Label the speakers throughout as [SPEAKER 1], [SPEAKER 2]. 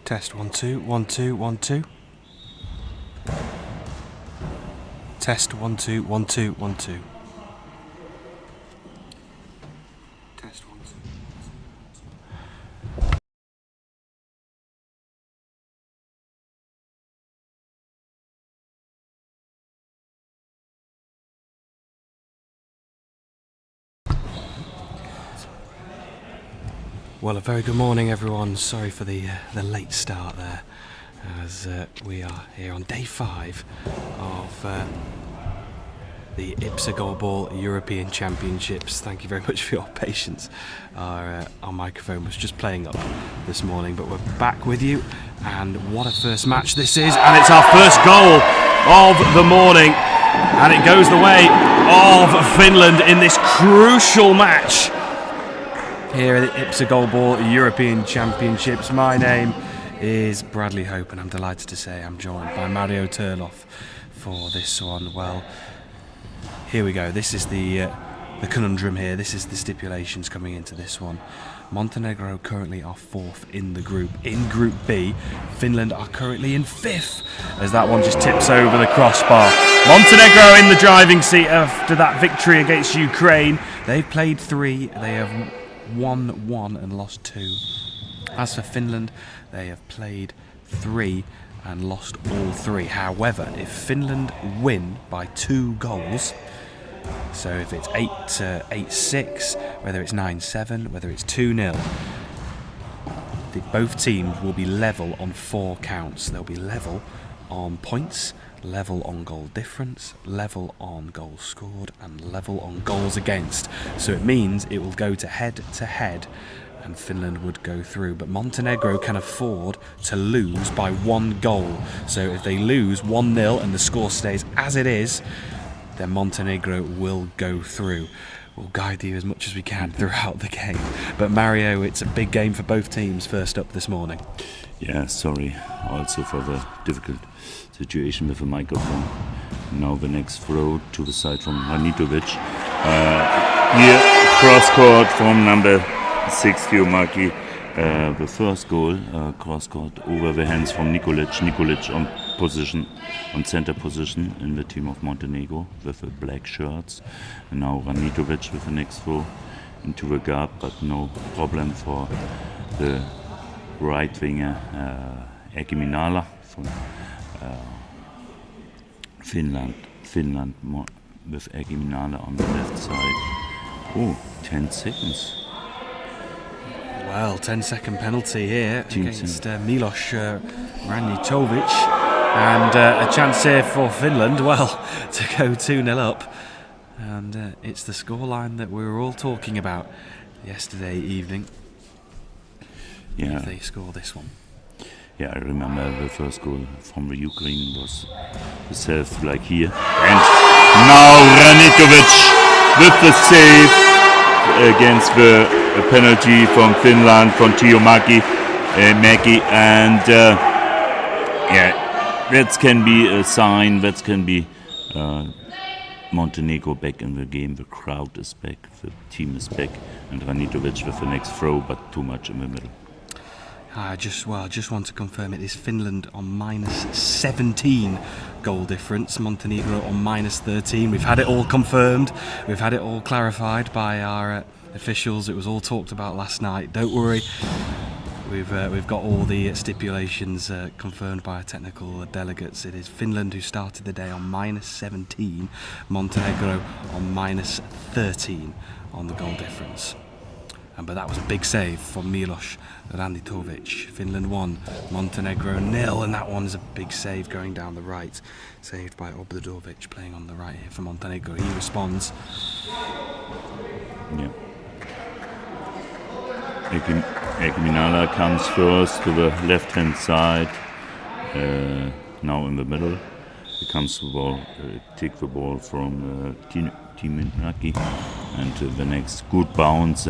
[SPEAKER 1] Test 1 2 1 2 1 2. Test 1 2 1 2 1 2. Test 1 2. Well, a very good morning, everyone. Sorry for the late start there, as we are here on day 5 of the IBSA Goalball European Championships. Thank you very much for your patience. Our microphone was just playing up this morning, but we're back with you, and what a first match this is, and it's our first goal of the morning, and it goes the way of Finland in this crucial match here at the IBSA Goalball European Championships. My name is Bradley Hope, and I'm delighted to say I'm joined by Mario Turloff for this one. Well, here we go. This is the conundrum here. This is the stipulations coming into this one. Montenegro currently are 4th in the group. In Group B, Finland are currently in 5th, as that one just tips over the crossbar. Montenegro in the driving seat after that victory against Ukraine. They've played 3. They have won 1 and lost 2. As for Finland, they have played 3 and lost all 3. However, if Finland win by 2 goals, so if it's 8-6, whether it's 9-7, whether it's 2-0, both teams will be level on 4 counts. They'll be level on points, level on goal difference, level on goals scored, and level on goals against. So it means it will go to head, and Finland would go through. But Montenegro can afford to lose by 1 goal. So if they lose 1-0 and the score stays as it is, then Montenegro will go through. We'll guide you as much as we can throughout the game. But Mario, it's a big game for both teams first up this morning.
[SPEAKER 2] Yeah, sorry also for the difficult situation with the microphone. Now the next throw to the side from Ranitovic. Here, cross court from number 6, Fiumaki. The first goal, cross court over the hands from Nikolic. Nikolic on center position in the team of Montenegro with the black shirts. And now Ranitovic with the next throw into the gap, but no problem for the right winger Ekiminala from Finland with Ekiminala on the left side. Oh, 10 seconds.
[SPEAKER 1] Well, 10-second penalty here against Milos Ranitovic, and a chance here for Finland, well, to go 2-0 up. And it's the scoreline that we were all talking about yesterday evening.
[SPEAKER 2] Yeah.
[SPEAKER 1] If they score this one.
[SPEAKER 2] Yeah, I remember the first goal from the Ukraine was itself like here. And now Ranitovic with the save against the penalty from Finland, from Tiomaki, Mäki. And that can be a sign, that can be Montenegro back in the game. The crowd is back, the team is back, and Ranitovic with the next throw, but too much in the middle.
[SPEAKER 1] I just want to confirm it is Finland on -17 goal difference, Montenegro on -13. We've had it all confirmed, we've had it all clarified by our officials. It was all talked about last night. Don't worry, we've got all the stipulations confirmed by our technical delegates. It is Finland who started the day on -17, Montenegro on -13 on the goal difference. But that was a big save from Milos Ranitovic. Finland 1, Montenegro 0, and that one is a big save going down the right. Saved by Obdadovic, playing on the right here for Montenegro. He responds.
[SPEAKER 2] Yeah. Ekiminala comes first to the left-hand side. Now in the middle. He comes to the ball, take the ball from Timinaki, and the next good bounce.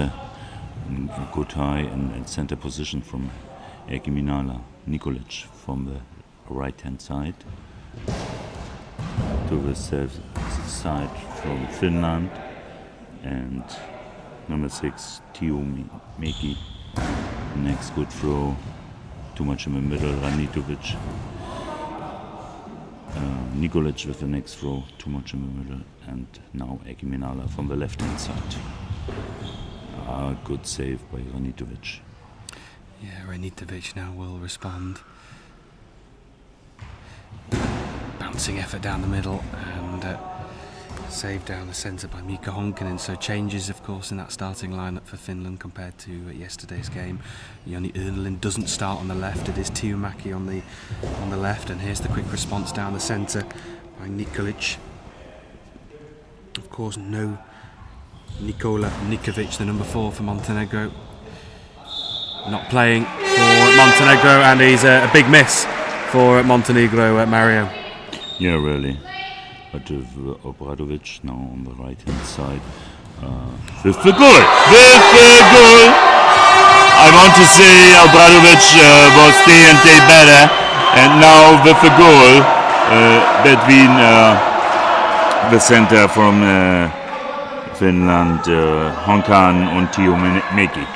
[SPEAKER 2] Good high and center position from Ekiminala. Nikolic from the right-hand side to the side from Finland, and number 6 Tiomaki. Next good throw too much in the middle. Ranitovic. Nikolic with the next throw, too much in the middle, and now Eki Minala from the left-hand side. Good save by Ranitovic.
[SPEAKER 1] Yeah, Ranitovic now will respond. Bouncing effort down the middle and saved down the centre by Mika Honkanen. So changes, of course, in that starting lineup for Finland compared to yesterday's game. Joni Ernlin doesn't start on the left. It is Tiumäki on the left, and here's the quick response down the centre by Nikolic. Of course, no Nikola Nikovic, the number 4 for Montenegro, not playing for Montenegro, and he's a big miss for Montenegro, Mario.
[SPEAKER 2] Yeah, really. But Obradovic now on the right hand side. With the goal! With the goal! I want to say Obradovic was day and day better, and now with the goal between the center from Finland, Honkan and Tiumäki.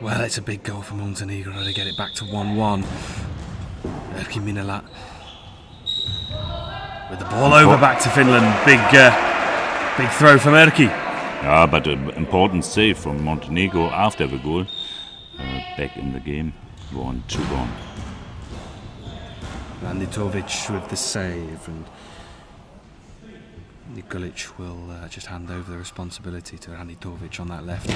[SPEAKER 1] Well, it's a big goal for Montenegro to get it back to 1-1. Erkki Minala with the ball over back to Finland. Big throw from Erkki.
[SPEAKER 2] Yeah, but an important save from Montenegro after the goal. Back in the game, 1-1.
[SPEAKER 1] Ranitovic with the save, and Nikolic will just hand over the responsibility to Ranitovic on that left.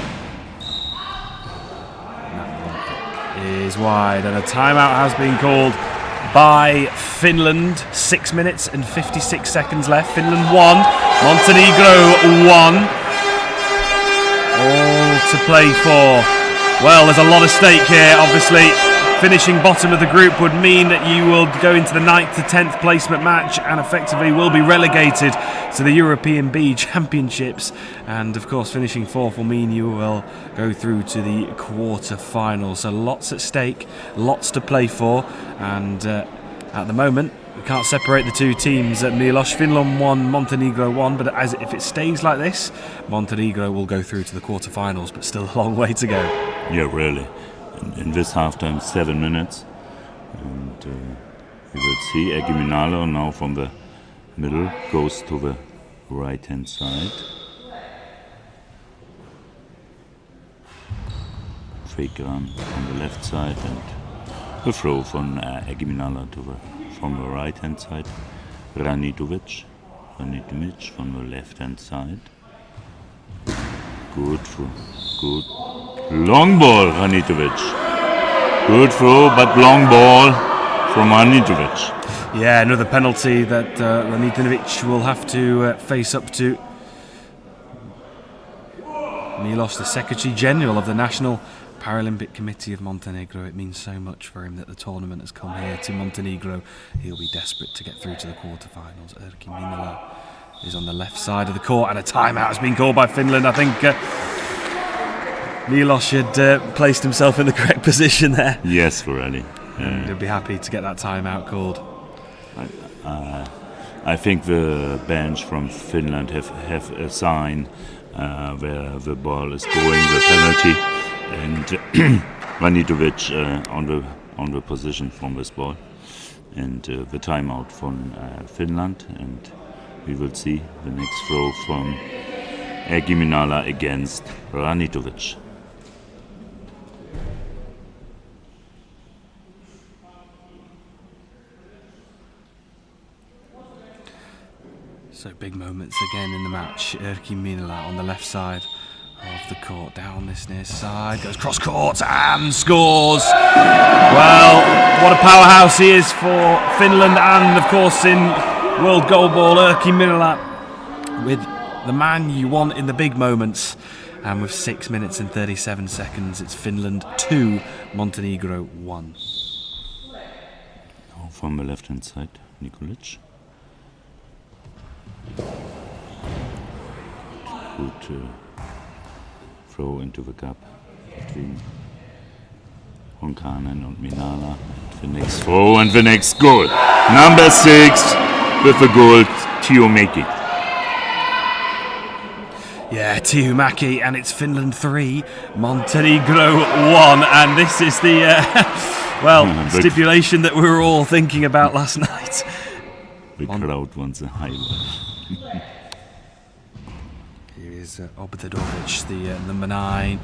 [SPEAKER 1] And that one is wide, and a timeout has been called by Finland. 6 minutes and 56 seconds left. Finland 1, Montenegro 1. All to play for. Well, there's a lot at stake here, obviously. Finishing bottom of the group would mean that you will go into the 9th to 10th placement match and effectively will be relegated to the European B Championships. And of course, finishing 4th will mean you will go through to the quarter-finals. So lots at stake, lots to play for. And at the moment, we can't separate the two teams at Milos. Finland 1, Montenegro 1. But if it stays like this, Montenegro will go through to the quarter-finals, but still a long way to go.
[SPEAKER 2] Yeah, really. In this halftime, 7 minutes, and you will see Eki Minala now from the middle goes to the right hand side. Fake run on the left side, and the throw from Eki Minala from the right hand side. Ranitovic from the left hand side. Good throw, good. Long ball, Ranitovic. Good throw, but long ball from Ranitovic.
[SPEAKER 1] Yeah, another penalty that Ranitovic will have to face up to. Milos, the Secretary General of the National Paralympic Committee of Montenegro. It means so much for him that the tournament has come here to Montenegro. He'll be desperate to get through to the quarterfinals. Erkki Minala is on the left side of the court, and a timeout has been called by Finland. I think Milos had placed himself in the correct position there.
[SPEAKER 2] Yes, really.
[SPEAKER 1] He'll be happy to get that timeout called.
[SPEAKER 2] I think the bench from Finland have a sign where the ball is going, the penalty, and Ranitovic on the position from this ball, and the timeout from Finland, and we will see the next throw from Erkki Minala against Ranitovic.
[SPEAKER 1] So big moments again in the match. Erkki Minala on the left side of the court, down this near side, goes cross court and scores. Well, what a powerhouse he is for Finland, and of course in World Goalball, Erkki Minala with the man you want in the big moments. And with 6 minutes and 37 seconds, it's Finland 2, Montenegro 1.
[SPEAKER 2] Now from the left hand side, Nikolic. Good throw into the gap between Honkanen and Minala. The next throw and the next goal. Number 6 with the goal, Tiumäki.
[SPEAKER 1] Yeah, Tiumaki, and it's Finland 3, Montenegro 1, and this is the, stipulation that we were all thinking about last night.
[SPEAKER 2] The crowd wants a high one.
[SPEAKER 1] Here is Obdadovic, the number 9,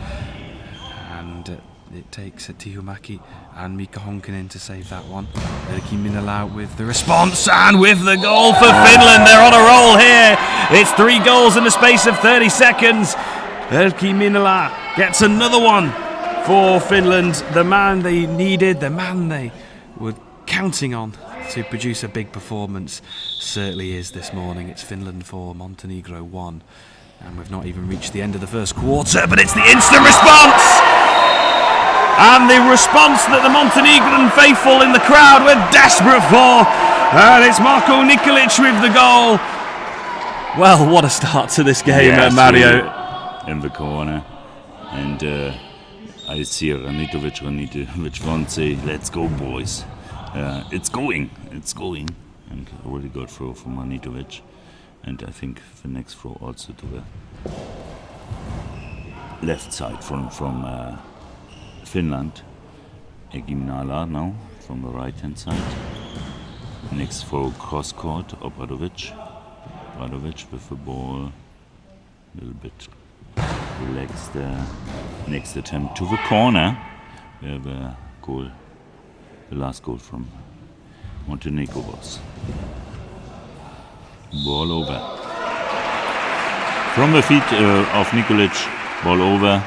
[SPEAKER 1] and it takes Tiumaki and Mika Honkanen to save that one. Erkki Minala with the response and with the goal for Finland. They're on a roll here. It's 3 goals in the space of 30 seconds. Erkki Minala gets another one for Finland. The man they needed, the man they were counting on to produce a big performance, certainly is this morning. It's Finland 4, Montenegro 1. And we've not even reached the end of the first quarter, but it's the instant response! And the response that the Montenegrin faithful in the crowd were desperate for. And it's Marko Nikolic with the goal. Well, what a start to this game, Mario.
[SPEAKER 2] Really in the corner. And I see Ranitovic won't say, let's go, boys. It's going. And a really good throw from Ranitovic. And I think the next throw also to the left side from Finland. Erkki Minala now from the right hand side. Next throw cross court, Obradovic. Obradovic with the ball. A little bit relaxed there. Next attempt to the corner. Where the last goal from Montenegro was. Ball over. From the feet of Nikolic, ball over.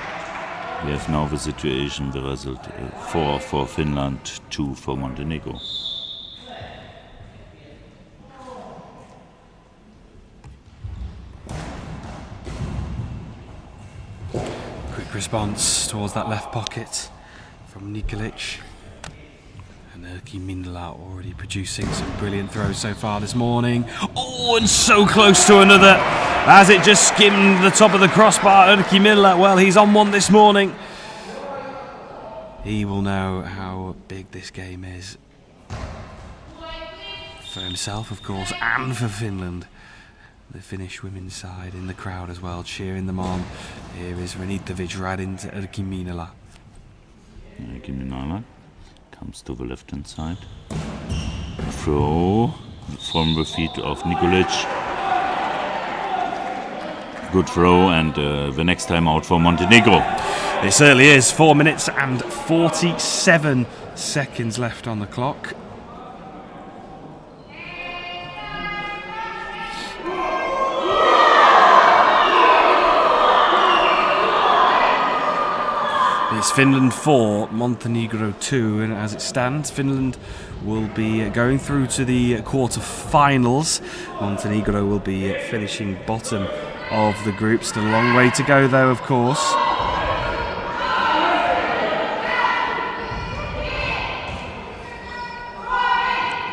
[SPEAKER 2] We have now the situation, the result 4 for Finland, 2 for Montenegro.
[SPEAKER 1] Quick response towards that left pocket from Nikolic. And Erkki Minala already producing some brilliant throws so far this morning. Oh, and so close to another as it just skimmed the top of the crossbar. Erkki Minala, well, he's on one this morning. He will know how big this game is. For himself, of course, and for Finland. The Finnish women's side in the crowd as well, cheering them on. Here is Ranitovic right into Erkki Minala.
[SPEAKER 2] Erkki Minala comes to the left hand side. Throw from the feet of Nikolic. Good throw, and the next time out for Montenegro.
[SPEAKER 1] It certainly is. 4 minutes and 47 seconds left on the clock. It's Finland 4, Montenegro 2, and as it stands, Finland will be going through to the quarter-finals. Montenegro will be finishing bottom of the group. Still a long way to go, though, of course.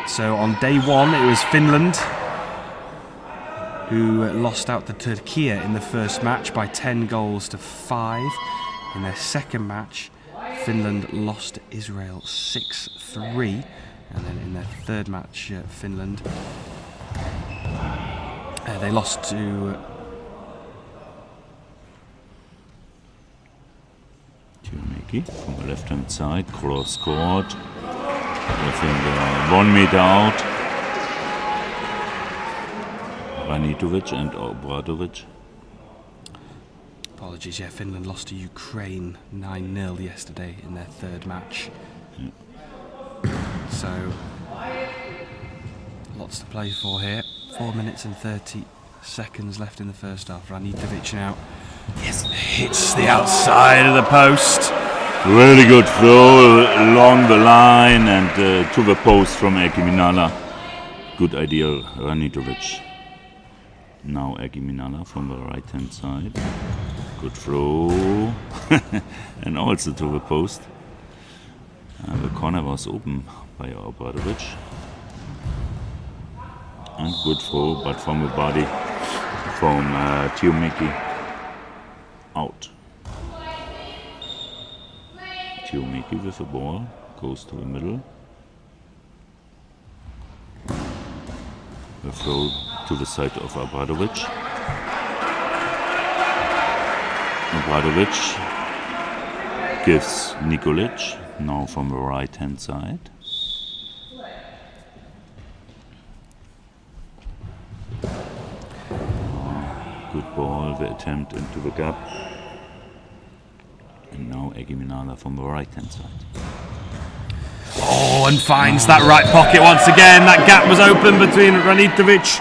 [SPEAKER 1] So on day 1, it was Finland who lost out to Turkey in the first match by 10 goals to 5. In their second match, Finland lost to Israel 6-3. And then in their third match, Finland, they lost to...
[SPEAKER 2] Tiumaki from the left-hand side, cross court. I think 1 meter out. Ranitovic and Obradovic.
[SPEAKER 1] Apologies, yeah, Finland lost to Ukraine 9-0 yesterday in their third match.
[SPEAKER 2] Yeah.
[SPEAKER 1] So, lots to play for here. 4 minutes and 30 seconds left in the first half. Ranitovic now hits the outside of the post.
[SPEAKER 2] Really good throw along the line and to the post from Erkki Minala. Good idea, Ranitovic. Now Erkki Minala from the right hand side. Good throw. And also to the post. The corner was open by Obradovic. And good throw, but from the body from Tiumaki. Out. Tiumaki with the ball, goes to the middle. The throw to the side of Obradovic. Obradovic gives Nikolic, now from the right hand side. Good ball, the attempt into the gap. And now Egiminala from the right hand side.
[SPEAKER 1] Oh, and finds that right pocket once again. That gap was open between Ranitovic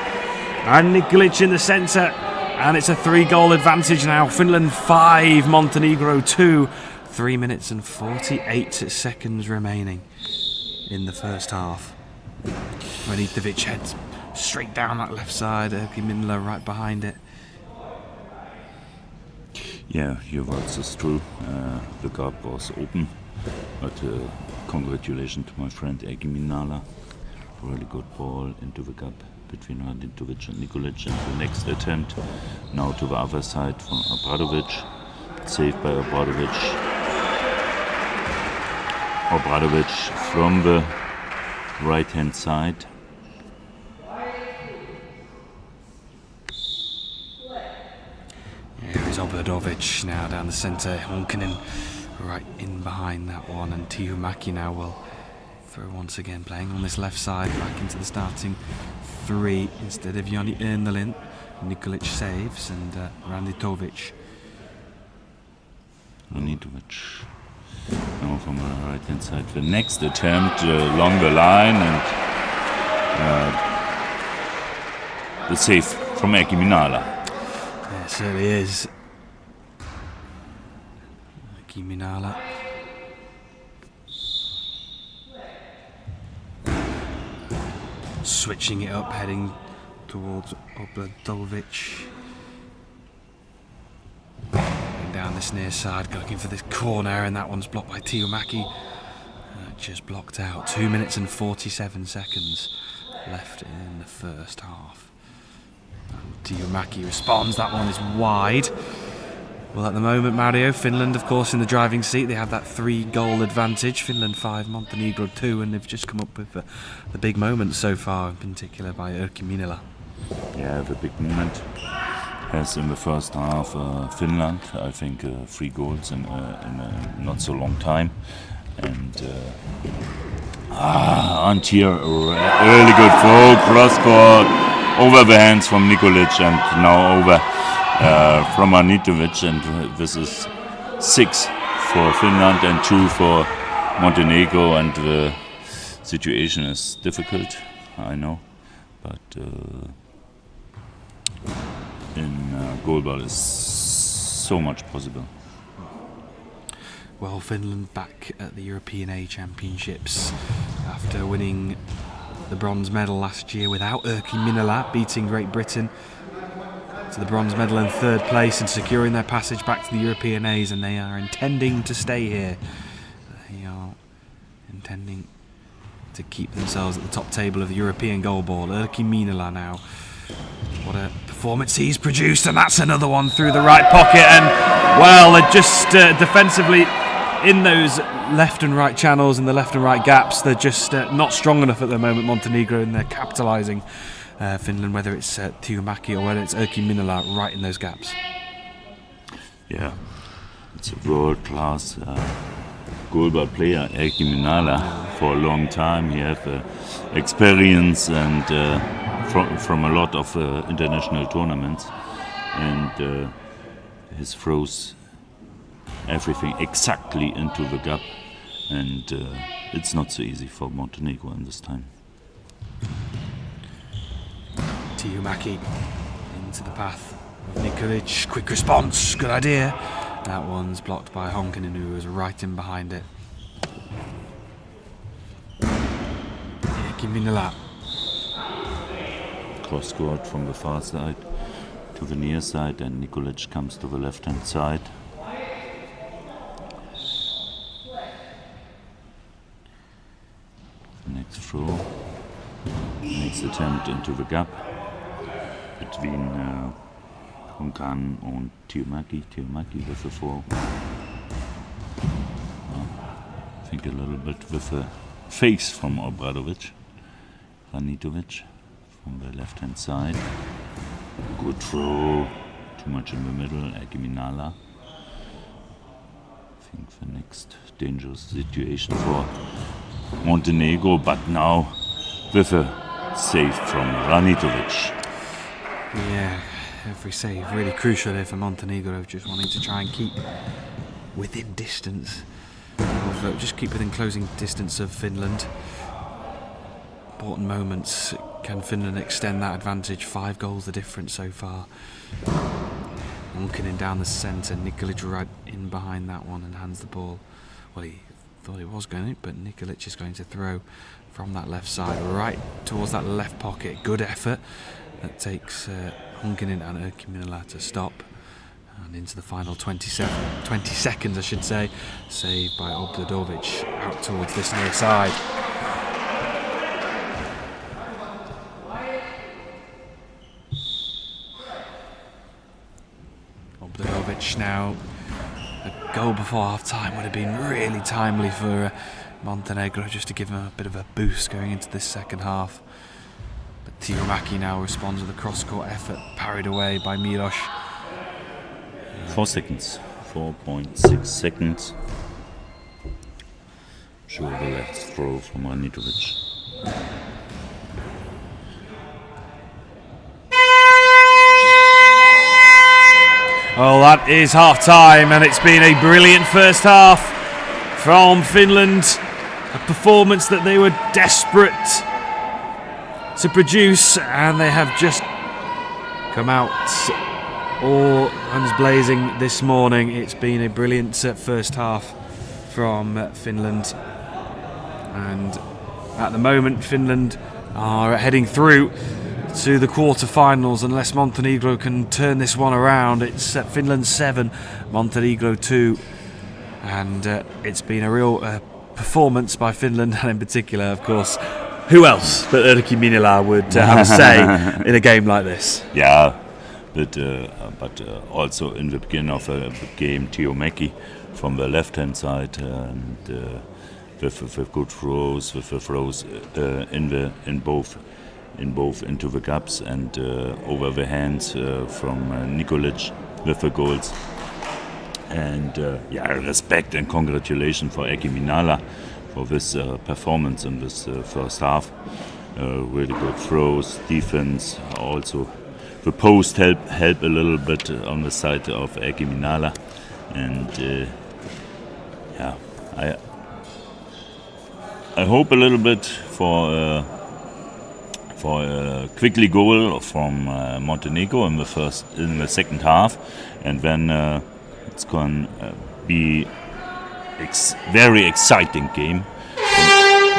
[SPEAKER 1] and Nikolic in the centre. And it's a 3-goal advantage now. Finland 5, Montenegro 2. 3 minutes and 48 seconds remaining in the first half. Ranitovic heads straight down that left side. Egiminala right behind it.
[SPEAKER 2] Yeah, your words is true. The gap was open, but congratulations to my friend Egiminala. Really good ball into the gap between Raditovic and Nikolic, and the next attempt now to the other side from Obradovic. Saved by Obradovic. Obradovic from the right hand side.
[SPEAKER 1] Here is Obradovic now down the centre. Honkanen right in behind that one, and Tiumäki now will throw once again, playing on this left side, back into the starting 3 instead of Joni Ernelin. Nikolic saves, and Ranitovic.
[SPEAKER 2] Ranitovic now from the right hand side. The next attempt along the line, and the save from Egiminala.
[SPEAKER 1] Yeah, it certainly is. Egiminala. Switching it up, heading towards Obradovic. Going down this near side, looking for this corner, and that one's blocked by Tiumäki. Just blocked out. 2 minutes and 47 seconds left in the first half. Tiumäki responds, that one is wide. Well, at the moment, Mario, Finland, of course, in the driving seat. They have that 3-goal advantage. Finland 5, Montenegro 2, and they've just come up with the big moments so far, in particular by Egiminala.
[SPEAKER 2] Yeah, the big moment. As in the first half, Finland, I think 3 goals in a not so long time. And here, really good throw, cross-court, over the hands from Nikolic, and now over from Ranitovic, and this is 6 for Finland and 2 for Montenegro, and the situation is difficult, I know, but in Goalball is so much possible.
[SPEAKER 1] Well, Finland back at the European A Championships after winning the bronze medal last year without Egiminala, beating Great Britain to the bronze medal in 3rd place and securing their passage back to the European A's, and they are intending to stay here. They are intending to keep themselves at the top table of the European Goalball. Egiminala now. What a performance he's produced, and that's another one through the right pocket, and well, they're just defensively in those left and right channels and the left and right gaps. They're just not strong enough at the moment, Montenegro, and they're capitalising Finland, whether it's Tiumäki or whether it's Egiminala, right in those gaps.
[SPEAKER 2] Yeah, it's a world-class goalball player, Egiminala, for a long time. He has experience and from a lot of international tournaments, and his throws everything exactly into the gap, and it's not so easy for Montenegro in this time.
[SPEAKER 1] Tiumäki into the path of Nikolic. Quick response, good idea. That one's blocked by Honkanen, who was right in behind it. Egiminala.
[SPEAKER 2] Cross court from the far side to the near side, and Nikolic comes to the left hand side. The next throw, next attempt into the gap between Honkanen and Tiumäki. Tiumäki with the throw. I think a little bit with the face from Obradovic. Ranitovic from the left hand side. Good throw. Too much in the middle. Egiminala. think the next dangerous situation for Montenegro, but now with a save from Ranitovic.
[SPEAKER 1] Yeah, every save really crucial here for Montenegro, just wanting to try and keep within distance, just keep within closing distance of Finland. Important moments. Can Finland extend that advantage? 5 goals the difference so far. Munkinen down the centre, Nikolic right in behind that one and hands the ball. Well, he thought he was going to, but Nikolic is going to throw from that left side right towards that left pocket. Good effort. That takes Munkinen and Erkki to stop. And into the final 20 seconds, I should say. Saved by Obdadovic out towards this near side. Obdadovic now. A goal before half-time would have been really timely for Montenegro, just to give them a bit of a boost going into this second half. But Tiomaki now responds with a cross-court effort, parried away by Milos.
[SPEAKER 2] 4 seconds. 4.6 seconds. Sure, the left throw from Ranitovic.
[SPEAKER 1] Well, that is half-time, and it's been a brilliant first half from Finland. A performance that they were desperate to produce, and they have just come out all guns blazing this morning. It's been a brilliant first half from Finland, and at the moment Finland are heading through to the quarter-finals unless Montenegro can turn this one around. It's Finland 7, Montenegro 2, and it's been a real performance by Finland, and in particular, of course, who else but Erkki Minila would have a say in a game like this?
[SPEAKER 2] Yeah, but also in the beginning of the game, Tiomaki from the left-hand side, and with good throws, with the throws in both into the gaps and over the hands from Nikolic with the goals. And respect and congratulations for Erkki Minala for this performance in this first half. Really good throws, defense, also the post help a little bit on the side of Erkki Minala, and I hope a little bit for a quickly goal from Montenegro in the second half, and then it's going to be very exciting game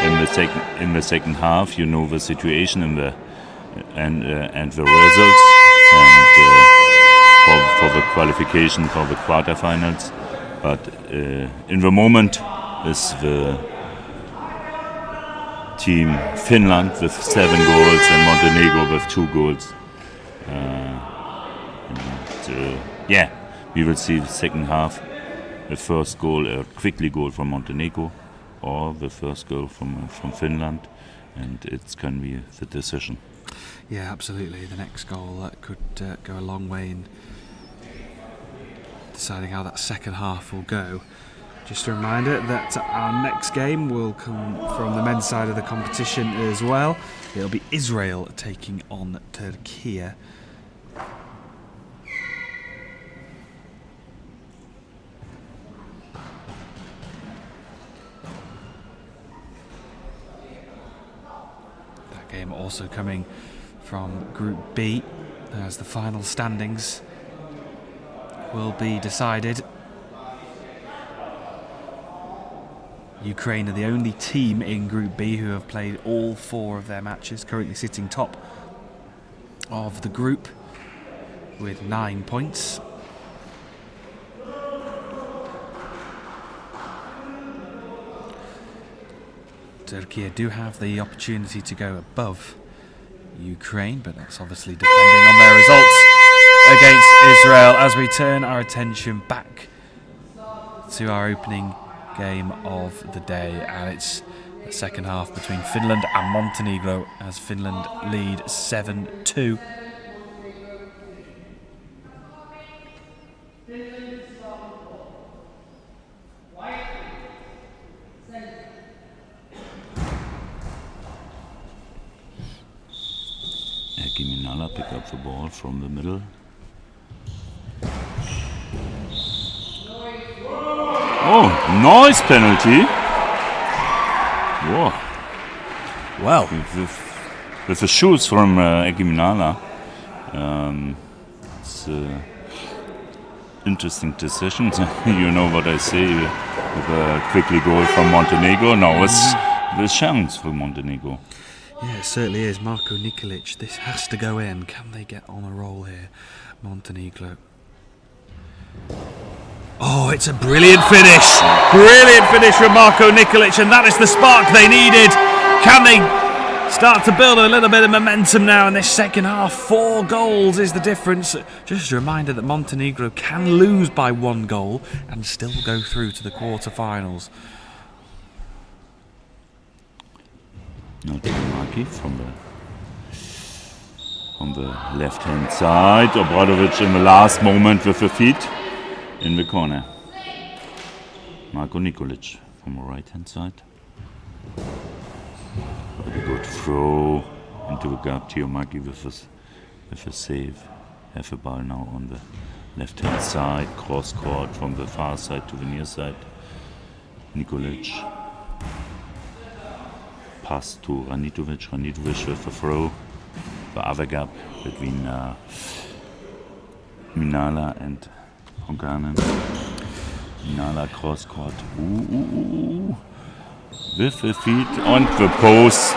[SPEAKER 2] in the second half. You know the situation and the results, and for the qualification for the quarterfinals. But in the moment is the team Finland with 7 goals and Montenegro with 2 goals. We will see the second half. The first goal, a quickly goal from Montenegro, or the first goal from Finland, and it's going to be the decision.
[SPEAKER 1] Yeah, absolutely. The next goal could go a long way in deciding how that second half will go. Just a reminder that our next game will come from the men's side of the competition as well. It'll be Israel taking on Turkey. That game also coming from Group B, as the final standings will be decided. Ukraine are the only team in Group B who have played all 4 of their matches, currently sitting top of the group with 9 points. Turkey do have the opportunity to go above Ukraine, but that's obviously depending on their results against Israel, as we turn our attention back to our opening game of the day, and it's the second half between Finland and Montenegro, as Finland lead 7-2.
[SPEAKER 2] Minala pick up the ball from the middle. Oh, noise penalty. Whoa.
[SPEAKER 1] Well,
[SPEAKER 2] With the shoes from Eki Minala. It's interesting decision. You know what I say with a quickly goal from Montenegro. Now it's the chance for Montenegro.
[SPEAKER 1] yeah, it certainly is. Marko Nikolic, this has to go in. Can they get on a roll here? Montenegro. Oh, it's a brilliant finish. Brilliant finish from Marko Nikolic, and that is the spark they needed. Can they start to build a little bit of momentum now in this second half? 4 goals is the difference. Just a reminder that Montenegro can lose by 1 goal and still go through to the quarterfinals.
[SPEAKER 2] Now Maki from the left-hand side. Obradovic in the last moment with the feet in the corner. Marko Nikolic from the right-hand side. Very good throw into the gap. Maki with a save. Have a ball now on the left-hand side. Cross court from the far side to the near side. Nikolic. Pass to Ranitovic. Ranitovic with a throw. The other gap between Minala and Honkanen. Minala cross court. With the feet on the post.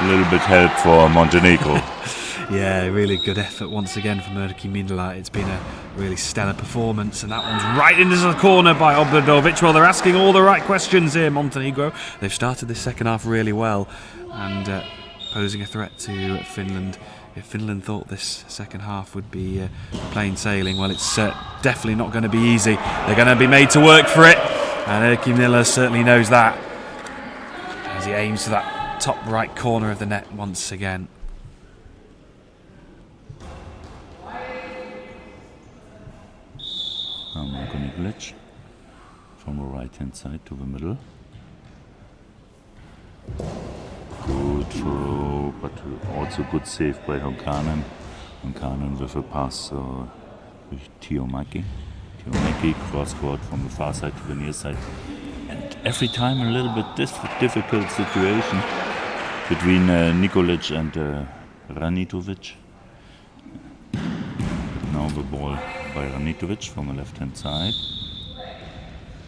[SPEAKER 2] A little bit help for Montenegro.
[SPEAKER 1] Yeah, really good effort once again from Eki Minala. It's been a really stellar performance, and that one's right into the corner by Obradovic. Well, they're asking all the right questions here, Montenegro. They've started this second half really well and posing a threat to Finland. If Finland thought this second half would be plain sailing, well, it's definitely not going to be easy. They're going to be made to work for it, and Eki Minala certainly knows that as he aims to that top right corner of the net once again.
[SPEAKER 2] Marko Nikolic from the right hand side to the middle. Good throw, but also good save by Honkanen. Honkanen with a pass with Maki. Maki cross court from the far side to the near side. And every time a little bit difficult situation between Nikolic and Ranitovic. Now the ball by Ranitovic from the left-hand side.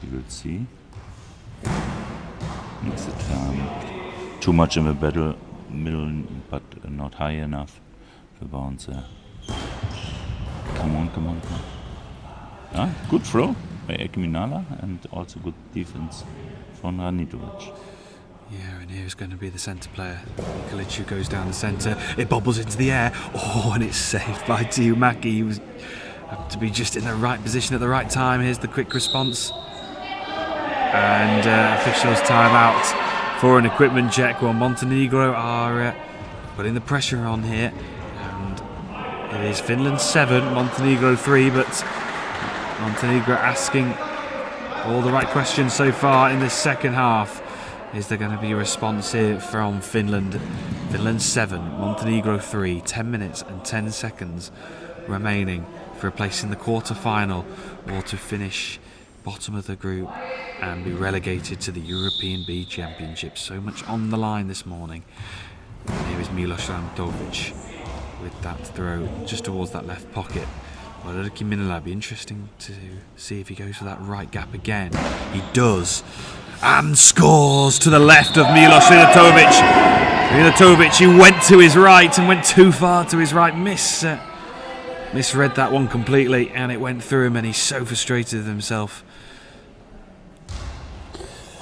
[SPEAKER 2] You will see. Makes it too much in the middle, but not high enough. The bouncer. Come on. Good throw by Eki Minala and also good defense from Ranitovic.
[SPEAKER 1] Yeah, and here's going to be the centre player. Nikolic, who goes down the centre. It bobbles into the air. Oh, and it's saved by Maki. He was to be just in the right position at the right time. Here's the quick response. And officials time out for an equipment check. Well, Montenegro are putting the pressure on here. And it is Finland 7, Montenegro 3, but Montenegro asking all the right questions so far in this second half. Is there going to be a response here from Finland? Finland 7, Montenegro 3, 10 minutes and 10 seconds remaining for a place in the quarter-final or to finish bottom of the group and be relegated to the European B Championship. So much on the line this morning. And here is Milos Rantovic with that throw just towards that left pocket. Well, Eki Minala, be interesting to see if he goes for that right gap again. He does. And scores to the left of Milos Rantovic. Rantovic, who went to his right and went too far to his right, misread that one completely, and it went through him, and he's so frustrated with himself.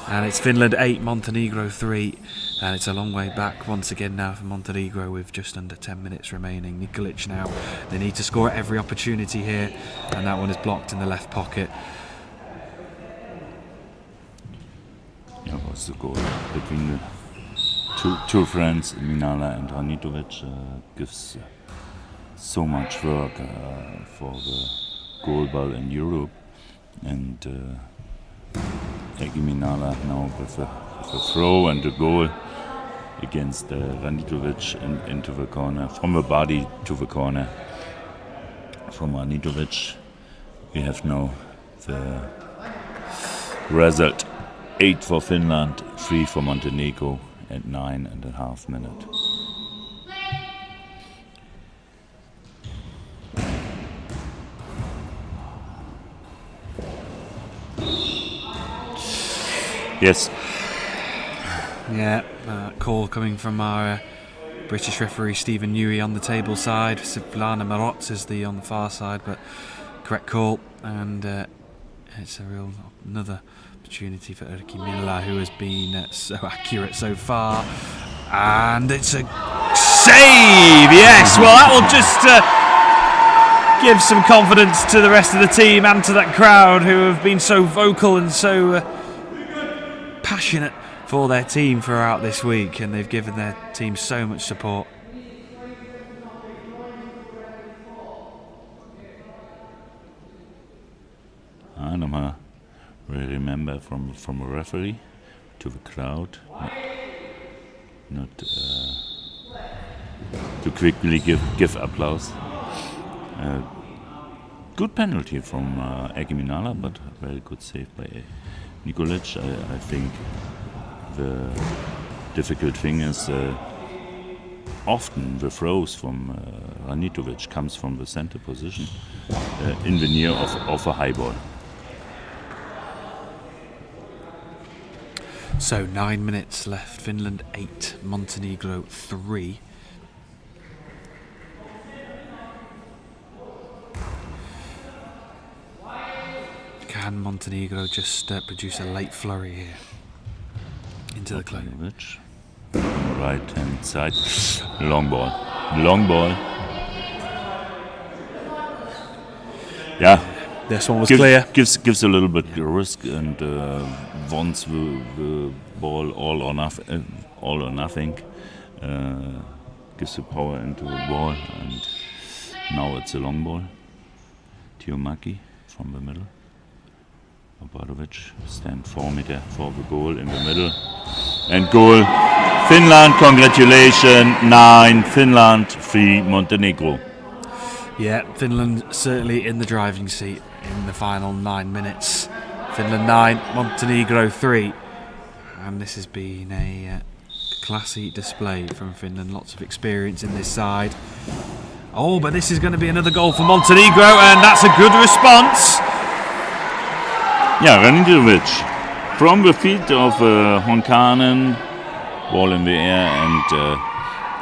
[SPEAKER 1] And it's Finland 8, Montenegro 3, and it's a long way back once again now for Montenegro with just under 10 minutes remaining. Nikolic now, they need to score at every opportunity here, and that one is blocked in the left pocket.
[SPEAKER 2] Yeah, was the goal between the two friends, Minala and Ranitovic, gives so much work for the Goalball in Europe, and Eki Minala now with a throw and a goal against Ranitovic into the corner, from the body to the corner. From Ranitovic, we have now the result: 8 for Finland, 3 for Montenegro, and 9.5 minutes. Yes.
[SPEAKER 1] Yeah, call coming from our British referee Stephen Newey on the table side. Svetlana Marots is on the far side, but correct call, and it's another opportunity for Erkki Miller, who has been so accurate so far, and it's a save. Yes, well that will just give some confidence to the rest of the team and to that crowd who have been so vocal and so passionate for their team throughout this week, and they've given their team so much support.
[SPEAKER 2] I remember from a referee to the crowd, not to quickly give applause. Good penalty from Erkki Minala, but very good save by Nikolic. I think the difficult thing is often the throws from Ranitovic comes from the center position in the near of a high ball.
[SPEAKER 1] So 9 minutes left. Finland 8, Montenegro 3. Can Montenegro just produce a late flurry here into the close?
[SPEAKER 2] Right hand side, long ball. Yeah,
[SPEAKER 1] this one was clear.
[SPEAKER 2] Gives a little bit risk, and wants the ball all or nothing. Gives the power into the ball, and now it's a long ball. Tiomaki from the middle. Obradovic stand 4 meters for the goal in the middle. And goal. Finland, congratulations. 9 Finland, 3 Montenegro.
[SPEAKER 1] Yeah, Finland certainly in the driving seat in the final 9 minutes. Finland 9, Montenegro 3. And this has been a classy display from Finland. Lots of experience in this side. Oh, but this is going to be another goal for Montenegro, and that's a good response.
[SPEAKER 2] Yeah, Ranitovic from the feet of Honkanen, ball in the air, and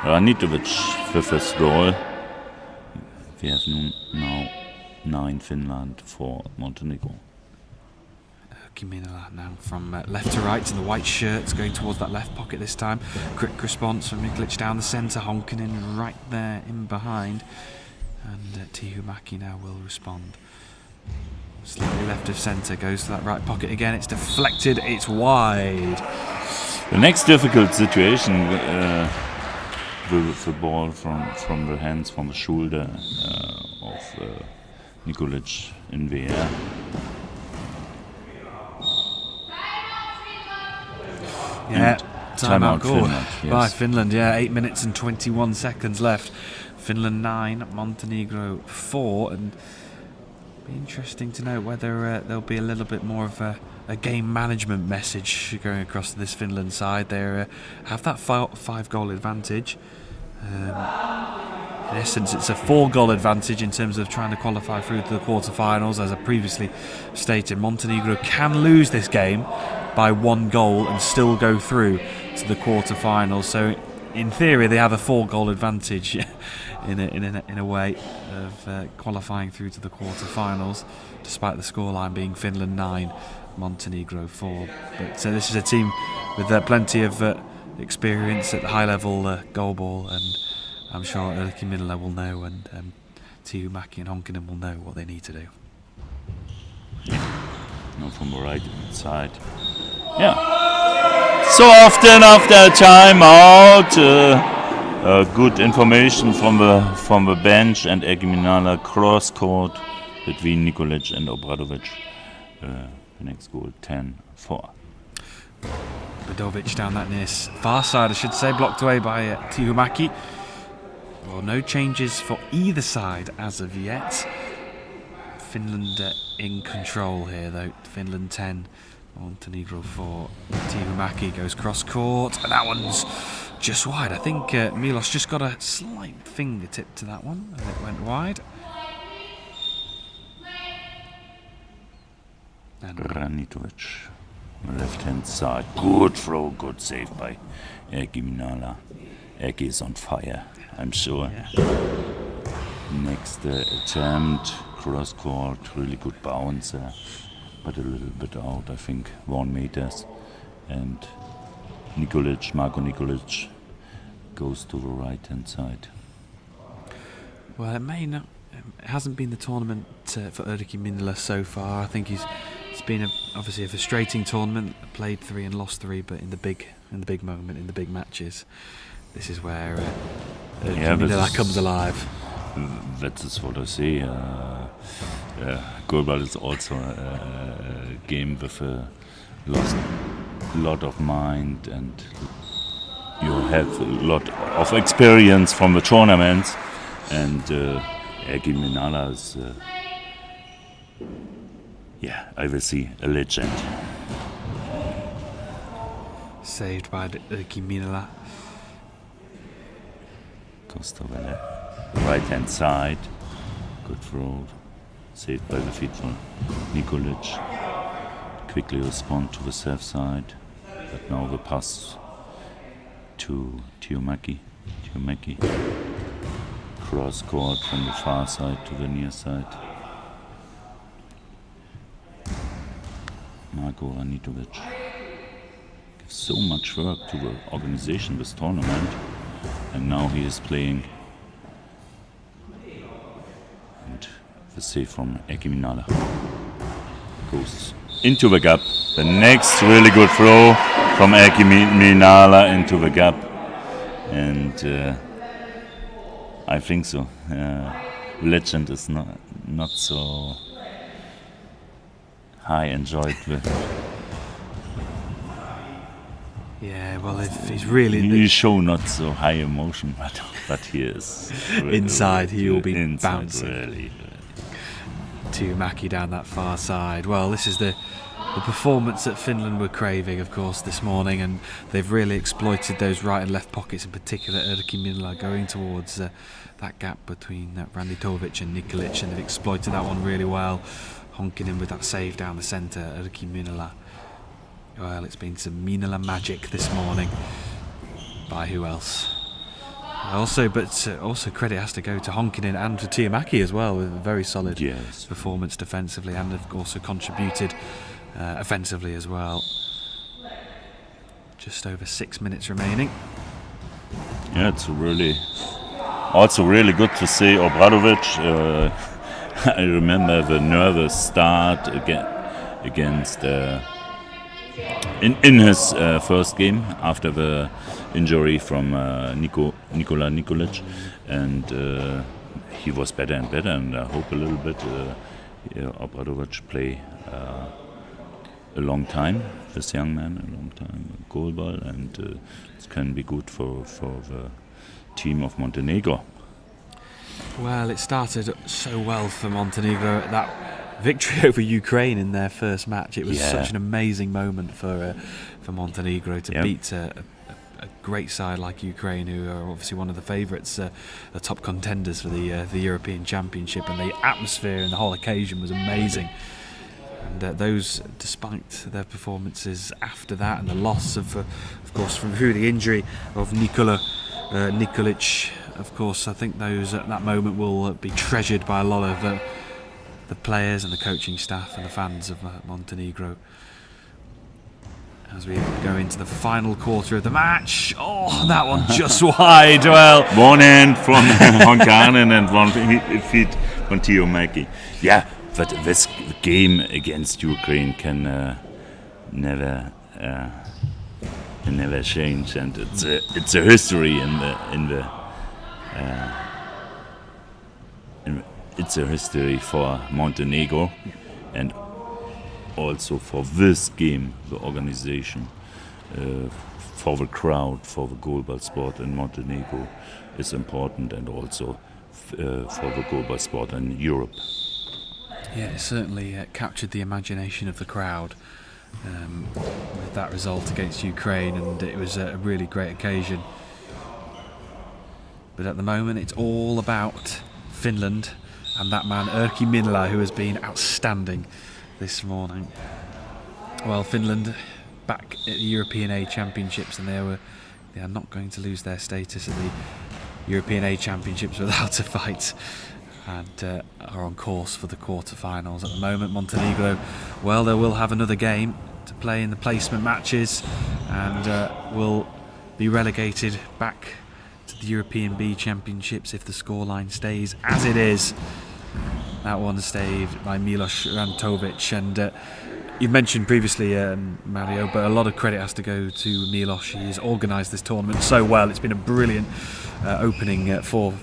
[SPEAKER 2] Ranitovic with his goal. We have now 9 Finland for Montenegro.
[SPEAKER 1] Kimina now from left to right in the white shirts, going towards that left pocket this time. Quick response from Miklic down the centre, Honkanen right there in behind, and Tiomaki now will respond. Slightly left of centre, goes to that right pocket again, it's deflected, it's wide.
[SPEAKER 2] The next difficult situation with the ball from the hands, from the shoulder of Nikolic in the air.
[SPEAKER 1] Yeah, timeout goal
[SPEAKER 2] Finland,
[SPEAKER 1] by
[SPEAKER 2] yes.
[SPEAKER 1] Finland. Yeah, 8 minutes and 21 seconds left. Finland 9, Montenegro 4, and be interesting to know whether there'll be a little bit more of a game management message going across to this Finland side. They have that 5-goal advantage. In essence, it's a 4-goal advantage in terms of trying to qualify through to the quarterfinals. As I previously stated, Montenegro can lose this game by 1 goal and still go through to the quarterfinals. So, in theory, they have a 4-goal advantage in a way of qualifying through to the quarterfinals, despite the scoreline being Finland 9, Montenegro 4. But this is a team with plenty of experience at the high level goalball, and I'm sure Erkki Miller will know, and Tiomaki and Honkanen will know what they need to do.
[SPEAKER 2] Now from the right side. Yeah. So often after a timeout, good information from the bench, and Erkki Minala cross court between Nikolic and Obradovic. The next goal 10-4.
[SPEAKER 1] Budovic down that near far side, I should say, blocked away by Tihumäki. Well, no changes for either side as of yet. Finland in control here, though. Finland 10, Montenegro 4. Tihumäki goes cross court, and that one's just wide. I think Milos just got a slight fingertip to that one, and it went wide. And
[SPEAKER 2] Ranitovic, left hand side. Good throw, good save by Erkki Minala. Erkki is on fire, I'm sure.
[SPEAKER 1] yeah.
[SPEAKER 2] Next attempt, cross court, really good bounce, but a little bit out, I think 1 meters. And Marko Nikolic goes to the right hand side.
[SPEAKER 1] Well, it hasn't been the tournament for Erkki Minala so far. I think it's been obviously a frustrating tournament. Played 3 and lost 3, but in the big moment, in the big matches, this is where Erkki Minala comes alive.
[SPEAKER 2] That is what I say. Goalball is also a game with a lot of mind, and you have a lot of experience from the tournaments. And Erkki Minala is, I will see, a legend.
[SPEAKER 1] Saved by Erkki Minala.
[SPEAKER 2] Kostavele, right hand side, good throw, saved by the feet from Nikolic. Quickly respond to the safe side, but now the pass to Tihumäki. Cross court from the far side to the near side. Marko Ranitovic gives so much work to the organization of this tournament, and now he is playing. And the save from Erkki Minala goes into the gap. The next really good throw from Erkki Minala into the gap, and I think so. Legend is not so high enjoyed with.
[SPEAKER 1] Yeah, well, if he's really
[SPEAKER 2] He show not so high emotion, but he is
[SPEAKER 1] inside, he will be
[SPEAKER 2] inside,
[SPEAKER 1] bouncing.
[SPEAKER 2] Really.
[SPEAKER 1] Tihumäki down that far side. Well, this is the performance that Finland were craving, of course, this morning, and they've really exploited those right and left pockets, in particular Erkki Minala going towards that gap between Ranitovic and Nikolic, and they've exploited that one really well, honking in with that save down the centre. Erkki Minala. Well, it's been some Minala magic this morning. By who else? Also credit has to go to Honkinen and to Tihumäki as well, with a very solid performance defensively, and have also contributed offensively as well. Just over 6 minutes remaining.
[SPEAKER 2] Yeah, it's also really good to see Obradovic. I remember the nervous start against in his first game after the injury from Nikola Nikolic, and he was better and better, and I hope a little bit Obradovic play a long time, this young man, a long time, Goalball, and it can be good for the team of Montenegro.
[SPEAKER 1] Well, it started so well for Montenegro, that victory over Ukraine in their first match. It was such an amazing moment for Montenegro to beat a great side like Ukraine, who are obviously one of the favourites, the top contenders for the European Championship, and the atmosphere and the whole occasion was amazing. And those, despite their performances after that, and the loss of course, through the injury of Nikolic, of course, I think that moment will be treasured by a lot of the players and the coaching staff and the fans of Montenegro. As we go into the final quarter of the match. Oh, that one just wide. Well,
[SPEAKER 2] one hand from Honkanen and one feet from Tihumäki. Yeah, but this game against Ukraine can never change, and it's a history it's a history for Montenegro, and also for this game, the organization. for the crowd, for the goalball sport in Montenegro is important, and also for the goalball sport in Europe.
[SPEAKER 1] Yeah, it certainly captured the imagination of the crowd with that result against Ukraine, and it was a really great occasion. But at the moment, it's all about Finland and that man Erkki Minla, who has been outstanding this morning. Well, Finland back at the European A Championships, and they are not going to lose their status at the European A Championships without a fight, and are on course for the quarterfinals at the moment. Montenegro, well, they will have another game to play in the placement matches, and will be relegated back to the European B Championships if the scoreline stays as it is. That one saved by Milos Rantovic, and you've mentioned previously, Mario, but a lot of credit has to go to Milos. He has organised this tournament so well. It's been a brilliant opening for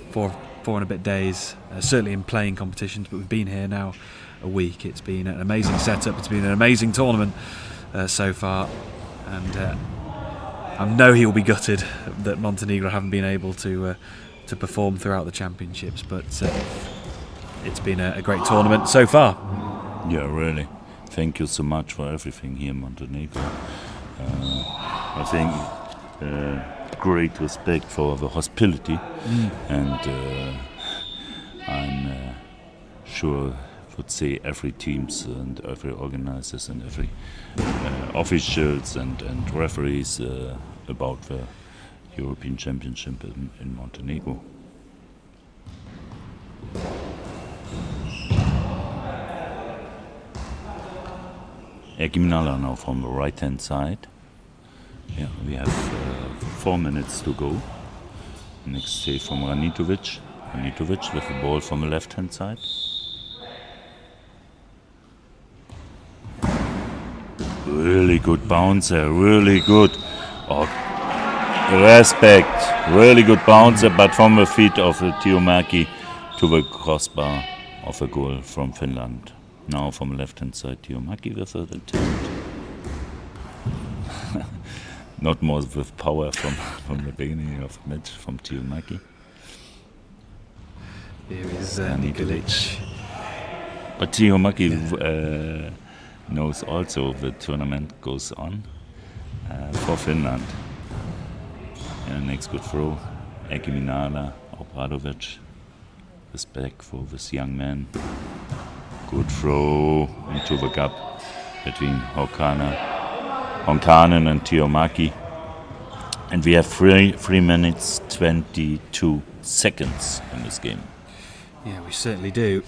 [SPEAKER 1] and a bit days, certainly in playing competitions, but we've been here now a week. It's been an amazing setup. It's been an amazing tournament so far, and I know he'll be gutted that Montenegro haven't been able to perform throughout the championships, but it's been a great tournament so far.
[SPEAKER 2] Yeah, really. Thank you so much for everything here in Montenegro. I think great respect for the hospitality, and I'm sure would say every teams and every organizers and every officials and referees about the European Championship in Montenegro. Erkki Minala now from the right hand side. Yeah, we have 4 minutes to go. Next save from Ranitovic. Ranitovic with the ball from the left hand side. Really good bouncer, really good. Oh, respect. Really good bouncer, but from the feet of Tiomaki to the crossbar of a goal from Finland. Now from the left hand side, Tiomaki with the attempt. Not more with power from the beginning of the match from Tiomaki.
[SPEAKER 1] Here is Nikolic.
[SPEAKER 2] But Tiomaki knows also the tournament goes on for Finland. And next good throw, Erkki Minala, Obradovic. Respect for this young man. Good throw into the gap between Honkanen and Tiomaki. And we have 3 minutes 22 seconds in this game.
[SPEAKER 1] Yeah, we certainly do.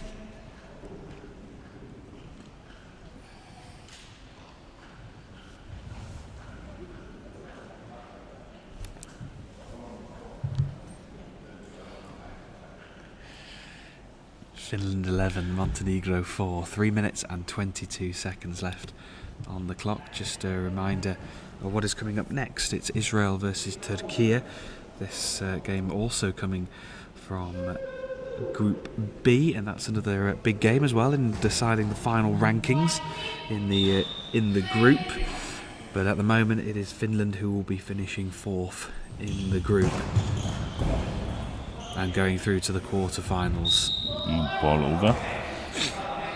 [SPEAKER 1] Finland 11, Montenegro 4. 3 minutes and 22 seconds left on the clock. Just a reminder of what is coming up next. It's Israel versus Turkey. This game also coming from Group B, and that's another big game as well in deciding the final rankings in the group. But at the moment, it is Finland who will be finishing 4th in the group and going through to the quarterfinals.
[SPEAKER 2] Ball over.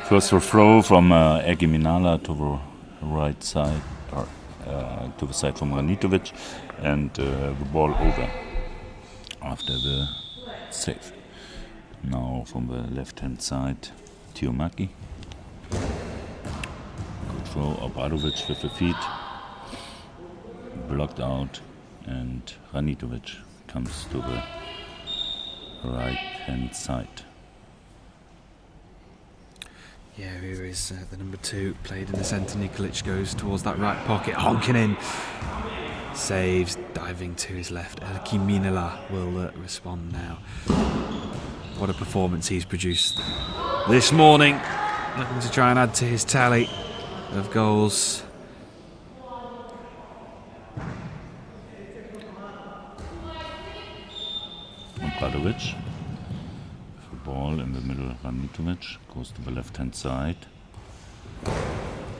[SPEAKER 2] First throw from Erkki Minala to the right side, or to the side from Ranitovic, and the ball over after the save. Now from the left hand side, Tiomaki. Good throw, Obradovic with the feet. Blocked out, and Ranitovic comes to the right hand side.
[SPEAKER 1] Yeah, here is the number 2 played in the centre. Nikolic goes towards that right pocket. Honkanen saves, diving to his left. Erkki Minala will respond now. What a performance he's produced this morning. Looking to try and add to his tally of goals.
[SPEAKER 2] Obradovic. Ball in the middle, Ranitovic goes to the left hand side,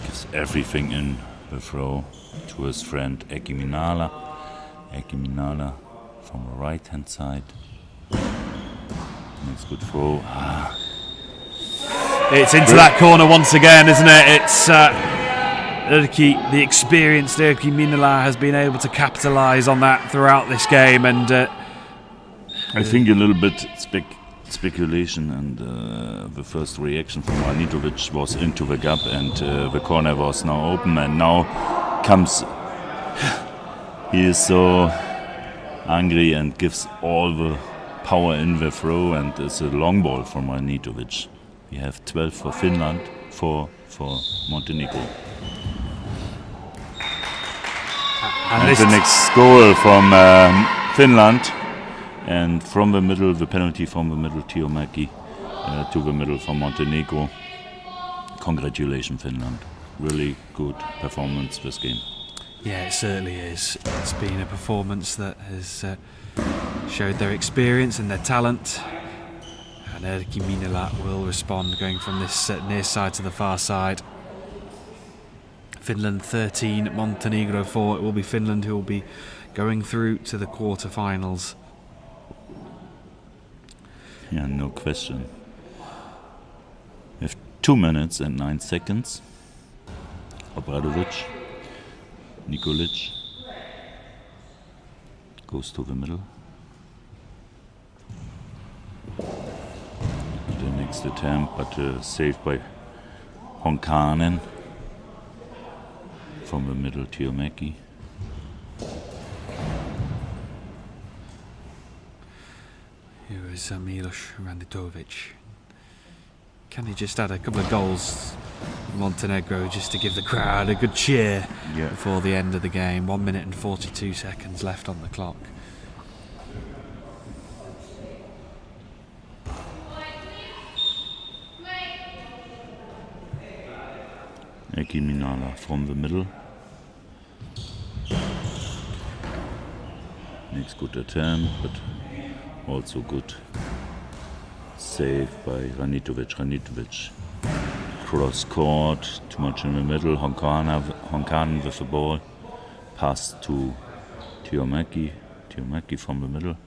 [SPEAKER 2] gives everything in the throw to his friend Eki Minala. Eki Minala from the right hand side. Makes good throw.
[SPEAKER 1] It's into that corner once again, isn't it? It's the experienced Erkki Minala has been able to capitalise on that throughout this game, and
[SPEAKER 2] I think a little bit speculation, and the first reaction from Ranitovic was into the gap, and the corner was now open, and now comes he is so angry and gives all the power in the throw, and it's a long ball from Ranitovic. We have 12 for Finland, 4 for Montenegro. And the next goal from Finland, and from the middle, the penalty from the middle, Tiomäki to the middle from Montenegro. Congratulations, Finland. Really good performance this game.
[SPEAKER 1] Yeah, it certainly is. It's been a performance that has showed their experience and their talent. And Erkki Minala will respond, going from this near side to the far side. Finland 13, Montenegro 4. It will be Finland who will be going through to the quarterfinals.
[SPEAKER 2] Yeah, no question. We have 2 minutes and 9 seconds. Obradovic, Nikolic goes to the middle. The next attempt, but saved by Honkanen. From the middle, Tiomäki.
[SPEAKER 1] Here is Milos Ranitovic. Can he just add a couple of goals, Montenegro, just to give the crowd a good cheer before the end of the game? 1 minute and 42 seconds left on the clock.
[SPEAKER 2] Erkki Minala from the middle. Makes good attempt, but also good save by Ranitovic. Cross court, too much in the middle. Honkanen with the ball. Pass to Tiomäki. Tiomäki from the middle.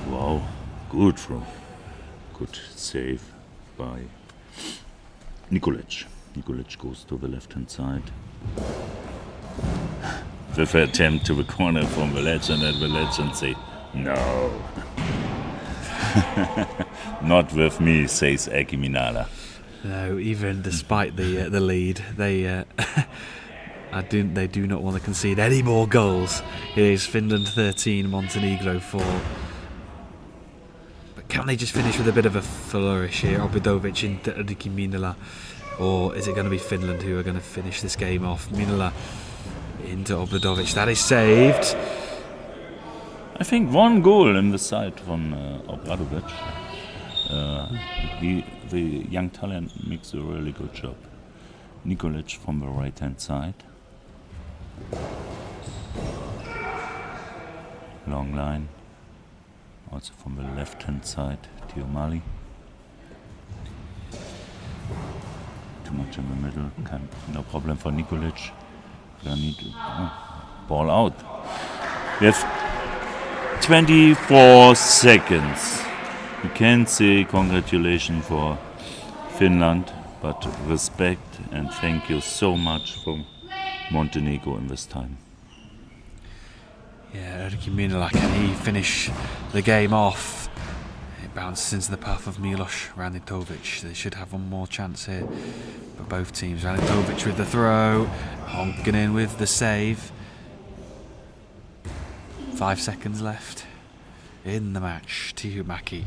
[SPEAKER 2] Wow, good throw. Good save by Nikolic. Nikolic goes to the left hand side. With the attempt to the corner from the legend, and the legend say, no. Not with me, says Erkki Minala.
[SPEAKER 1] No, even despite the lead, they do not want to concede any more goals. It is Finland 13, Montenegro 4. But can they just finish with a bit of a flourish here? Obradovic into Erkki Minala, or is it going to be Finland who are going to finish this game off? Minala into Obradovic. That is saved.
[SPEAKER 2] I think one goal in the side from Obradovic. The young talent makes a really good job. Nikolic from the right hand side. Long line. Also from the left hand side, Tiomali. Too much in the middle. No problem for Nikolic. Ball out. We have 24 seconds. You can say congratulations for Finland, but respect and thank you so much for Montenegro in this time.
[SPEAKER 1] Yeah, Erkki Minala, can he finish the game off? It bounces into the path of Milos Ranitovic. They should have one more chance here for both teams. Ranitovic with the throw, Honkanen with the save. 5 seconds left in the match. Tiomäki.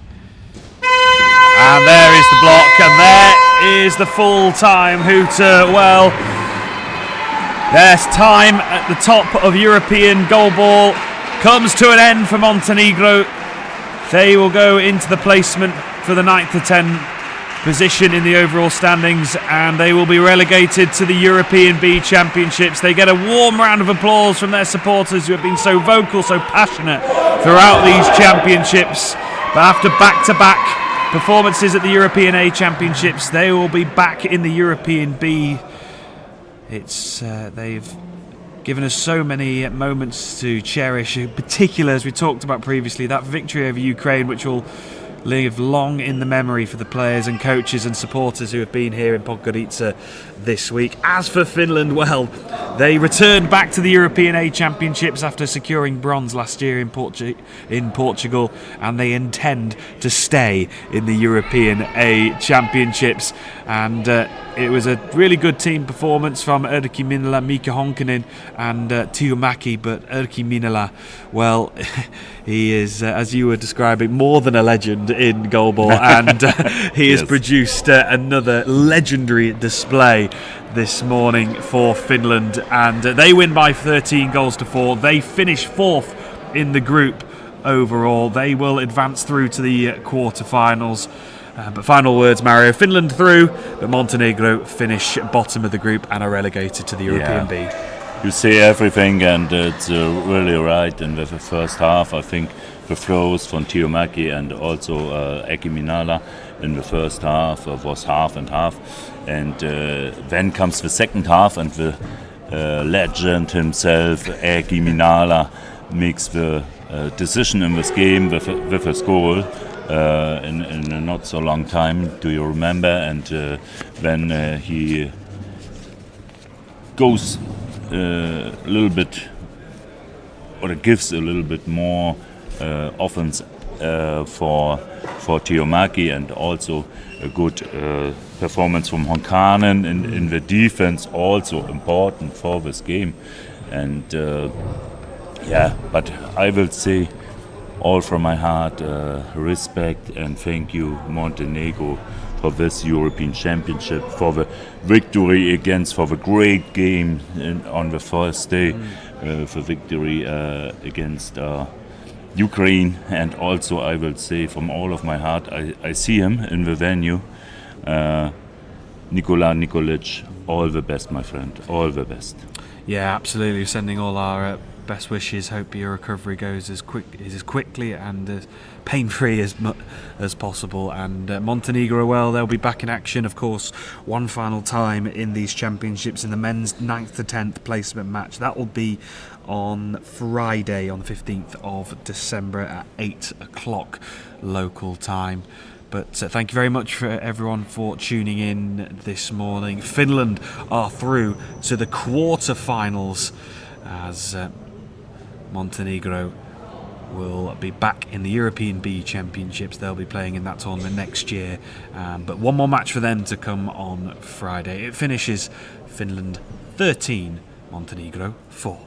[SPEAKER 1] And there is the block, and there is the full-time hooter. Well, there's time at the top of European Goalball. Comes to an end for Montenegro. They will go into the placement for the 9th to 10 position in the overall standings, and they will be relegated to the European B Championships. They get a warm round of applause from their supporters who have been so vocal, so passionate throughout these championships. But after back-to-back performances at the European A Championships, they will be back in the European B It's they've given us so many moments to cherish, in particular, as we talked about previously, that victory over Ukraine, which will live long in the memory for the players and coaches and supporters who have been here in Podgorica this week. As for Finland, well, they returned back to the European A Championships after securing bronze last year in Portugal, and they intend to stay in the European A Championships. And it was a really good team performance from Erkki Minala, Mika Honkanen and Tiumäki, but Erkki Minala, well, he is, as you were describing, more than a legend in goalball, and he has produced another legendary display this morning for Finland, and they win by 13 goals to 4. They finish 4th in the group overall. They will advance through to the quarterfinals. But final words, Mario. Finland through, but Montenegro finish bottom of the group and are relegated to the European B.
[SPEAKER 2] You say everything, and it's really right. And with the first half, I think the throws from Tiumäki and also Erkki Minala in the first half was half and half. And then comes the second half, and the legend himself, Erkki Minala, makes the decision in this game with his goal. In a not so long time, do you remember? And then he goes a little bit, or it gives a little bit more offense for Tiumäki, and also a good performance from Honkanen in the defense, also important for this game. And but I will say, all from my heart, respect and thank you, Montenegro, for this European Championship, for the victory for the great game on the first day, for victory against Ukraine. And also, I will say from all of my heart, I see him in the venue, Nikola Nikolic, all the best, my friend, all the best.
[SPEAKER 1] Yeah, absolutely. Sending all our best wishes. Hope your recovery goes as quickly and as pain-free as possible. And Montenegro, well, they'll be back in action, of course, one final time in these championships in the men's 9th to 10th placement match. That will be on Friday, on the 15th of December at 8 o'clock local time. But thank you very much for everyone for tuning in this morning. Finland are through to the quarterfinals as Montenegro will be back in the European B Championships. They'll be playing in that tournament next year. But one more match for them to come on Friday. It finishes Finland 13, Montenegro 4.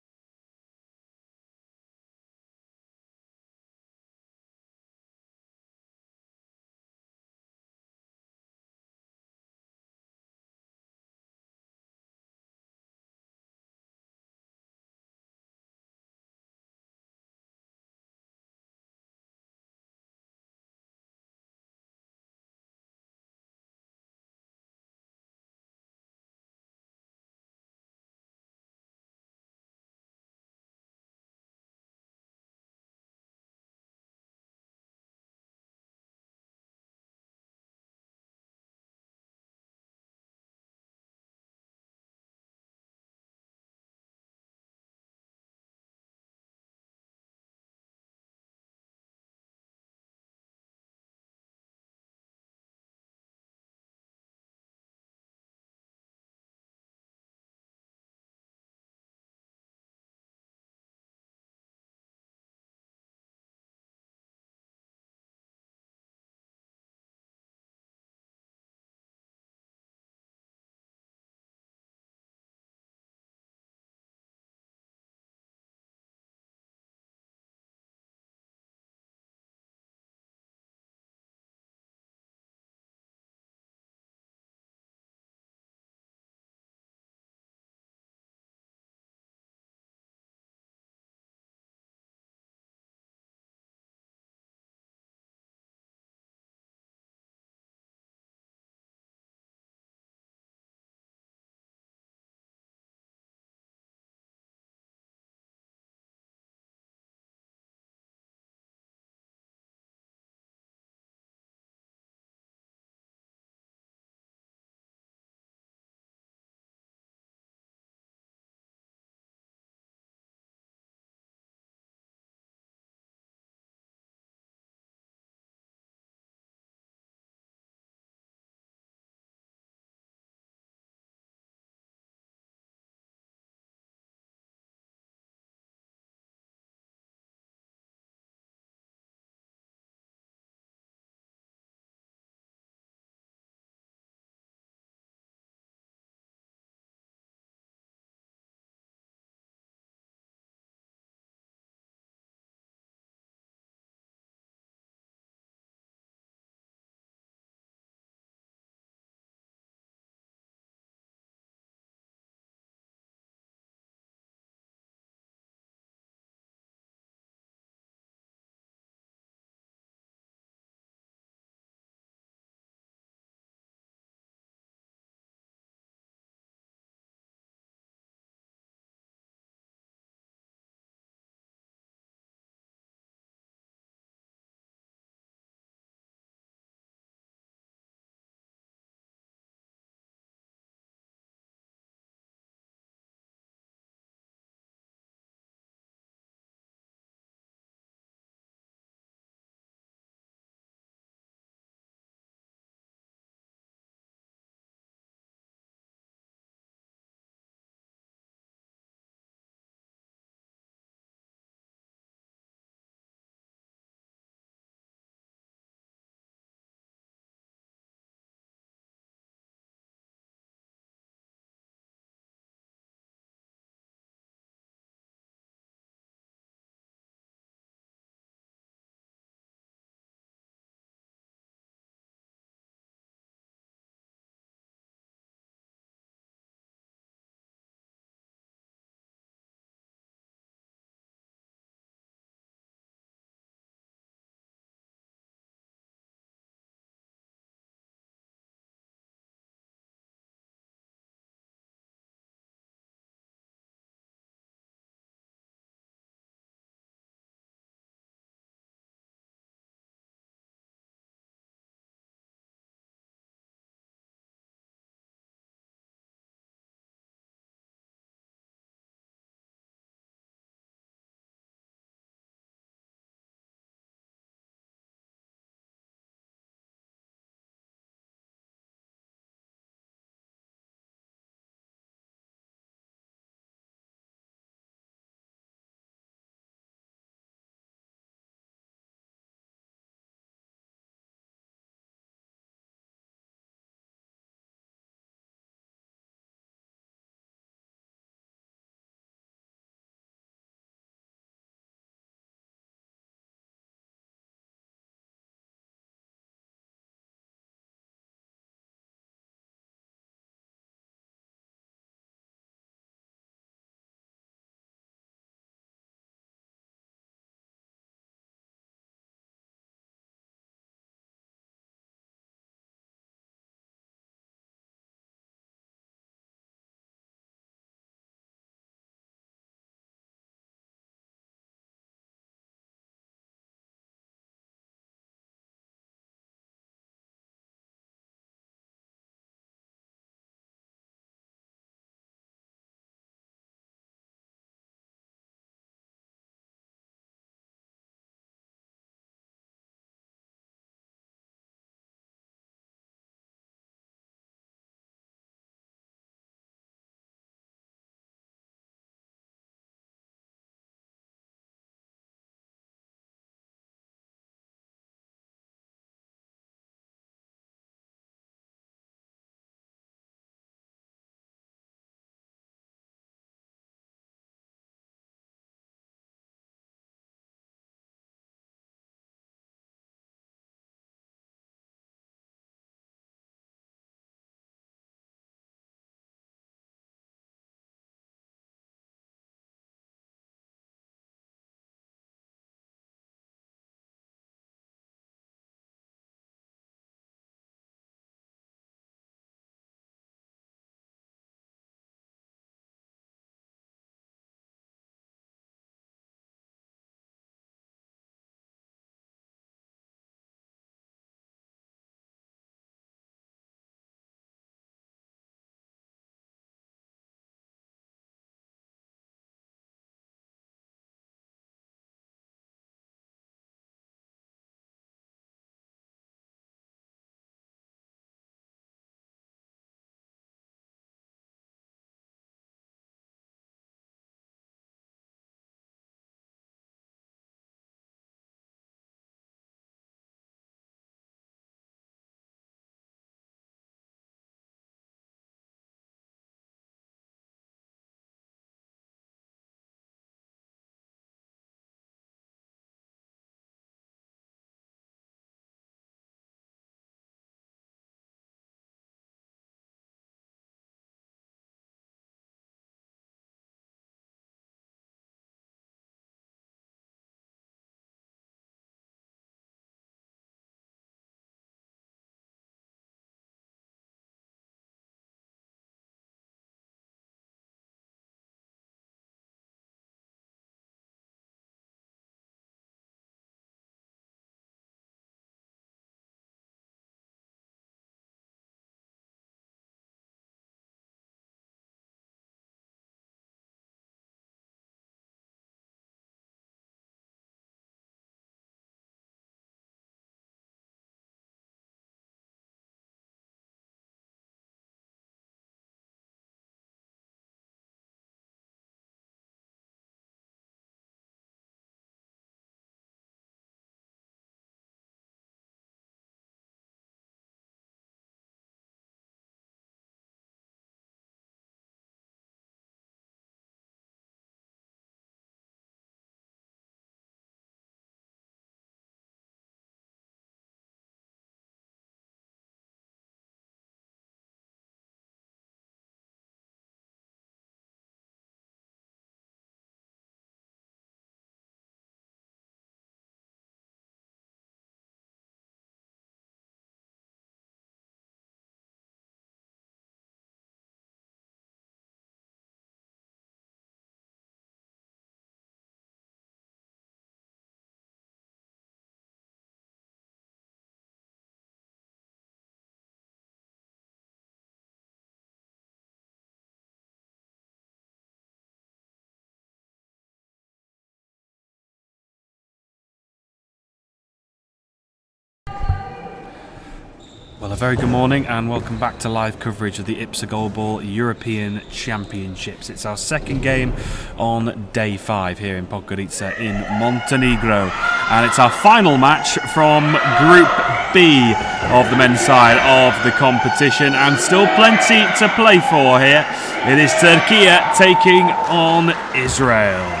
[SPEAKER 1] Well, a very good morning and welcome back to live coverage of the IBSA Goalball European Championships. It's our second game on day 5 here in Podgorica in Montenegro, and it's our final match from Group B of the men's side of the competition, and still plenty to play for here. It is Turkey taking on Israel.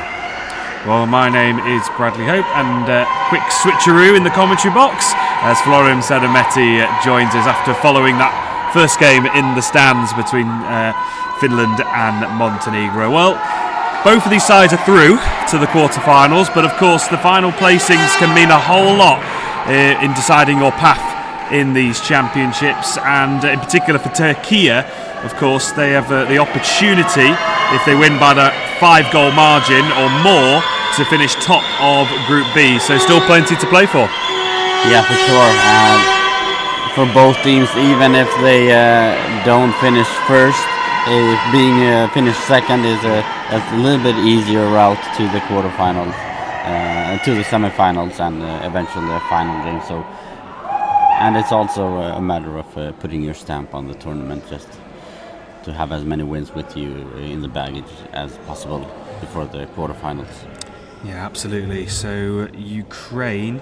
[SPEAKER 1] Well, my name is Bradley Hope, and quick switcheroo in the commentary box as Florim Sadametti joins us after following that first game in the stands between Finland and Montenegro. Well, both of these sides are through to the quarterfinals, but of course the final placings can mean a whole lot in deciding your path in these championships, and in particular for Turkey, of course, they have the opportunity, if they win by the 5-goal margin or more, to finish top of Group B. So still plenty to play for.
[SPEAKER 3] Yeah, for sure. For both teams, even if they don't finish first, being finished second is a little bit easier route to the quarterfinals, to the semifinals, and eventually the final game. So, and it's also a matter of putting your stamp on the tournament, just to have as many wins with you in the baggage as possible before the quarterfinals.
[SPEAKER 1] Yeah, absolutely. So Ukraine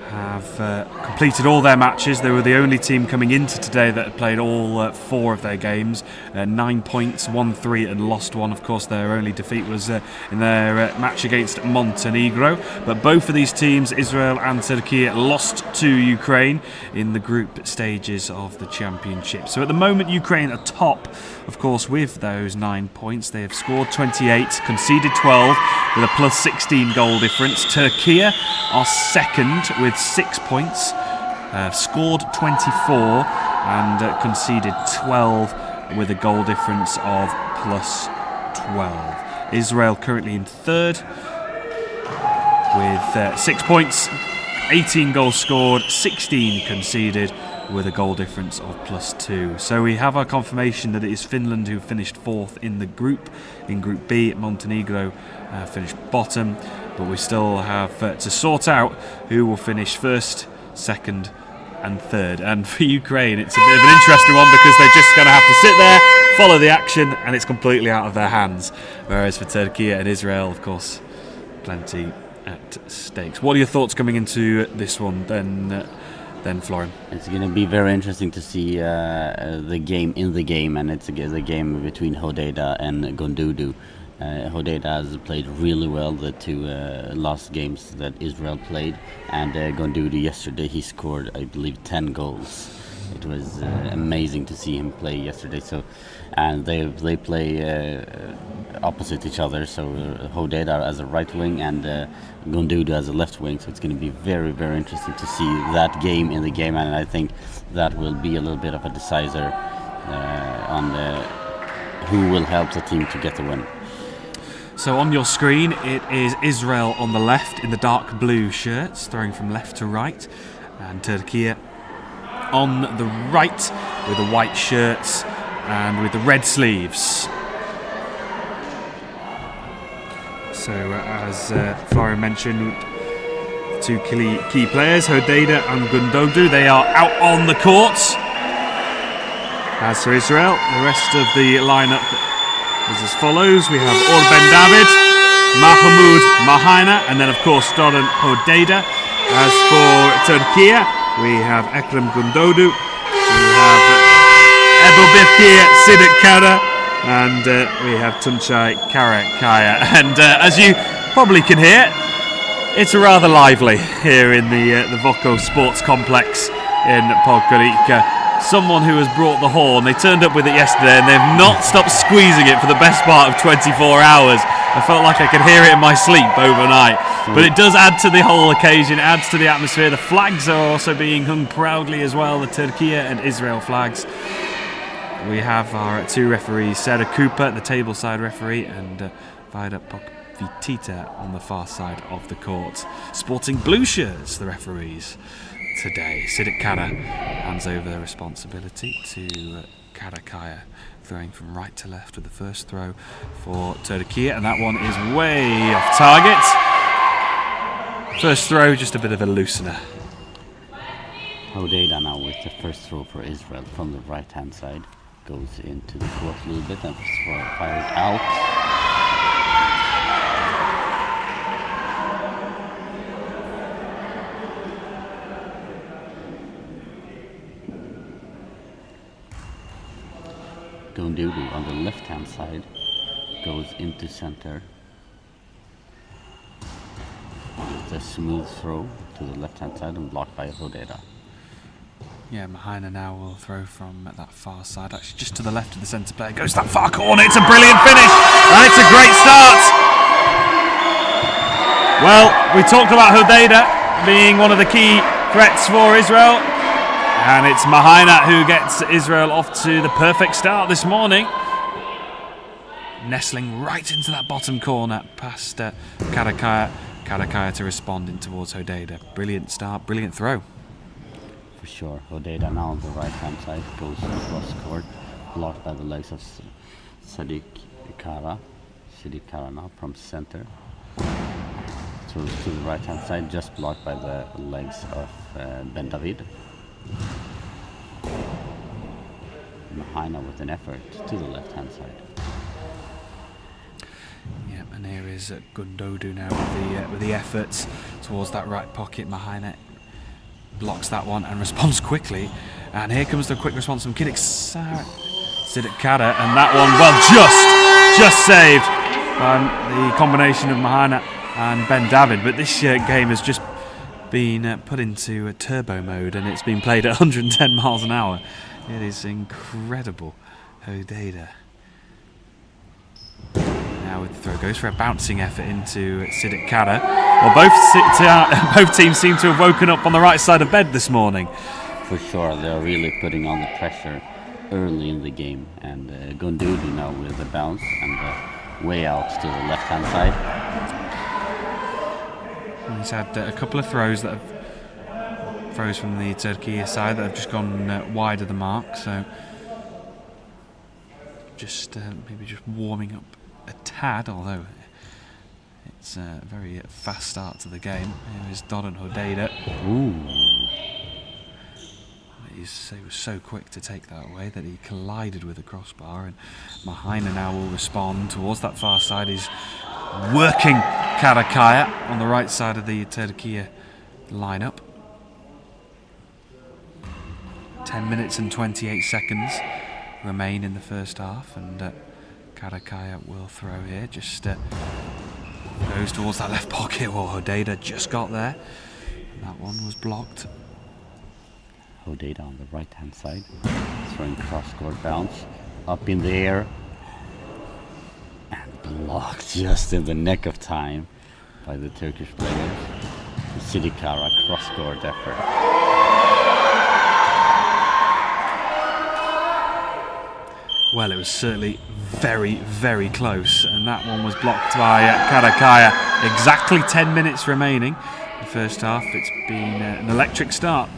[SPEAKER 1] have completed all their matches. They were the only team coming into today that had played all 4 of their games. 9 points, won 3 and lost 1. Of course, their only defeat was in their match against Montenegro. But both of these teams, Israel and Turkey, lost to Ukraine in the group stages of the championship. So at the moment, Ukraine are top, of course, with those 9 points. They have scored 28, conceded 12 with a plus 16 goal difference. Turkey are second with 6 points, scored 24 and conceded 12 with a goal difference of plus 12. Israel currently in third with 6 points, 18 goals scored, 16 conceded with a goal difference of plus 2. So we have our confirmation that it is Finland who finished 4th in the group. In Group B, Montenegro finished bottom, but we still have to sort out who will finish first, second and third. And for Ukraine, it's a bit of an interesting one because they're just going to have to sit there, follow the action, and it's completely out of their hands. Whereas for Turkey and Israel, of course, plenty at stakes. What are your thoughts coming into this one then, Florin?
[SPEAKER 3] It's going to be very interesting to see the game in the game, and it's the game between Hodeda and Gondudu. Hodeda has played really well the 2 last games that Israel played, and Gondudu yesterday he scored, I believe, 10 goals. It was amazing to see him play yesterday. So, and they play opposite each other. So Hodeda as a right wing and Gondudu as a left wing. So it's going to be very, very interesting to see that game in the game, and I think that will be a little bit of a decider on who will help the team to get the win.
[SPEAKER 1] So on your screen, it is Israel on the left in the dark blue shirts, throwing from left to right, and Turkey on the right with the white shirts and with the red sleeves. So as Florian mentioned, 2 key players, Hodeda and Gundogan, they are out on the court. As for Israel, the rest of the lineup is as follows. We have Orben David, Mahmoud Mahaina, and then of course Doran Hodeda. As for Turkey, we have Ekrem Gundogan, we have Ebubekir Sidik Kara, and we have Tunçay Karakaya. And as you probably can hear, it's rather lively here in the Voko Sports Complex in Podgorica. Someone who has brought the horn. They turned up with it yesterday and they've not stopped squeezing it for the best part of 24 hours. I felt like I could hear it in my sleep overnight. But it does add to the whole occasion, it adds to the atmosphere. The flags are also being hung proudly as well, the Turkey and Israel flags. We have our 2 referees, Sarah Cooper, the tableside referee, and Vida Pokvitita on the far side of the court. Sporting blue shirts, the referees today. Sidik Kara hands over the responsibility to Karakaya, throwing from right to left with the first throw for Turkey, and that one is way off target. First throw, just a bit of a loosener.
[SPEAKER 3] Hodeda now with the first throw for Israel from the right hand side. Goes into the court a little bit and fires out. Gondudu on the left hand side goes into center. It's a smooth throw to the left hand side and blocked by Hodeda.
[SPEAKER 1] Yeah, Mahaina now will throw from that far side, actually just to the left of the centre player. Goes to that far corner, it's a brilliant finish, and it's a great start. Well, we talked about Hodeda being one of the key threats for Israel, and it's Mahaina who gets Israel off to the perfect start this morning. Nestling right into that bottom corner, past Karakaya. Karakaya to respond in towards Hodeda. Brilliant start, brilliant throw.
[SPEAKER 3] For sure, Hodeda now on the right hand side goes across court, blocked by the legs of Sadiq Kara. Sadiq Kara now from center. Throws to the right hand side, just blocked by the legs of Ben David. Mahaina with an effort to the left hand side.
[SPEAKER 1] Yeah, and here is Gondudu now with the efforts towards that right pocket. Mahaina blocks that one and responds quickly. And here comes the quick response from Sidik Kara, and that one, well, just saved by the combination of Mahaina and Ben David. But this game has just been put into turbo mode, and it's been played at 110 miles an hour. It is incredible. Hodeda. Now with the throw, goes for a bouncing effort into Sidik Kara. Well, both teams seem to have woken up on the right side of bed this morning.
[SPEAKER 3] For sure, they're really putting on the pressure early in the game. And Gondudu now with the bounce and way out to the left hand side.
[SPEAKER 1] And he's had a couple of throws from the Turkey side that have just gone wide of the mark. So just maybe just warming up a tad, although it's a very fast start to the game. Here is Doran Hodeda.
[SPEAKER 3] Ooh.
[SPEAKER 1] He was so quick to take that away that he collided with the crossbar, and Mahaina now will respond towards that far side. He's working Karakaya on the right side of the Turkey lineup. 10 minutes and 28 seconds remain in the first half, and Karakaya will throw here. Just goes towards that left pocket. Well, Hodeda just got there. That one was blocked.
[SPEAKER 3] Hodeda on the right hand side, throwing cross-court bounce up in the air and blocked just in the nick of time by the Turkish players. Sidik Kara cross-court effort.
[SPEAKER 1] Well, it was certainly very, very close, and that one was blocked by Karakaya. Exactly 10 minutes remaining in the first half. It's been an electric start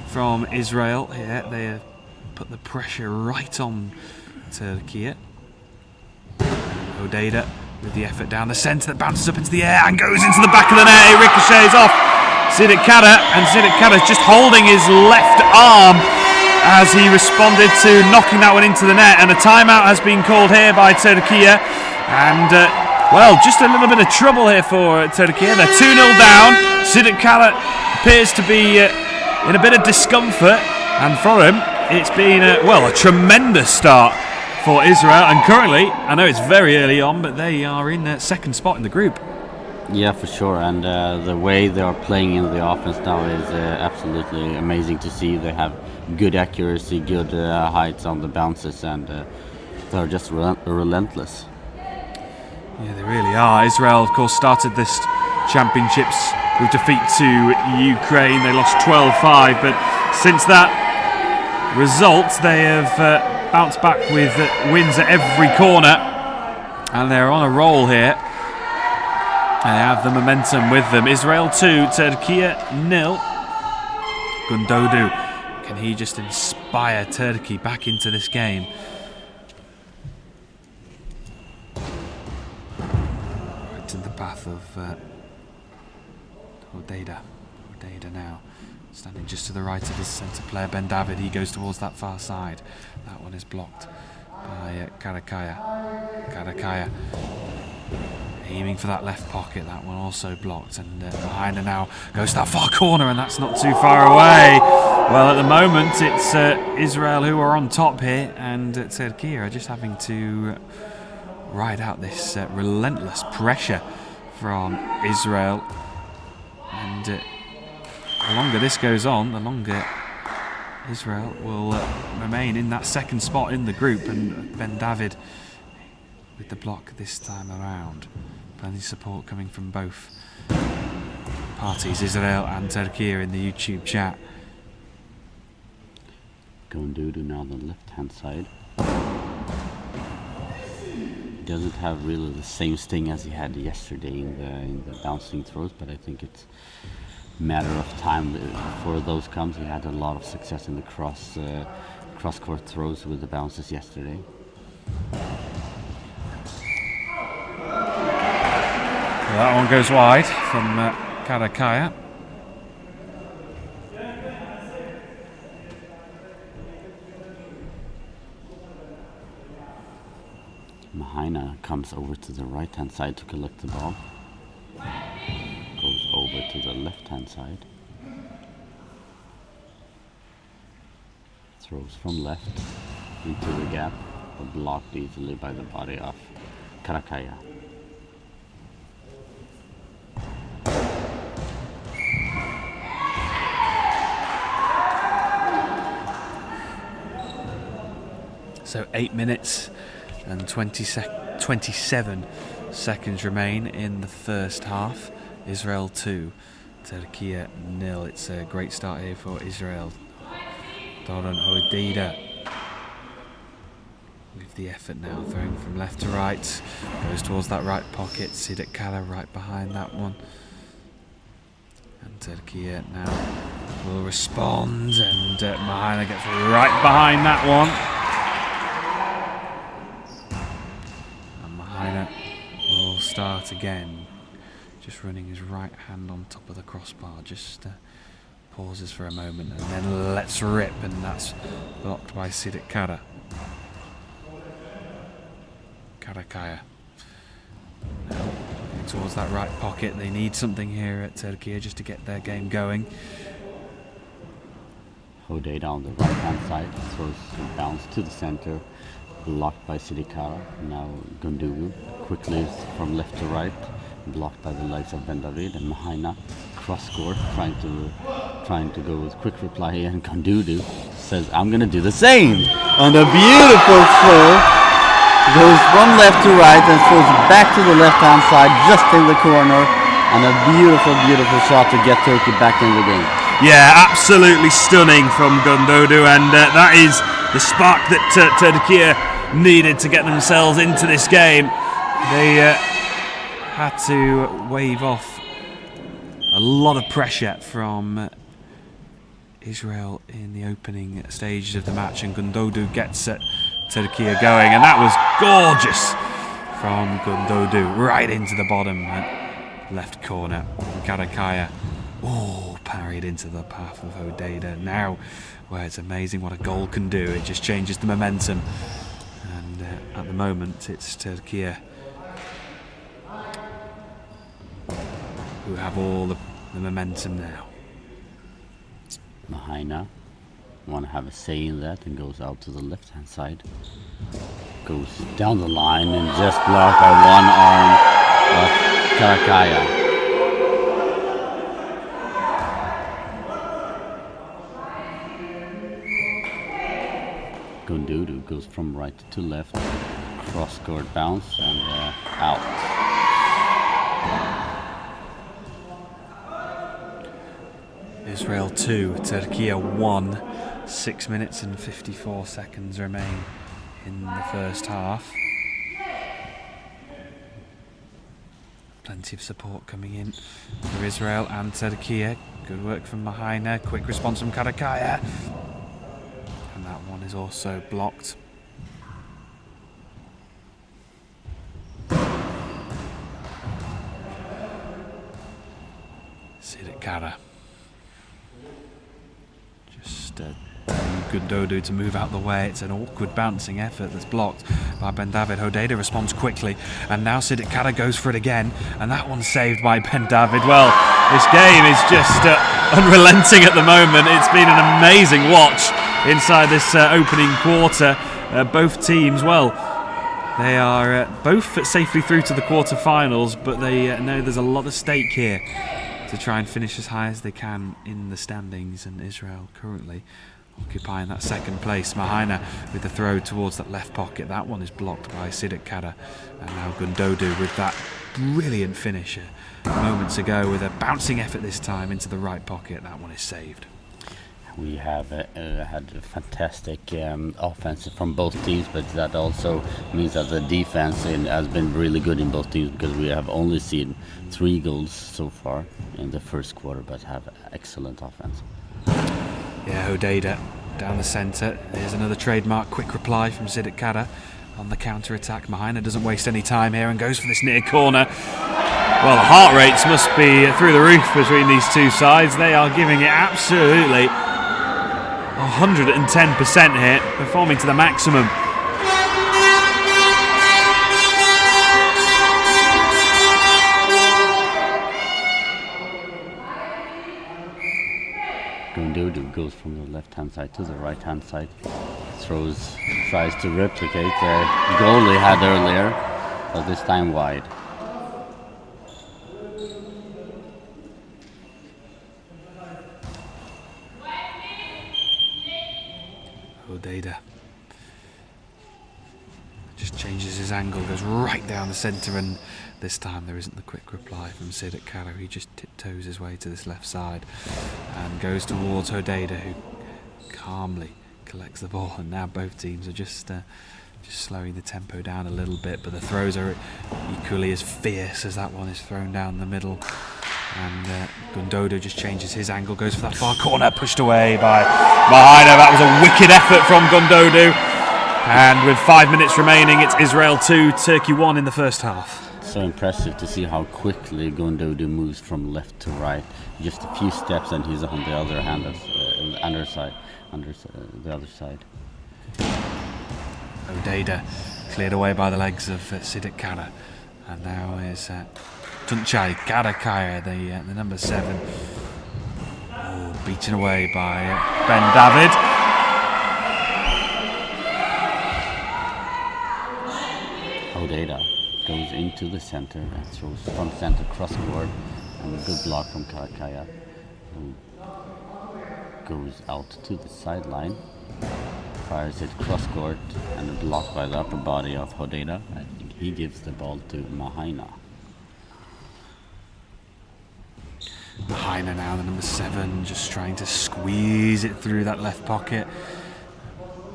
[SPEAKER 1] from Israel here. They have put the pressure right on Turkey. Hodeda with the effort down the centre that bounces up into the air and goes into the back of the net. It ricochets off Sidik Kara, and Sidik Kara just holding his left arm as he responded to knocking that one into the net. And a timeout has been called here by Turkey, and well, just a little bit of trouble here for Turkey. They're 2-0 down. Sidik Kara appears to be in a bit of discomfort, and for him it's been a tremendous start for Israel, and currently, I know it's very early on, but they are in second spot in the group.
[SPEAKER 3] Yeah, for sure, and the way they are playing in the offense now is absolutely amazing to see. They have good accuracy, good heights on the bounces, and they're just relentless.
[SPEAKER 1] Yeah, they really are. Israel, of course, started this championships with defeat to Ukraine. They lost 12-5, but since that result, they have bounced back with wins at every corner, and they're on a roll here. They have the momentum with them. Israel 2, Turkey 0. Gondudu, can he just inspire Turkey back into this game? Right in the path of Hodeda now Standing just to the right of his centre player, Ben David. He goes towards that far side. That one is blocked by Karakaya. Karakaya aiming for that left pocket. That one also blocked. And Mahaina now goes to that far corner, and that's not too far away. Well, at the moment, it's Israel who are on top here, and Turkey are just having to ride out this relentless pressure from Israel. And the longer this goes on, the longer Israel will remain in that second spot in the group. And Ben David with the block this time around. Plenty of support coming from both parties, Israel and Turkey, in the YouTube chat.
[SPEAKER 3] Gondudu now on the left-hand side. He doesn't have really the same sting as he had yesterday in the bouncing throws, but I think it's a matter of time before those comes. He had a lot of success in the cross-court throws with the bounces yesterday.
[SPEAKER 1] That one goes wide from Karakaya.
[SPEAKER 3] Mahaina comes over to the right-hand side to collect the ball. Goes over to the left-hand side. Throws from left into the gap, but blocked easily by the body of Karakaya.
[SPEAKER 1] So 8 minutes and 27 seconds remain in the first half. Israel 2, Turkey 0. It's a great start here for Israel. Doran Hodida with the effort now, throwing from left to right. Goes towards that right pocket. Sidik Kala right behind that one. And Turkey now will respond, and Mahaina gets right behind that one. Will start again, just running his right hand on top of the crossbar, just pauses for a moment and then lets rip, and that's blocked by Sidik Kara. Karakaya now going towards that right pocket. They need something here at Turkey just to get their game going.
[SPEAKER 3] Hodeda on the right hand side, throws a bounce to the center, blocked by Sidikara. Now Gondudu quickly from left to right, blocked by the legs of Ben David, and Mahaina cross court trying to go with quick reply here, and Gondudu says, I'm gonna do the same, and a beautiful throw goes from left to right and throws back to the left hand side just in the corner, and a beautiful shot to get Turkey back in the game.
[SPEAKER 2] Yeah, absolutely stunning from Gondudu, and that is the spark that Turkey needed to get themselves into this game. They had to wave off a lot of pressure from Israel in the opening stages of the match, and Gondudu gets Turkey going, and that was gorgeous from Gondudu, right into the bottom left corner. Karakaya parried into the path of Hodeda. Now, where it's amazing what a goal can do. It just changes the momentum, and at the moment it's Turkey who have all the momentum now.
[SPEAKER 3] Mahaina want to have a say in that and goes out to the left hand side, goes down the line and just blocked by one arm of Karakaya. Gondudu goes from right to left, cross court bounce, and out.
[SPEAKER 1] Israel 2, Turkey 1. 6 minutes and 54 seconds remain in the first half. Plenty of support coming in for Israel and Turkey. Good work from Mahaina, quick response from Karakaya. And that one is also blocked. Sidik Kara. Gundodu to move out the way. It's an awkward bouncing effort that's blocked by Ben David. Hodeda responds quickly, and now Siddiq Kara goes for it again, and that one's saved by Ben David. Well, this game is just unrelenting at the moment. It's been an amazing watch inside this opening quarter. Both teams, well, they are both safely through to the quarter-finals, but they know there's a lot at stake here to try and finish as high as they can in the standings, and Israel currently occupying that second place. Mahaina with the throw towards that left pocket. That one is blocked by Siddiq Kara. And now Gundodu with that brilliant finisher moments ago with a bouncing effort this time into the right pocket. That one is saved.
[SPEAKER 3] We have had a fantastic offense from both teams, but that also means that the defense has been really good in both teams, because we have only seen 3 goals so far in the first quarter, but have excellent offense.
[SPEAKER 1] Yeah, Hodeda down the centre. There's another trademark quick reply from Siddiq Kara on the counter-attack. Mahaina doesn't waste any time here and goes for this near corner. Well, the heart rates must be through the roof between these two sides. They are giving it absolutely 110% here, performing to the maximum.
[SPEAKER 3] Gundodu goes from the left-hand side to the right-hand side. Tries to replicate the goal they had earlier, but this time wide.
[SPEAKER 1] Hodeda just changes his angle, goes right down the centre, and this time there isn't the quick reply from Siddiq Kara. He just tiptoes his way to this left side and goes towards Hodeda, who calmly collects the ball. And now both teams are just slowing the tempo down a little bit, but the throws are equally as fierce as that one is thrown down the middle. And Gundodu just changes his angle, goes for that far corner, pushed away by Mahaina. That was a wicked effort from Gundodu. And with 5 minutes remaining, it's Israel 2, Turkey 1 in the first half.
[SPEAKER 3] So impressive to see how quickly Gundodu moves from left to right. Just a few steps and he's on the other hand, the other side.
[SPEAKER 1] Hodeda cleared away by the legs of Siddiq Kara. And now is Tunçay Karakaya, the number 7. Oh, beaten away by Ben David.
[SPEAKER 3] Hodeda goes into the center and throws from center cross court, and a good block from Karakaya, who goes out to the sideline, fires it cross court, and a block by the upper body of Hodeda. I think he gives the ball to Mahaina.
[SPEAKER 1] Mahaina now, the number 7, just trying to squeeze it through that left pocket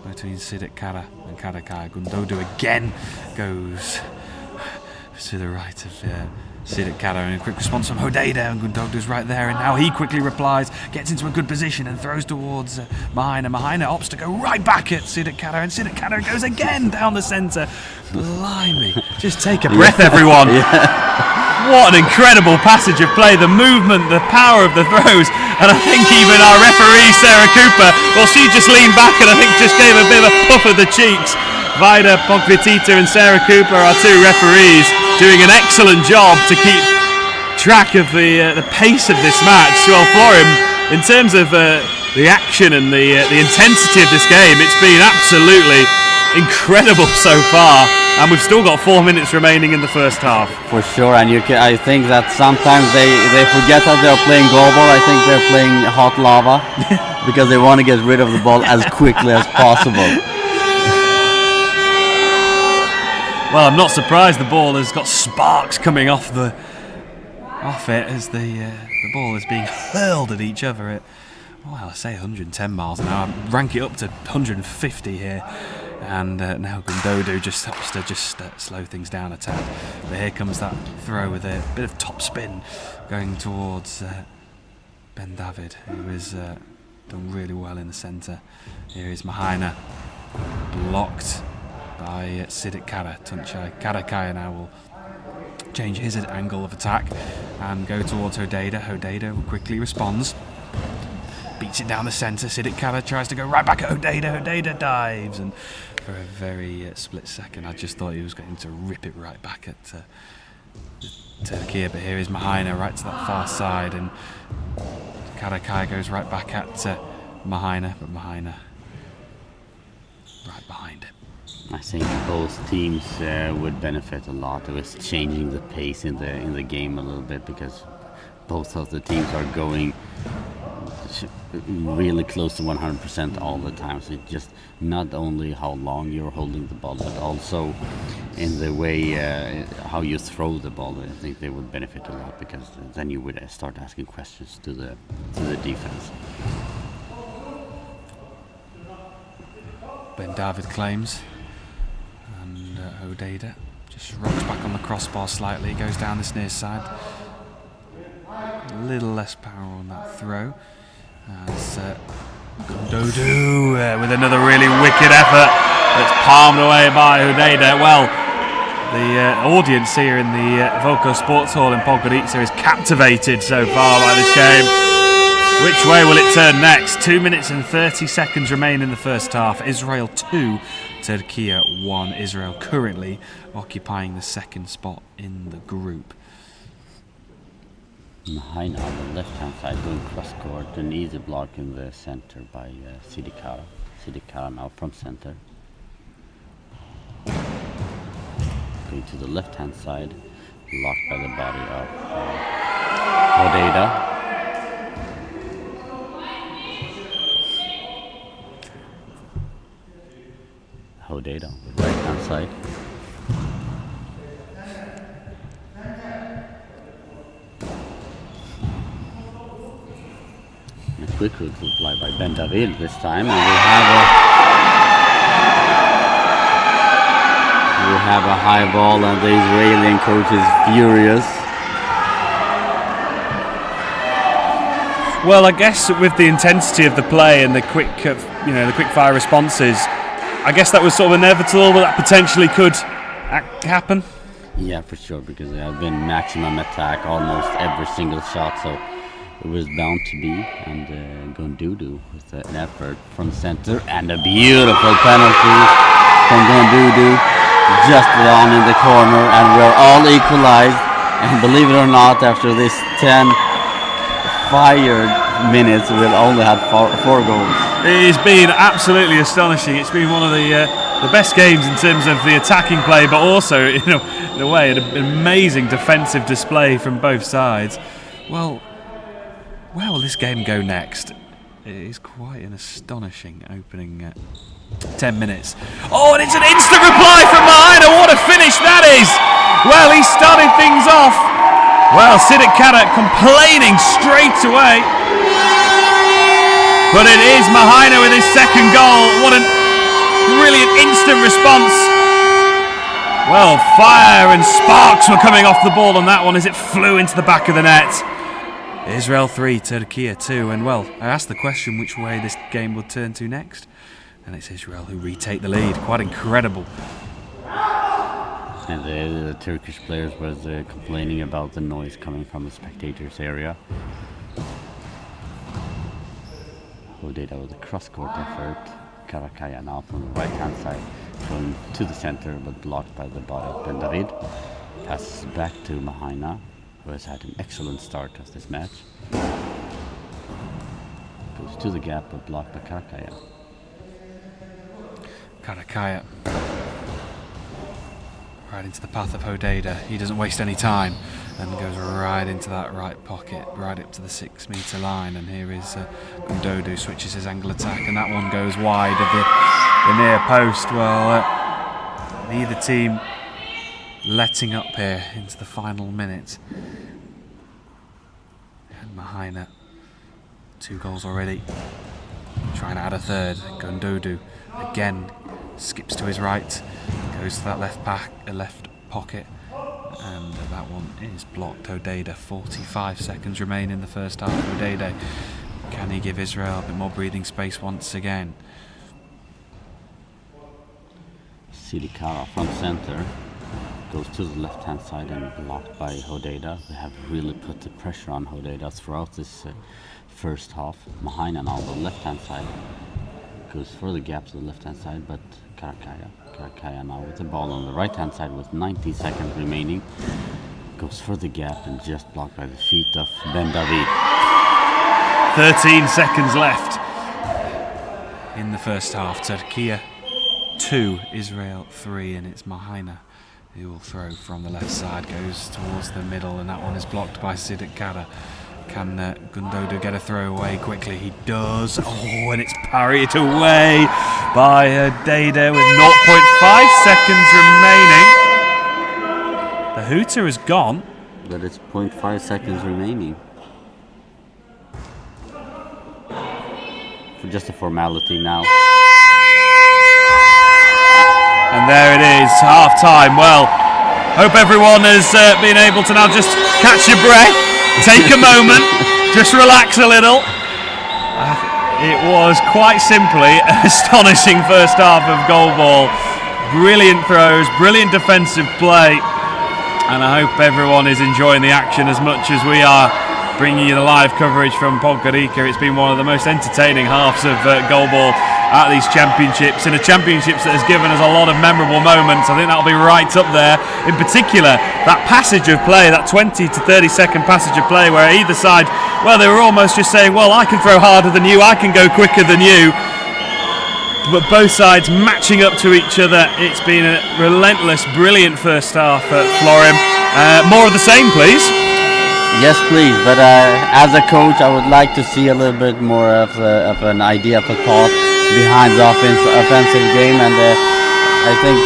[SPEAKER 1] between Siddiq Kara and Karakaya. Gundodu again goes to the right of Siddiq Kara, and a quick response from Hodeda, and Gundodu's right there, and now he quickly replies, gets into a good position and throws towards Mahaina. Mahaina opts to go right back at Siddiq Kara, and Siddiq Kara goes again down the centre. Blimey, just take a breath, everyone. What an incredible passage of play, the movement, the power of the throws, and I think even our referee Sarah Cooper, well, she just leaned back and I think just gave a bit of a puff of the cheeks. Vida Pogvitita and Sarah Cooper, our 2 referees, doing an excellent job to keep track of the pace of this match. Well, Florim, in terms of the action and the intensity of this game, it's been absolutely incredible so far, and we've still got 4 minutes remaining in the first half.
[SPEAKER 3] For sure, and I think that sometimes they forget that they're playing goalball. I think they're playing hot lava because they want to get rid of the ball as quickly as possible.
[SPEAKER 1] Well, I'm not surprised the ball has got sparks coming off it as the ball is being hurled at each other at, well, I say 110 miles an hour. Rank it up to 150 here. And now Gundodu just helps to slow things down a tad. But here comes that throw with a bit of top spin going towards Ben David, who has done really well in the centre. Here is Mahaina, blocked by Siddiq Kara. Tunçay Karakaya now will change his angle of attack and go towards Hodeda. Hodeda quickly responds. beats it down the centre. Sidik Kara tries to go right back at Hodejda. Hodejda dives, and for a very split second I just thought he was going to rip it right back at Turkey. But here is Mahaina right to that far side, and Karakaya goes right back at Mahaina, but Mahaina right behind him.
[SPEAKER 3] I think both teams would benefit a lot with changing the pace in the game a little bit, because both of the teams are going really close to 100% all the time. So it's just not only how long you're holding the ball, but also in the way how you throw the ball. I think they would benefit a lot, because then you would start asking questions to the defense.
[SPEAKER 1] Ben David claims, and Hodejda just rocks back on the crossbar slightly, goes down this near side. A little less power on that throw, as Gondodu with another really wicked effort that's palmed away by Hodejda. Well, the audience here in the Voko Sports Hall in Podgorica is captivated so far by this game. Which way will it turn next? 2 minutes and 30 seconds remain in the first half. Israel 2, Turkey 1. Israel currently occupying the second spot in the group.
[SPEAKER 3] Mahaina on the left-hand side going cross-court, an easy block in the center by Sidik Kara. Sidik Kara now from center. Going to the left-hand side, blocked by the body of Hodejda. Hodejda on the right-hand side. And a quick reply by Ben David this time, and we have a high ball, and the Israeli coach is furious.
[SPEAKER 1] Well, I guess with the intensity of the play and the quick, the quick fire responses, I guess that was sort of inevitable, but that potentially could happen.
[SPEAKER 3] Yeah, for sure, because they have been maximum attack almost every single shot, so it was bound to be. And Gondodu with an effort from center, and a beautiful penalty from Gondodu, just down in the corner, and we're all equalized. And believe it or not, after this 10 fired minutes, we'll only have four goals.
[SPEAKER 1] It has been absolutely astonishing. It's been one of the best games in terms of the attacking play, but also, in a way, an amazing defensive display from both sides. Well, where will this game go next? It is quite an astonishing opening 10 minutes. Oh, and it's an instant reply from Mahaina. What a finish that is! Well, he started things off. Well, Sidik Kara complaining straight away. But it is Mahaina with his second goal. What a brilliant instant response. Well, fire and sparks were coming off the ball on that one as it flew into the back of the net. Israel 3, Turkey 2. And well, I asked the question which way this game will turn to next. And it's Israel who retake the lead. Quite incredible.
[SPEAKER 3] And the Turkish players was complaining about the noise coming from the spectators area. Hodejda with a cross-court effort. Karakaya now from the right-hand side, going to the center, but blocked by the body of Ben David. Passes back to Mahaina, who has had an excellent start of this match. Goes to the gap, but blocked by Karakaya.
[SPEAKER 1] Karakaya right into the path of Hodejda. He doesn't waste any time and goes right into that right pocket, right up to the 6 metre line. And here is Gondodu switches his angle attack, and that one goes wide of the near post. Well, neither team letting up here into the final minute. And Mahaina, 2 goals already, trying to add a third. Gondodu again skips to his right, goes to that left pocket, and that one is blocked. Hodejda, 45 seconds remain in the first half. Hodejda, can he give Israel a bit more breathing space once again?
[SPEAKER 3] Sidik Kara from center, goes to the left-hand side and blocked by Hodeda. They have really put the pressure on Hodeda throughout this first half. Mahainen on the left-hand side goes for the gap to the left-hand side, but Karakaya now with the ball on the right-hand side with 90 seconds remaining. Goes for the gap and just blocked by the feet of Ben David.
[SPEAKER 1] 13 seconds left in the first half. Turkey 2, Israel 3, and it's Mahaina who will throw from the left side, goes towards the middle, and that one is blocked by Sidik Kara. Can Gundodu get a throw away quickly? He does. Oh, and it's parried away by Dada with 0.5 seconds remaining. The hooter is gone.
[SPEAKER 3] But it's 0.5 seconds remaining. For just a formality now.
[SPEAKER 1] And there it is, half time. Well, hope everyone has been able to now just catch your breath, take a moment, just relax a little. It was quite simply an astonishing first half of Goalball. Brilliant throws, brilliant defensive play. And I hope everyone is enjoying the action as much as we are, bringing you the live coverage from Podgorica. It's been one of the most entertaining halves of Goalball at these championships, in a championships that has given us a lot of memorable moments. I think that'll be right up there. In particular, that passage of play, that 20 to 30 second passage of play where either side, well, they were almost just saying, well, I can throw harder than you, I can go quicker than you. But both sides matching up to each other. It's been a relentless, brilliant first half at Florim. More of the same, please.
[SPEAKER 3] Yes, please. But as a coach, I would like to see a little bit more of an idea of a thought behind the offensive game, and I think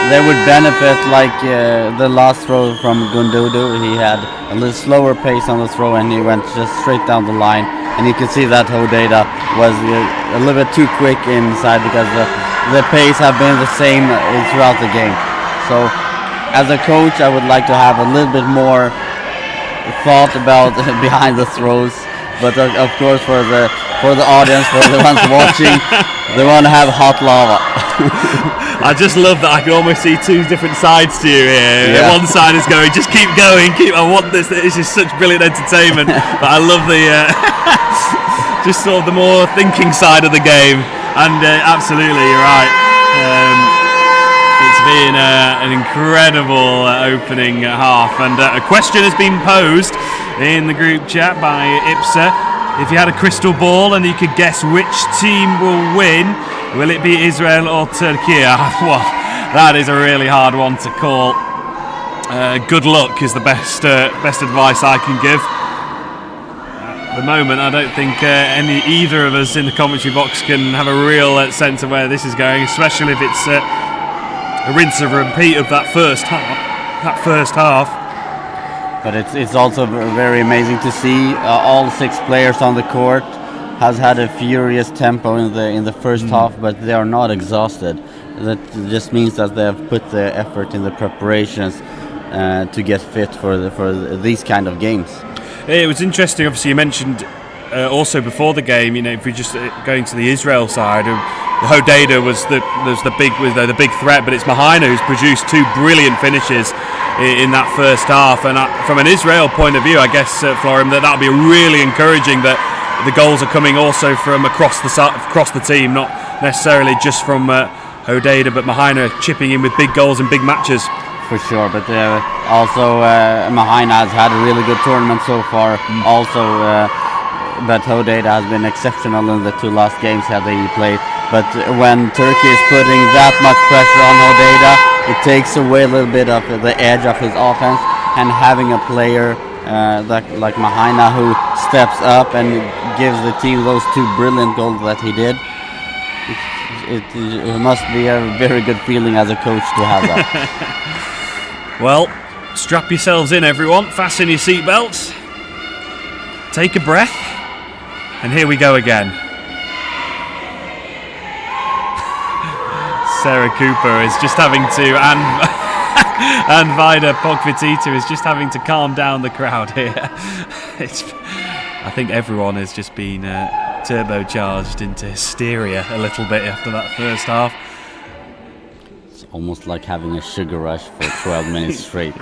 [SPEAKER 3] they would benefit like the last throw from Gundodu. He had a little slower pace on the throw, and he went just straight down the line. And you can see that Hodeda was a little bit too quick inside, because the pace have been the same throughout the game. So as a coach, I would like to have a little bit more thought about behind the throws. But of course, for the audience, for the ones watching, they want to have hot lava.
[SPEAKER 1] I just love that I can almost see two different sides to you here.
[SPEAKER 3] Yeah.
[SPEAKER 1] One side is going, just keep going, I want this. This is such brilliant entertainment. But I love the just sort of the more thinking side of the game. And absolutely, you're right. It's been an incredible opening half, and a question has been posed in the group chat by IBSA. If you had a crystal ball and you could guess which team will win, will it be Israel or Turkey? Well, that is a really hard one to call. Good luck is the best advice I can give. At the moment, I don't think either of us in the commentary box can have a real sense of where this is going, especially if it's a rinse and repeat of that first half.
[SPEAKER 3] But it's also very amazing to see all 6 players on the court has had a furious tempo in the first half, but they are not exhausted. That just means that they have put the effort in the preparations to get fit for these kind of games.
[SPEAKER 1] It was interesting. Obviously, you mentioned also before the game. You know, if we just going to the Israel side, Hodeda was the big threat, but it's Mahaina who's produced 2 brilliant finishes in that first half. And from an Israel point of view, I guess Florim, that'll be really encouraging that the goals are coming also from across the team, not necessarily just from Hodeda, but Mahaina chipping in with big goals and big matches.
[SPEAKER 3] For sure, but also Mahaina has had a really good tournament so far. Also, but Hodeda has been exceptional in the 2 last games that he played. But when Turkey is putting that much pressure on Hodeda, it takes away a little bit of the edge of his offense. And having a player like Mahaina who steps up and gives the team those 2 brilliant goals that he did, it must be a very good feeling as a coach to have that.
[SPEAKER 1] Well, strap yourselves in, everyone. Fasten your seatbelts. Take a breath. And here we go again. Sarah Cooper is just having to, and Vida Pogvitita is just having to calm down the crowd here. I think everyone has just been turbocharged into hysteria a little bit after that first half.
[SPEAKER 3] So almost like having a sugar rush for 12 minutes straight.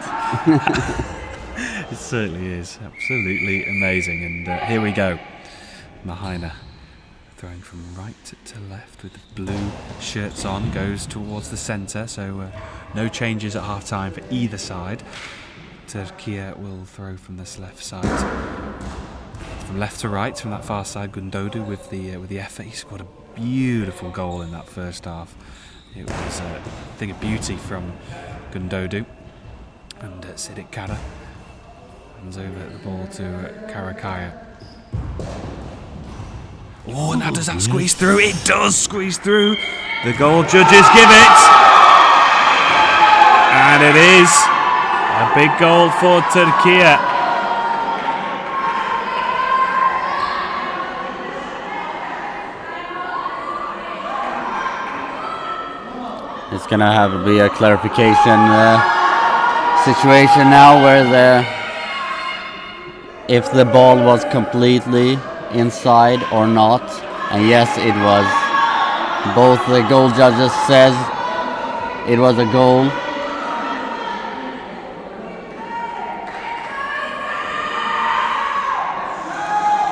[SPEAKER 1] It certainly is. Absolutely amazing. And here we go. Mahaina throwing from right to left with the blue shirts on, goes towards the centre, so no changes at half time for either side. Turkey will throw from this left side, from left to right, from that far side. Gundodu with the effort. He scored a beautiful goal in that first half. It was a thing of beauty from Gundodu. And Sidik Kara hands over the ball to Karakaya. Oh, now does that squeeze through? It does squeeze through. The goal judges give it. And it is a big goal for Turkey.
[SPEAKER 3] It's gonna have to be a clarification situation now, where if the ball was completely inside or not, and yes, it was. Both the goal judges says it was a goal.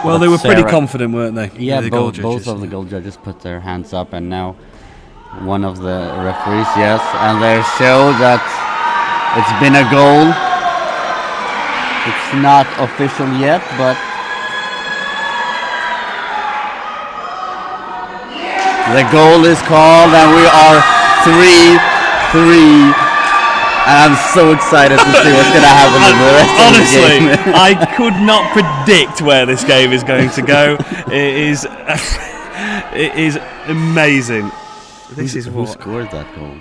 [SPEAKER 1] Well, they were pretty confident, weren't they?
[SPEAKER 3] Yeah,
[SPEAKER 1] the
[SPEAKER 3] both of the goal judges put their hands up, and now one of the referees, yes, and they show that it's been a goal. It's not official yet, but the goal is called, and we are 3-3. And I'm so excited to see what's going to happen in the rest of the game.
[SPEAKER 1] Honestly, I could not predict where this game is going to go. It is amazing.
[SPEAKER 3] Who scored that goal?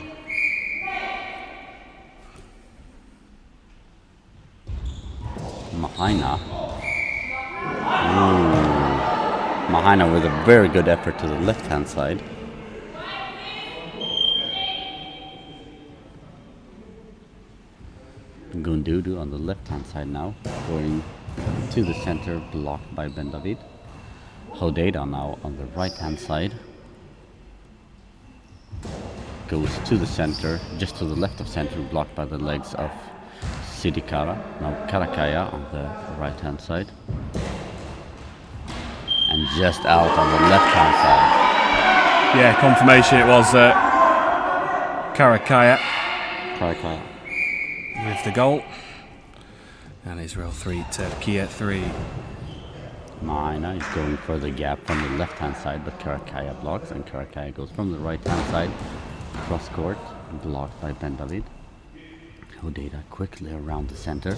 [SPEAKER 3] Mahaina. Mahaina with a very good effort to the left-hand side. Gundudu on the left-hand side now, going to the center, blocked by Ben David. Hodeda now on the right-hand side. Goes to the center, just to the left of center, blocked by the legs of Sidikara. Now Karakaya on the right-hand side. And just out on the left-hand side.
[SPEAKER 1] Yeah, confirmation it was Karakaya with the goal. And Israel 3, Turkey 3.
[SPEAKER 3] Mahaina is going for the gap from the left-hand side, but Karakaya blocks, and Karakaya goes from the right-hand side. Cross court, blocked by Ben David. Hodeda quickly around the center,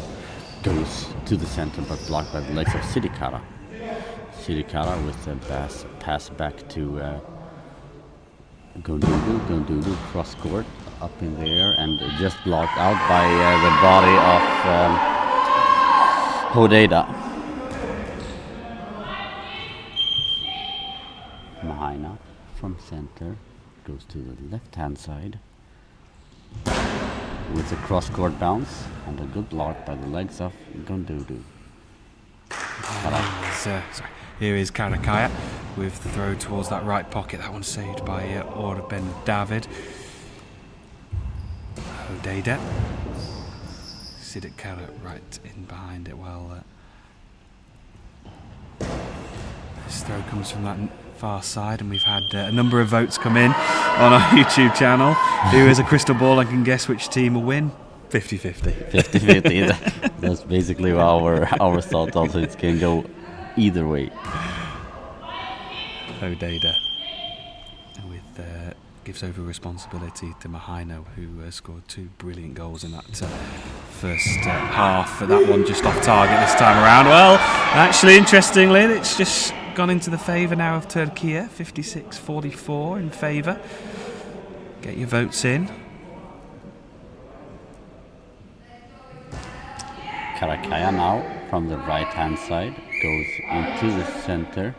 [SPEAKER 3] goes to the center, but blocked by the legs of Sidikara. Sidikara with the pass back to Gundudu cross court, up in the air, and just blocked out by the body of Hodeda. Mahaina from center goes to the left-hand side with a cross-court bounce and a good block by the legs of Gundudu.
[SPEAKER 1] Here is Karakaya with the throw towards that right pocket. That one saved by Ora Ben David. Hodeda. Sidik Kara right in behind it. Well, this throw comes from that far side, and we've had a number of votes come in on our YouTube channel. Who is a crystal ball and can guess which team will win? 50-50.
[SPEAKER 3] 50-50. That's basically our thought. Also, it can go either way.
[SPEAKER 1] Hodeda with gives over responsibility to Mahaina, who scored 2 brilliant goals in that first half. But that one just off target this time around. Well, actually, interestingly, it's just gone into the favour now of Turkey. 56-44 in favour. Get your votes in.
[SPEAKER 3] Karakaya now from the right-hand side goes into the center,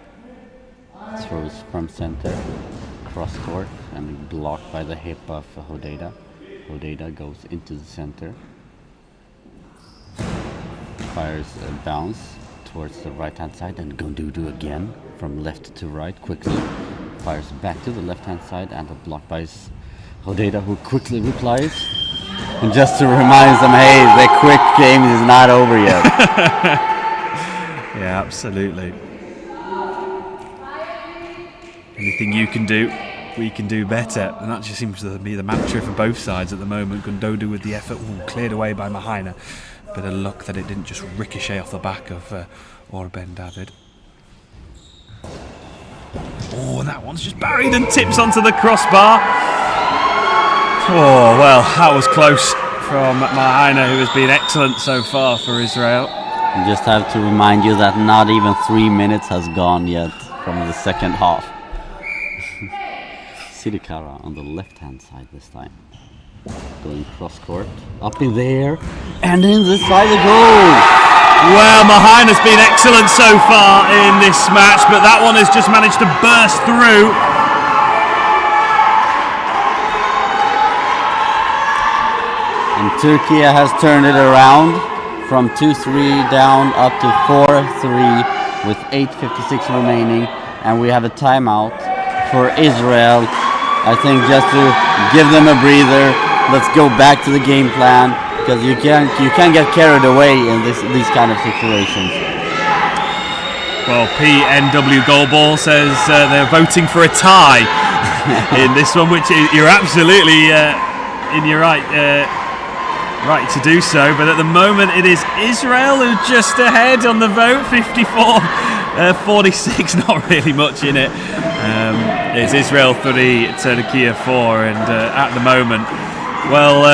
[SPEAKER 3] throws from center, cross court, and blocked by the hip of Hodeda. Hodeda goes into the center, fires a bounce towards the right-hand side, and Gundudu again from left to right quickly fires back to the left-hand side, and a block by Hodeda, who quickly replies. And just to remind them, hey, the quick game is not over yet.
[SPEAKER 1] Yeah, absolutely. Anything you can do, we can do better. And that just seems to be the mantra for both sides at the moment. Gundodu with the effort, cleared away by Mahaina. Bit of luck that it didn't just ricochet off the back of Orben David. Oh, and that one's just buried and tips onto the crossbar. Oh, well, that was close from Mahaina, who has been excellent so far for Israel.
[SPEAKER 3] Just have to remind you that not even 3 minutes has gone yet from the second half. Sidikara on the left-hand side this time. Going cross-court, up in there, and in the side of goal!
[SPEAKER 1] Well, Mahaina's been excellent so far in this match, but that one has just managed to burst through.
[SPEAKER 3] And Turkey has turned it around from 2-3 down up to 4-3 with 8:56 remaining, and we have a timeout for Israel. I think just to give them a breather. Let's go back to the game plan, because you can't get carried away in these kind of situations.
[SPEAKER 1] Well, PNW Goalball says they're voting for a tie in this one, which you're absolutely in your right to do so. But at the moment, it is Israel who's just ahead on the vote, 54-46. Not really much in it. It's Israel 3, Turkey 4, and at the moment. Well,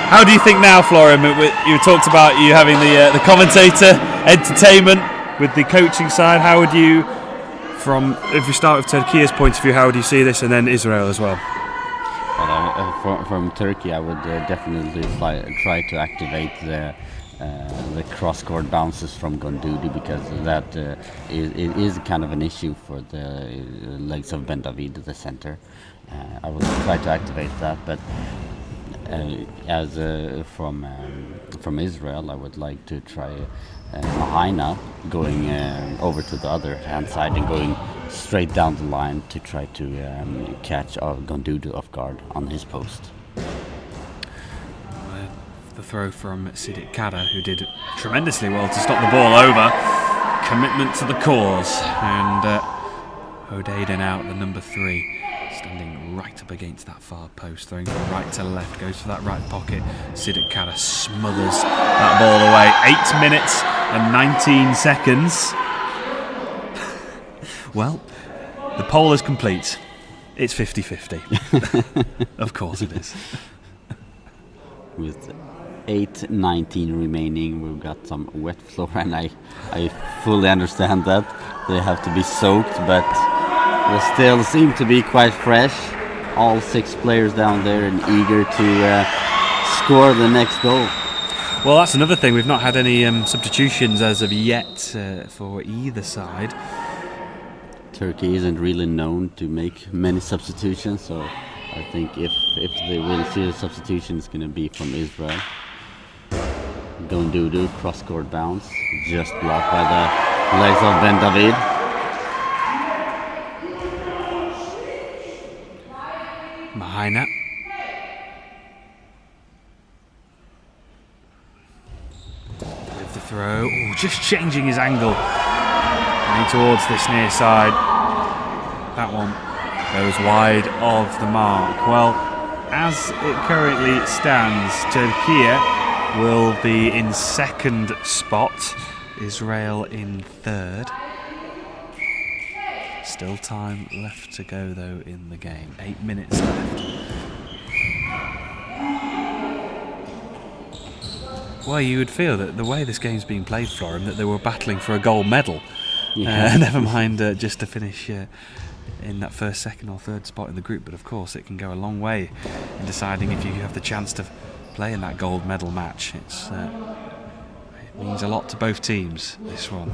[SPEAKER 1] how do you think now, Florin? You talked about you having the commentator entertainment with the coaching side. How would you, if we start with Turkey's point of view, how would you see this, and then Israel as well?
[SPEAKER 3] From Turkey, I would definitely try to activate the cross-court bounces from Gundodu, because that it is kind of an issue for the legs of Ben David, the center. I will try to activate that, but from Israel, I would like to try Mahaina going over to the other hand side and going straight down the line to try to catch Gundodu off guard on his post.
[SPEAKER 1] The throw from Sidik Kada, who did tremendously well to stop the ball over. Commitment to the cause, and Hodeda now at the number 3, standing right up against that far post, throwing from right to left, goes for that right pocket. Sidik Kada smothers that ball away. 8 minutes and 19 seconds. Well, the poll is complete. It's 50-50. Of course it is.
[SPEAKER 3] With 8:19 remaining, we've got some wet floor, and I fully understand that they have to be soaked, but they still seem to be quite fresh. All 6 players down there and eager to score the next goal.
[SPEAKER 1] Well, that's another thing. We've not had any substitutions as of yet for either side.
[SPEAKER 3] Turkey isn't really known to make many substitutions, so I think if they will see a substitution, it's going to be from Israel. Gundodu, cross-court bounce, just blocked by the legs of Ben David.
[SPEAKER 1] Mahaina. With the throw. Ooh, just changing his angle. Going towards this near side. That one goes wide of the mark. Well, as it currently stands, Turkey will be in second spot, Israel in third. Still time left to go though in the game. 8 minutes left. Well, you would feel that the way this game's being played, Florin, that they were battling for a gold medal.
[SPEAKER 3] Yeah.
[SPEAKER 1] Never mind just to finish in that first, second or third spot in the group, but of course it can go a long way in deciding if you have the chance to play in that gold medal match. It means a lot to both teams, this one.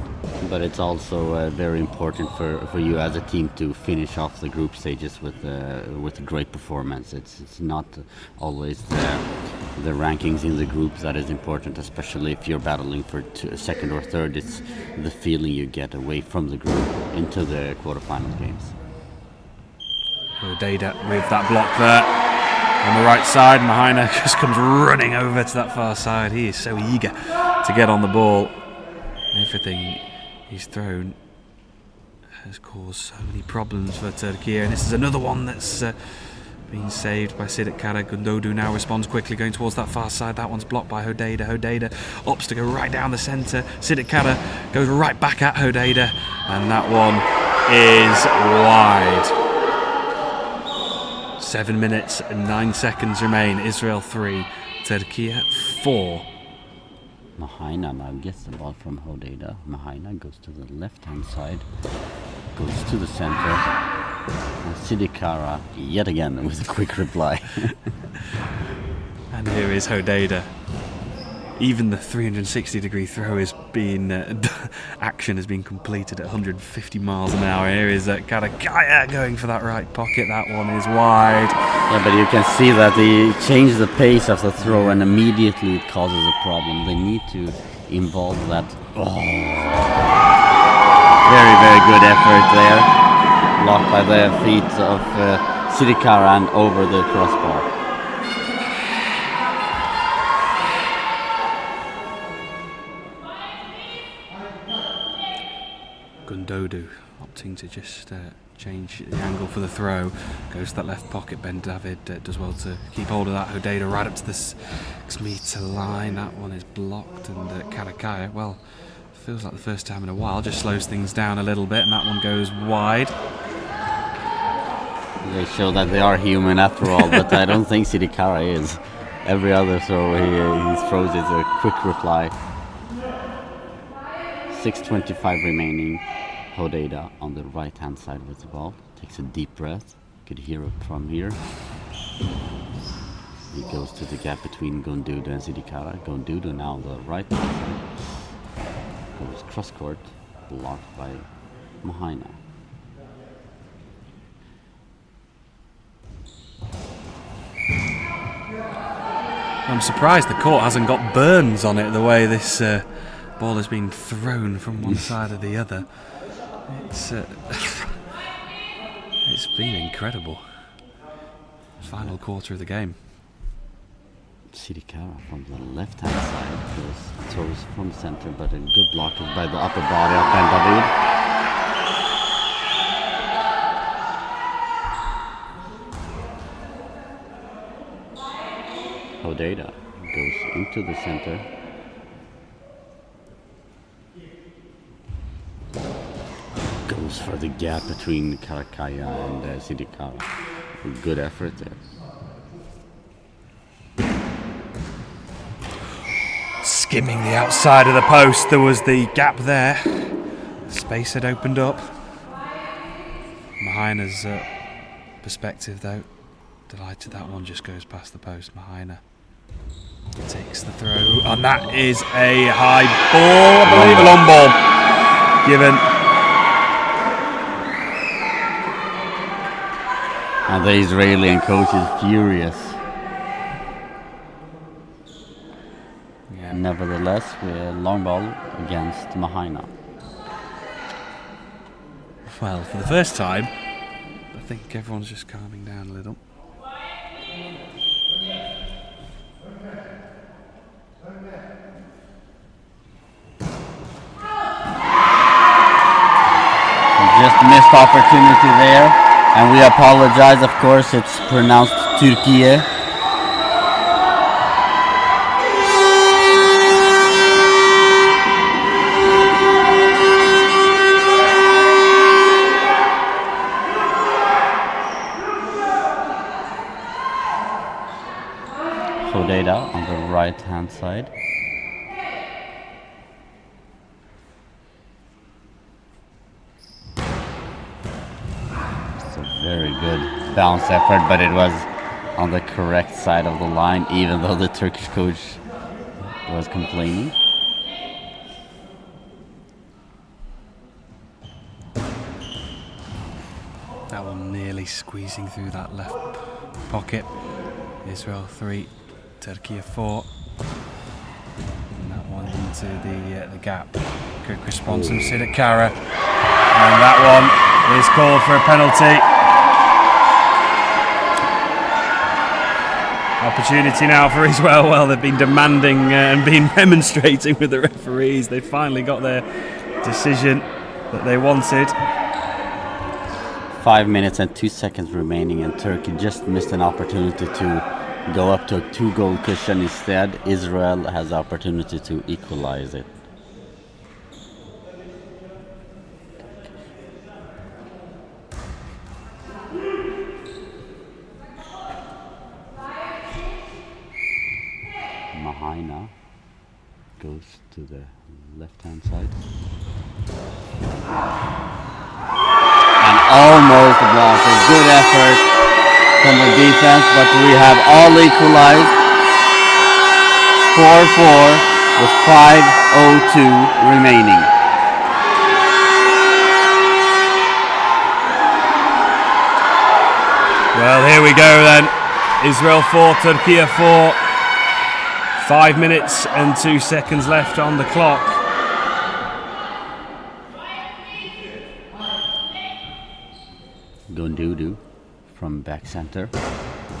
[SPEAKER 3] But it's also very important for you as a team to finish off the group stages with a great performance. It's not always the rankings in the group that is important, especially if you're battling for second or third. It's the feeling you get away from the group into the quarterfinal games.
[SPEAKER 1] Hodejda with that block there on the right side. Mahaina just comes running over to that far side. He is so eager to get on the ball. Everything he's thrown has caused so many problems for Turkey, and this is another one that's been saved by Sidik Kara. Gundodu now responds quickly, going towards that far side. That one's blocked by Hodejda. Hodejda opts to go right down the centre. Sidik Kara goes right back at Hodejda, and that one is wide. 7 minutes and 9 seconds remain. Israel 3, Turkey 4.
[SPEAKER 3] Mahaina now gets the ball from Hodejda. Mahaina goes to the left-hand side, goes to the center, and Sidik Kara yet again with a quick reply.
[SPEAKER 1] And here is Hodejda. Even the 360-degree throw is being action has been completed at 150 miles an hour. Here is Karakaya going for that right pocket. That one is wide.
[SPEAKER 3] Yeah, but you can see that they change the pace of the throw, and immediately it causes a problem. They need to involve that. Oh. Very, very good effort there. Blocked by the feet of Sidik Kara and over the crossbar.
[SPEAKER 1] Gundodu opting to just change the angle for the throw. Goes to that left pocket. Ben David does well to keep hold of that. Hodejda right up to the 6-metre line. That one is blocked, and Karakaya, well, feels like the first time in a while, just slows things down a little bit, and that one goes wide.
[SPEAKER 3] They show that they are human after all, but I don't think Sidik Kara is. Every other throw he throws is a quick reply. 6:25 remaining. Hodejda on the right hand side with the ball. Takes a deep breath. You could hear it from here. He goes to the gap between Gundodu and Sidik Kara. Gundodu now on the right hand side. Goes cross court. Blocked by Mahaina.
[SPEAKER 1] I'm surprised the court hasn't got burns on it the way this ball has been thrown from one side or the other. It's it's been incredible. Final quarter of the game.
[SPEAKER 3] Sidik Kara from the left hand side throws from the center, but a good block by the upper body of Ben David. Hodejda goes into the center. Goes for the gap between Karakaya and Sidik Kara. Good effort there.
[SPEAKER 1] Skimming the outside of the post, there was the gap there. Space had opened up. Mahaina's perspective, though, delighted that one just goes past the post. Mahaina takes the throw, and that is a high ball, I believe, a long ball given.
[SPEAKER 3] And the Israeli coach is furious.
[SPEAKER 1] Yeah.
[SPEAKER 3] Nevertheless, we're long ball against Mahaina.
[SPEAKER 1] Well, for the first time, I think everyone's just calming down a little.
[SPEAKER 3] Just missed opportunity there, and we apologize. Of course, it's pronounced Türkiye. Hodejda on the right hand side. Very good bounce effort, but it was on the correct side of the line, even though the Turkish coach was complaining.
[SPEAKER 1] That one nearly squeezing through that left pocket. Israel 3, Turkey 4. And that one into the gap. Quick response from Sidik Kara. And that one is called for a penalty. Opportunity now for Israel. Well, they've been demanding and been demonstrating with the referees. They finally got their decision that they wanted.
[SPEAKER 3] 5 minutes and 2 seconds remaining, and Turkey just missed an opportunity to go up to a 2-goal cushion. Instead, Israel has the opportunity to equalize it. Mahaina goes to the left-hand side. And almost blocked. A good effort from the defense, but we have all equalized. 4-4 with 5:02 remaining.
[SPEAKER 1] Well, here we go then. Israel 4, Turkey 4. 5 minutes and 2 seconds left on the clock.
[SPEAKER 3] Gondudu from back center,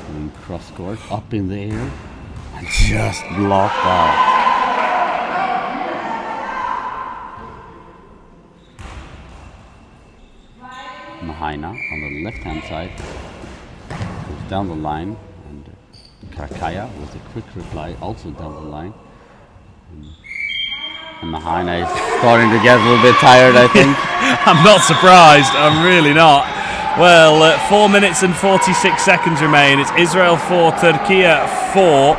[SPEAKER 3] doing cross court, up in the air, and just blocked out. Mahaina on the left-hand side goes down the line, and Karakaya with a quick reply, also down the line. And Mahaina is starting to get a little bit tired, I think.
[SPEAKER 1] I'm not surprised, I'm really not. Well, 4 minutes and 46 seconds remain. It's Israel 4, Turkey 4.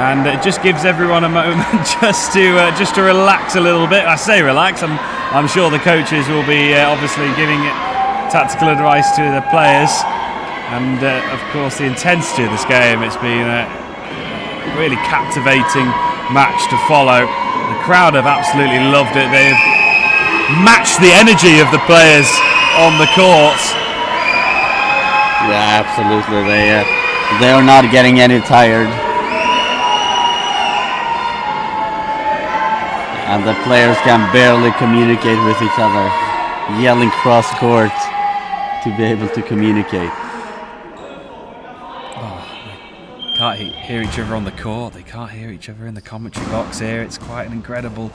[SPEAKER 1] And it just gives everyone a moment just to relax a little bit. I say relax, I'm sure the coaches will be obviously giving tactical advice to the players. And of course the intensity of this game, it's been a really captivating match to follow. The crowd have absolutely loved it. They've matched the energy of the players on the court.
[SPEAKER 3] Yeah, absolutely. They are not getting any tired. And the players can barely communicate with each other, yelling cross court to be able to communicate.
[SPEAKER 1] Can't hear each other on the court. They can't hear each other in the commentary box here. It's quite an incredible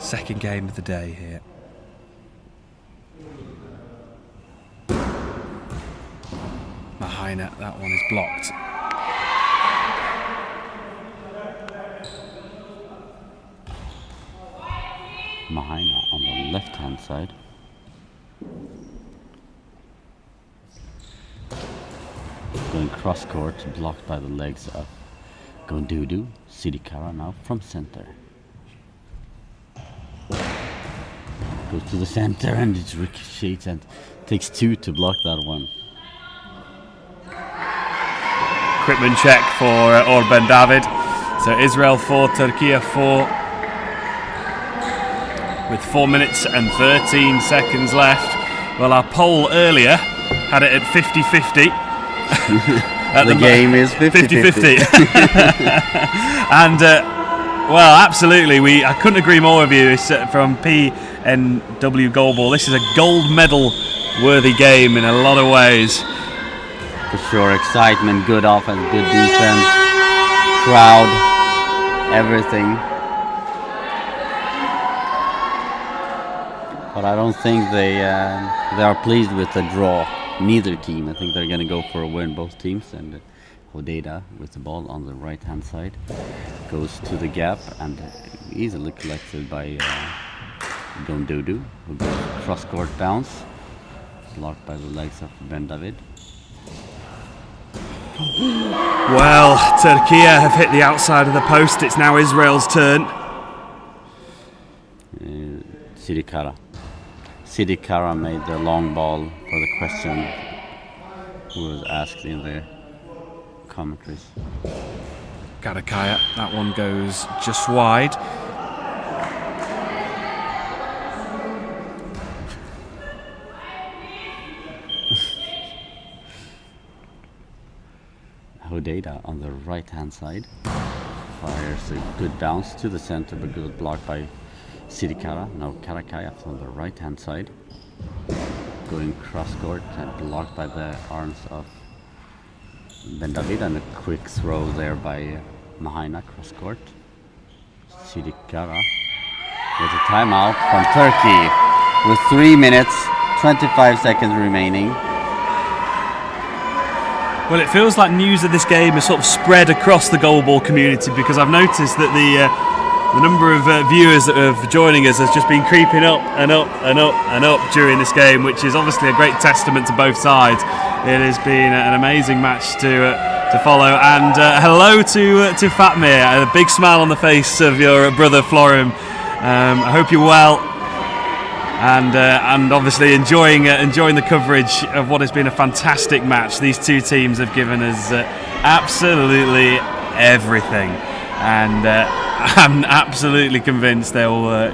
[SPEAKER 1] second game of the day here. Mahaina, that one is blocked.
[SPEAKER 3] Mahaina on the left-hand side. Going cross court, blocked by the legs of Gondudu. Sidikara now from center. Goes to the center and it ricochets and takes 2 to block that one.
[SPEAKER 1] Equipment check for Orben David. So Israel 4, Turkey 4. With 4 minutes and 13 seconds left. Well, our poll earlier had it at 50-50.
[SPEAKER 3] The game is 50-50.
[SPEAKER 1] And well, absolutely, I couldn't agree more with you. It's from PNW Goalball. This is a gold medal worthy game in a lot of ways.
[SPEAKER 3] For sure, excitement, good offense, good defense, crowd, everything. But I don't think they are pleased with the draw. Neither team. I think they're going to go for a win, both teams. And Hodeda with the ball on the right-hand side goes to the gap and easily collected by Gondudu, who goes cross-court bounce, blocked by the legs of Ben David.
[SPEAKER 1] Well, Turkey have hit the outside of the post. It's now Israel's turn.
[SPEAKER 3] Sidikara made the long ball for the question who was asked in the commentaries.
[SPEAKER 1] Karakaya, that one goes just wide.
[SPEAKER 3] Hodeda on the right hand side fires a good bounce to the center, but good blocked by Sidikara. Now Karakaya on the right hand side, going cross court and blocked by the arms of Ben David, and a quick throw there by Mahaina cross court. Sidikara with a timeout from Turkey with 3 minutes, 25 seconds remaining.
[SPEAKER 1] Well, it feels like news of this game has sort of spread across the goalball community, because I've noticed that the number of viewers that are joining us has just been creeping up and up and up and up during this game, which is obviously a great testament to both sides. It has been an amazing match to follow, and hello to Fatmir, a big smile on the face of your brother Florim. I hope you're well, and obviously enjoying the coverage of what has been a fantastic match. These two teams have given us absolutely everything, and I'm absolutely convinced they'll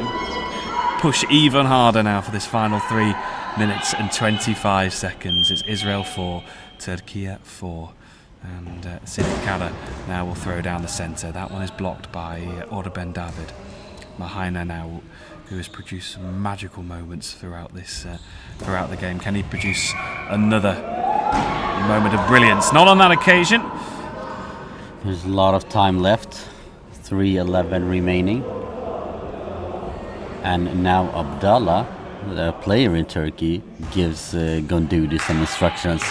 [SPEAKER 1] push even harder now for this final 3 minutes and 25 seconds. It's Israel 4, Turkey 4, and Sidikara now will throw down the centre. That one is blocked by Order Ben David. Mahaina now, who has produced some magical moments throughout the game. Can he produce another moment of brilliance? Not on that occasion.
[SPEAKER 3] There's a lot of time left. 3:11 remaining. And now Abdallah, the player in Turkey, gives Gondudu some instructions.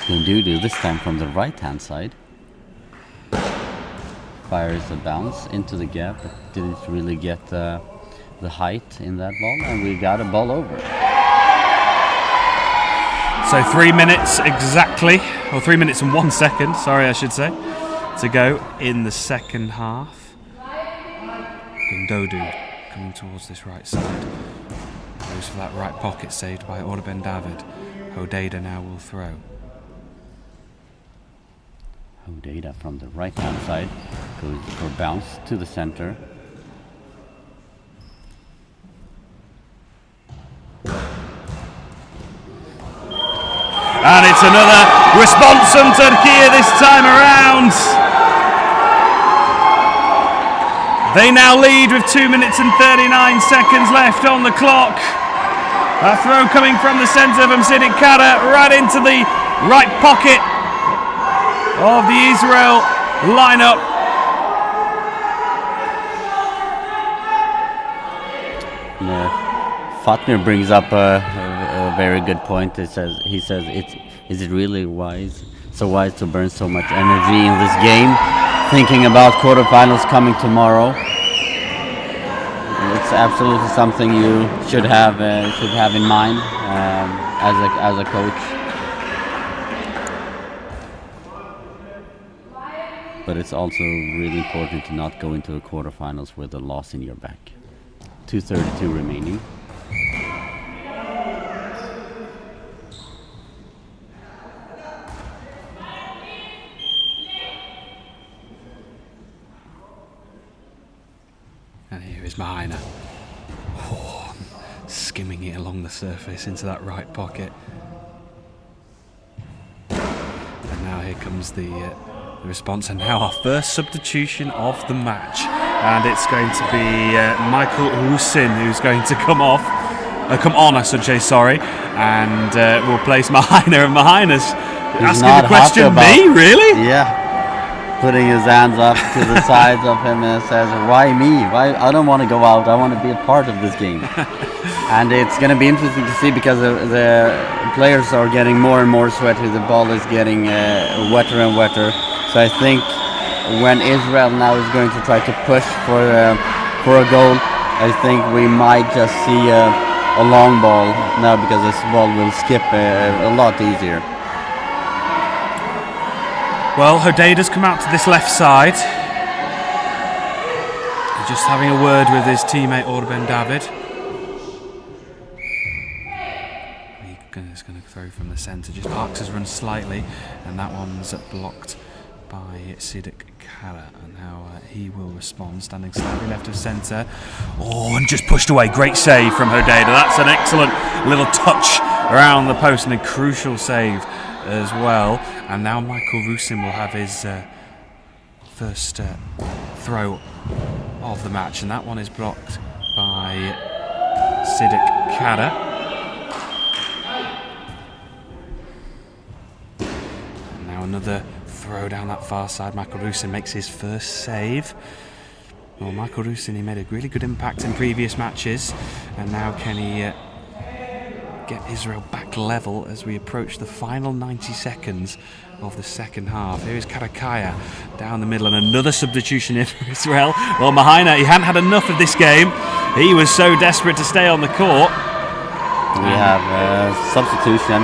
[SPEAKER 3] Gondudu, this time from the right-hand side, fires a bounce into the gap, but didn't really get the height in that ball, and we got a ball over.
[SPEAKER 1] So 3 minutes exactly, or 3 minutes and 1 second, sorry I should say, to go in the second half. Gondudu coming towards this right side. Goes for that right pocket, saved by Order Ben David. Hodeda now will throw.
[SPEAKER 3] Hodeda from the right-hand side goes for bounce to the center.
[SPEAKER 1] And it's another response from Turkey this time around. They now lead with 2 minutes and 39 seconds left on the clock. A throw coming from the centre from Sidikara right into the right pocket of the Israel lineup.
[SPEAKER 3] Fatmir brings up a very good point. He says, is it really wise to burn so much energy in this game, thinking about quarterfinals coming tomorrow? It's absolutely something you should have in mind as a coach. But it's also really important to not go into the quarterfinals with a loss in your back. 2:32 remaining.
[SPEAKER 1] And here is Mahaina. Oh, skimming it along the surface into that right pocket. And now here comes the response, and now our first substitution of the match. And it's going to be Michael Rusin who's going to come on, I should say, sorry, and we'll place Mahaina. And Mahaina's asking the question, me, really?
[SPEAKER 3] Yeah. Putting his hands up to the sides of him and says, why me? Why? I don't want to go out. I want to be a part of this game. And it's going to be interesting to see, because the players are getting more and more sweaty. The ball is getting wetter and wetter. So I think when Israel now is going to try to push for a goal, I think we might just see a long ball now, because this ball will skip a lot easier.
[SPEAKER 1] Well, Hodeda's come out to this left side. Just having a word with his teammate Order Ben David. He's going to throw from the centre. Just parks his run slightly, and that one's blocked by Sidikara. And now he will respond, standing slightly left of centre. Oh, and just pushed away. Great save from Hodeda. That's an excellent little touch around the post, and a crucial save as well. And now Michael Rusin will have his first throw of the match, and that one is blocked by Sidikara. And now another far side. Michael Rusin makes his first save. Well, Michael Rusin, he made a really good impact in previous matches, and now can he get Israel back level as we approach the final 90 seconds of the second half. Here is Karakaya down the middle, and another substitution in for Israel. Well, Mahaina, he hadn't had enough of this game. He was so desperate to stay on the court.
[SPEAKER 3] We have substitution.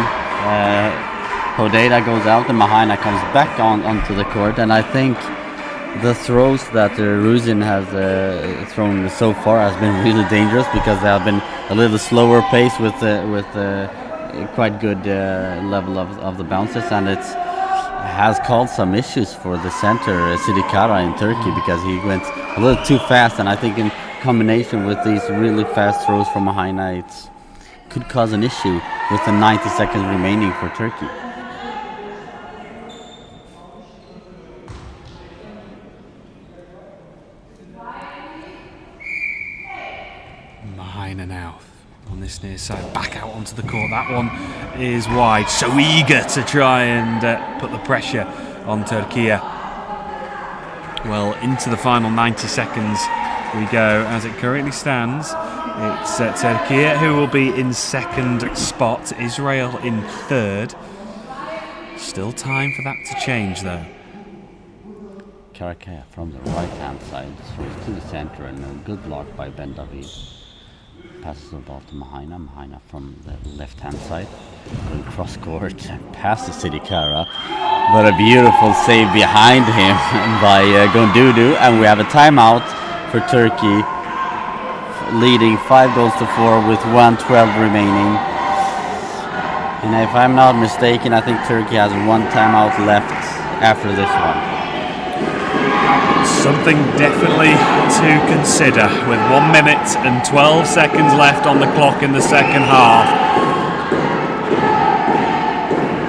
[SPEAKER 3] Hodeda goes out and Mahaina comes back onto the court, and I think the throws that Rusin has thrown so far has been really dangerous, because they have been a little slower pace with quite good level of the bounces, and it has caused some issues for the center Sidikara in Turkey, because he went a little too fast, and I think in combination with these really fast throws from Mahaina, it could cause an issue with the 90 seconds remaining for Turkey.
[SPEAKER 1] Mahaina now on this near side, back out onto the court. That one is wide. So eager to try and put the pressure on Turkey. Well, into the final 90 seconds we go. As it currently stands, it's Turkey who will be in second spot, Israel in third. Still time for that to change though.
[SPEAKER 3] Karakaya from the right hand side throws to the center, and a good block by Ben David. Passes the ball to Mahaina. Mahaina from the left hand side, going cross court and past the Sidikara. But a beautiful save behind him by Gondudu, and we have a timeout for Turkey, leading 5-4 with 1:12 remaining. And if I'm not mistaken, I think Turkey has one timeout left after this one.
[SPEAKER 1] Something definitely to consider, with 1 minute and 12 seconds left on the clock in the second half.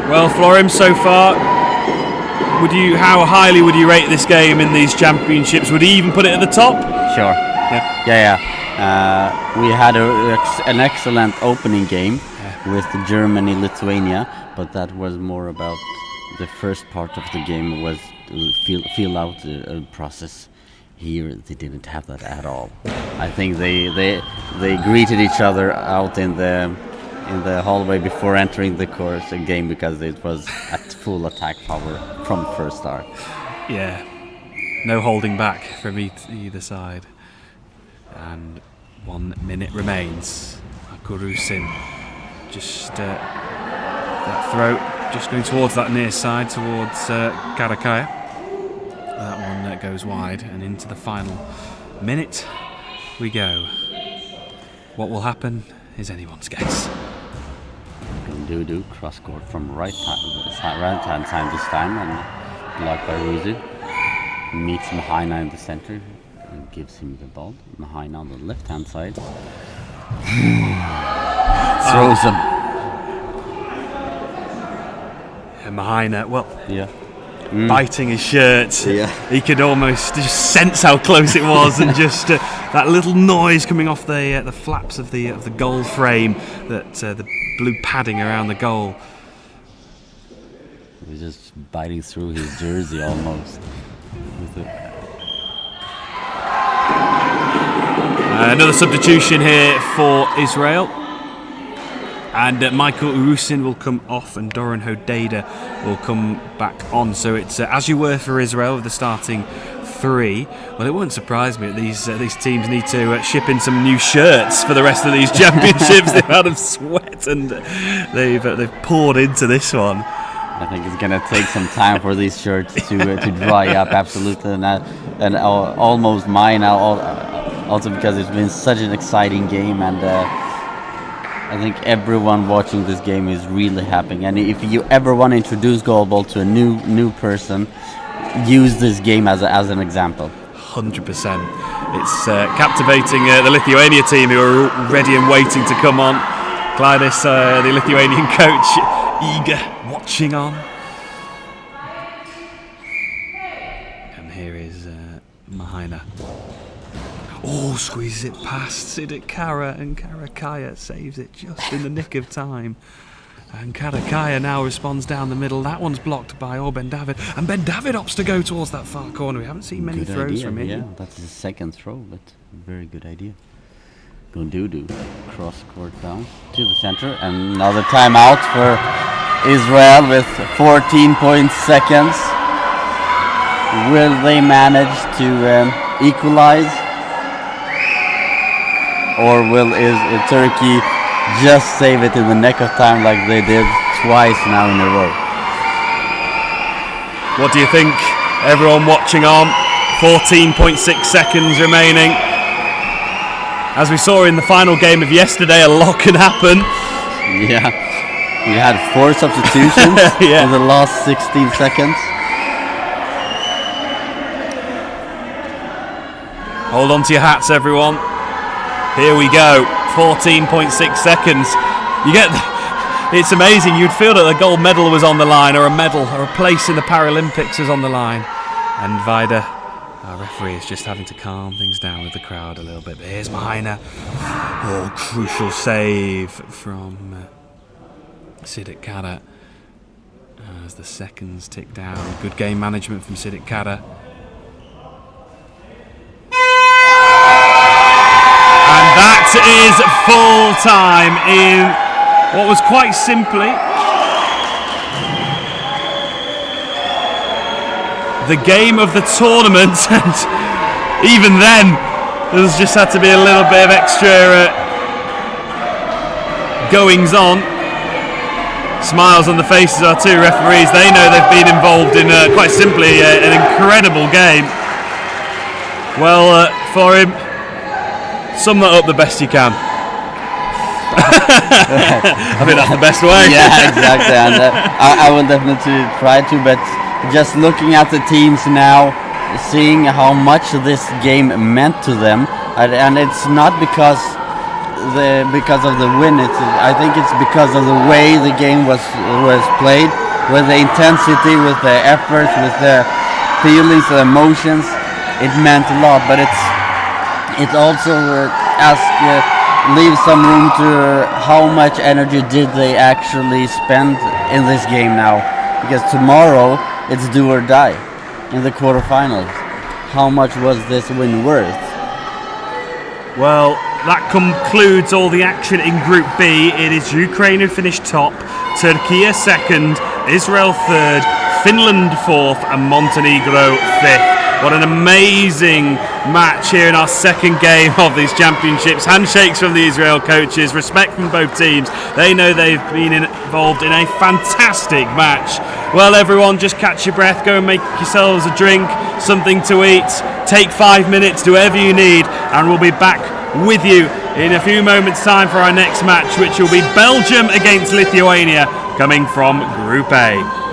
[SPEAKER 1] Well, Florim, so far, how highly would you rate this game in these championships? Would you even put it at the top?
[SPEAKER 3] Sure. Yeah. We had an excellent opening game with Germany, Lithuania, but that was more about the first part of the game was feel out process. Here they didn't have that at all. I think they greeted each other out in the hallway before entering the course game, because it was at full attack power from first start.
[SPEAKER 1] Yeah, no holding back from either side. And 1 minute remains. Akurusin just that throw just going towards that near side, towards Karakaya. That one goes wide, and into the final minute we go. What will happen is anyone's guess.
[SPEAKER 3] Dudu cross court from right hand side this time, and blocked by Ruzi. Meets Mahaina in the center and gives him the ball. Mahaina on the left hand side throws him.
[SPEAKER 1] Mahaina, well,
[SPEAKER 3] Yeah.
[SPEAKER 1] biting his shirt.
[SPEAKER 3] Yeah.
[SPEAKER 1] He could almost just sense how close it was, and just that little noise coming off the flaps of the goal frame, that the blue padding around the goal.
[SPEAKER 3] He was just biting through his jersey almost.
[SPEAKER 1] Another substitution here for Israel. And Michael Urusin will come off, and Doran Hodeda will come back on. So it's as you were for Israel with the starting three. Well, it wouldn't surprise me that these teams need to ship in some new shirts for the rest of these championships. The amount of sweat and they've poured into this one.
[SPEAKER 3] I think it's gonna take some time for these shirts to dry up, absolutely, and almost mine now. Also because it's been such an exciting game, and I think everyone watching this game is really happy. And if you ever want to introduce Goalball to a new person, use this game as an example.
[SPEAKER 1] 100%. It's captivating the Lithuania team, who are ready and waiting to come on. Gladys, the Lithuanian coach, eager, watching on. And here is Mahaina. Oh, squeezes it past Sidikara, and Karakaya saves it just in the nick of time. And Karakaya now responds down the middle. That one's blocked by Ben David. And Ben David opts to go towards that far corner. We haven't seen many
[SPEAKER 3] Good
[SPEAKER 1] throws
[SPEAKER 3] idea,
[SPEAKER 1] from him.
[SPEAKER 3] yeah. That's his second throw, but very good idea. Gundudu cross court down to the center. And another timeout for Israel with 14 seconds. Will they manage to equalize? Or will Turkey just save it in the neck of time like they did twice now in a row?
[SPEAKER 1] What do you think, everyone watching on? 14.6 seconds remaining. As we saw in the final game of yesterday, a lot can happen.
[SPEAKER 3] Yeah, we had 4 substitutions in the last 16 seconds.
[SPEAKER 1] Hold on to your hats, everyone. Here we go. 14.6 seconds. You get. It's amazing. You'd feel that the gold medal was on the line, or a medal, or a place in the Paralympics was on the line. And Vida, our referee, is just having to calm things down with the crowd a little bit. But here's Mahina. Oh, crucial save from Siddiq Kara. As the seconds tick down. Good game management from Siddiq Kara. And that is full time in what was quite simply the game of the tournament. And even then, there's just had to be a little bit of extra goings on. Smiles on the faces of our 2 referees. They know they've been involved in quite simply an incredible game. Well, for him, sum that up the best you can. I think that's the best way.
[SPEAKER 3] Yeah, exactly. And I will definitely try to, but just looking at the teams now, seeing how much this game meant to them, and it's not because of the win. I think it's because of the way the game was played, with the intensity, with the efforts, with the feelings, the emotions. It meant a lot, but it also leaves some room to how much energy did they actually spend in this game now, because tomorrow it's do or die in the quarterfinals. How much was this win worth?
[SPEAKER 1] Well, that concludes all the action in Group B. It is Ukraine who finished top, Turkey second, Israel third, Finland fourth, and Montenegro fifth. What an amazing match here in our second game of these championships. Handshakes from the Israel coaches, respect from both teams. They know they've been involved in a fantastic match. Well, everyone, just catch your breath, go and make yourselves a drink, something to eat, take 5 minutes, do whatever you need, and we'll be back with you in a few moments' time for our next match, which will be Belgium against Lithuania, coming from Group A.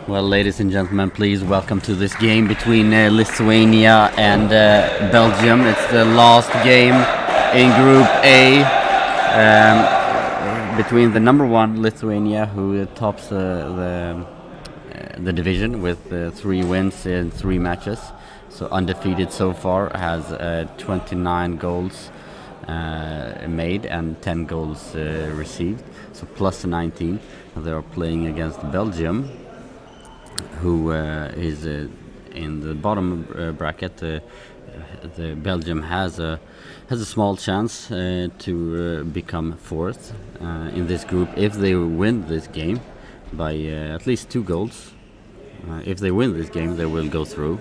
[SPEAKER 3] Well, ladies and gentlemen, please welcome to this game between Lithuania and Belgium. It's the last game in Group A between the number one Lithuania, who tops the division with 3 wins in 3 matches, so undefeated so far, has 29 goals made and 10 goals received, so plus 19. They are playing against Belgium, who is in the bottom bracket. The Belgium has a small chance to become fourth in this group if they win this game by at least 2 goals. If they win this game, they will go through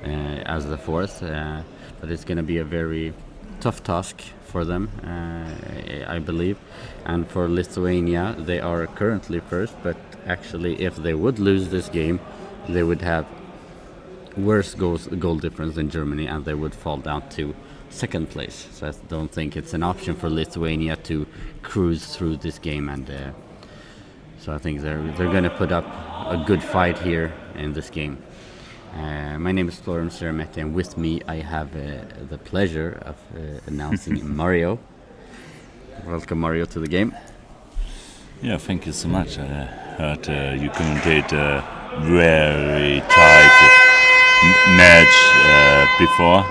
[SPEAKER 3] as the fourth, but it's going to be a very tough task for them, I believe. And for Lithuania, they are currently first, but actually if they would lose this game, they would have worse goal difference than Germany, and they would fall down to second place. So I don't think it's an option for Lithuania to cruise through this game, and so I think they're going to put up a good fight here in this game. My name is Florence Ceremetti, and with me I have the pleasure of announcing Mario. Welcome, Mario, to the game.
[SPEAKER 2] Yeah, thank you so much. I heard you commentate a very tight match before,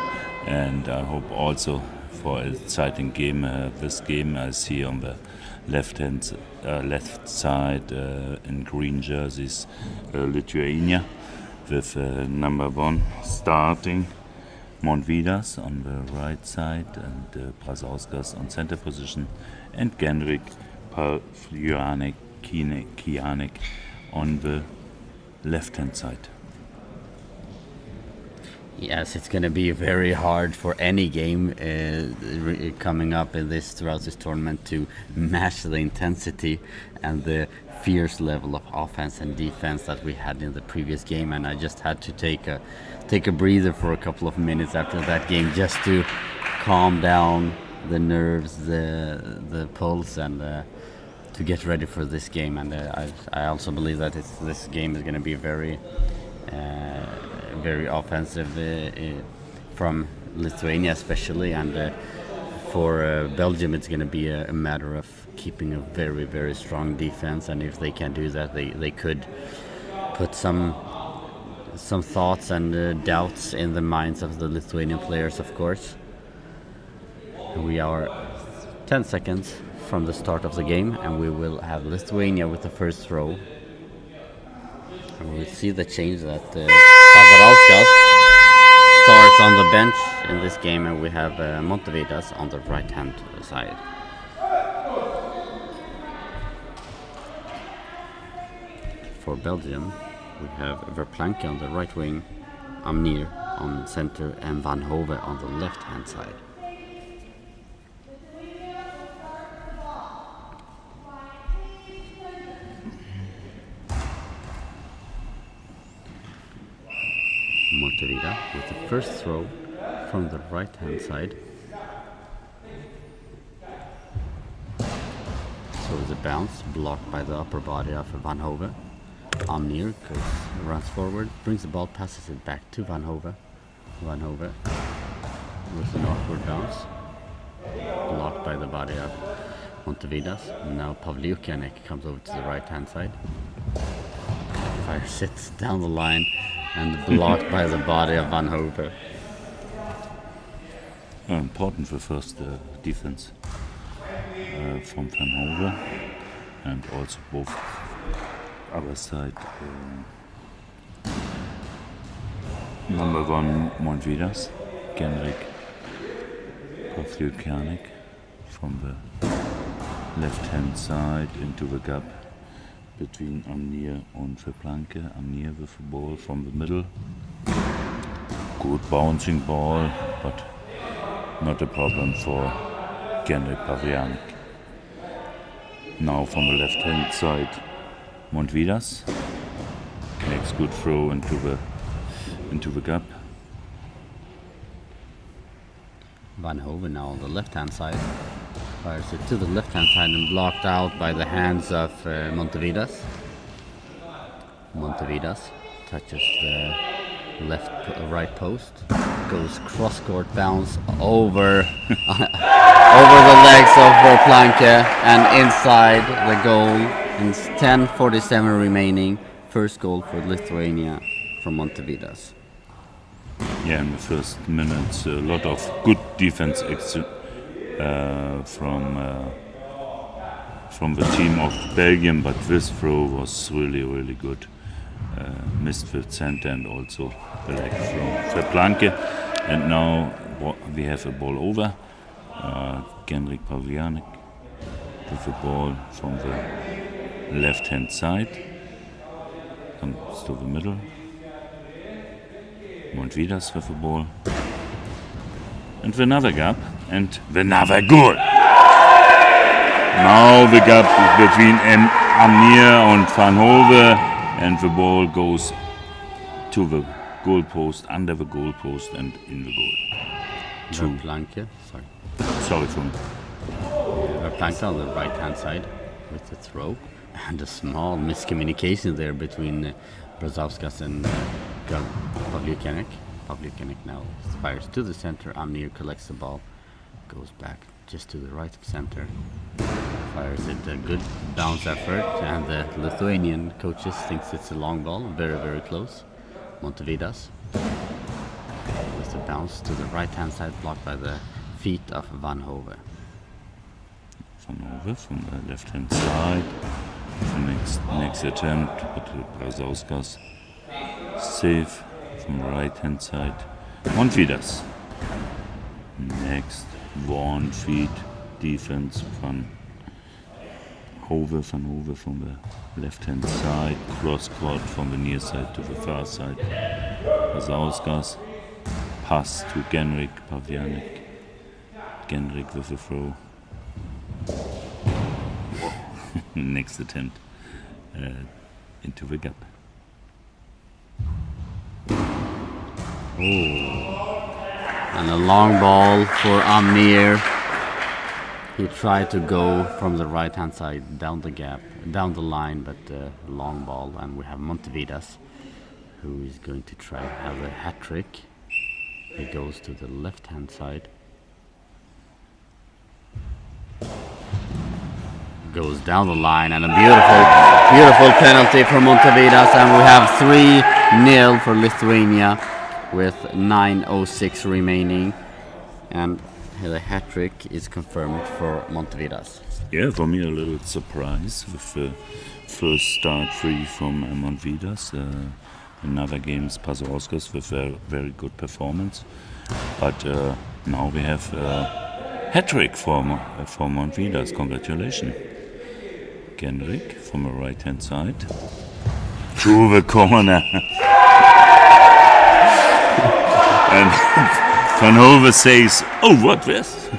[SPEAKER 2] and I hope also for an exciting game. This game I see on the left side in green jerseys, Lithuania, with number 1 starting, Montvidas on the right side, and Brazauskas on center position, and Genrik Pavljanik Kianek on the left-hand side.
[SPEAKER 3] Yes, it's going to be very hard for any game coming up throughout this tournament to match the intensity and the fierce level of offense and defense that we had in the previous game. And I just had to take a breather for a couple of minutes after that game, just to calm down the nerves, the pulse, and to get ready for this game. And I also believe that this game is going to be very offensive from Lithuania especially, and for Belgium it's going to be a matter of keeping a very, very strong defense. And if they can do that, they could put some thoughts and doubts in the minds of the Lithuanian players, of course. We are 10 seconds from the start of the game, and we will have Lithuania with the first throw. And we'll see the change that Podgorica starts on the bench in this game, and we have Montevidas on the right-hand side. For Belgium, we have Verplanke on the right wing, Amnir on center, and Van Hove on the left-hand side. Montevida with the first throw from the right hand side. So the bounce blocked by the upper body of Van Hove. Amnir runs forward, brings the ball, passes it back to Van Hove. Van Hove with an awkward bounce, blocked by the body of Montevidas. Now Pavlyukianek comes over to the right hand side. Fires it down the line and blocked by the body of Van Hove.
[SPEAKER 2] Important for first defense from Van Hove, and also both other side. Number 1 Montvidas, Genrik Pavljanik from the left hand side into the gap between Amnir and Verplanke. Amnir with the ball from the middle. Good bouncing ball, but not a problem for Genrik Pavljanik. Now from the left hand side, Montvidas makes good throw into the gap.
[SPEAKER 3] Van Hove now on the left hand side. Fires it to the left hand side and blocked out by the hands of Montevidas. Montevidas touches the right post, goes cross court bounce over over the legs of Planke and inside the goal. And 10:47 remaining. First goal for Lithuania from Montevidas.
[SPEAKER 2] Yeah, in the first minutes, a lot of good defense from the team of Belgium, but this throw was really good. Missed the center and also the leg from Verplanke. And now we have a ball over. Genrik Pavlianek with the ball from the left-hand side. Comes to the middle. Montvidas with the ball. And another gap. And another goal. Now the gap is between Amir and Van Hove. And the ball goes to the goalpost, under the goalpost, and in the goal.
[SPEAKER 3] Verplanke,
[SPEAKER 2] Sorry for me.
[SPEAKER 3] Verplanke on the right hand side with the throw. And a small miscommunication there between Brazauskas and Pavliukenek. Pavliukenek now fires to the center. Amir collects the ball, goes back just to the right center. Fires it, a good bounce effort, and the Lithuanian coaches thinks it's a long ball, very close. Montevidas with the bounce to the right hand side, blocked by the feet of Van Hove.
[SPEAKER 2] Van Hove from the left hand side. The next attempt, but Brazauskas safe from the right hand side. Montvidas. Next, one feet defense Van Hove from the left hand side, cross court from the near side to the far side. Brazauskas pass to Genrik Pavlianek. Genrik with the throw. Next attempt into the gap.
[SPEAKER 3] And a long ball for Amir. He tried to go from the right hand side down the gap, down the line, but long ball. And we have Montevidas, who is going to try to have a hat trick. He goes to the left hand side. Goes down the line, and a beautiful penalty from Montevidas, and we have 3-0 for Lithuania with 9:06 remaining, and the hat trick is confirmed for Montevidas.
[SPEAKER 2] Yeah, for me a little surprise with the first start free from Montvidas. Another game's Brazauskas with a very good performance, but now we have a hat trick for Montvidas. Congratulations. Genrik from the right hand side to the corner. And Van Hove says, "Oh, what this?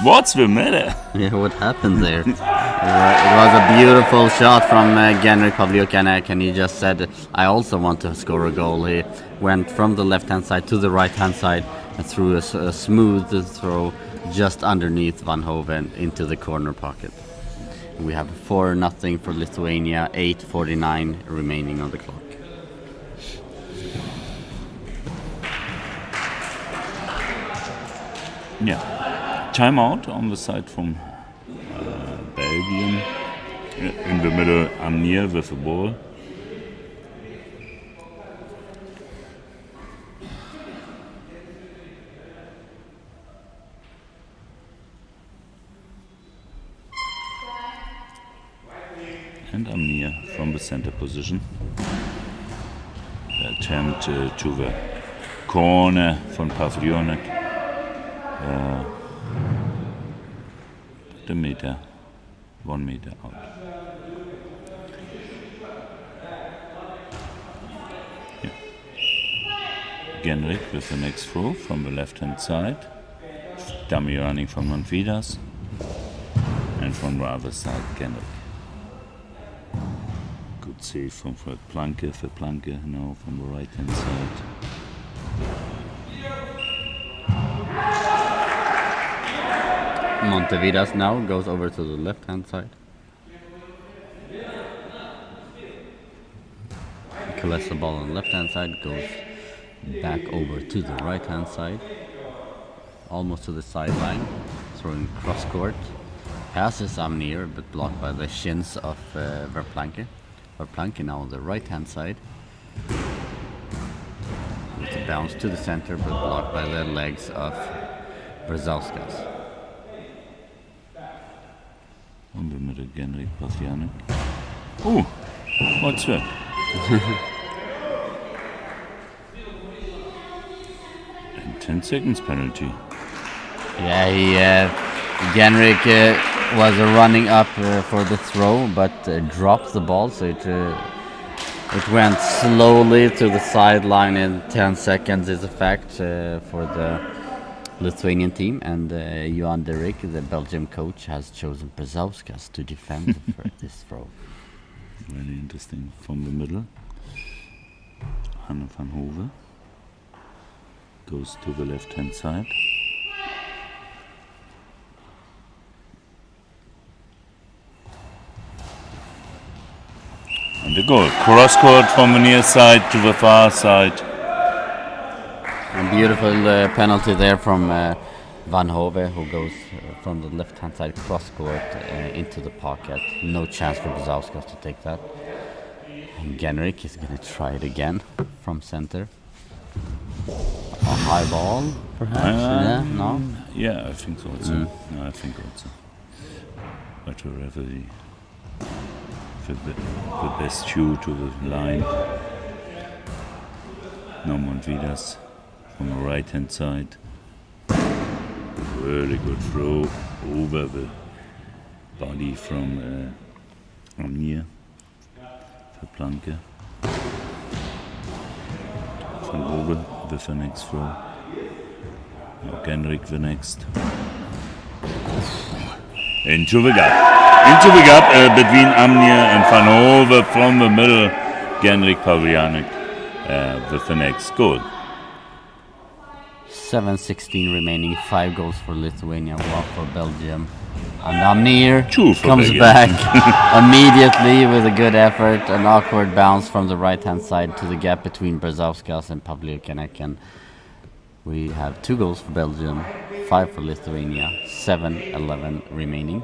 [SPEAKER 2] What's the matter?"
[SPEAKER 3] Yeah, what happened there? It was a beautiful shot from Genrik Pavliukenek, and he just said, "I also want to score a goal." He went from the left hand side to the right hand side and threw a smooth throw just underneath Van Hove into the corner pocket. We have 4-0 for Lithuania, 8:49 remaining on the clock.
[SPEAKER 2] Yeah, timeout on the side from Belgium. In the middle, Amir with the ball. And Amir from the center position. The attempt to the corner from Pavliukenek. The meter, 1 meter out. Yeah. Genrik with the next throw from the left hand side. Dummy running from Montvidas. And from the other side, Genrik. Good save from Verplanke now from the right hand side.
[SPEAKER 3] Montevidas now goes over to the left hand side. collects the ball on the left hand side, goes back over to the right hand side, almost to the sideline, throwing cross court. Passes Amnir, but blocked by the shins of Verplanke. Verplanke now on the right hand side. With a bounce to the center, but blocked by the legs of Brzauskas.
[SPEAKER 2] On the middle, Genrik Podgorica. Oh, what's that? And 10 seconds penalty.
[SPEAKER 3] Yeah, Genrik was running up for the throw, but dropped the ball, so it went slowly to the sideline, and 10 seconds is a fact for the Lithuanian team. And Johan Derek, the Belgium coach, has chosen Brzauskas to defend this throw.
[SPEAKER 2] Very interesting. From the middle, Hanne van Hove goes to the left hand side. And the goal. Cross court from the near side to the far side.
[SPEAKER 3] A beautiful penalty there from Van Hove, who goes from the left-hand side cross court into the pocket. No chance for Brzauskas to take that. And Genrik is going to try it again from center. A high ball, perhaps? Yeah, no?
[SPEAKER 2] Yeah, I think so also. No, I think also. But wherever the best shoe to the line. No Montvidas from the right hand side. Really good throw over the body from Amnir for Planke. Van Hove with the next throw. Now Genrik the next. Into the gap between Amnir and Van Hove from the middle. Genrik Podgorica with the next goal.
[SPEAKER 3] 7:16 remaining, 5 goals for Lithuania, 1 for Belgium. And Amnir comes
[SPEAKER 2] Belgium.
[SPEAKER 3] back immediately with a good effort. An awkward bounce from the right hand side to the gap between Brzauskas and Podgorica. And we have 2 goals for Belgium, 5 for Lithuania, 7:11 remaining.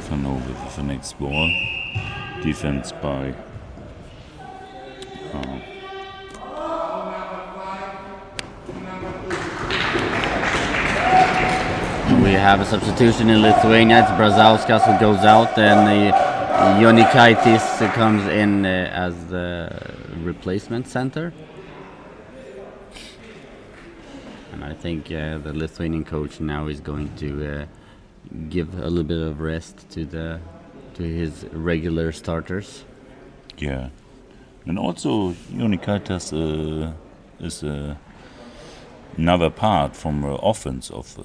[SPEAKER 2] Van Hove with the next ball. Defense by
[SPEAKER 3] We have a substitution in Lithuania. It's Brzauskas who goes out, and Jonikaitis comes in as the replacement center. And I think the Lithuanian coach now is going to give a little bit of rest to his regular starters.
[SPEAKER 2] yeah, and also Jonikaitis is another part from the offense of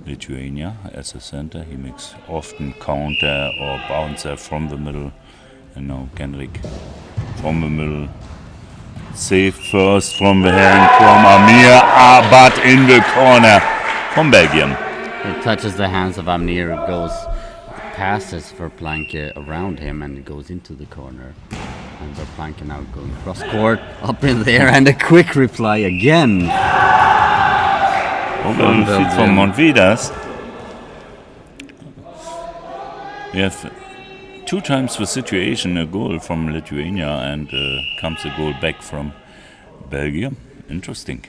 [SPEAKER 2] Lithuania as a center. He makes often counter or bouncer from the middle, and now Genrik from the middle. Save first from the hand from Amir, but in the corner from Belgium.
[SPEAKER 3] It touches the hands of Amnir, goes, passes for Planke around him, and it goes into the corner. And Planke now going cross court, up in there, and a quick reply again.
[SPEAKER 2] Over the feet from Montvidas. We have 2 times the situation, a goal from Lithuania, and comes a goal back from Belgium. Interesting.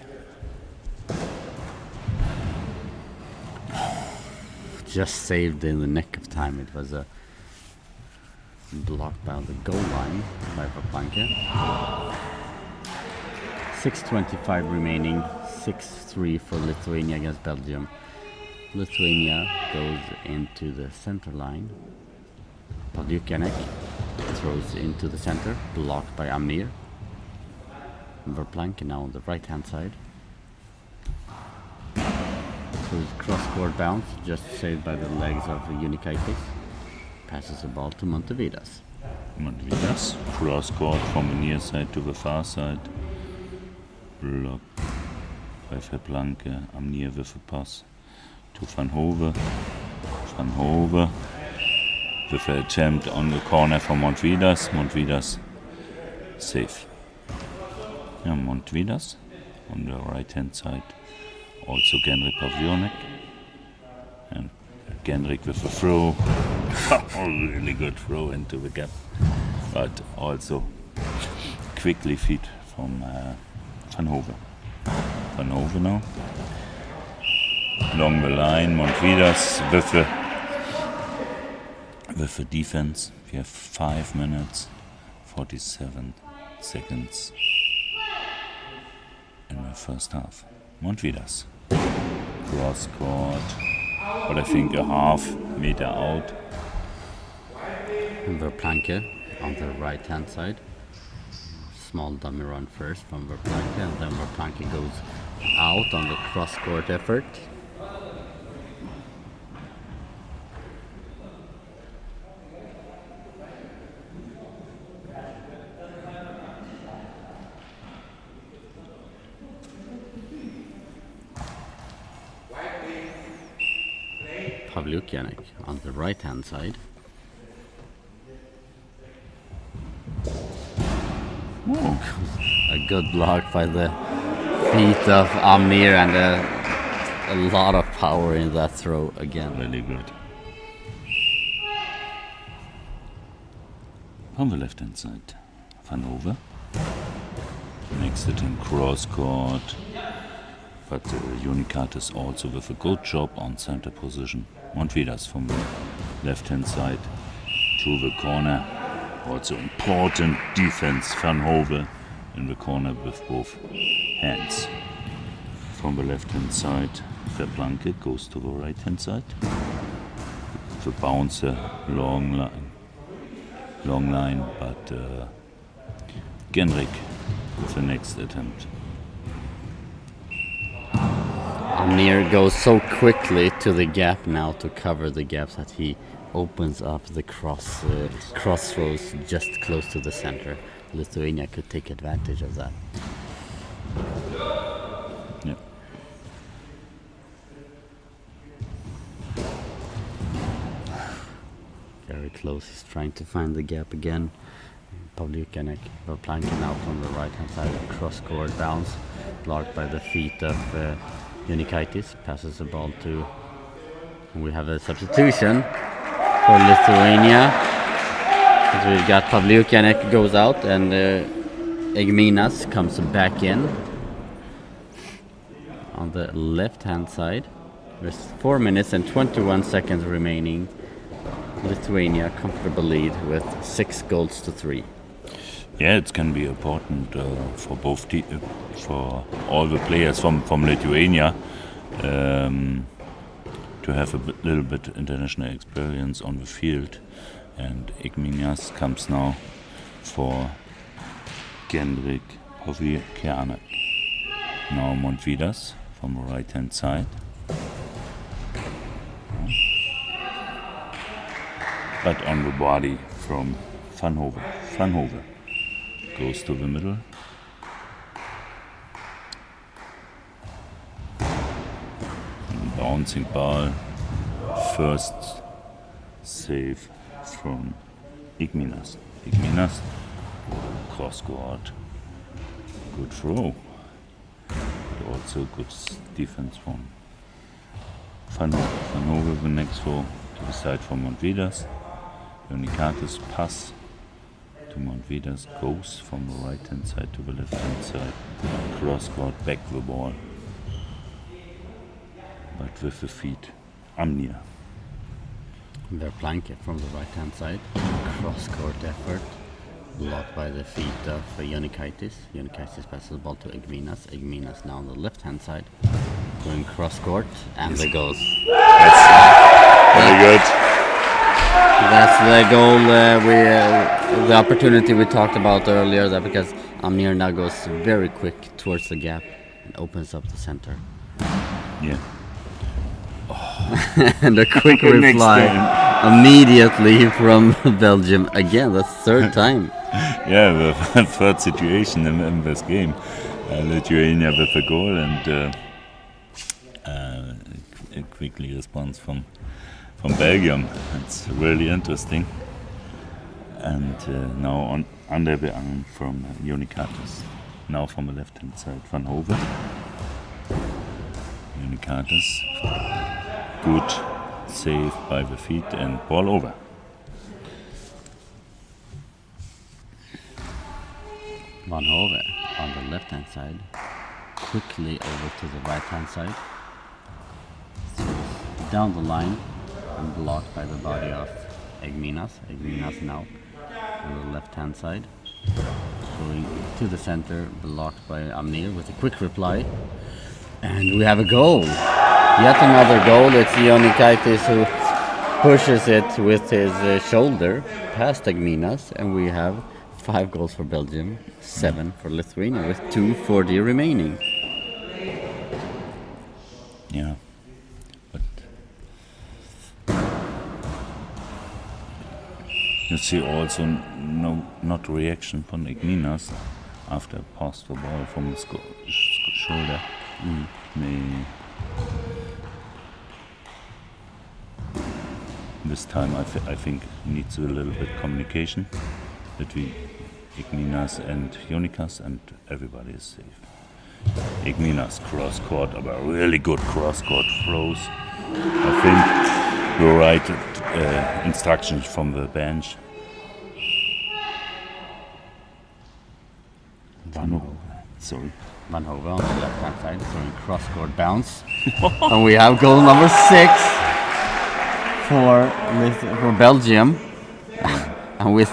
[SPEAKER 3] Just saved in the nick of time. It was a block by the goal line by Verplanke. 6:25 remaining, 6-3 for Lithuania against Belgium. Lithuania goes into the center line. Podgorica throws into the center, blocked by Amnir. Verplanke now on the right hand side. Cross-court bounce, just saved by the legs of Jonikaitis. Passes the ball to
[SPEAKER 2] Montvidas cross court from the near side to the far side. block by Verplanke. Amnir with a pass to Van Hove. Van Hove with an attempt on the corner from Montvidas. Montvidas safe. Yeah, Montvidas on the right hand side. Also Genrik Pavlionek. And Genrik with a throw. Really good throw into the gap. But also quickly feed from Van Hove. Van Hove now. Along the line, Montvidas with the defense. We have 5 minutes, 47 seconds in the first half. Montvidas. Cross court. But I think a half meter out.
[SPEAKER 3] Verplanke on the right hand side. Small dummy run first from Verplanke, and then Verplanke goes out on the cross court effort. Pavlyukianek on the right hand side. A good block by the feet of Amnir, and a lot of power in that throw again.
[SPEAKER 2] Really good. On the left hand side, Van Hove. Makes it in cross court. But Unikatis also with a good job on center position. Montvidas from the left hand side to the corner. Also important defense, Van Hove in the corner with both hands. From the left hand side, Verplanke goes to the right hand side. The bouncer, long line, but Genrik with the next attempt.
[SPEAKER 3] Amnir goes so quickly to the gap now to cover the gaps that he opens up the crossroads just close to the center. Lithuania could take advantage of that.
[SPEAKER 2] Yeah.
[SPEAKER 3] Very close. He's trying to find the gap again. Pavlyukianek, Verplanke now from the right hand side. Cross court bounce blocked by the feet of Unikaitis. Passes the ball to. We have a substitution for Lithuania. We've got Pavlyukianek goes out, and Egminas comes back in. On the left hand side, there's 4 minutes and 21 seconds remaining. Lithuania comfortable lead with 6 goals to 3.
[SPEAKER 2] Yeah, it can be important for both for all the players from Lithuania to have a little bit international experience on the field. And Egminas comes now for Genrik Pavlyukianek. Now Montvidas from the right hand side. But on the body from Van Hove. Van Hove goes to the middle. And bouncing ball. First save from Egminas. Egminas, cross court. Good throw. But also good defense from Van Hove. Van Hove the next throw to the side from Montvidas. Unikatis pass to Montvidas, goes from the right hand side to the left hand side. Cross court, back the ball. But with the feet, Amnir.
[SPEAKER 3] Verplanke from the right hand side. Cross court effort. Blocked by the feet of Unikaitis. Unikaitis passes the ball to Egminas. Egminas now on the left hand side. Going cross court, and the goals.
[SPEAKER 2] Very good.
[SPEAKER 3] That's the goal, the opportunity we talked about earlier, that because Amnir now goes very quick towards the gap and opens up the center.
[SPEAKER 2] Yeah.
[SPEAKER 3] And a quick reply immediately from Belgium. Again, the third time.
[SPEAKER 2] Yeah, the third situation in this game. Lithuania with a goal, and a quickly response from Belgium. It's really interesting. And now on under the arm from Unikatis. Now from the left hand side, Van Hove. Unikatis. Good save by the feet and ball over.
[SPEAKER 3] Van Hove on the left hand side, quickly over to the right hand side, down the line and blocked by the body of Egminas. Egminas now on the left hand side, going to the center, blocked by Amnir with a quick reply, and we have a goal. Yet another goal. It's Ionikaitis who pushes it with his shoulder past Egminas, and we have 5 goals for Belgium, 7 for Lithuania, with 2:40 remaining.
[SPEAKER 2] Yeah, but you see also not reaction from Egminas after a pass the ball from the shoulder. This time I think needs a little bit communication between Egminas and Jonikas, and everybody is safe. Egminas cross court, but really good cross court throws. I think the right instructions from the bench. Van Hove
[SPEAKER 3] on the left hand side, throwing cross court bounce. And we have goal number 6 for Belgium. And with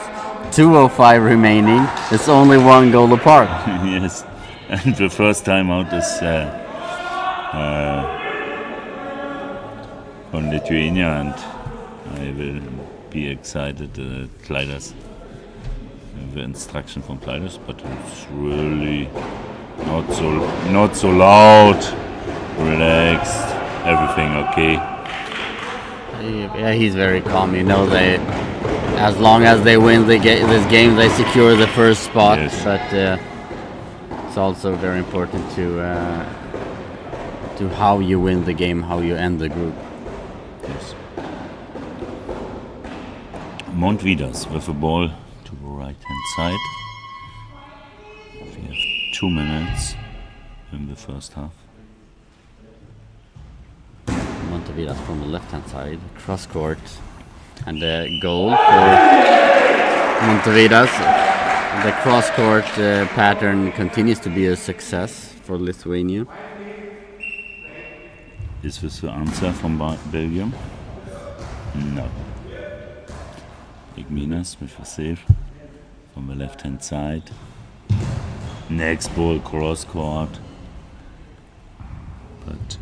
[SPEAKER 3] 2:05 remaining, it's only 1 goal apart.
[SPEAKER 2] Yes, and the first time out is on Lithuania, and I will be excited Kleiders, the instruction from Kleiders, but it's really not so loud, relaxed, everything okay.
[SPEAKER 3] Yeah, he's very calm. You know, as long as they win this game, they secure the first spot.
[SPEAKER 2] Yes.
[SPEAKER 3] But it's also very important to how you win the game, how you end the group.
[SPEAKER 2] Yes. Montvidas with the ball to the right hand side. We have 2 minutes in the first half.
[SPEAKER 3] Montevidas from the left hand side, cross court, and a goal for Montevidas. The cross court pattern continues to be a success for Lithuania.
[SPEAKER 2] Is this the answer from Belgium? No. Egminas with a save from the left hand side. Next ball cross court. But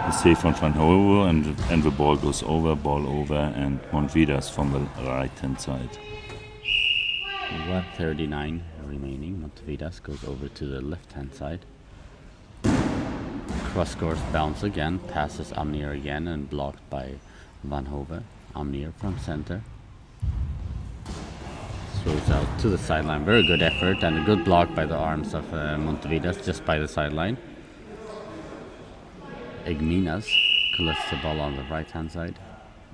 [SPEAKER 2] the save from Van Hove, and the ball goes over, and Montvidas from the right hand side.
[SPEAKER 3] 1:39 remaining. Montevidas goes over to the left hand side. Cross court bounce again, passes Amnir again, and blocked by Van Hove. Amnir from center. Throws out to the sideline. Very good effort and a good block by the arms of Montevidas just by the sideline. Egminas collects the ball on the right hand side,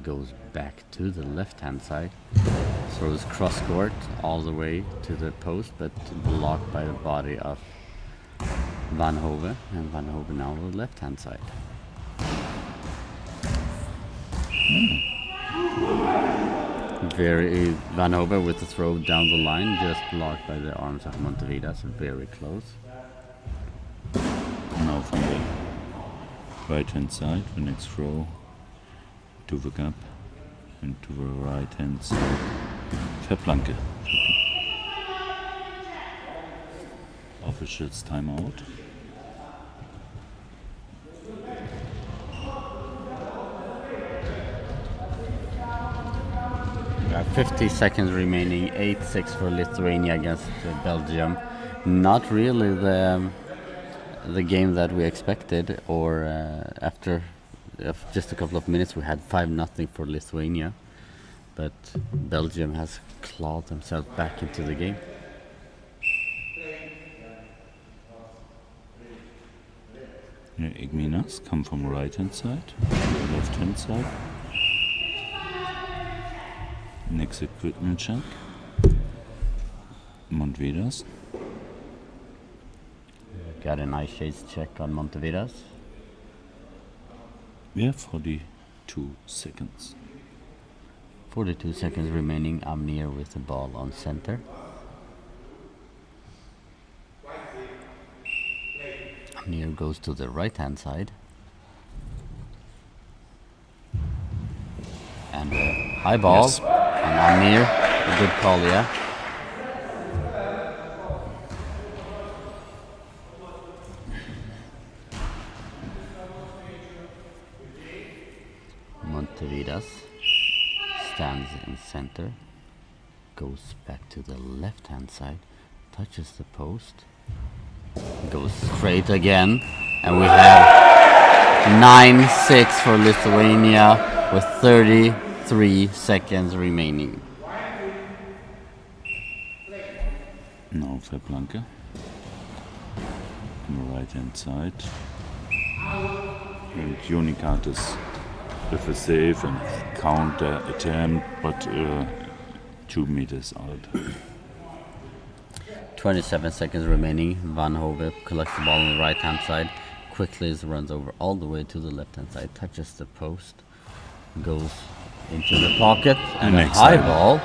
[SPEAKER 3] goes back to the left hand side, throws cross court all the way to the post, but blocked by the body of Van Hove, and Van Hove now on the left hand side. Van Hove with the throw down the line, just blocked by the arms of Montevidas, very close.
[SPEAKER 2] Now from the right hand side, the next throw to the gap and to the right hand side. Verplanke. Officials timeout.
[SPEAKER 3] We have 50 seconds remaining, 8-6 for Lithuania against Belgium. Not really the game that we expected, or after just a couple of minutes we had 5-0 for Lithuania, but Belgium has clawed themselves back into the game.
[SPEAKER 2] Igminas come from right hand side, left hand side. Next equipment check. Montvedas.
[SPEAKER 3] Got an ice shades check on Montevidas.
[SPEAKER 2] We have 42 seconds.
[SPEAKER 3] 42 seconds remaining. Amnir with the ball on center. Amnir goes to the right hand side. And high ball.
[SPEAKER 2] Yes.
[SPEAKER 3] And Amnir, a good call, yeah. Montevidas stands in center, goes back to the left hand side, touches the post, goes straight again, and we have 9-6 for Lithuania with 33 seconds remaining.
[SPEAKER 2] Now Verblanke on the right hand side. And Unicatus with a save and counter attempt, but 2 meters out.
[SPEAKER 3] 27 seconds remaining. Van Hove collects the ball on the right hand side, quickly runs over all the way to the left hand side, touches the post, goes into the pocket, and a high ball.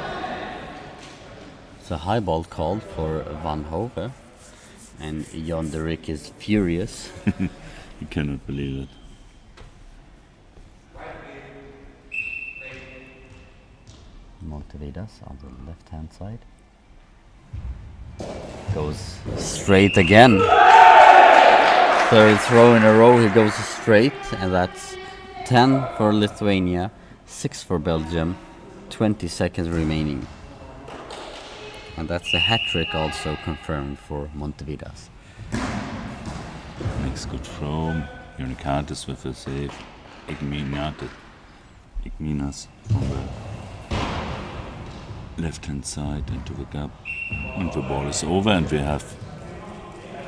[SPEAKER 3] It's a high ball called for Van Hove, and Jan de Rick is furious.
[SPEAKER 2] You cannot believe it.
[SPEAKER 3] Montevidas on the left hand side goes straight again. Third throw in a row, he goes straight, and that's 10 for Lithuania, 6 for Belgium, 20 seconds remaining. And that's a hat trick also confirmed for Montevidas.
[SPEAKER 2] Next good throw. Unicatus with a save. Igminas from the left hand side into the gap, and the ball is over, and we have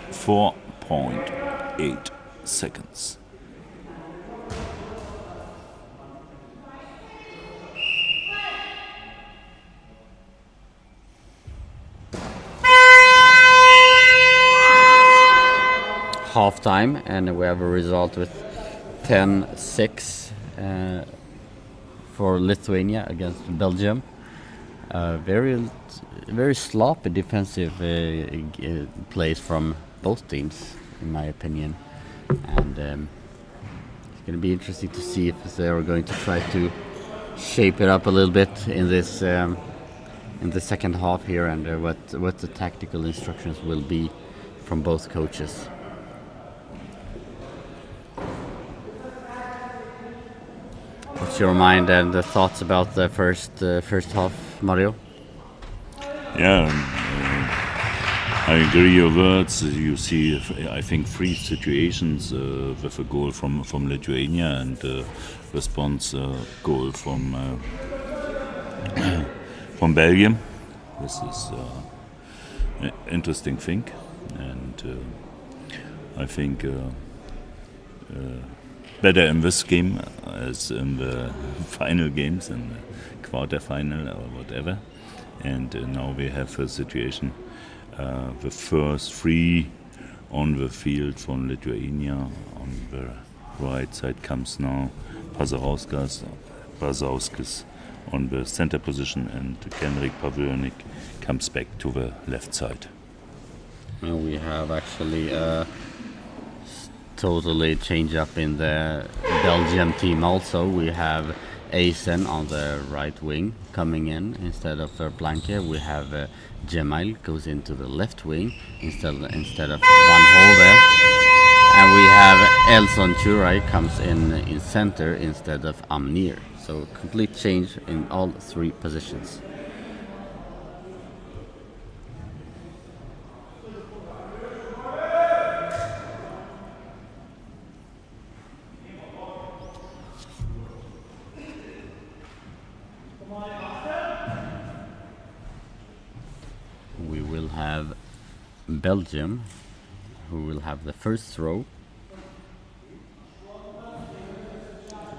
[SPEAKER 2] 4.8 seconds.
[SPEAKER 3] Half time, and we have a result with 10-6 for Lithuania against Belgium. Very sloppy defensive plays from both teams, in my opinion, and it's going to be interesting to see if they are going to try to shape it up a little bit in this in the second half here, and what the tactical instructions will be from both coaches. What's your mind and the thoughts about the first half, Mario?
[SPEAKER 2] Yeah, I agree your words. You see, I think 3 situations with a goal from Lithuania and response goal from Belgium. This is an interesting thing, and I think better in this game as in the final games, in the quarter-final or whatever. And now we have a situation, the first 3 on the field from Lithuania. On the right side comes now Bazauskis on the center position, and Kenrik Pavlirnik comes back to the left side.
[SPEAKER 3] And we have actually totally change up in the Belgium team also. We have Eisen on the right wing coming in instead of Verblanke. We have Jemail goes into the left wing instead of Van Hove. And we have Elson Churai comes in center instead of Amnir. So complete change in all 3 positions. We will have Belgium, who will have the first throw.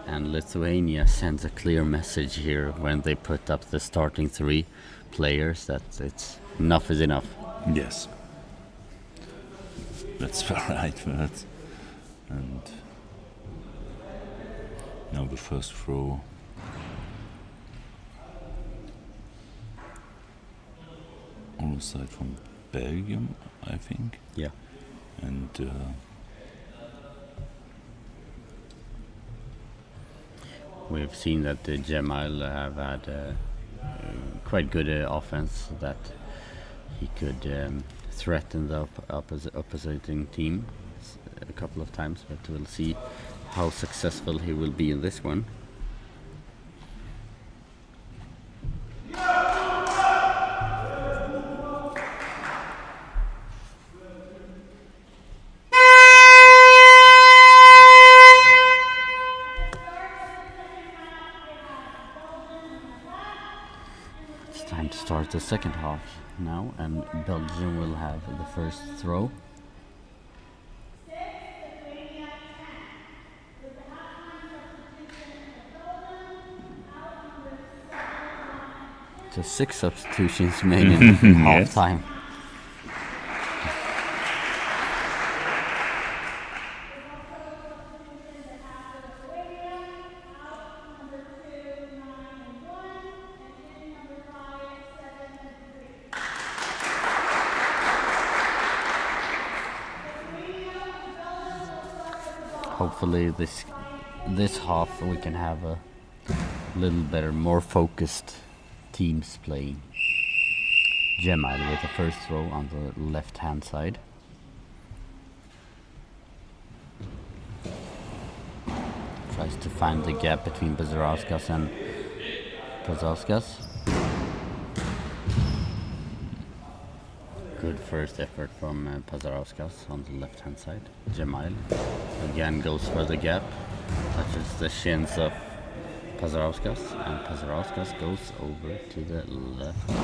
[SPEAKER 3] And Lithuania sends a clear message here when they put up the starting 3 players that it's enough is enough.
[SPEAKER 2] Yes. That's the right words. And now the first throw. On the side from Belgium, I think.
[SPEAKER 3] Yeah.
[SPEAKER 2] And
[SPEAKER 3] we've seen that Jamal have had quite good offense, that he could threaten the opposing team a couple of times, but we'll see how successful he will be in this one. It's time to start the second half now, and Belgium will have the first throw. So 6 substitutions made in half time. Hopefully this half we can have a little better, more focused teams playing. Jamal with the first throw on the left hand side. Tries to find the gap between Bazarauskas and Pazauskas. Good first effort from Pazauskas on the left hand side. Jamal again goes for the gap, touches the shins of Pazauskas, and Pazauskas goes over to the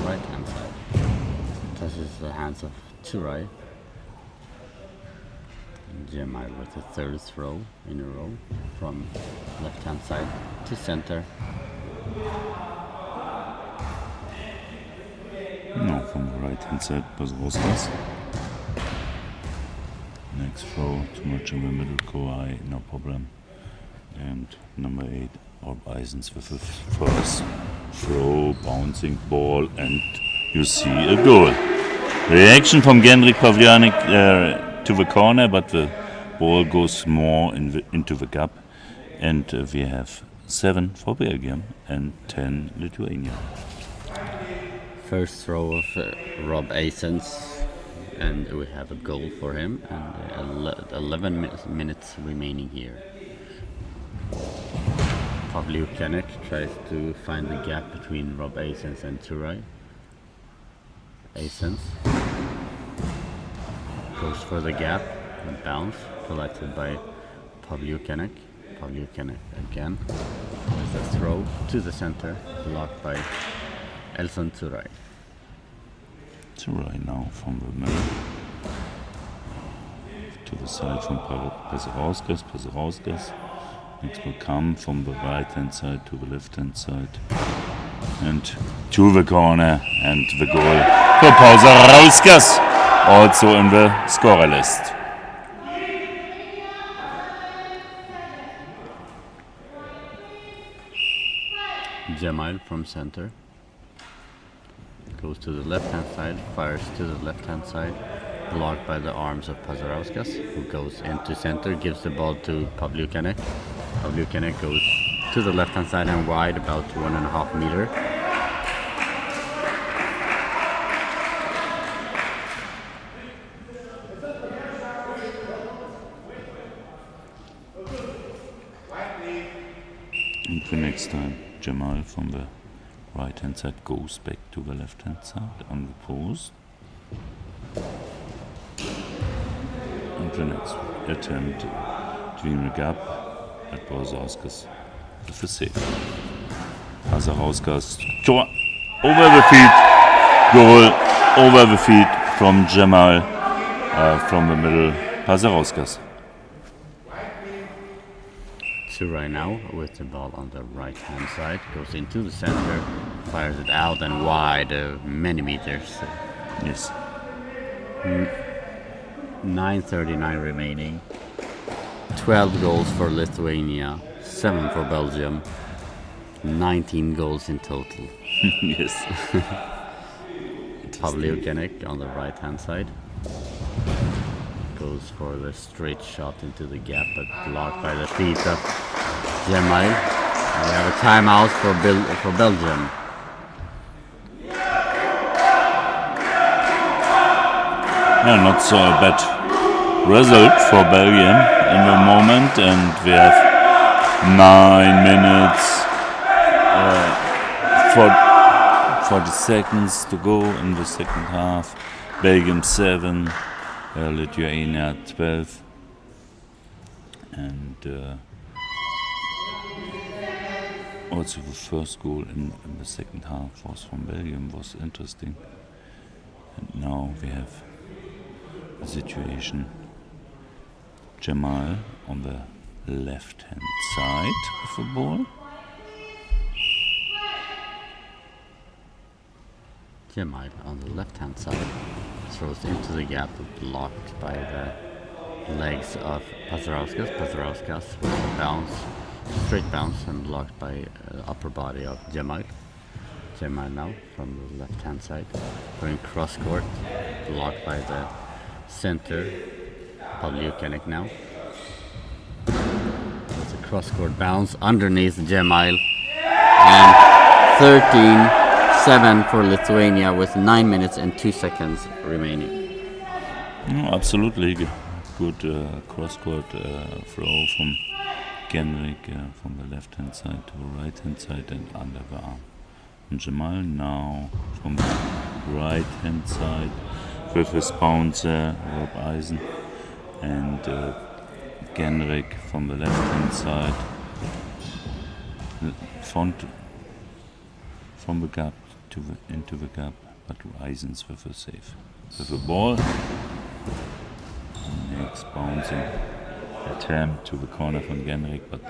[SPEAKER 3] right hand side. Touches the hands of Turai. Jamal with the third throw in a row from left hand side to center.
[SPEAKER 2] no, from the right hand side, Pazauskas. Next throw, too much in the middle, Kawhi, no problem. And number 8, Orb Eisens with the first throw, bouncing ball, and you see a goal. Reaction from Gendrik Pavlianik to the corner, but the ball goes more into the gap. And we have 7 for Belgium and 10 Lithuania.
[SPEAKER 3] First throw of Rob Eisens, and we have a goal for him, and 11 minutes remaining here. Pavliukenek tries to find the gap between Rob Eisens and Turai. Eisens goes for the gap and bounce, collected by Pavliukenek. Pavliukenek again with a throw to the center, blocked by Elson Turai.
[SPEAKER 2] Turai now from the middle to the side from Pazauskas. Pazauskas next will come from the right hand side to the left hand side and to the corner, and the goal for Pazauskas, also in the scorer list.
[SPEAKER 3] Jamal from center goes to the left hand side, fires to the left hand side, blocked by the arms of Pazauskas, who goes into center, gives the ball to Pavliukenek. Pavliukenek goes to the left hand side and wide, about 1.5 meter.
[SPEAKER 2] And the next time Jamal from the right hand side goes back to the left hand side on the post. And the next attempt between the gap at Pazauskas with the save. Pazauskas, Tor, over the feet, goal, over the feet from Jamal, from the middle, Pazauskas.
[SPEAKER 3] Two right now with the ball on the right hand side. Goes into the center, fires it out and wide, many meters.
[SPEAKER 2] Yes.
[SPEAKER 3] 9:39 remaining. 12 goals for Lithuania, 7 for Belgium, 19 goals in total.
[SPEAKER 2] Yes.
[SPEAKER 3] Podgorica on the right hand side goes for the straight shot into the gap, but blocked by the feet of Jamal. We have a timeout for Belgium.
[SPEAKER 2] Yeah, not so bad result for Belgium in the moment, and we have 9 minutes, 40 seconds to go in the second half. Belgium 7, Lithuania 12, and also the first goal in the second half was from Belgium, was interesting. And now we have a situation. Jamal on the left hand side of the ball.
[SPEAKER 3] Jamal on the left hand side throws into the gap, blocked by the legs of Podgorica. Podgorica with a bounce, straight bounce, and blocked by upper body of Jamal. Jamal now from the left hand side, going cross court, blocked by the center. Podgorica now with a cross court bounce underneath Jamal, and 13-7 for Lithuania with 9 minutes and 2 seconds remaining.
[SPEAKER 2] Absolutely good cross court throw from Genrik from the left hand side to the right hand side and under the arm. And Jamal now from the right hand side with his bouncer Rob Eisen, and Genrik from the left hand side from the gap into the gap, but Eisen's with a save. With the ball, next bouncing attempt to the corner from Genrik, but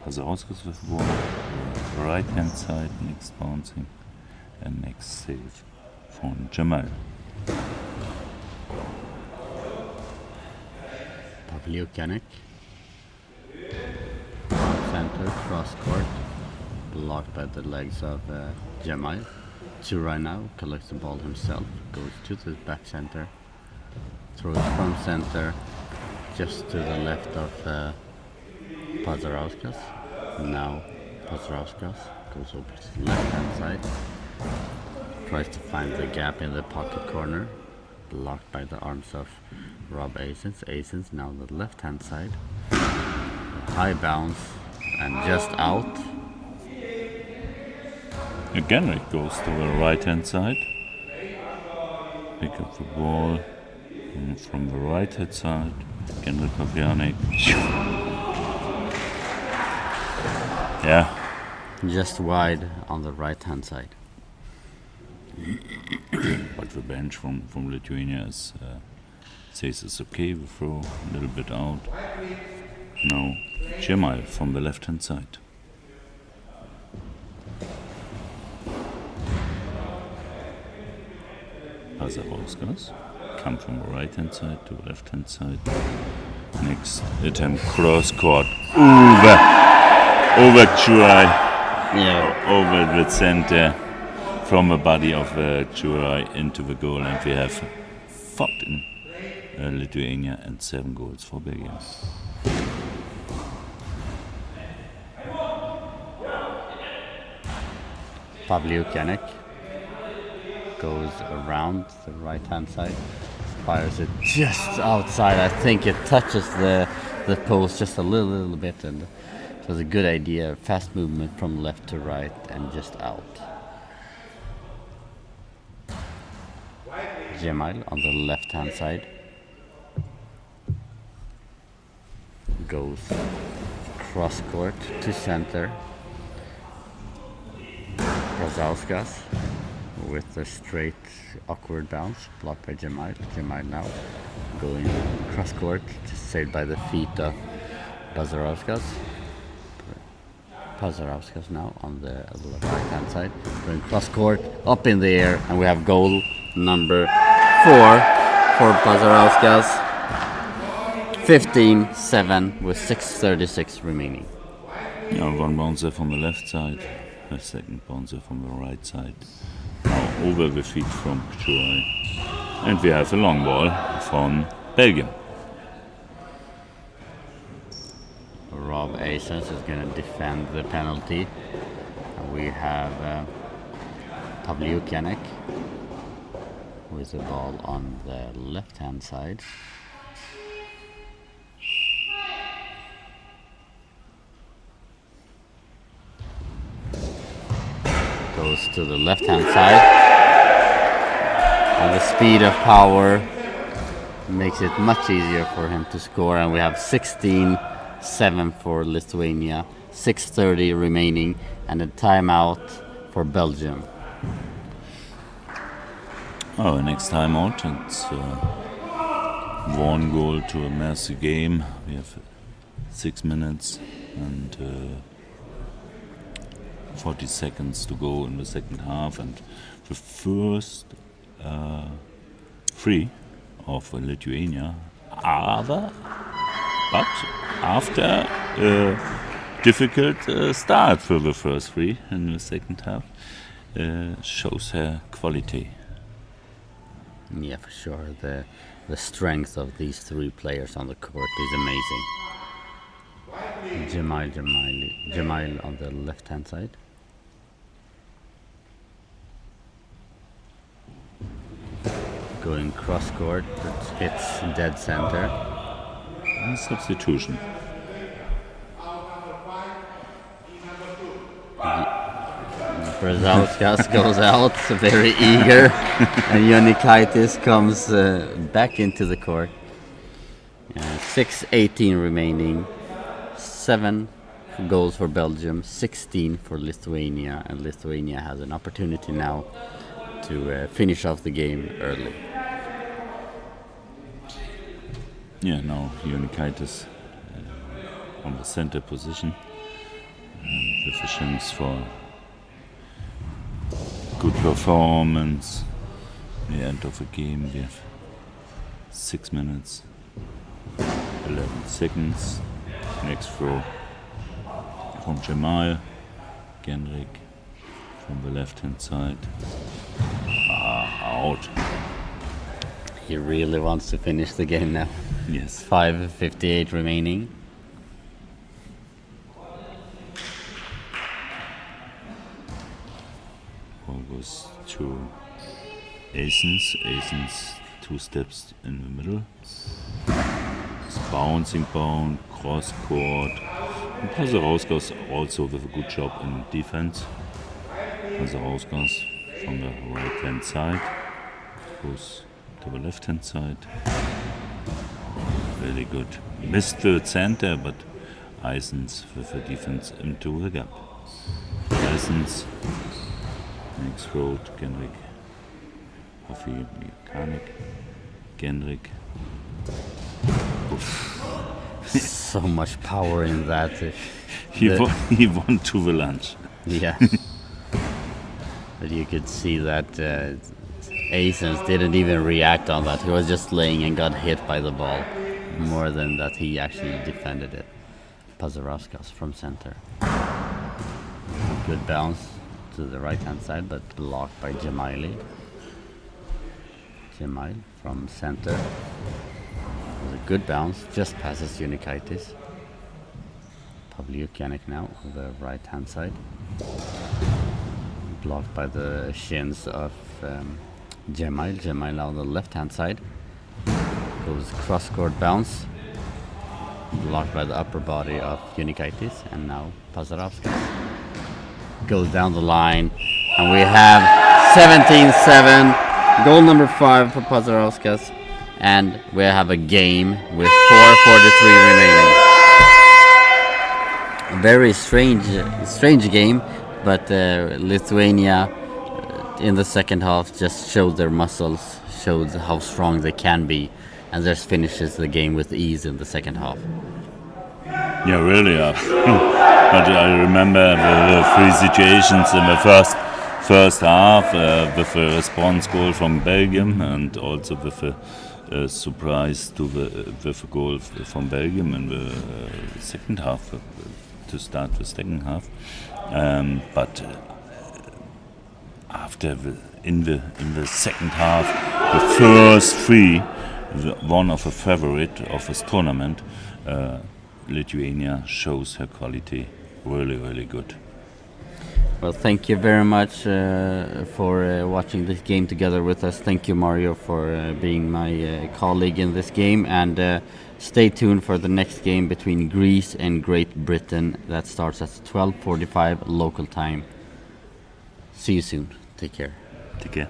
[SPEAKER 2] Podgorica with the ball, right hand side, next bouncing, and next save from Jamal.
[SPEAKER 3] Podgorica center cross court, blocked by the legs of Jamal. Two right now, collects the ball himself, goes to the back center, throws from center, just to the left of Podgorica. Now Podgorica goes over to the left hand side, tries to find the gap in the pocket corner, blocked by the arms of Rob Asens. Asens now the left hand side, high bounce and just out.
[SPEAKER 2] Genrik goes to the right hand side, pick up the ball from the right hand side. Genrik Pavianek. Yeah.
[SPEAKER 3] Just wide on the right hand side.
[SPEAKER 2] But the bench from Lithuania says it's okay, we throw a little bit out. Now Jamal from the left hand side. Podgorica come from the right hand side to the left hand side. Next attempt cross court. Over Churai.
[SPEAKER 3] Yeah.
[SPEAKER 2] Over the center from the body of Churai into the goal, and we have 14 Lithuania and 7 goals for Belgium.
[SPEAKER 3] Podgorica goes around the right hand side, fires it just outside. I think it touches the post just a little bit, and it was a good idea. Fast movement from left to right and just out. Jamal on the left hand side goes cross court to center. Podgorica with a straight awkward bounce, blocked by Jamal. Jamal now going cross court, just saved by the feet of Pazarovskas. Pazarovskas now on the right hand side. Going cross court, up in the air, and we have goal number 4 for Pazarovskas. 15-7 with 6:36 remaining.
[SPEAKER 2] Yeah, one bouncer from the left side, a second bouncer from the right side. Now over the feet from Joy. And we have a long ball from Belgium.
[SPEAKER 3] Rob Asens is going to defend the penalty. We have Pavliukianek with the ball on the left hand side. Goes to the left hand side, and the speed of power makes it much easier for him to score, and we have 16-7 for Lithuania, 6:30 remaining, and a timeout for Belgium.
[SPEAKER 2] Oh, next timeout, it's 1 goal to amass the game. We have 6 minutes and 40 seconds to go in the second half, and the first free of Lithuania but after a difficult start for the first free in the second half shows her quality.
[SPEAKER 3] Yeah, for sure. The strength of these 3 players on the court is amazing. Jemail on the left hand side. Going cross court, it hits dead center.
[SPEAKER 2] And substitution.
[SPEAKER 3] Brzezauskas goes out, very eager, and Jonikaitis comes back into the court. 6:18 remaining, 7 goals for Belgium, 16 for Lithuania, and Lithuania has an opportunity now to finish off the game early.
[SPEAKER 2] Yeah, now Jonikaitis on the center position with a chance for good performance. The end of the game, we have 6 minutes, 11 seconds. Next throw from Jamal Genrik from the left hand side. Out.
[SPEAKER 3] He really wants to finish the game now.
[SPEAKER 2] Yes.
[SPEAKER 3] 5:58 remaining.
[SPEAKER 2] Ball goes to Asens. Asens 2 steps in the middle. It's bouncing bound, cross court. And Pazarovskas also with a good job in defense. Pazarovskas from the right hand side goes to the left hand side. Very good. Missed the center, but Asens with the defense into the gap. Asens next road, Genrik, Pavliukianek, Genrik.
[SPEAKER 3] So much power in that.
[SPEAKER 2] He won to the lunch.
[SPEAKER 3] Yeah. But you could see that Asens didn't even react on that. He was just laying and got hit by the ball. More than that, he actually defended it. Pazarovskas from center. Good bounce to the right hand side, but blocked by Jemaili. Jemail from center. It was a good bounce, just passes Jonikaitis. Pavliukianek now on the right hand side. Blocked by the shins of Jemail. Jemail on the left hand side. Goes cross court bounce. Blocked by the upper body of Jonikaitis. And now Pazarovskas goes down the line. And we have 17-7. Goal number 5 for Pazarovskas. And we have a game with 4:43 remaining. A very strange game, but Lithuania in the second half just showed their muscles, showed how strong they can be, and just finishes the game with ease in the second half.
[SPEAKER 2] Yeah, really. But I remember the three situations in the first half with a response goal from Belgium and also with a surprise with a goal from Belgium in the second half to start the second half. But after in the second half, the first three, one of the favorite of this tournament. Lithuania shows her quality really, really good.
[SPEAKER 3] Well, thank you very much for watching this game together with us. Thank you, Mario, for being my colleague in this game. And stay tuned for the next game between Greece and Great Britain. That starts at 12:45 local time. See you soon. Take care.
[SPEAKER 2] Take care.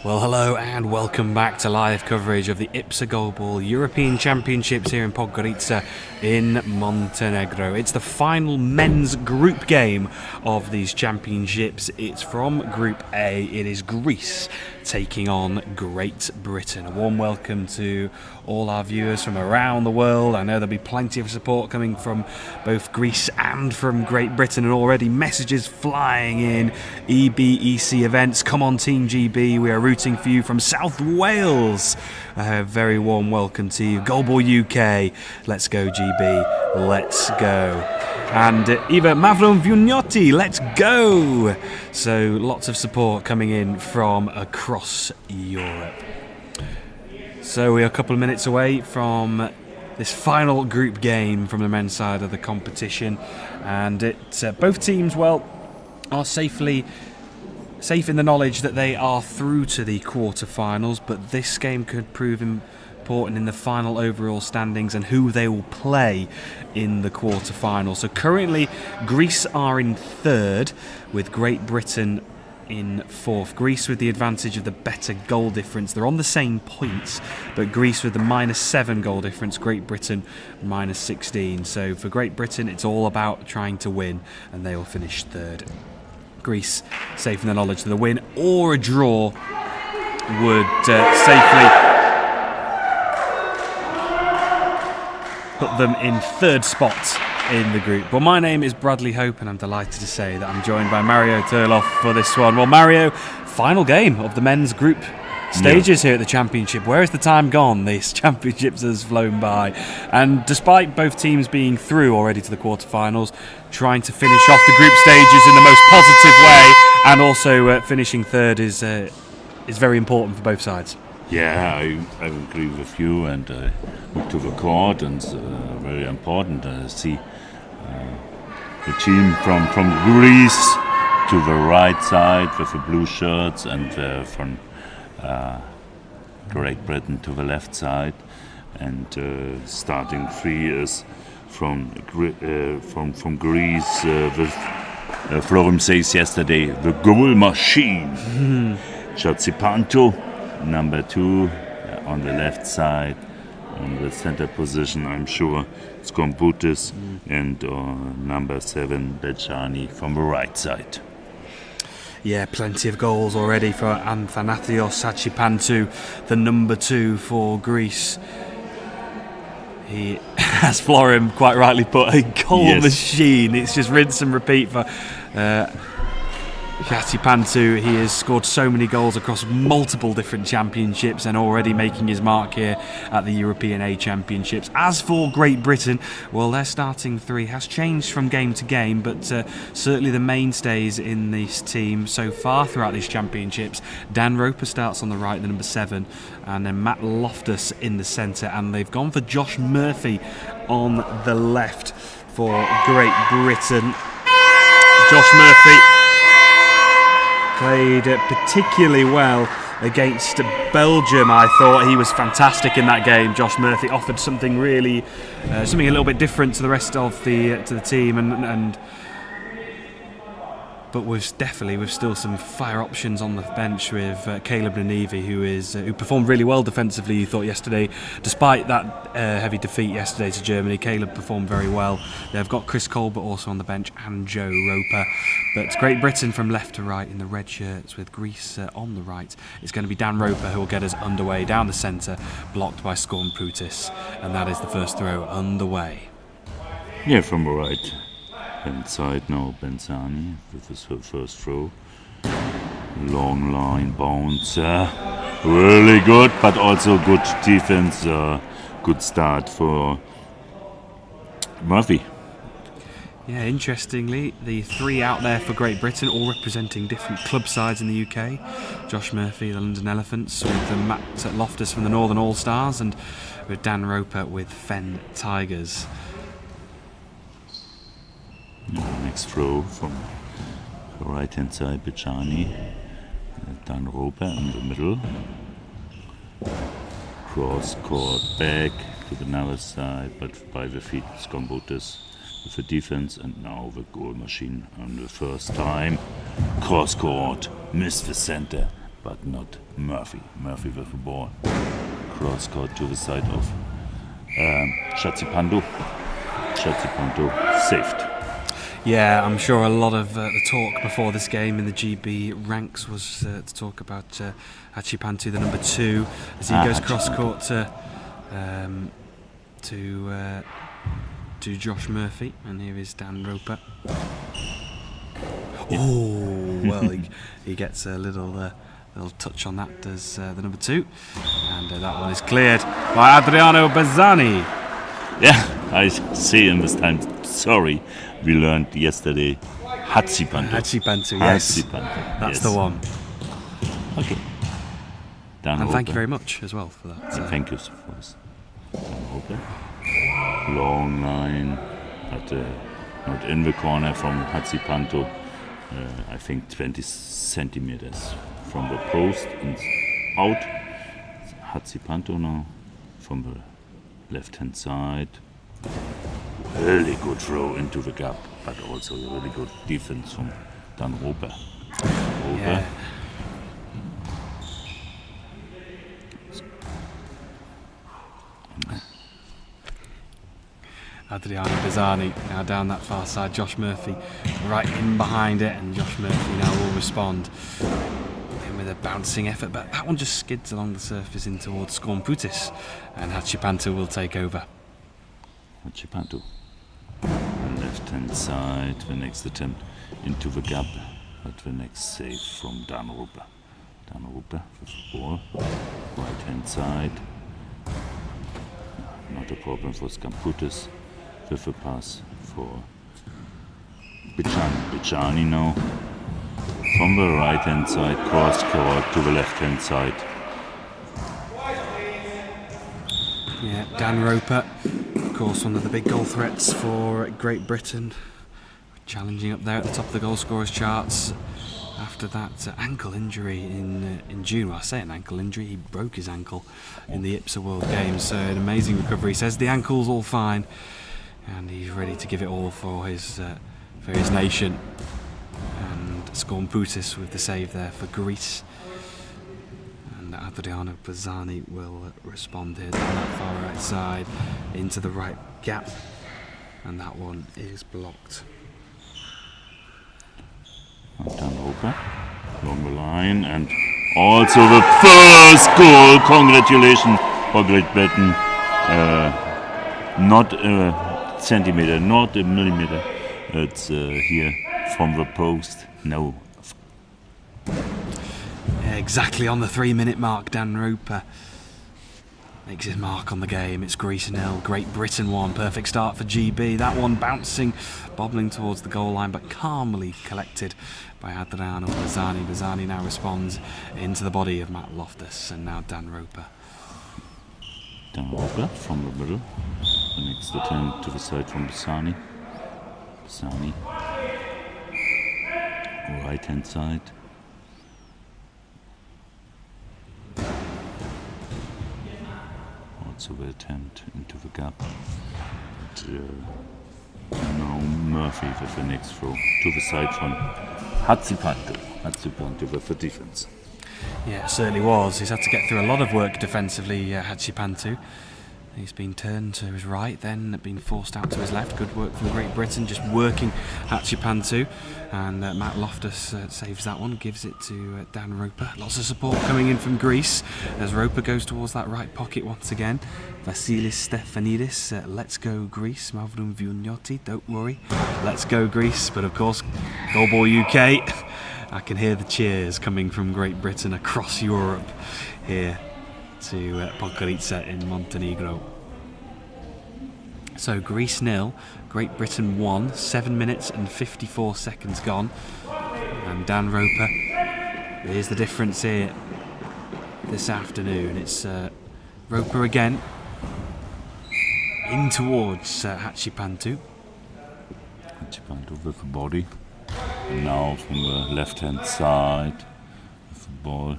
[SPEAKER 1] Well, hello and welcome back to live coverage of the IBSA Goalball European Championships here in Podgorica in Montenegro. It's the final men's group game of these championships. It's from Group A. It is Greece taking on Great Britain. A warm welcome to all our viewers from around the world. I know there'll be plenty of support coming from both Greece and from Great Britain, and already messages flying in. IBSA events, come on Team GB, we are rooting for you from South Wales. A very warm welcome to you. Goalball UK, let's go GB, let's go. And Eva Mavron Vugnotti, let's go! So lots of support coming in from across Europe. So we are a couple of minutes away from this final group game from the men's side of the competition, and both teams, well, are safe in the knowledge that they are through to the quarterfinals, but this game could prove important in the final overall standings and who they will play in the quarterfinals. So currently Greece are in third with Great Britain in fourth. Greece with the advantage of the better goal difference. They're on the same points, but Greece with the -7 goal difference, Great Britain -16. So for Great Britain, it's all about trying to win, and they will finish third. Greece safe in the knowledge that a win or a draw would safely put them in third spot in the group. Well, my name is Bradley Hope, and I'm delighted to say that I'm joined by Mario Turloff for this one. Well, Mario, final game of the men's group stages here at the championship. Where has the time gone? These championships has flown by, and despite both teams being through already to the quarterfinals, trying to finish off the group stages in the most positive way, and also finishing third is very important for both sides.
[SPEAKER 2] Yeah, I agree with you, and look to the court, and very important to see the team from Greece to the right side with the blue shirts, and from Great Britain to the left side, and starting three is from Greece with Florim says yesterday, the goal machine. Chatsipanto, number 2 on the left side, on the center position. I'm sure it's Kombutis, and number 7 Bechani from the right side.
[SPEAKER 1] Yeah, plenty of goals already for Athanasios Sachipantou, the number 2 for Greece. He, as Florim quite rightly put, a goal machine. It's just rinse and repeat for Sachipantou. He has scored so many goals across multiple different championships and already making his mark here at the European A Championships. As for Great Britain, well, their starting 3 has changed from game to game, but certainly the mainstays in this team so far throughout these championships. Dan Roper starts on the right, the number 7, and then Matt Loftus in the centre, and they've gone for Josh Murphy on the left for Great Britain. Josh Murphy played particularly well against Belgium. I thought he was fantastic in that game. Josh Murphy offered something really, something a little bit different to the rest of the team, but we've still some fire options on the bench with Caleb Nanevi, who performed really well defensively. You thought yesterday, despite that heavy defeat yesterday to Germany, Caleb performed very well. They've got Chris Colbert also on the bench, and Joe Roper. But Great Britain from left to right in the red shirts with Greece on the right. It's going to be Dan Roper who will get us underway down the centre, blocked by Skorn Prutis, and that is the first throw underway.
[SPEAKER 2] Yeah, from the right hand side now, Benzani with his first throw. Long line bounce, really good, but also good defense. Good start for Murphy.
[SPEAKER 1] Yeah, interestingly, the 3 out there for Great Britain, all representing different club sides in the UK. Josh Murphy, the London Elephants, with Matt Loftus from the Northern All Stars, and with Dan Roper with Fen Tigers.
[SPEAKER 2] Next throw from the right hand side, Bechani. Dan Roper in the middle. Cross court back to the other side, but by the feet, Skombutis with the defense, and now the goal machine on the first time. Cross court, missed the center, but not Murphy. Murphy with the ball. Cross court to the side of Chatzipanto. Chatzipanto saved.
[SPEAKER 1] Yeah, I'm sure a lot of the talk before this game in the GB ranks was to talk about Hachipantu, the number 2, as he goes cross court to Josh Murphy, and here is Dan Roper. Oh, well, he gets a little touch on that, does the number 2, and that one is cleared by Adriano Bazzani.
[SPEAKER 2] Yeah, I see him this time. Sorry, we learned yesterday Hachipanto.
[SPEAKER 1] Hachipantu, yes.
[SPEAKER 2] Hachipanto,
[SPEAKER 1] That's
[SPEAKER 2] yes.
[SPEAKER 1] the one.
[SPEAKER 2] Okay. Dan
[SPEAKER 1] And thank you
[SPEAKER 2] Roper.
[SPEAKER 1] very much as well for that.
[SPEAKER 2] Thank you for this. Dan Roper. Long line, but not in the corner from Hachipanto. I think 20 centimeters from the post and out. Hachipanto now from the left-hand side. Really good throw into the gap, but also a really good defense from Dan Roper.
[SPEAKER 1] Yeah. Adriano Bazzani now down that far side. Josh Murphy right in behind it, and Josh Murphy now will respond in with a bouncing effort, but that one just skids along the surface in towards Skornputis, and Hachipantu will take over.
[SPEAKER 2] Hachipanto. Left-hand side, the next attempt into the gap, but the next save from Dan Roper. Dan Roper with the ball. Right-hand side. Not a problem for Skornputis. With a pass for Bicani. Bicani now from the right-hand side, cross court to the left-hand side.
[SPEAKER 1] Yeah, Dan Roper, of course, one of the big goal threats for Great Britain, challenging up there at the top of the goal scorers charts after that ankle injury in June. Well, I say an ankle injury, he broke his ankle in the IBSA World Games, so an amazing recovery. He says the ankle's all fine, and he's ready to give it all for his nation. And Skornputis with the save there for Greece. And Adriano Bazzani will respond here down that far right side into the right gap. And that one is blocked.
[SPEAKER 2] Dan Roper along the line, and also the first goal. Congratulations for Great Britain. Not a centimeter, not a millimeter. It's here from the post. No.
[SPEAKER 1] Exactly on the 3-minute mark, Dan Roper makes his mark on the game. It's Greece 0, Great Britain 1. Perfect start for GB. That one bouncing, bobbling towards the goal line, but calmly collected by Adriano Bazzani. Bazzani now responds into the body of Matt Loftus, and now Dan Roper.
[SPEAKER 2] Dan Roper from the middle. The next attempt to the side from Bazzani. Bazzani. Right hand side. Also the attempt into the gap. But now Murphy with the next throw to the side from Hachipanto. Hachipanto with the defense.
[SPEAKER 1] Yeah, it certainly was. He's had to get through a lot of work defensively, Hachipantu. He's been turned to his right, then been forced out to his left. Good work from Great Britain, just working Hachipantu. And Matt Loftus saves that one, gives it to Dan Roper. Lots of support coming in from Greece as Roper goes towards that right pocket once again. Vasilis Stefanidis, let's go Greece. Mavrum Vignoti, don't worry, let's go Greece. But of course, Goalball UK, I can hear the cheers coming from Great Britain across Europe here to Podgorica in Montenegro. So Greece 0, Great Britain 1, 7 minutes and 54 seconds gone. And Dan Roper, here's the difference here this afternoon. It's Roper again, in towards Hachipantu.
[SPEAKER 2] Hachipantu with the body. And now from the left hand side with the ball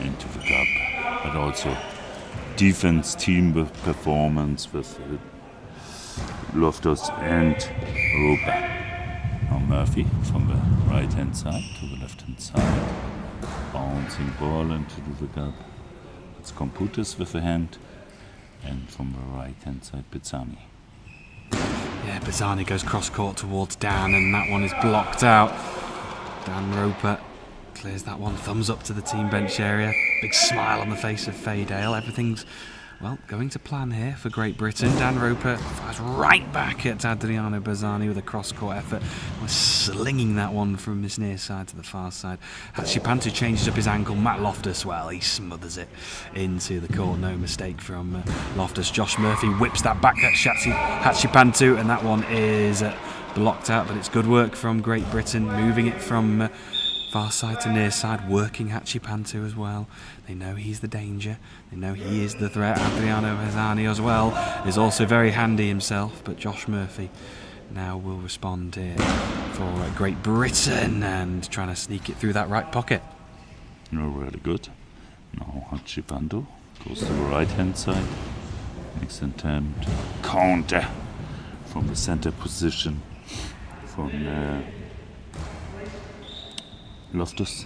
[SPEAKER 2] into the gap. But also defense team with performance with Loftus and Roper. Now Murphy from the right hand side to the left hand side. Bouncing ball into the gap. It's Computus with the hand. And from the right hand side, Pizzani.
[SPEAKER 1] Yeah, Pizzani goes cross court towards Dan, and that one is blocked out. Dan Roper clears that one. Thumbs up to the team bench area. Big smile on the face of Faye Dale. Everything's, well, going to plan here for Great Britain. Dan Roper fires right back at Adriano Bazzani with a cross-court effort. Was slinging that one from his near side to the far side. Hachipantu changes up his ankle. Matt Loftus, well, he smothers it into the court. No mistake from Loftus. Josh Murphy whips that back at Hachipantu, and that one is blocked out, but it's good work from Great Britain, moving it from far side to near side, working Hachipantu as well. They know he's the danger. They know he is the threat. Adriano Bazzani as well is also very handy himself, but Josh Murphy now will respond here for Great Britain and trying to sneak it through that right pocket.
[SPEAKER 2] No, really good. Now Hachipantu goes to the right hand side. Next attempt, counter from the center position from Loftus.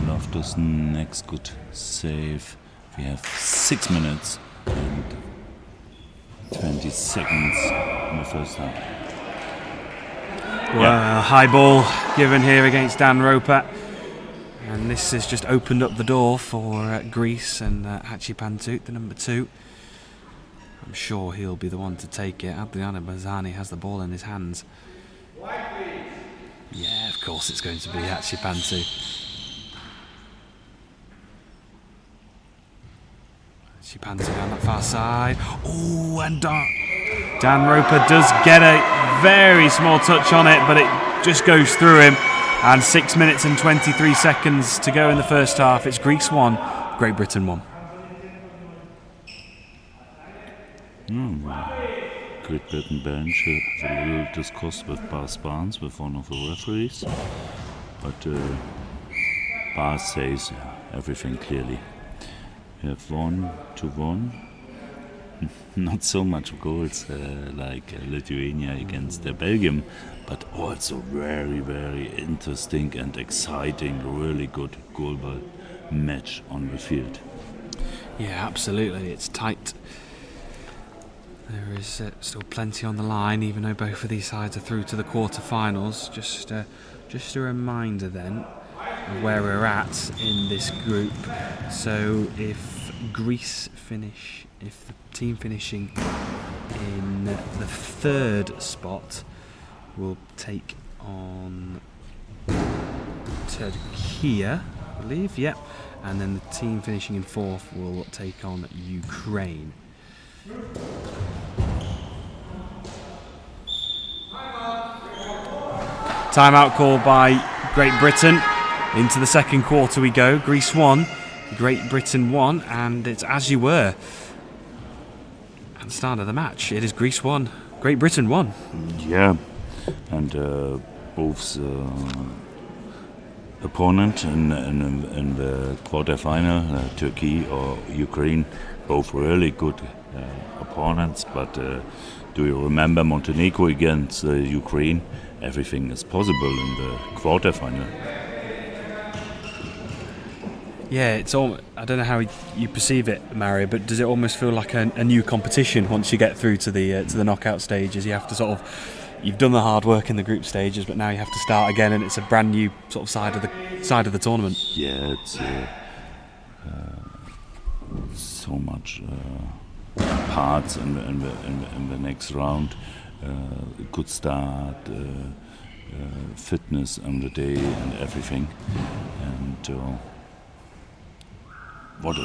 [SPEAKER 2] Loftus next good save. We have 6 minutes and 20 seconds in the first half.
[SPEAKER 1] Well, high ball given here against Dan Roper. And this has just opened up the door for Greece and Hachipantu, the number 2. I'm sure he'll be the one to take it. Adriano Bazzani has the ball in his hands. Yeah, of course it's going to be Hachipantu. Hachipantu down that far side. Oh, and Dan Roper does get a very small touch on it, but it just goes through him. And 6 minutes and 23 seconds to go in the first half. It's Greece 1, Great Britain 1.
[SPEAKER 2] Great Britain bench have a little discuss with Bas Barnes, with one of the referees, but Bas says everything clearly. We have 1-1. Not so much goals like Lithuania against Belgium, but also very, very interesting and exciting, really good goalball match on the field.
[SPEAKER 1] Yeah, absolutely. It's tight. There is still plenty on the line, even though both of these sides are through to the quarter-finals. Just a reminder then of where we're at in this group. So if Greece finish, if the team finishing in the 3rd spot will take on Turkey, I believe, yep. And then the team finishing in 4th will take on Ukraine. Timeout called by Great Britain. Into the second quarter we go. Greece 1, Great Britain 1, and it's as you were at the start of the match. It is Greece 1, Great Britain 1.
[SPEAKER 2] Yeah, and both opponent in the quarterfinal, Turkey or Ukraine, both really good opponents. But do you remember Montenegro against Ukraine? Everything is possible in the quarterfinal.
[SPEAKER 1] Yeah, it's all. I don't know how you perceive it, Mario, but does it almost feel like a new competition once you get through to the knockout stages? You have to you've done the hard work in the group stages, but now you have to start again, and it's a brand new sort of side of the tournament.
[SPEAKER 2] Yeah, it's so much parts in the next round. Good start, fitness on the day, and everything. And what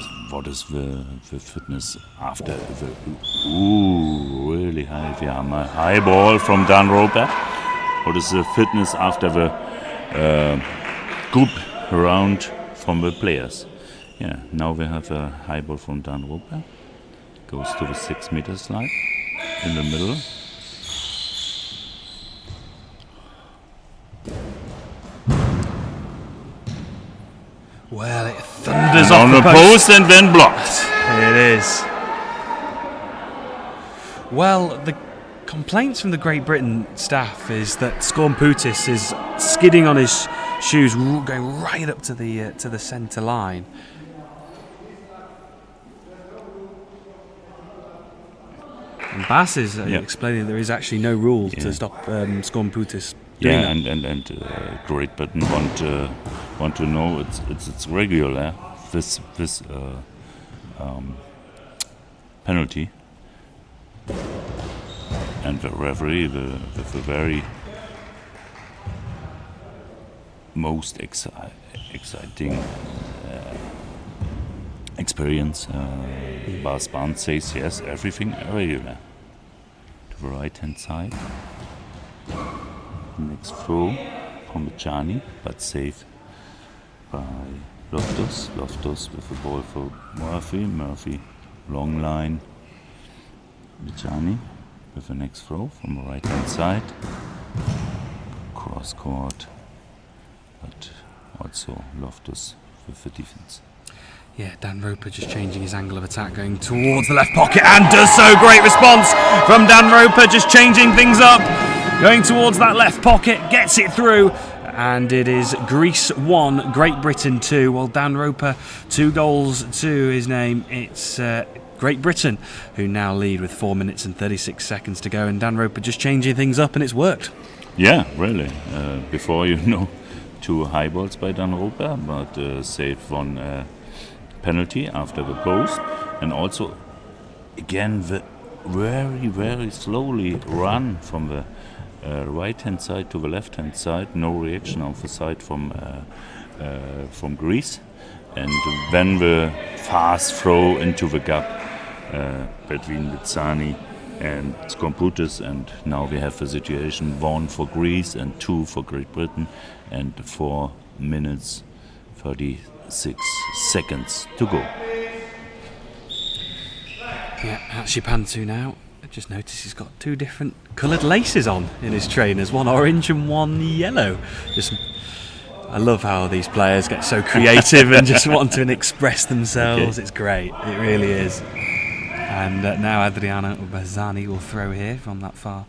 [SPEAKER 2] is the fitness after the really high? We have a high ball from Dan Roper. What is the fitness after the group round from the players? Yeah, now we have a high ball from Dan Roper. Goes to the 6 meter slide in the middle.
[SPEAKER 1] Well, it thunders off
[SPEAKER 2] on the post and then blocked.
[SPEAKER 1] It is. Well, the complaints from the Great Britain staff is that Skornputis is skidding on his shoes, going right up to the centre line. And Bass is explaining there is actually no rule to stop Skornputis doing that.
[SPEAKER 2] and Great Britain want to know it's regular this penalty, and the referee with a very most exciting experience. Bas Barnes says yes, everything regular. To the right hand side. Next throw from Bajani, but saved by Loftus. Loftus with the ball for Murphy. Murphy, long line. Bajani with the next throw from the right hand side. Cross court, but also Loftus with the defense.
[SPEAKER 1] Yeah, Dan Roper just changing his angle of attack, going towards the left pocket, and does so. Great response from Dan Roper, just changing things up, going towards that left pocket, gets it through, and it is Greece 1, Great Britain 2. Well, Dan Roper, 2 goals to his name. It's Great Britain who now lead with 4 minutes and 36 seconds to go, and Dan Roper just changing things up, and it's worked.
[SPEAKER 2] Yeah, really. Before, 2 high balls by Dan Roper, but saved one penalty after the post, and also again the very slowly run from the right hand side to the left hand side, no reaction on the side from Greece, and then the fast throw into the gap between Vitsani and Skornputis, and now we have the situation 1 for Greece and 2 for Great Britain, and 4 minutes 36 seconds to go.
[SPEAKER 1] Yeah, Hachipantu now. I just noticed he's got 2 different coloured laces on in his trainers, 1 orange and 1 yellow. I love how these players get so creative and just want to express themselves. Okay. It's great, it really is. And now Adriano Bazzani will throw here from that far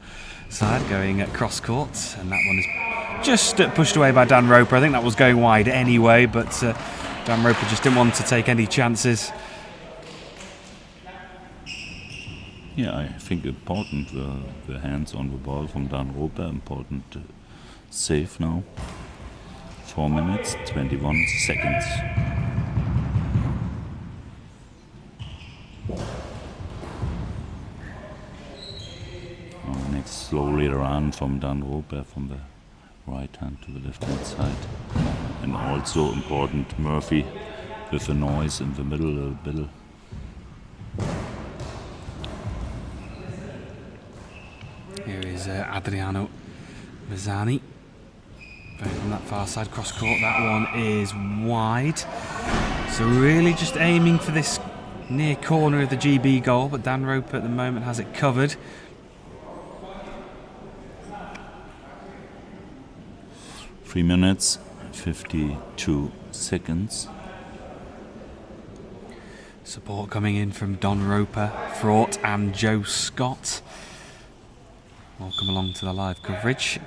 [SPEAKER 1] side, going cross court, and that one is just pushed away by Dan Roper. I think that was going wide anyway, but Dan Roper just didn't want to take any chances.
[SPEAKER 2] Yeah, I think important the hands on the ball from Dan Roper, important save now. 4 minutes, 21 seconds. Next slowly run from Dan Roper from the right hand to the left hand side. And also important Murphy with the noise in the middle.
[SPEAKER 1] Here is Adriano Bazzani. Going from that far side, cross court, that one is wide. So really just aiming for this near corner of the GB goal, but Dan Roper at the moment has it covered.
[SPEAKER 2] Three minutes, 52 seconds.
[SPEAKER 1] Support coming in from Don Roper, Fraught and Joe Scott. Welcome along to the live coverage.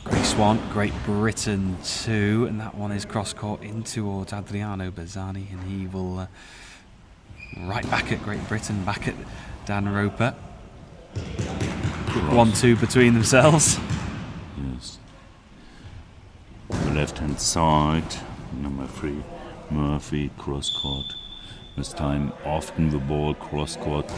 [SPEAKER 1] Greece 1, Great Britain 2, and that one is cross-court in towards Adriano Bazzani, and he will right back at Great Britain, back at Dan Roper. 1-2 between themselves.
[SPEAKER 2] Yes. The left-hand side, number 3, Murphy, cross-court. This time often the ball cross-court.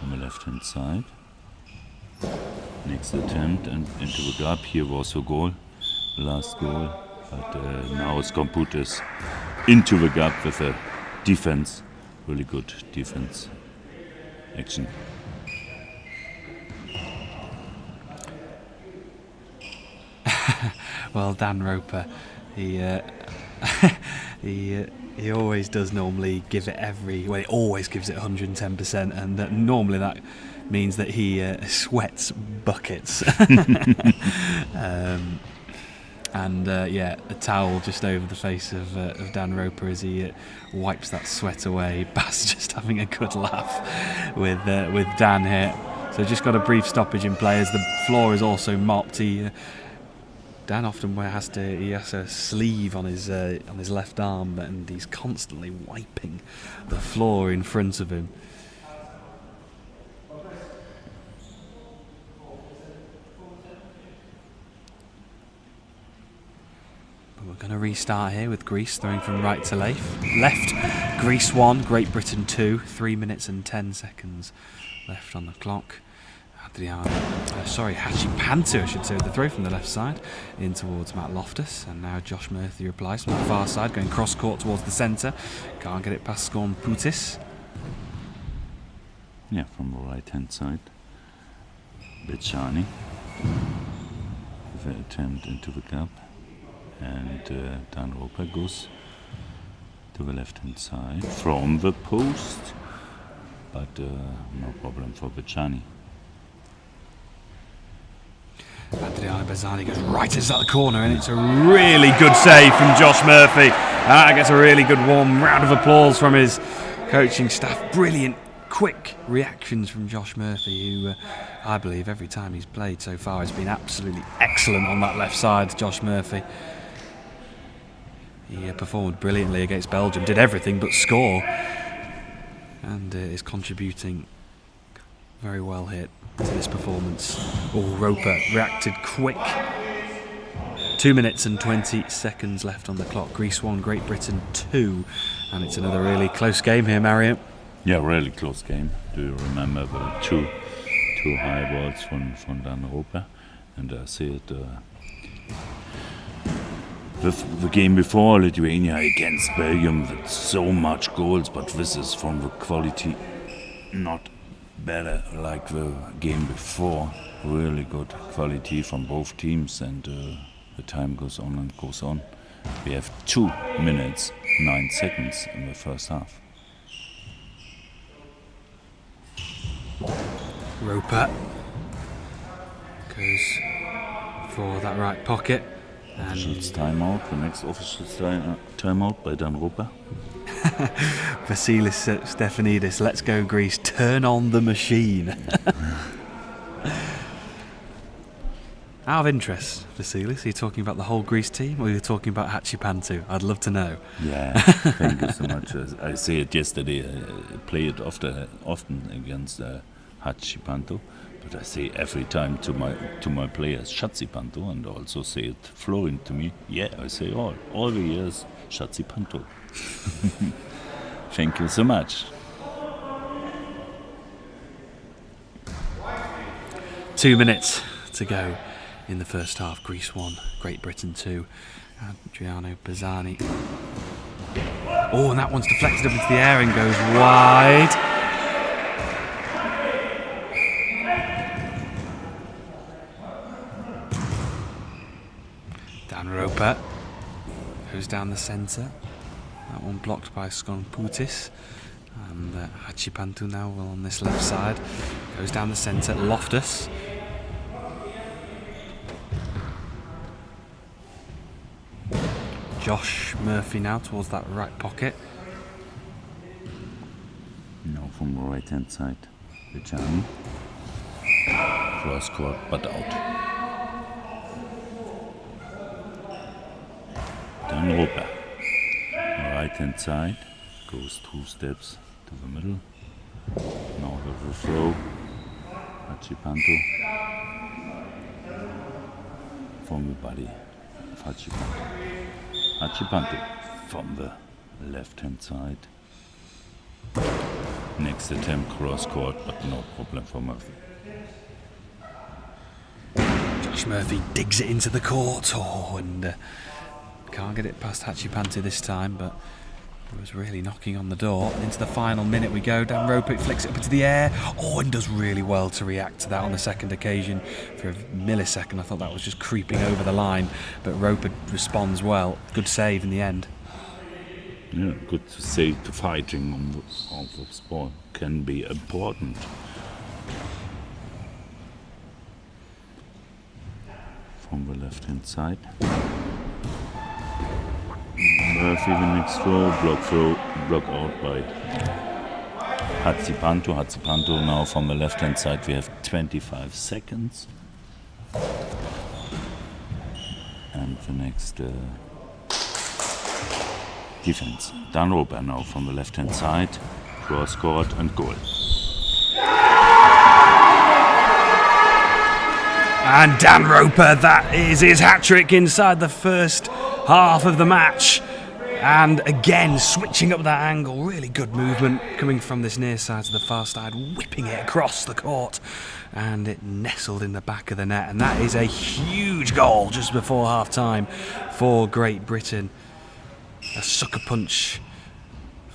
[SPEAKER 2] On the left hand side. Next attempt and into the gap. Here was the goal, last goal. But now Skornputis into the gap with a defense, really good defense action.
[SPEAKER 1] Well, Dan Roper, he always does normally give it he always gives it 110%, and normally that means that he sweats buckets. And a towel just over the face of Dan Roper as he wipes that sweat away. Bas just having a good laugh with Dan here. So just got a brief stoppage in play as the floor is also mopped. Dan often has a sleeve on his left arm, and he's constantly wiping the floor in front of him. We're going to restart here with Greece throwing from right to left. Greece 1, Great Britain 2. 3 minutes and 10 seconds left on the clock. Hachipantu, I should say, with the throw from the left side in towards Matt Loftus. And now Josh Murphy replies from the far side, going cross court towards the centre. Can't get it past Skorn Putis.
[SPEAKER 2] Yeah, from the right hand side. Bechani. With an attempt into the gap. And Dan Roper goes to the left hand side from the post. But no problem for Bechani.
[SPEAKER 1] Adriano Bazzani goes right inside the corner, and it's a really good save from Josh Murphy. That gets a really good warm round of applause from his coaching staff. Brilliant, quick reactions from Josh Murphy, who I believe every time he's played so far has been absolutely excellent on that left side. Josh Murphy. He performed brilliantly against Belgium, did everything but score, and is contributing very well here to this performance. Roper reacted quick. 2 minutes and 20 seconds left on the clock. Greece 1, Great Britain 2, and it's another really close game here, Mario.
[SPEAKER 2] Yeah, really close game. Do you remember the two high balls from Dan Roper? And I see it the game before, Lithuania against Belgium, with so much goals, but this is from the quality not better like the game before. Really good quality from both teams, and the time goes on and goes on. We have 2 minutes 9 seconds in the first half.
[SPEAKER 1] Roper goes for that right pocket, and
[SPEAKER 2] It's timeout, the next official timeout by Dan Roper.
[SPEAKER 1] Vasilis Stefanidis, let's go Greece, turn on the machine. Out of interest, Vasilis, are you talking about the whole Greece team, or are you talking about Hachipantu? I'd love to know.
[SPEAKER 2] Yeah, thank you so much. I say it yesterday, I play it often against Hachipantu, but I say every time to my players Shatsipantu, and also say it flowing to me. Yeah, I say all the years Shatsipantu. Thank you so much.
[SPEAKER 1] 2 minutes to go in the first half. Greece 1, Great Britain 2. Adriano Bazzani. And that one's deflected up into the air and goes wide. Dan Roper goes down the centre. That one blocked by Skorn Putis. And Hachipantu now on this left side. Goes down the centre. Loftus. Josh Murphy now towards that right pocket.
[SPEAKER 2] Now from the right hand side, Bechani. Cross court, but out. Dan Roper. Right hand side, goes 2 steps to the middle. Now the throw. Hachipantu. From the body of Hachipantu. Hachipantu from the left hand side. Next attempt cross court, but no problem for Murphy.
[SPEAKER 1] Josh Murphy digs it into the court. And can't get it past Hachipantu this time, but it was really knocking on the door. Into the final minute we go. Dan Roper flicks it up into the air. And does really well to react to that on the second occasion. For a millisecond I thought that was just creeping over the line, but Roper responds well. Good save in the end.
[SPEAKER 2] Yeah, good to say the fighting on the sport can be important. from the left-hand side. Murphy the next throw, block out by Hatsipanto. Hatsipanto now from the left-hand side. We have 25 seconds. And the next defense. Dan Roper now from the left-hand side. Cross court and goal.
[SPEAKER 1] And Dan Roper, that is his hat-trick inside the first half of the match. And again, switching up that angle, really good movement coming from this near side to the far side, whipping it across the court. And it nestled in the back of the net. And that is a huge goal just before half-time for Great Britain. A sucker punch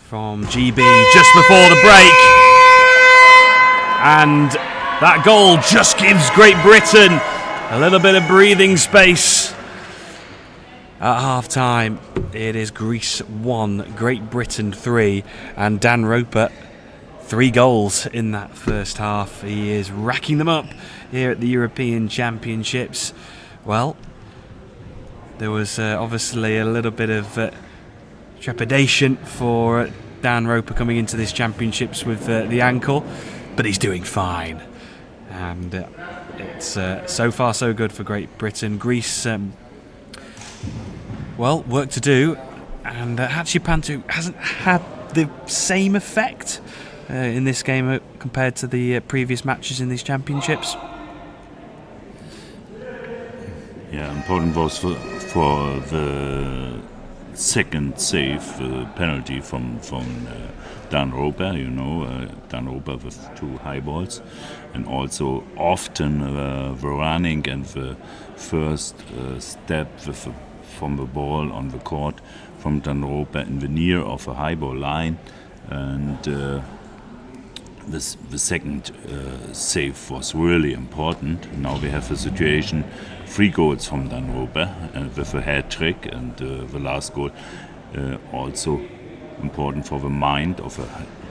[SPEAKER 1] from GB just before the break. And that goal just gives Great Britain a little bit of breathing space. At half-time, it is Greece 1, Great Britain 3, and Dan Roper 3 goals in that first half. He is racking them up here at the European Championships. Well, there was obviously a little bit of trepidation for Dan Roper coming into this championships with the ankle, but he's doing fine. And it's so far so good for Great Britain. Greece, well, work to do, and Hatsipanto hasn't had the same effect in this game compared to the previous matches in these championships.
[SPEAKER 2] Yeah, important was for the second save penalty from Dan Roper, Dan Roper with 2 high balls, and also often the running and the first step from the ball on the court from Dan Roper in the near of a high ball line, and the second save was really important. Now we have a situation, 3 goals from Dan Roper with a hat trick, and the last goal also important for the mind of the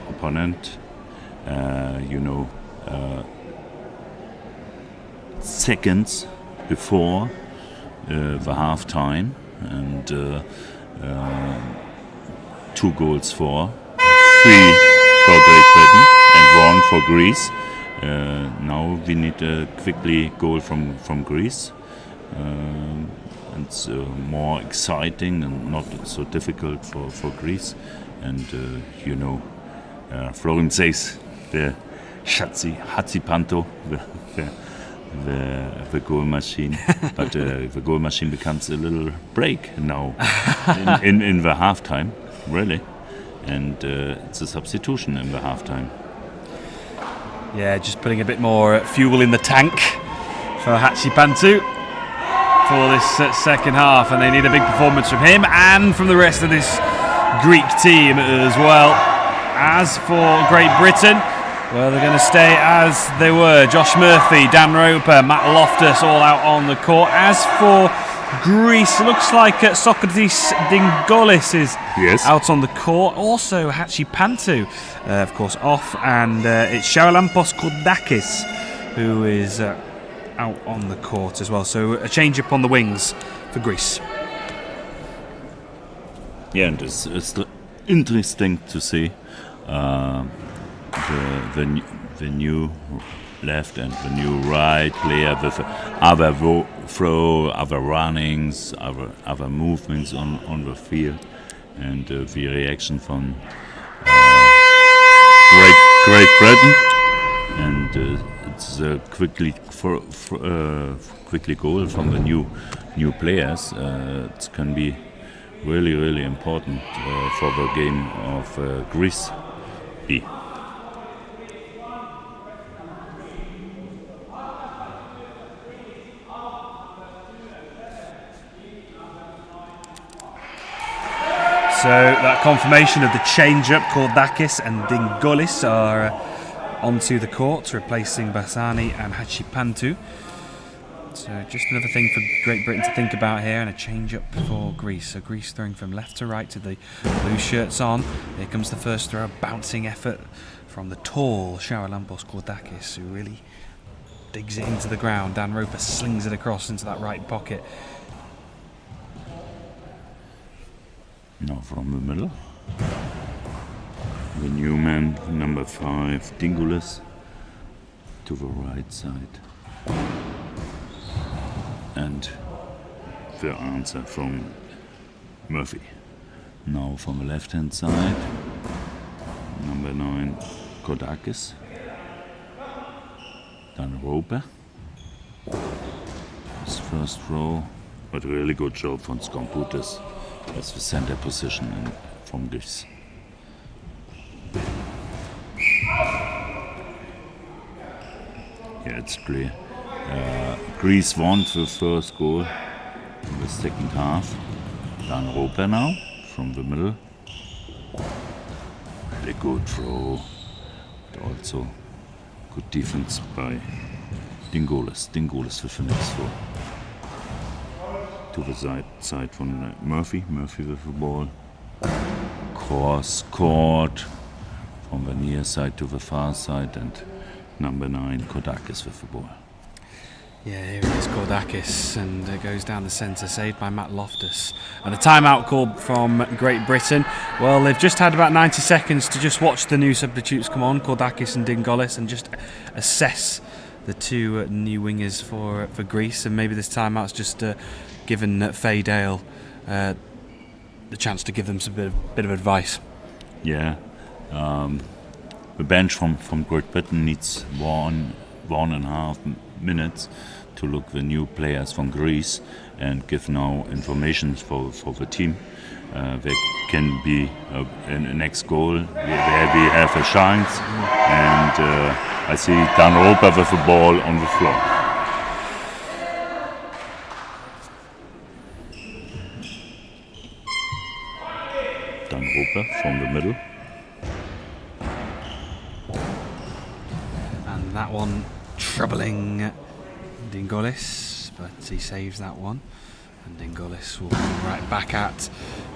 [SPEAKER 2] opponent. Seconds before the half time, and 2 goals for 3 for Great Britain and 1 for Greece. Now we need a quickly goal from Greece. It's more exciting and not so difficult for Greece. And Florin says the Hatsipanto, the goal machine, but the goal machine becomes a little break now in the halftime, really, and it's a substitution in the halftime.
[SPEAKER 1] Yeah, just putting a bit more fuel in the tank for Hatsipanto for this second half, and they need a big performance from him and from the rest of this Greek team as well. As for Great Britain, well, they're going to stay as they were. Josh Murphy, Dan Roper, Matt Loftus all out on the court. As for Greece, looks like Socrates Dingolis is out on the court. Also, Hatsipanto, of course, off. And it's Charalampos Kordakis who is out on the court as well. So a change up on the wings for Greece.
[SPEAKER 2] Yeah, and it's interesting to see the new left and the new right player with other throw, other runnings, other movements on the field, and the reaction from Great Britain, and it's quickly goal from the new players. It can be really important for the game of Greece.
[SPEAKER 1] So that confirmation of the change-up, Kordakis and Dingolis are onto the court, replacing Bassani and Hatsipanto. So just another thing for Great Britain to think about here, and a change-up for Greece. So Greece throwing from left to right to the blue shirts on. Here comes the first throw, bouncing effort from the tall Charalampos Kordakis, who really digs it into the ground. Dan Roper slings it across into that right pocket.
[SPEAKER 2] Now from the middle. The new man, number 5, Dingulis, to the right side. And the answer from Murphy. Now from the left hand side, number 9, Kodakis. Dan Roper. His first throw, but really good job from Skomputis as the center position from Greece. Yeah, it's clear. Greece won the first goal in the second half. Dan Roper now from the middle. Really good throw, but also good defense by Dingulis. Dingulis with the next throw. To the side from Murphy. Murphy with the ball. Cross court from the near side to the far side, and number 9, Kodakis with the ball.
[SPEAKER 1] Yeah, here it is, Gourdakis, and it goes down the centre, saved by Matt Loftus. And a timeout called from Great Britain. Well, they've just had about 90 seconds to just watch the new substitutes come on, Gourdakis and Dingolis, and just assess the two new wingers for Greece. And maybe this timeout's just given Faye Dale the chance to give them some bit of advice.
[SPEAKER 2] Yeah, the bench from Great Britain needs 1.5 minutes to look the new players from Greece and give now information for the team. There can be a next goal where we have a chance, and I see Dan Roper with the ball on the floor. Dan Roper from the middle.
[SPEAKER 1] And that one troubling Dingolis, but he saves that one. And Dingolis will come right back at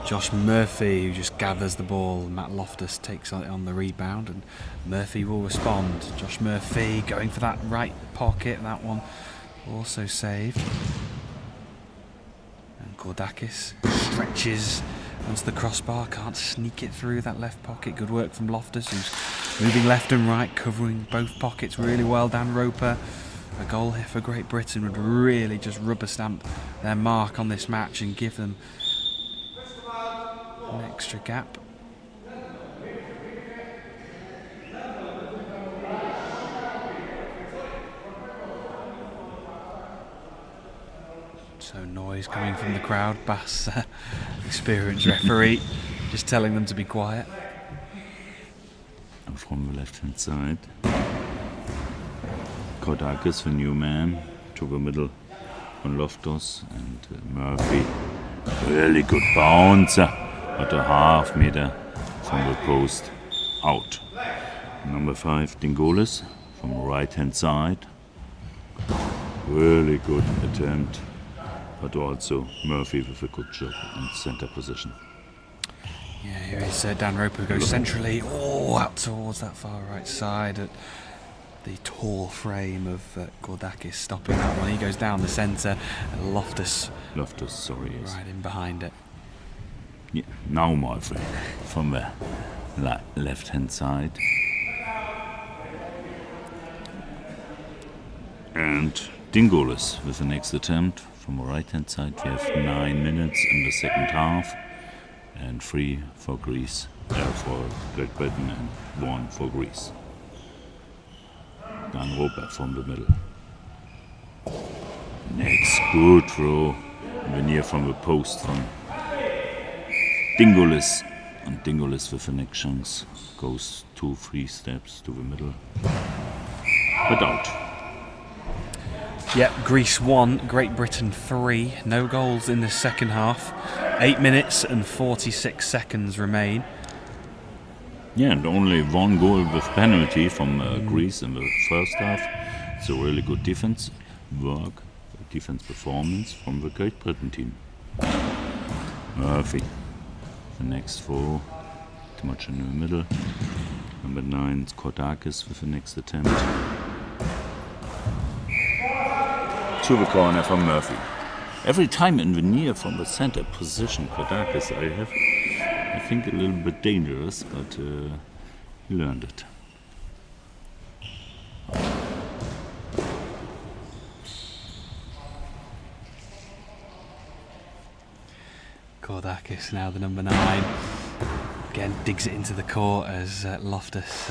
[SPEAKER 1] Josh Murphy, who just gathers the ball. Matt Loftus takes it on the rebound, and Murphy will respond. Josh Murphy going for that right pocket, that one also saved. And Gourdakis stretches onto the crossbar, can't sneak it through that left pocket. Good work from Loftus, who's moving left and right, covering both pockets really well. Dan Roper, a goal here for Great Britain would really just rubber stamp their mark on this match and give them an extra gap. So noise coming from the crowd. Bass, experienced referee, just telling them to be quiet.
[SPEAKER 2] And from the left hand side, Kodakis, the new man, to the middle on Loftus, and Murphy. Really good bounce, but a half meter from the post out. Number 5, Dingolis from the right hand side. Really good attempt, but also Murphy with a good job in center position.
[SPEAKER 1] Yeah, here is Dan Roper, goes centrally, out towards that far right side. At the tall frame of Gourdakis stopping that one. He goes down the centre, and Loftus,
[SPEAKER 2] sorry, yes.
[SPEAKER 1] right in behind it.
[SPEAKER 2] Yeah, now Murphy from the left hand side. And Dingolis with the next attempt from the right hand side. We have 9 minutes in the second half, and 3 for Greece, for Great Britain, and 1 for Greece. Dan Roper from the middle. Next good throw, near from the post from Dingolis, and Dingolis with the next chance goes 2-3 steps to the middle, but out.
[SPEAKER 1] Yep, Greece 1, Great Britain 3. No goals in the second half. 8 minutes and 46 seconds remain.
[SPEAKER 2] Yeah, and only 1 goal with penalty from Greece in the first half. It's a really good defense work, defense performance from the Great Britain team. Murphy, the next 4, too much in the middle. Number 9, Kodakis with the next attempt. to the corner from Murphy. Every time in the near from the center position, Kodakis, I think a little bit dangerous, but he learned it.
[SPEAKER 1] Kordakis now the number 9. Again digs it into the court as Loftus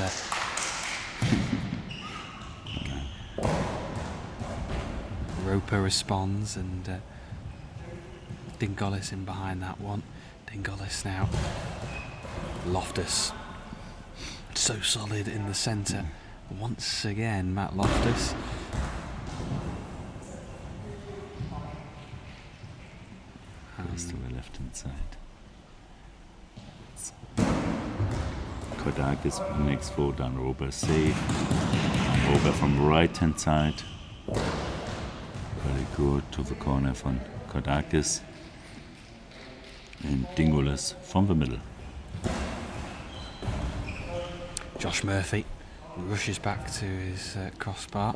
[SPEAKER 1] Roper responds, and Dingolis in behind that one. Dingolis now. Loftus so solid in the centre. Once again, Matt Loftus.
[SPEAKER 2] Goes to the left hand side. Kodakis makes throw, Dan Roper safe. Dan Roper from the right hand side. Very good to the corner from Kodakis. And Dingolis from the middle.
[SPEAKER 1] Josh Murphy rushes back to his crossbar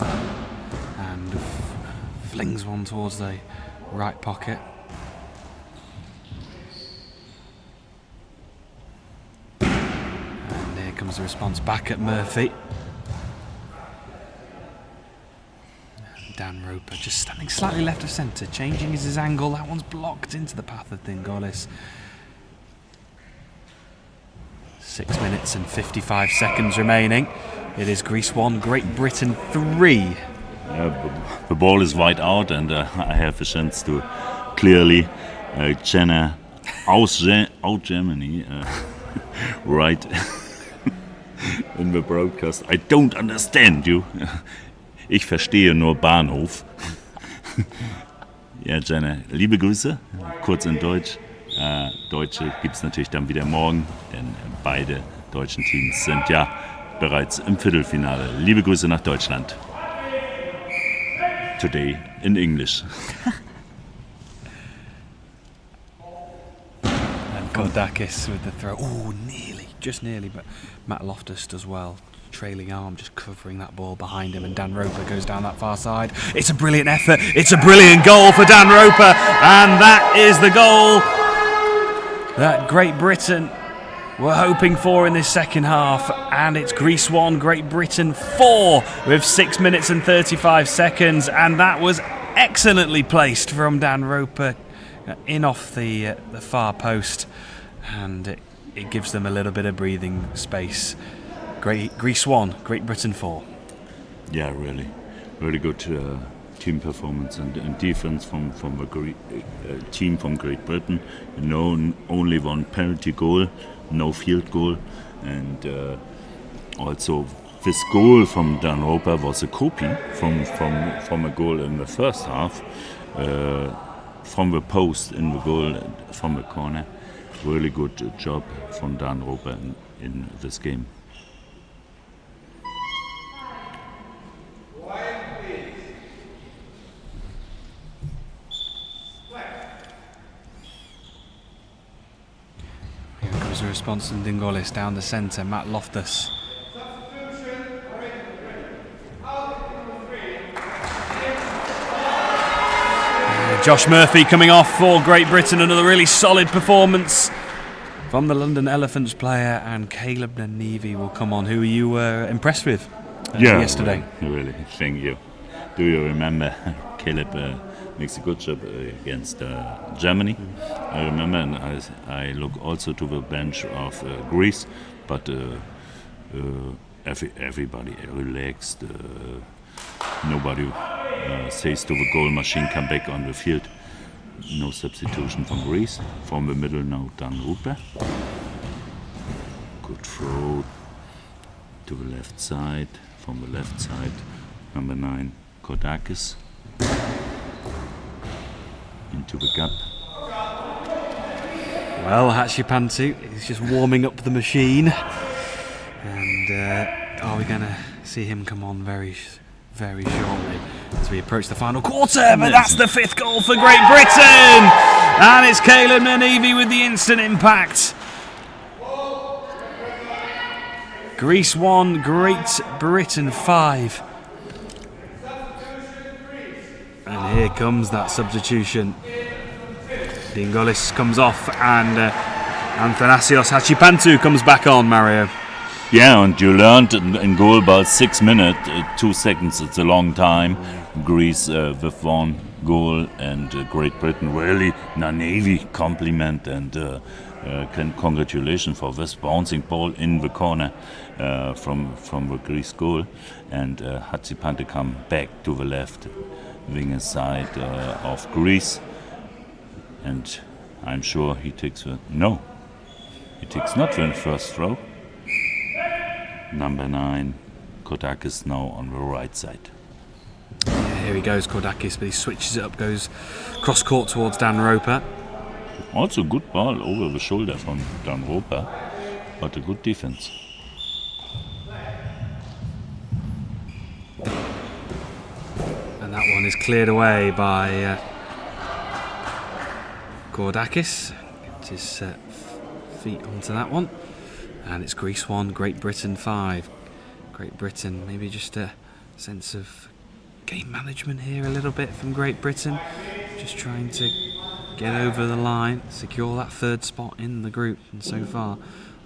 [SPEAKER 1] and flings one towards the right pocket. And here comes the response back at Murphy. Dan Roper just standing slightly left of centre, changing his angle. That one's blocked into the path of Dingolis. 6 minutes and 55 seconds remaining. It is Greece 1, Great Britain 3.
[SPEAKER 2] The ball is wide out, and I have a chance to clearly Jenna out Germany right in the broadcast. I don't understand you. Ich verstehe nur Bahnhof. Ja, Jenna, liebe Grüße, kurz in Deutsch. Deutsche gibt es natürlich dann wieder morgen, denn beide deutschen Teams sind ja bereits im Viertelfinale. Liebe Grüße nach Deutschland. Today in English.
[SPEAKER 1] And Kordakis with the throw. Oh, nearly, just nearly, but Matt Loftus does well. Trailing arm just covering that ball behind him, and Dan Roper goes down that far side. It's a brilliant effort. It's a brilliant goal for Dan Roper, and that is the goal that Great Britain were hoping for in this second half. And it's Greece 1, Great Britain 4 with 6 minutes and 35 seconds, and that was excellently placed from Dan Roper in off the far post, and it gives them a little bit of breathing space. Greece 1, Great Britain 4.
[SPEAKER 2] Yeah, really good team performance and defense from the team from Great Britain. Only one penalty goal, no field goal, and also this goal from Dan Roper was a copy from a goal in the first half, from the post in the goal from the corner. Really good job from Dan Roper in this game.
[SPEAKER 1] A response from Dingolis down the centre. Matt Loftus. Josh Murphy coming off for Great Britain. Another really solid performance from the London Elephants player, and Caleb Nanevy will come on, who you were impressed with yesterday.
[SPEAKER 2] Really, thank you. Do you remember Caleb makes a good job against Germany? I remember, and I look also to the bench of Greece, but everybody relaxed. Nobody says to the goal machine, come back on the field. No substitution from Greece. From the middle now, Dan Roper. Good throw to the left side. From the left side, number 9, Kordakis. Into the gap.
[SPEAKER 1] Well, Hachipantu is just warming up the machine, and are we going to see him come on very shortly as we approach the final quarter? But that's the 5th goal for Great Britain, and it's Caleb Nanevy with the instant impact. Greece 1, Great Britain 5. And here comes that substitution. Dingolis comes off and Athanasios Hachipantu comes back on, Mario.
[SPEAKER 2] Yeah, and you learned in Goalball 6 minutes, 2 seconds, it's a long time. Greece with 1 goal, and Great Britain really a navy compliment, and congratulations for this bouncing ball in the corner from the Greece goal, and Hatzipante come back to the left wing side of Greece, and I'm sure he takes he takes not the first throw. Number 9, Kodakis now on the right side.
[SPEAKER 1] Yeah, here he goes, Kodakis, but he switches it up, goes cross court towards Dan Roper.
[SPEAKER 2] Also good ball over the shoulder from Dan Roper, but a good defense.
[SPEAKER 1] And that one is cleared away by Kodakis. Gets his feet onto that one. And it's Greece 1, Great Britain 5. Great Britain, maybe just a sense of game management here a little bit from Great Britain. Just trying to get over the line, secure that 3rd spot in the group. And so far,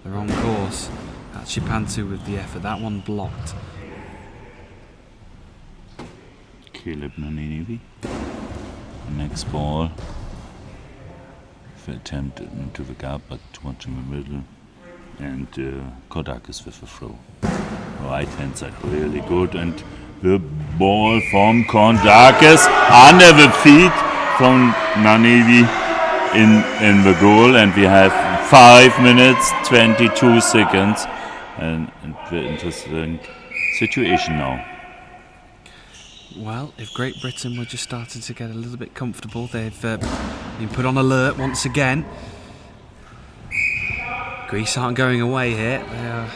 [SPEAKER 1] they're on course. Hachipantu with the effort. That one blocked.
[SPEAKER 2] Caleb Naninivi. Next ball. Attempt into the gap, but towards in the middle. And Kodakis with a throw. Right hand side really good, and the ball from Kodakis under the feet from Nanivi in the goal, and we have 5 minutes 22 seconds, and the interesting situation now.
[SPEAKER 1] Well, if Great Britain were just starting to get a little bit comfortable, they've been put on alert once again. Greece aren't going away here. They are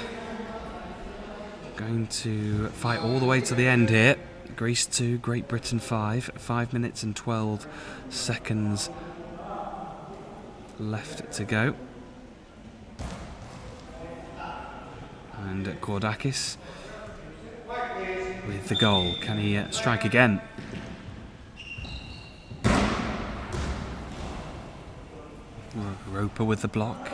[SPEAKER 1] going to fight all the way to the end here. Greece 2, Great Britain 5. 5 minutes and 12 seconds left to go. And Kodakis with the goal. Can he strike again? Roper with the block.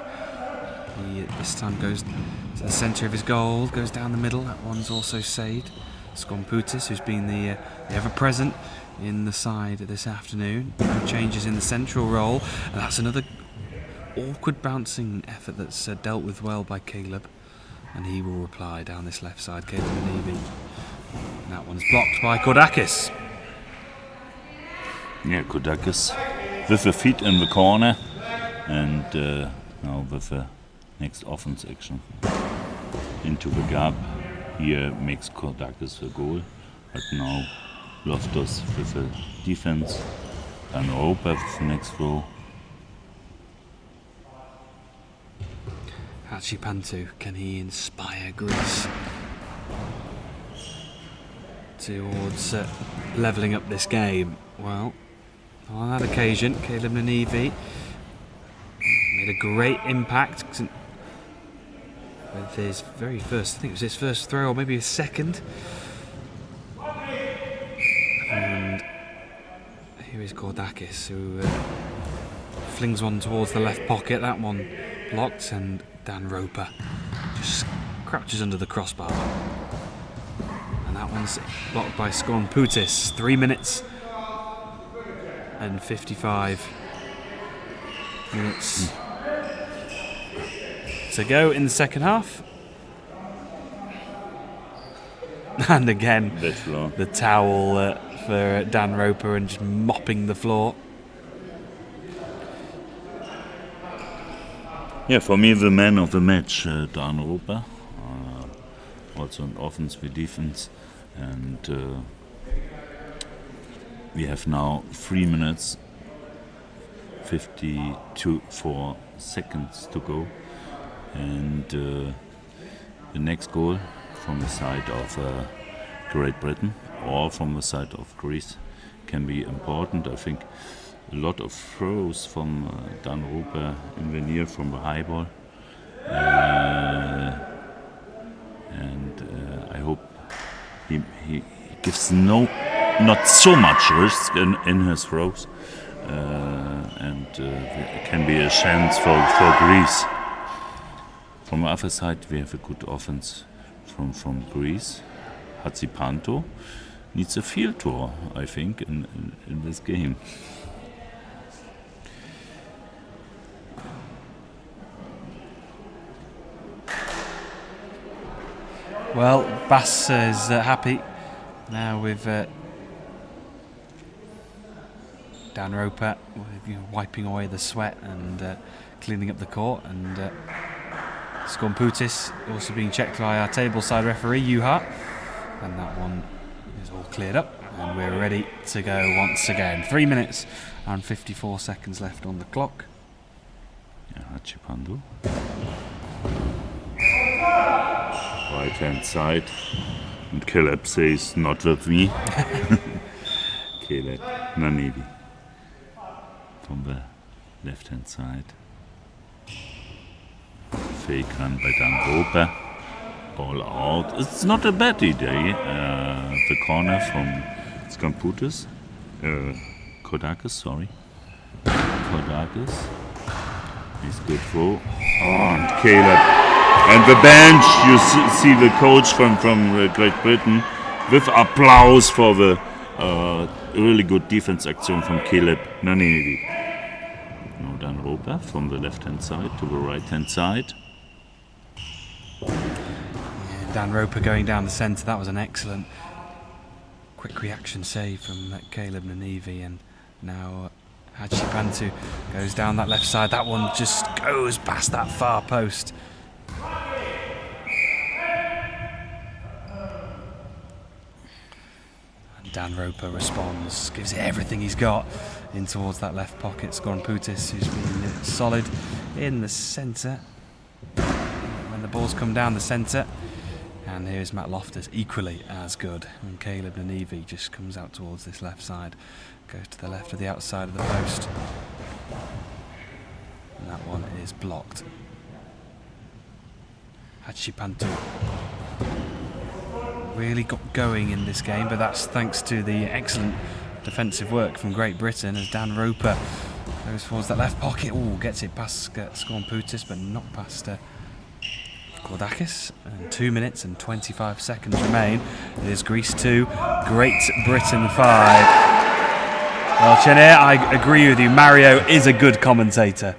[SPEAKER 1] He this time goes to the centre of his goal, goes down the middle. That one's also saved. Skomputis, who's been the ever-present in the side this afternoon. No changes in the central role. And that's another awkward bouncing effort that's dealt with well by Caleb. And he will reply down this left side, Caleb Manivi. And that one's blocked by Kodakis.
[SPEAKER 2] Yeah, Kodakis with the feet in the corner, and now with the next offense action into the gap. Here makes Kodakis a goal, but now Loftus with the defense, and Roper with the next throw.
[SPEAKER 1] Hachipantu, can he inspire Greece towards levelling up this game? Well, on that occasion, Caleb Nanivi made a great impact with his very first, I think it was his first throw, or maybe his second. And here is Kodakis, who flings one towards the left pocket. That one blocked, and Dan Roper just crouches under the crossbar. And that one's blocked by Skornputis. 3 minutes and 55 minutes to go in the second half. And again, the towel for Dan Roper and just mopping the floor.
[SPEAKER 2] Yeah, for me, the man of the match, Dan Roper. Also an offense with defense. And we have now 3 minutes 54 seconds to go. And the next goal from the side of Great Britain or from the side of Greece can be important. I think a lot of throws from Dan Roper in the near from the high ball. And I hope he gives no not so much risk in his throws, and it can be a chance for Greece. From the other side, we have a good offense from Greece. Hatsipanto needs a field tour, I think, in this game.
[SPEAKER 1] Well, Bass is happy now with Dan Roper wiping away the sweat and cleaning up the court, and Skornputis also being checked by our tableside referee Juha, and that one is all cleared up and we're ready to go once again. 3 minutes and 54 seconds left on the clock.
[SPEAKER 2] Yeah, Hatsipando. Right hand side, and Caleb says not with me. Caleb Nanedi from the left hand side. Fake run by Dan Roper. Ball out. It's not a bad idea. The corner from Skornputis. Kodakis, sorry. Kodakis. He's good throw. Oh, and Caleb. And the bench, you see the coach from Great Britain with applause for the really good defense action from Caleb Nanedi. Now Dan Roper from the left hand side to the right hand side.
[SPEAKER 1] Dan Roper going down the centre. That was an excellent quick reaction save from Caleb Nanedi, and now Hatsipando goes down that left side. That one just goes past that far post. And Dan Roper responds, gives it everything he's got in towards that left pocket. Skornputis, who's been solid in the centre when the balls come down the centre. And here's Matt Loftus, equally as good. And Caleb Nanedi just comes out towards this left side, goes to the left of the outside of the post. And that one is blocked. Hatsipando really got going in this game, but that's thanks to the excellent defensive work from Great Britain as Dan Roper goes towards that left pocket. Ooh, gets it past Skornputis, but not past Kodakis. And 2 minutes and 25 seconds remain. It is Greece 2, Great Britain 5. Well, Chenir, I agree with you. Mario is a good commentator.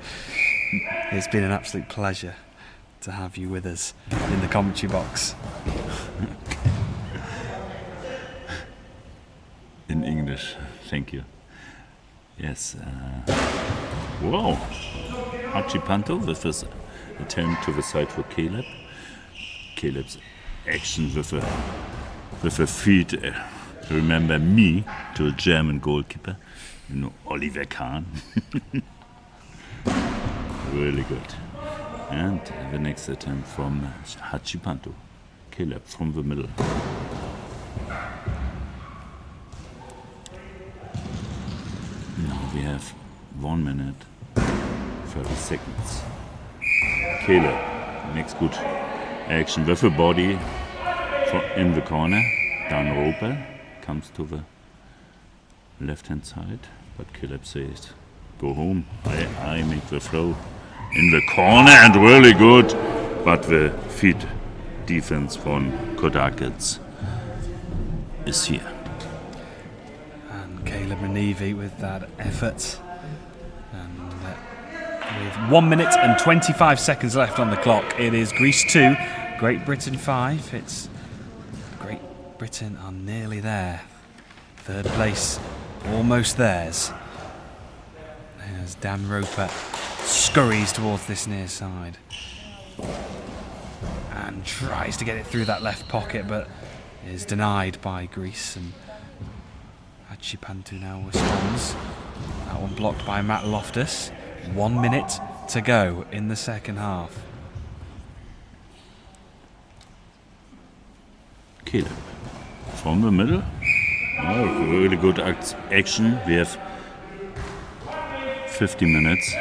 [SPEAKER 1] It's been an absolute pleasure to have you with us in the commentary box.
[SPEAKER 2] In English, thank you. Yes. Whoa! Hatsipando with his attempt to the side for Caleb. Caleb's action with a feet. Remember me to a German goalkeeper, Oliver Kahn. Really good. And the next attempt from Hatsipando. Caleb from the middle. Now we have 1 minute, 30 seconds. Caleb makes good action with the body in the corner. Dan Roper comes to the left hand side, but Caleb says, go home, I make the throw in the corner, and really good, but the feet defense from Kodakis is here.
[SPEAKER 1] And Caleb Nanedi with that effort. And with 1 minute and 25 seconds left on the clock, it is Greece 2, Great Britain 5. It's Great Britain are nearly there. Third place, almost theirs. As Dan Roper scurries towards this near side and tries to get it through that left pocket, but is denied by Greece. And Hatsipando now responds. That one blocked by Matt Loftus. 1 minute to go in the second half.
[SPEAKER 2] Caleb from the middle. Oh, really good action. We have 50 minutes.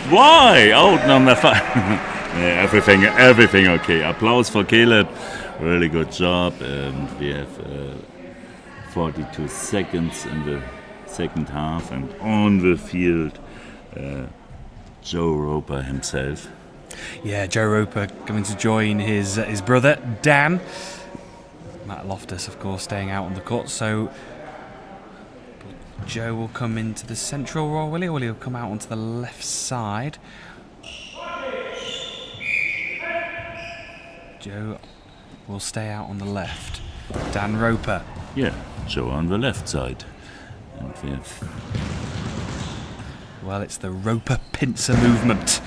[SPEAKER 2] Why? Out number 5. Yeah, everything okay. Applause for Caleb. Really good job. And we have 42 seconds in the second half. And on the field, Joe Roper himself.
[SPEAKER 1] Yeah, Joe Roper coming to join his brother, Dan. Matt Loftus, of course, staying out on the court. So Joe will come into the central role, will he? Or he'll come out onto the left side. Joe will stay out on the left. Dan Roper.
[SPEAKER 2] Yeah, Joe on the left side. And we have...
[SPEAKER 1] Well, it's the Roper pincer movement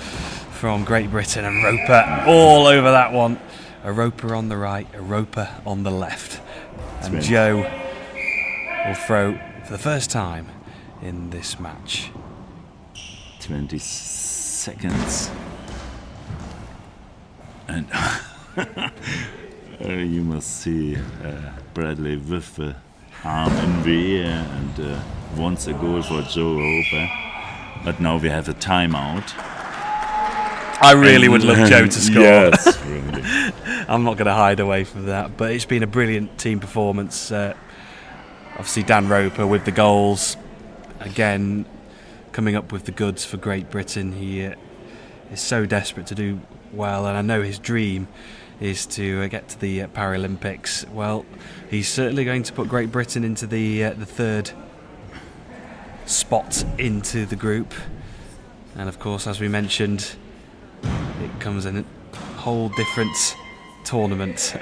[SPEAKER 1] from Great Britain, and Roper all over that one. A Roper on the right, a Roper on the left. And Joe will throw for the first time in this match.
[SPEAKER 2] 20 seconds. And you must see Bradley with the arm in the air and wants a goal for Joe Roper. But now we have a timeout.
[SPEAKER 1] I really would love Joe to score.
[SPEAKER 2] Yes, really.
[SPEAKER 1] I'm not going to hide away from that. But it's been a brilliant team performance. Obviously, Dan Roper with the goals. Again, coming up with the goods for Great Britain. He is so desperate to do well, and I know his dream is to get to the Paralympics. Well, he's certainly going to put Great Britain into the third spot into the group. And of course, as we mentioned, it comes in a whole different tournament.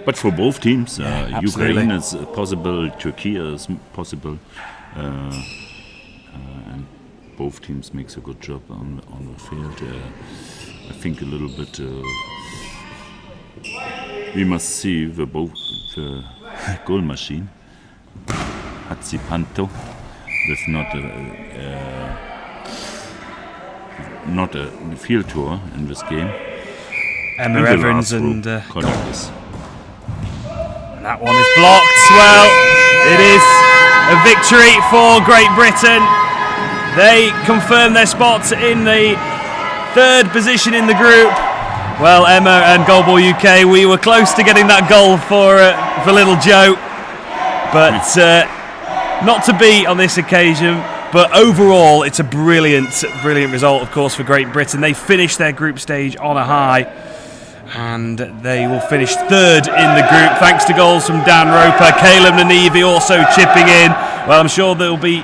[SPEAKER 2] But for both teams,
[SPEAKER 1] absolutely.
[SPEAKER 2] Ukraine is possible, Turkey is possible, and both teams makes a good job on the field. I think a little bit. We must see the goal machine. Hatzipanto, with not a field tour in this game.
[SPEAKER 1] Emma Evans and
[SPEAKER 2] Kodakis.
[SPEAKER 1] that one is blocked. Well, it is a victory for Great Britain. They confirm their spot in the third position in the group. Well, Emma and Goalball UK, we were close to getting that goal for little Joe, but not to be on this occasion. But overall, it's a brilliant result, of course, for Great Britain. They finished their group stage on a high, and they will finish third in the group, thanks to goals from Dan Roper, Caleb Nanevi also chipping in. Well, I'm sure there will be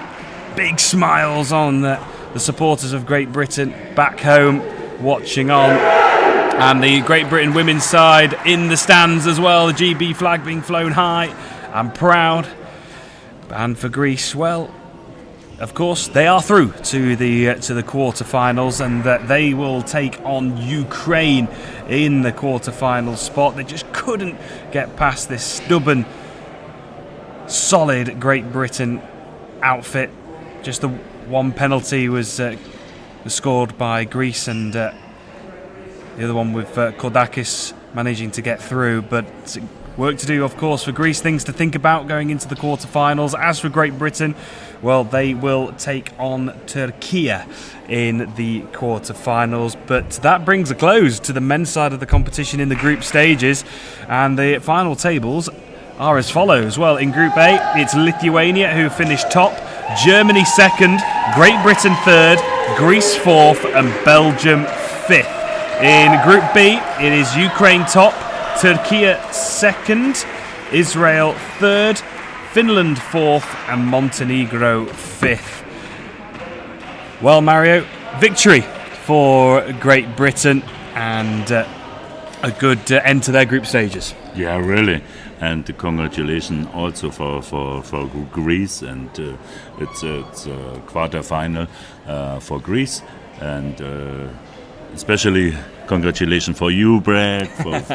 [SPEAKER 1] big smiles on the supporters of Great Britain back home watching on. And the Great Britain women's side in the stands as well, the GB flag being flown high and proud. And for Greece, well, of course, they are through to the quarter-finals, and that they will take on Ukraine in the quarter-final spot. They just couldn't get past this stubborn, solid Great Britain outfit. Just the one penalty was scored by Greece, and the other one with Kodakis managing to get through. But work to do, of course, for Greece, things to think about going into the quarter-finals. As for Great Britain, well, they will take on Turkey in the quarter-finals. But that brings a close to the men's side of the competition in the group stages. And the final tables are as follows. Well, in Group A, it's Lithuania who finished top, Germany second, Great Britain third, Greece fourth, and Belgium fifth. In Group B, it is Ukraine top, Turkey second, Israel third, Finland fourth, and Montenegro fifth. Well, Mario, victory for Great Britain, and a good end to their group stages.
[SPEAKER 2] Yeah, really. And congratulations also for Greece, and it's a quarter-final for Greece, and especially congratulations for you, Brad,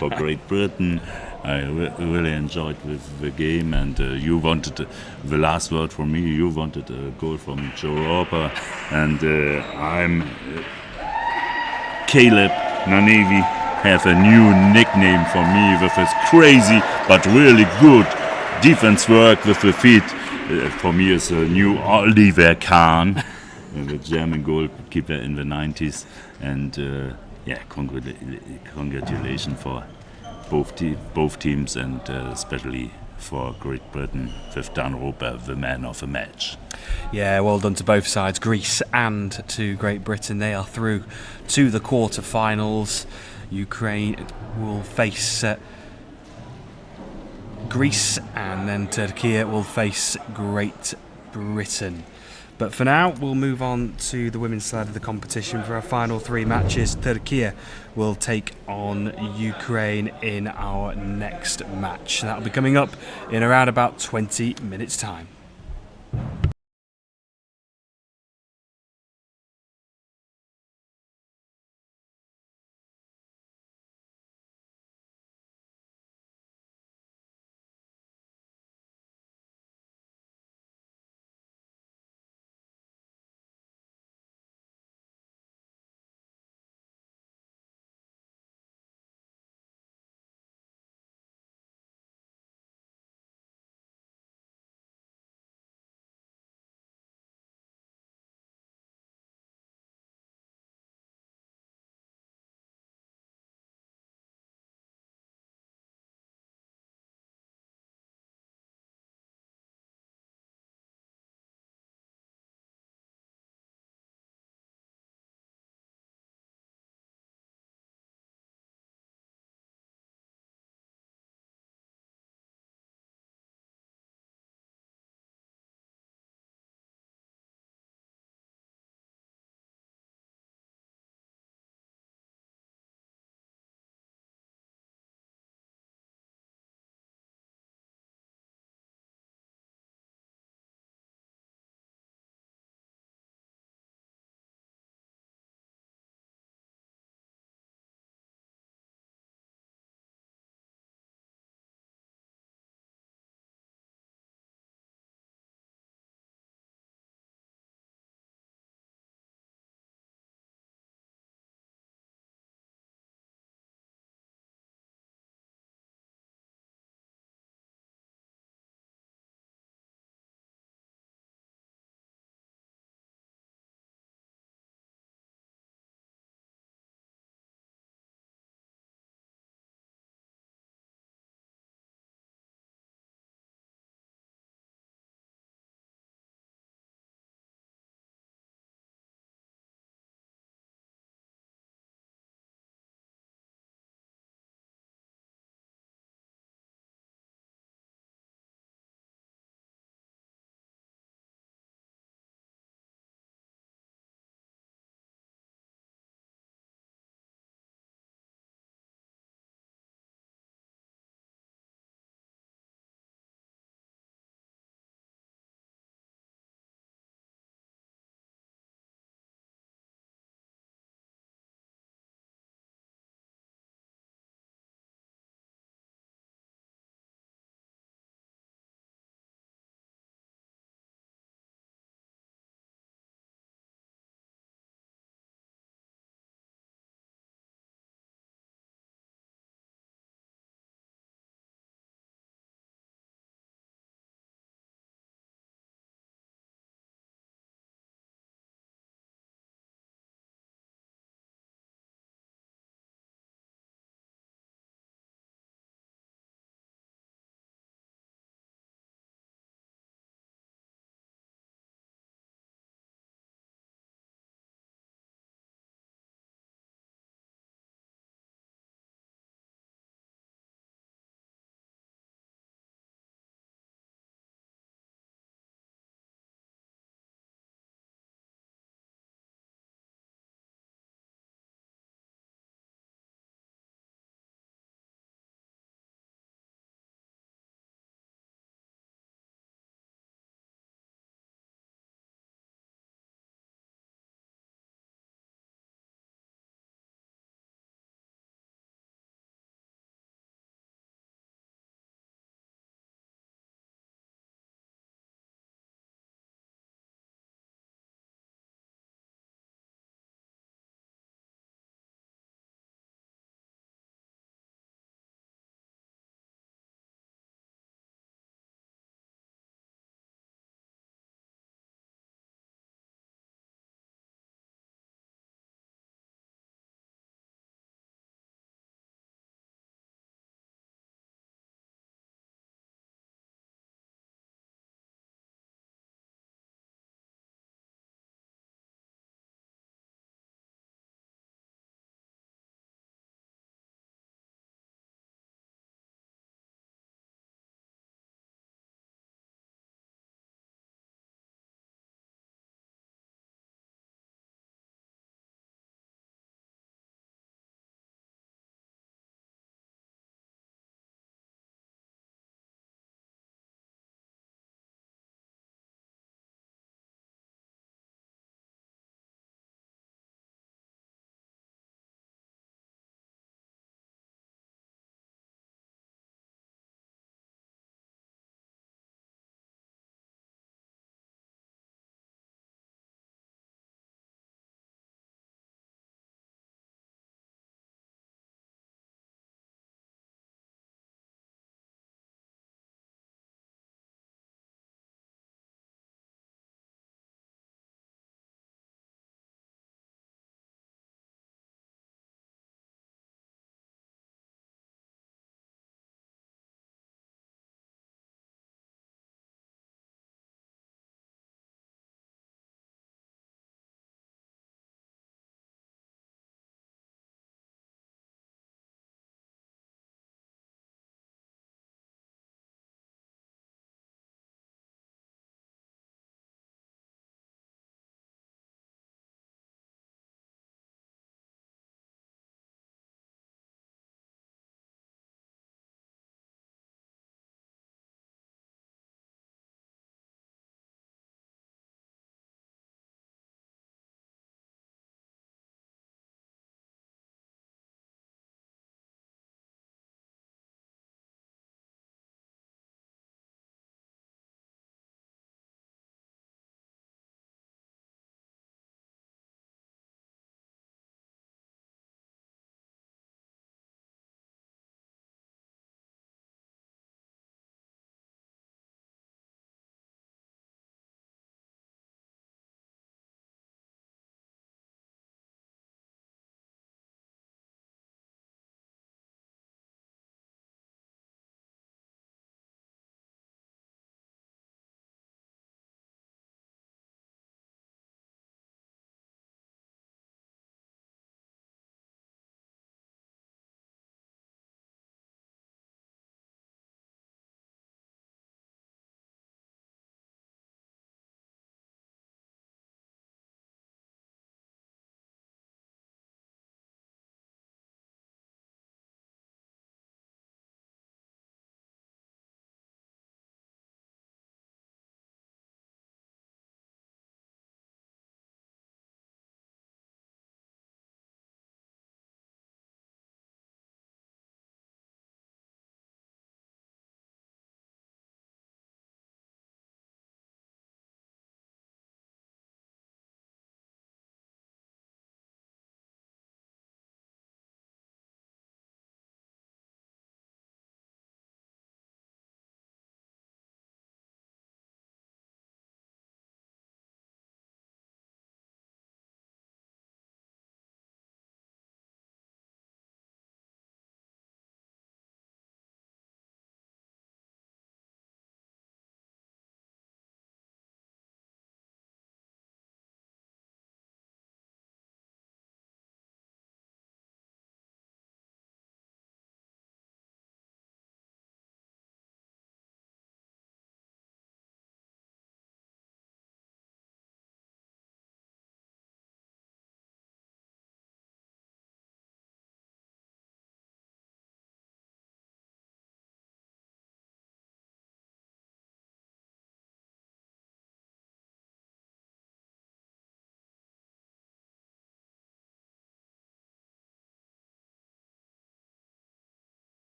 [SPEAKER 2] for Great Britain. I really enjoyed with the game, and you wanted the last word from me. You wanted a goal from Joe Roper, and I'm Caleb Nanevi. Have a new nickname for me with his crazy but really good defense work with the feet. For me, is a new Oliver Kahn. the German goalkeeper in the 90s, and yeah, congratulations for both teams, and especially for Great Britain with Dan Roper, the man of the match.
[SPEAKER 1] Yeah, well done to both sides, Greece and to Great Britain. They are through to the quarter-finals. Ukraine will face Greece, and then Turkey will face Great Britain. But for now, we'll move on to the women's side of the competition for our final 3 matches. Turkey will take on Ukraine in our next match. That'll be coming up in around about 20 minutes' time.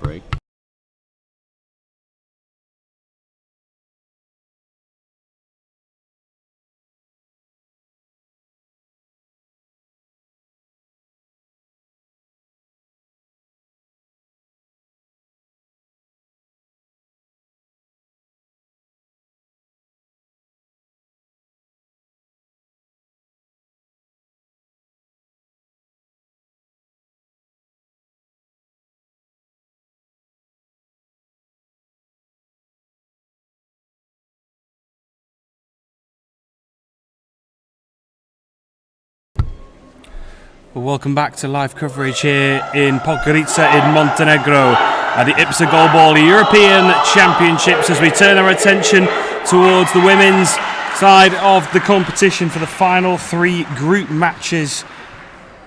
[SPEAKER 3] break.
[SPEAKER 1] Well, welcome back to live coverage here in Podgorica in Montenegro at the IBSA Goalball European Championships as we turn our attention towards the women's side of the competition for the final 3 group matches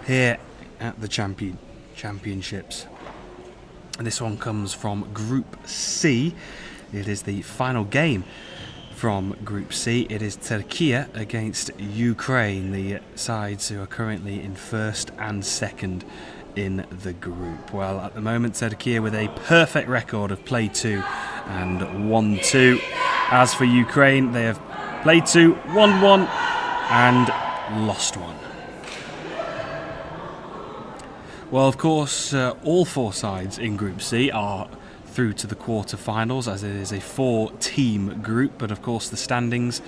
[SPEAKER 1] here at the championships. And this one comes from Group C. It is the final game from Group C. It is Turkey against Ukraine, the sides who are currently in first and second in the group. Well, at the moment, Turkey with a perfect record of play 2 and won 2. As for Ukraine, they have played 2, won 1 and lost 1. Well, of course, all 4 sides in Group C are through to the quarter-finals, as it is a 4-team group, but of course the standings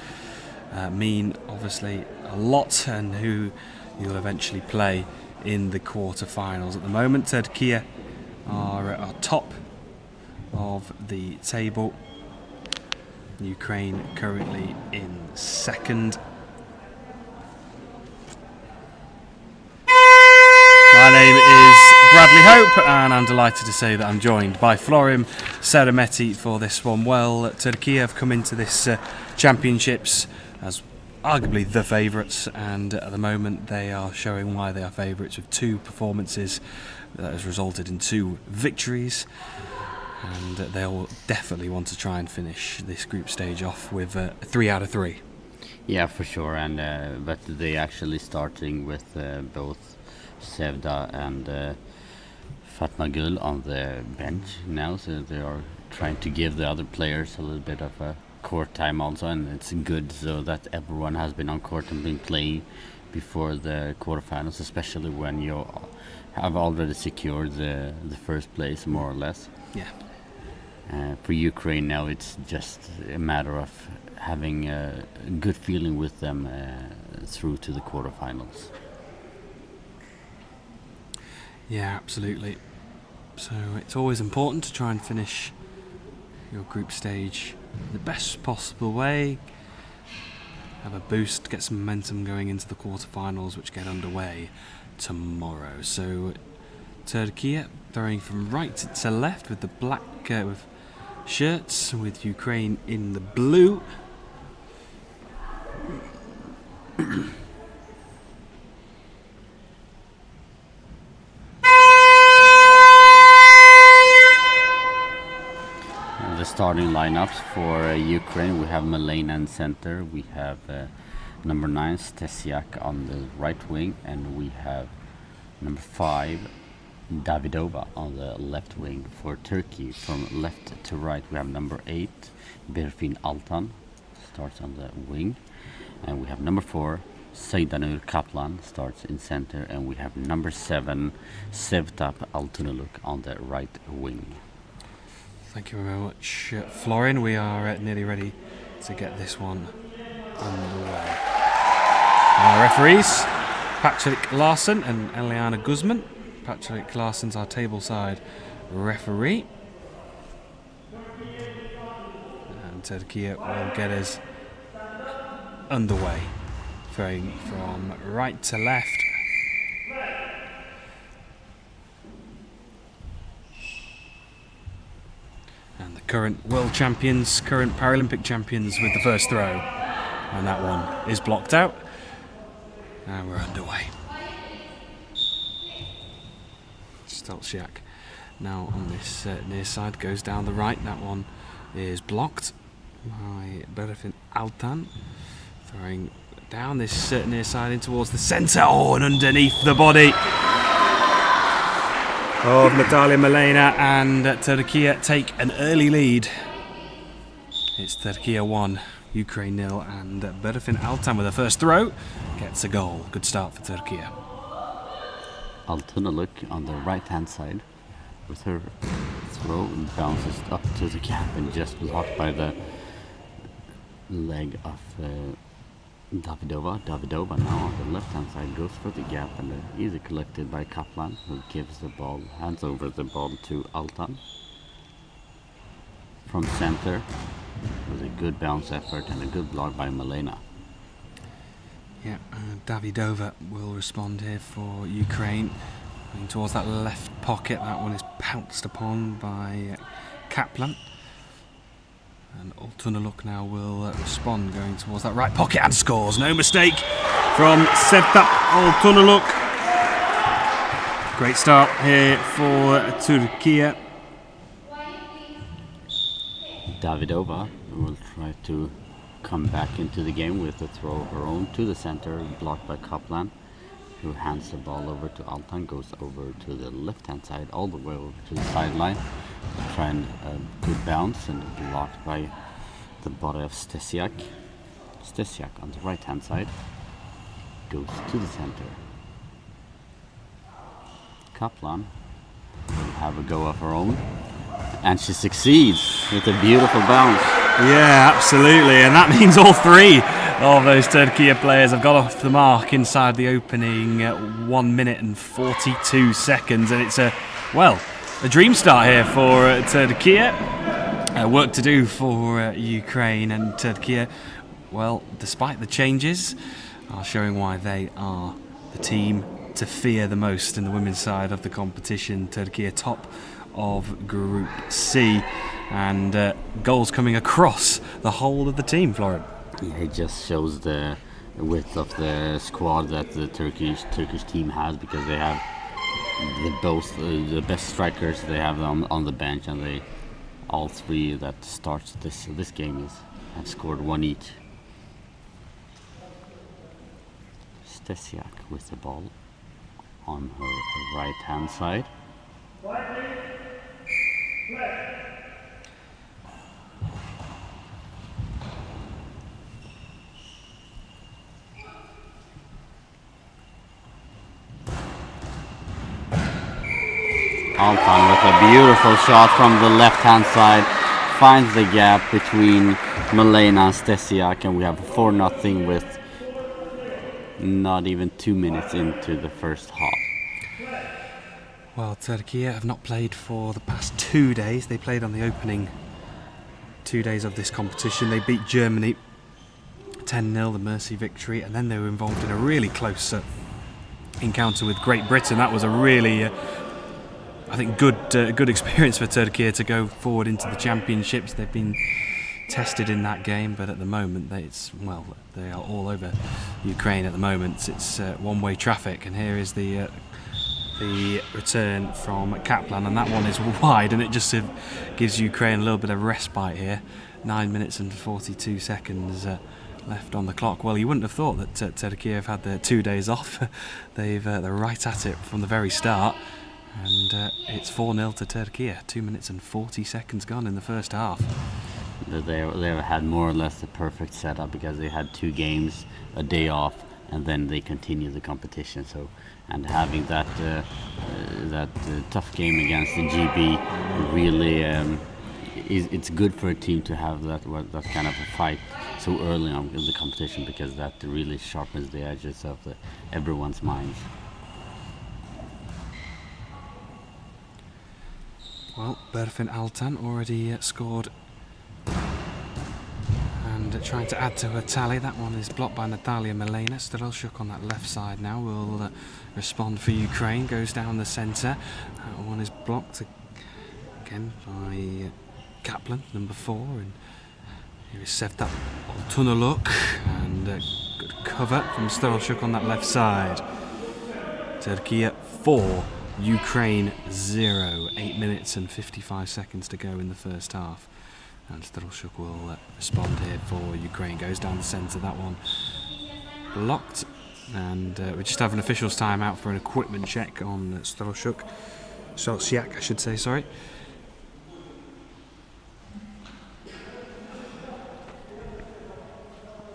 [SPEAKER 1] mean obviously a lot and who you'll eventually play in the quarter-finals. At the moment, Turkey are top of the table, Ukraine currently in second. My name is Bradley Hope, and I'm delighted to say that I'm joined by Florim Serametti for this one. Well, Turkey have come into this championships as arguably the favourites, and at the moment they are showing why they are favourites with 2 performances that has resulted in 2 victories, and they'll definitely want to try and finish this group stage off with 3 out of 3.
[SPEAKER 3] Yeah, for sure, and but they actually starting with both Sevda and Fatma Gul on the bench now, so they are trying to give the other players a little bit of a court time also, and it's good so that everyone has been on court and been playing before the quarterfinals, especially when you have already secured the first place more or less.
[SPEAKER 1] Yeah.
[SPEAKER 3] For Ukraine now, it's just a matter of having a good feeling with them through to the quarterfinals.
[SPEAKER 1] Yeah, absolutely. So it's always important to try and finish your group stage the best possible way. Have a boost, get some momentum going into the quarterfinals, which get underway tomorrow. So Turkey throwing from right to left with the black with shirts, with Ukraine in the blue.
[SPEAKER 3] The starting lineups for Ukraine: we have Malena in center, we have number 9 Stesiak on the right wing, and we have number 5 Davidova on the left wing. For Turkey, from left to right, we have number 8 Berfin Altan starts on the wing, and we have number 4 Seydanur Kaplan starts in center, and we have number 7 Sevtap Altunuluk on the right wing.
[SPEAKER 1] Thank you very much, Florin. We are nearly ready to get this one underway. Our referees, Patrick Larson and Eliana Guzman. Patrick Larson's our tableside referee. And Turkey will get us underway. Throwing from right to left. And the current world champions, current Paralympic champions with the first throw. And that one is blocked out. And we're underway. Stolciak now on this near side, goes down the right. That one is blocked by Berfin Altan. Throwing down this near side in towards the centre. Oh, and underneath the body. of Natalia Milena, and Turkey take an early lead. It's Turkey 1, Ukraine 0, and Berfin Altan with the first throw gets a goal. Good start for Turkey.
[SPEAKER 3] Altunaluk on the right hand side with her throw bounces up to the gap and just blocked by the leg of Davidova. Davidova now on the left hand side goes for the gap and easy collected by Kaplan, who gives the ball, hands over the ball to Altan from center with a good bounce effort and a good block by Milena.
[SPEAKER 1] Yeah, Davidova will respond here for Ukraine. Going towards that left pocket, that one is pounced upon by Kaplan. And Altunaluk now will respond, going towards that right pocket and scores. No mistake from Sevtap Altunaluk. Great start here for Turkey.
[SPEAKER 3] Davidova will try to come back into the game with a throw of her own to the center, blocked by Kaplan, who hands the ball over to Altan, goes over to the left hand side, all the way over to the sideline, trying a good bounce and blocked by the body of Stesiak. Stesiak on the right hand side goes to the center. Kaplan will have a go of her own, and she succeeds with a beautiful bounce.
[SPEAKER 1] Yeah, absolutely, and that means all three of those Turkey players have got off the mark inside the opening 1 minute and 42 seconds, and it's a dream start here for Turkey. Work to do for Ukraine, and Turkey, well, despite the changes, are showing why they are the team to fear the most in the women's side of the competition. Turkey are top of Group C, and goals coming across the whole of the team, Florian.
[SPEAKER 3] Yeah, it just shows the width of the squad that the Turkish team has, because they have the best strikers. They have them on the bench, and all three that starts this game have scored one each. Stesiak with the ball on her right hand side. Altan with a beautiful shot from the left hand side finds the gap between Milena and Stesiak, and we have 4-0 with not even 2 minutes into the first half.
[SPEAKER 1] Well, Turkey have not played for the past 2 days. They played on the opening 2 days of this competition. They beat Germany 10-0, the Mercy victory, and then they were involved in a really close encounter with Great Britain. That was a really I think good experience for Turkey to go forward into the championships. They've been tested in that game, but at the moment they are all over Ukraine at the moment. It's one-way traffic, and here is the return from Kaplan, and that one is wide, and it just gives Ukraine a little bit of respite here. 9 minutes and 42 seconds left on the clock. Well, you wouldn't have thought that Turkey have had their 2 days off. They're right at it from the very start. And it's 4-0 to Turkey. 2 minutes and 40 seconds gone in the first half.
[SPEAKER 3] They had more or less the perfect setup, because they had 2 games, a day off, and then they continue the competition. So, and having that tough game against the GB really it's good for a team to have that kind of a fight so early on in the competition, because that really sharpens the edges of everyone's minds.
[SPEAKER 1] Well, Berfin Altan already scored, and trying to add to her tally. That one is blocked by Natalia Milena. Strelchuk on that left side now will respond for Ukraine. Goes down the centre. That one is blocked again by Kaplan, number 4. And here is Sevtap Altunaluk, and good cover from Strelchuk on that left side. Turkey 4. Ukraine 0. 8 minutes and 55 seconds to go in the first half. And Strelchuk will respond here for Ukraine. Goes down the centre. That one blocked. And we just have an official's time out for an equipment check on Strelchuk. Siak, I should say, sorry.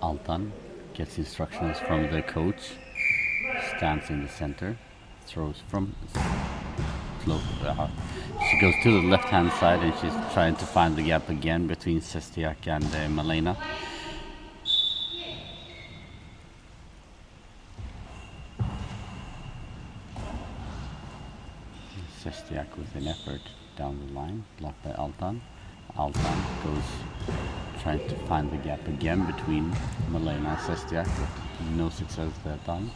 [SPEAKER 3] Altan gets instructions from the coach, stands in the center, throws from close. She goes to the left-hand side and she's trying to find the gap again between Sestiak and Malena. Sestiak with an effort down the line, blocked by Altan. Altan goes trying to find the gap again between Malena and Sestiak, but no success that time.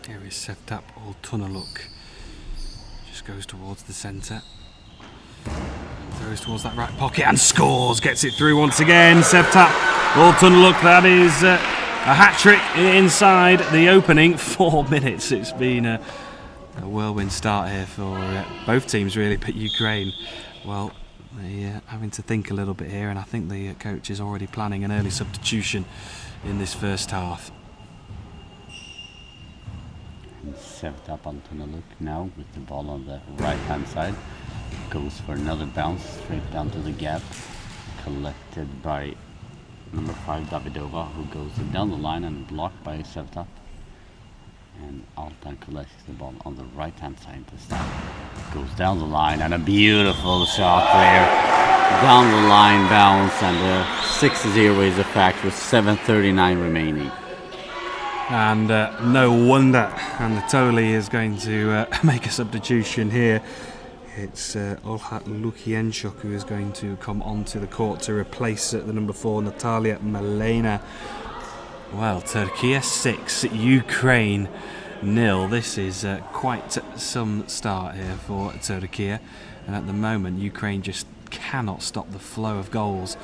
[SPEAKER 1] Here is Sevtap Oltunaluk. Just goes towards the centre. Throws towards that right pocket and scores. Gets it through once again. Sevtap Oltunaluk. That is a hat-trick inside the opening 4 minutes. It's been a whirlwind start here for both teams really, but Ukraine, well, they're having to think a little bit here, and I think the coach is already planning an early substitution in this first half.
[SPEAKER 3] Sevtap Oltunaluk now with the ball on the right-hand side. Goes for another bounce straight down to the gap. Collected by number 5 Davidova, who goes down the line and blocked by Sevtap. And Altan collects the ball on the right-hand side this time. Goes down the line and a beautiful shot there. Down the line bounce, and the 6-0 is a fact with 7:39 remaining.
[SPEAKER 1] And no wonder Anatoly is going to make a substitution here. It's Olha Lukienchuk who is going to come onto the court to replace the number 4 Natalia Malena. Well, Turkey 6, Ukraine 0. This is quite some start here for Turkey, and at the moment Ukraine just cannot stop the flow of goals.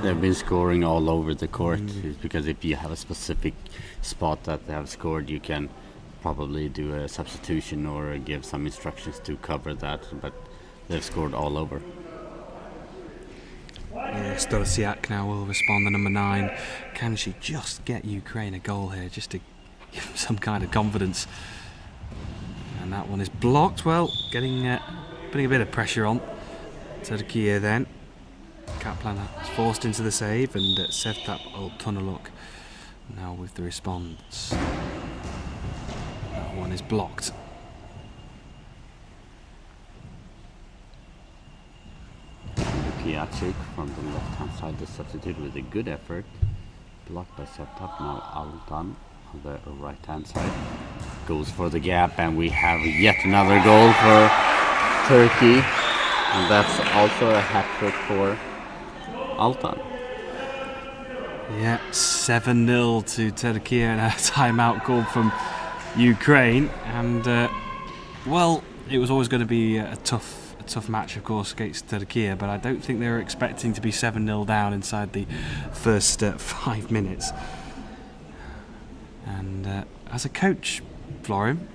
[SPEAKER 3] They've been scoring all over the court, because if you have a specific spot that they have scored, you can probably do a substitution or give some instructions to cover that, but they've scored all over.
[SPEAKER 1] Storosiak now will respond, the number 9. Can she just get Ukraine a goal here, just to give them some kind of confidence? And that one is blocked. Well, putting a bit of pressure on Turkey then. Kaplan is forced into the save, and Sevtap Oltunaluk now with the response. That one is blocked.
[SPEAKER 3] Lukiacek from the left-hand side, the substitute with a good effort. Blocked by Sevtap. Now Altan on the right-hand side goes for the gap, and we have yet another goal for Turkey, and that's also a hat-trick for Altan.
[SPEAKER 1] Yeah, 7-0 to Turkey, and a timeout called from Ukraine. And well, it was always going to be a tough match, of course, against Turkey, but I don't think they were expecting to be 7-0 down inside the first 5 minutes. And as a coach, Florim,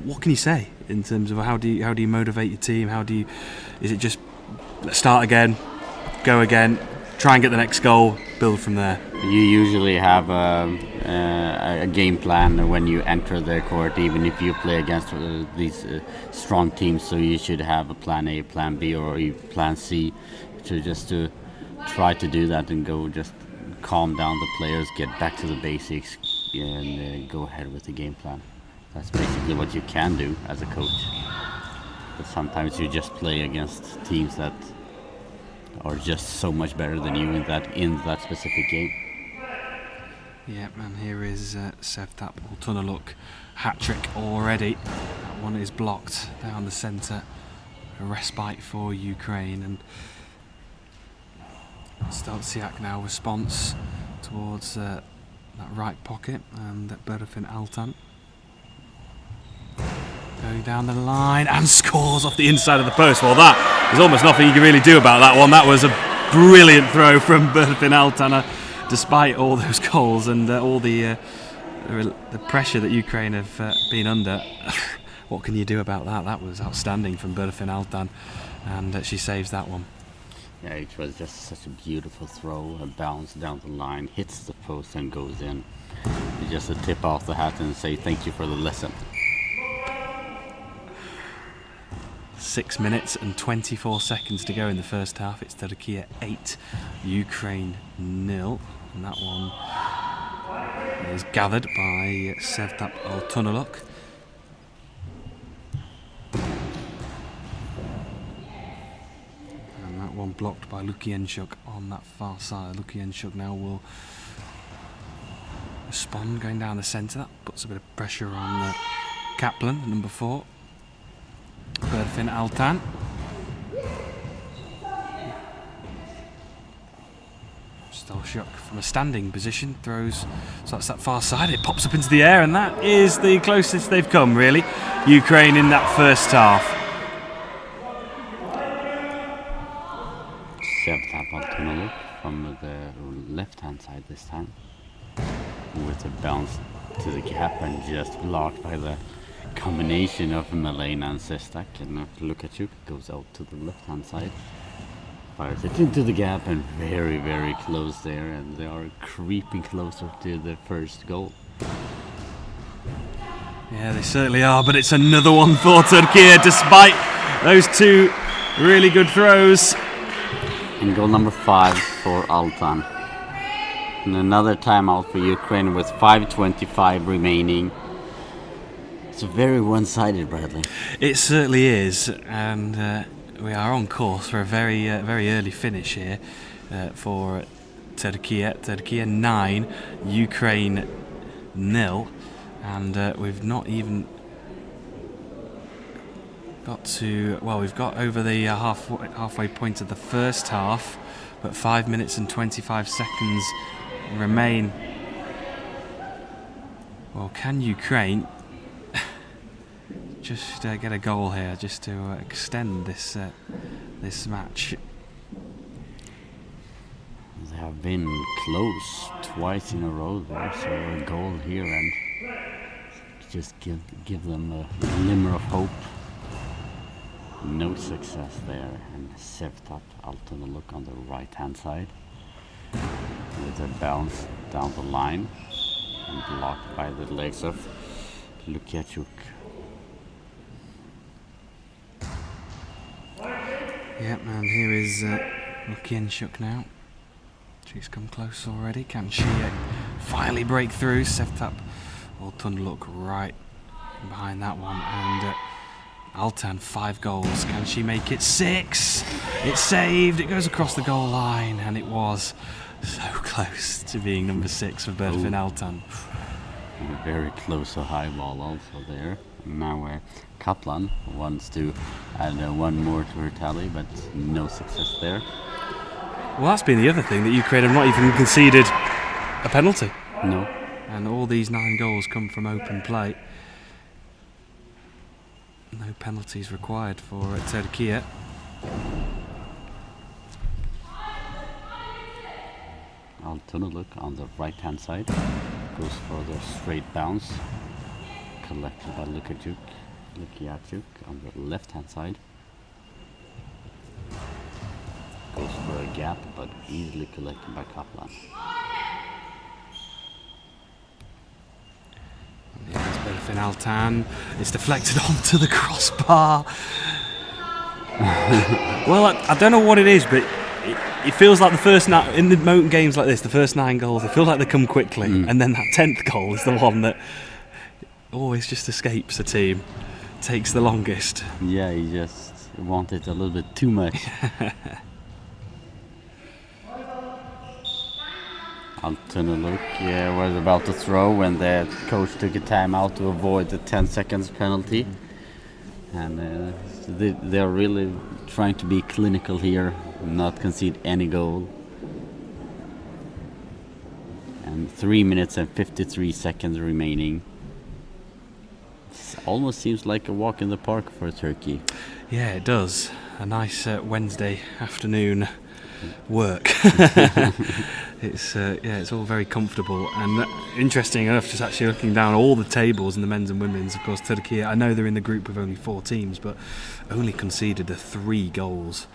[SPEAKER 1] what can you say in terms of how do you motivate your team? Is it just let's start again, go again, try and get the next goal, build from there?
[SPEAKER 3] You usually have a game plan when you enter the court, even if you play against these strong teams. So you should have a plan A, plan B, or plan C, to try to do that and go just calm down the players, get back to the basics, and go ahead with the game plan. That's basically what you can do as a coach. But sometimes you just play against teams that are just so much better than you in that specific game.
[SPEAKER 1] Yeah, and here is Sevtap Oltunaluk, hat-trick already. That one is blocked down the centre. A respite for Ukraine, and Stelziak now response towards that right pocket, and Berfin Altan going down the line and scores off the inside of the post. Well, there's almost nothing you can really do about that one. That was a brilliant throw from Berfin Altan, despite all those goals and all the pressure that Ukraine have been under. What can you do about that? That was outstanding from Berfin Altan, and she saves that one.
[SPEAKER 3] Yeah, it was just such a beautiful throw, a bounce down the line, hits the post and goes in. It's just a tip off the hat and say thank you for the lesson.
[SPEAKER 1] 6 minutes and 24 seconds to go in the first half. It's Turkey 8, Ukraine 0. And that one is gathered by Sevtap Altunaluk. And that one blocked by Lukienchuk on that far side. Lukienchuk now will respond, going down the centre. That puts a bit of pressure on Kaplan, number 4. Berfin Altan. Stolchuk from a standing position throws, so that's that far side, it pops up into the air, and that is the closest they've come, really. Ukraine in that first half.
[SPEAKER 3] Sevtap Altunaluk from the left-hand side this time, with a bounce to the gap and just blocked by the combination of Malena and Sestak. And Lukaciuk goes out to the left-hand side, fires it into the gap, and very, very close there, and they are creeping closer to the first goal.
[SPEAKER 1] Yeah, they certainly are, but it's another one for Turkey, despite those two really good throws.
[SPEAKER 3] And goal number 5 for Altan. And another timeout for Ukraine with 5:25 remaining. It's very one-sided, Bradley.
[SPEAKER 1] It certainly is, and we are on course for a very early finish here for Turkey. Turkey 9, Ukraine 0, and we've not even got to, well, we've got over the halfway point of the first half, but 5 minutes and 25 seconds remain. Well, can Ukraine just get a goal here, just to extend this this match?
[SPEAKER 3] They have been close twice in a row there, so a goal here and just give them a glimmer of hope. No success there, and Sevtap Altunaluk on the right-hand side with a bounce down the line and blocked by the legs of Lukiachuk.
[SPEAKER 1] Yep, and here is Lukienchuk now. She's come close already. Can she finally break through? Sevtap Altunaluk right behind that one, and Altan 5 goals. Can she make it 6? It's saved. It goes across the goal line, and it was so close to being number 6 for Berfin Altan.
[SPEAKER 3] And a very close to high ball also there. Now Kaplan wants to add one more to her tally, but no success there.
[SPEAKER 1] Well, that's been the other thing, that Ukraine have not even conceded a penalty.
[SPEAKER 3] No.
[SPEAKER 1] And all these 9 goals come from open play. No penalties required for Turkey.
[SPEAKER 3] Altunaluk on the right-hand side goes for the straight bounce, collected by Lukiachuk on the left-hand side. Goes for a gap, but easily collected by Kaplan.
[SPEAKER 1] It's Berfin Altan. It's deflected onto the crossbar. Well, I don't know what it is, but it feels like the first in the moment games like this, the first 9 goals, they feel like they come quickly, and then that 10th goal is the one that always just escapes the team, takes the longest.
[SPEAKER 3] Yeah, he just wanted a little bit too much. Altunaluk was about to throw when the coach took a timeout to avoid the 10 seconds penalty. And they're really trying to be clinical here, not concede any goal. And 3 minutes and 53 seconds remaining. It almost seems like a walk in the park for Turkey.
[SPEAKER 1] Yeah, it does. A nice Wednesday afternoon work. It's all very comfortable, and interesting enough, just actually looking down all the tables in the men's and women's, of course, Turkey, I know they're in the group of only 4 teams, but only conceded 3 goals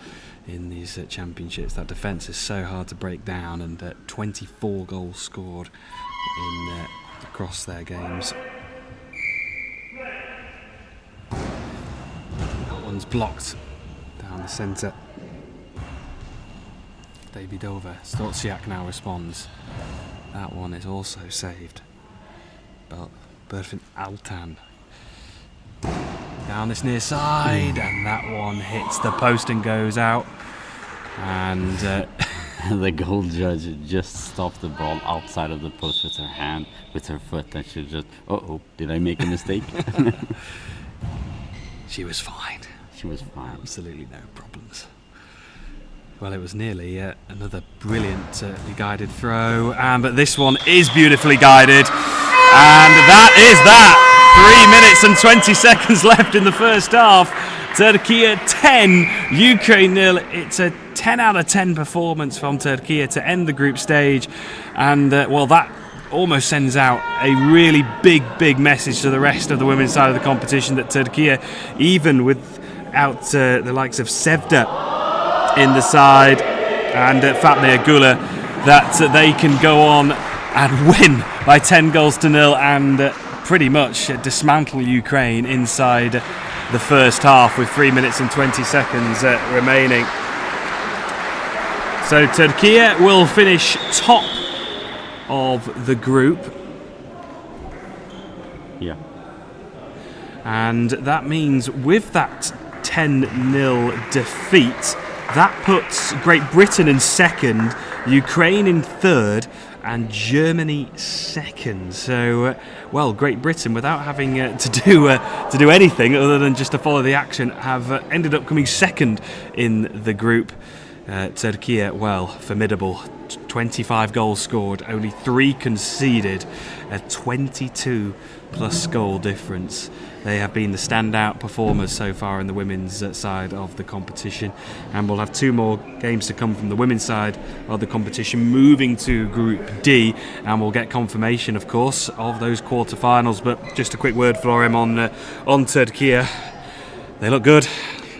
[SPEAKER 1] in these championships. That defence is so hard to break down, and 24 goals scored in across their games. That one's blocked down the centre. Davidova. Stolziak now responds. That one is also saved. But Berfin Altan down this near side, and that one hits the post and goes out. And
[SPEAKER 3] the goal judge just stopped the ball outside of the post with her hand, with her foot, and she just, uh-oh, did I make a mistake?
[SPEAKER 1] She was fine.
[SPEAKER 3] She was fine.
[SPEAKER 1] Absolutely no problems. Well, it was nearly another brilliantly guided throw, but this one is beautifully guided, and that is that. 3 minutes and 20 seconds left in the first half. Turkey 10, Ukraine 0. It's a 10 out of 10 performance from Turkey to end the group stage, and well, that almost sends out a really big message to the rest of the women's side of the competition that Turkey, even without the likes of Sevda in the side and Fatma Gula, that they can go on and win by 10 goals to nil and pretty much dismantle Ukraine inside the first half with 3 minutes and 20 seconds remaining. So Turkey will finish top of the group.
[SPEAKER 3] Yeah.
[SPEAKER 1] And that means with that 10-0 defeat, that puts Great Britain in second, Ukraine in third, and Germany second. So, well, Great Britain, without having to do anything other than just to follow the action, have ended up coming second in the group. Turkey, well, formidable. 25 goals scored, only 3 conceded, a 22 plus goal difference. They have been the standout performers so far in the women's side of the competition, and we'll have 2 more games to come from the women's side of the competition, moving to Group D, and we'll get confirmation, of course, of those quarterfinals. But just a quick word, Florem, on Turkey. They look good.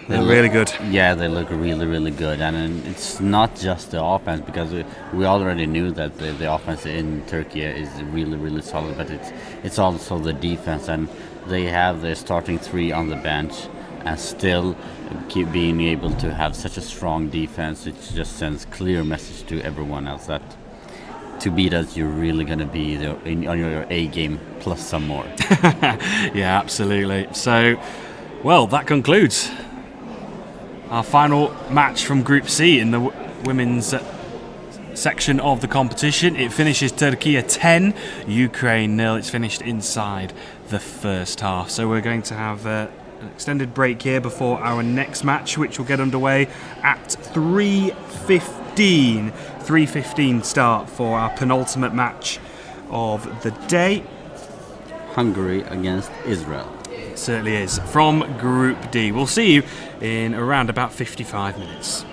[SPEAKER 1] They look really good.
[SPEAKER 3] Yeah, they look really good, and it's not just the offense, because we already knew that the offense in Turkey is really solid, but it's also the defense, and they have their starting 3 on the bench and still keep being able to have such a strong defense. It just sends clear message to everyone else that to beat us, you're really going to be on your A game plus some more.
[SPEAKER 1] Yeah, absolutely. So, well, that concludes our final match from Group C in the women's section of the competition. It finishes Turkey 10, Ukraine 0. It's finished inside the first half. So we're going to have an extended break here before our next match, which will get underway at 3:15. 3:15 start for our penultimate match of the day.
[SPEAKER 3] Hungary against Israel.
[SPEAKER 1] It certainly is. From Group D. We'll see you in around about 55 minutes.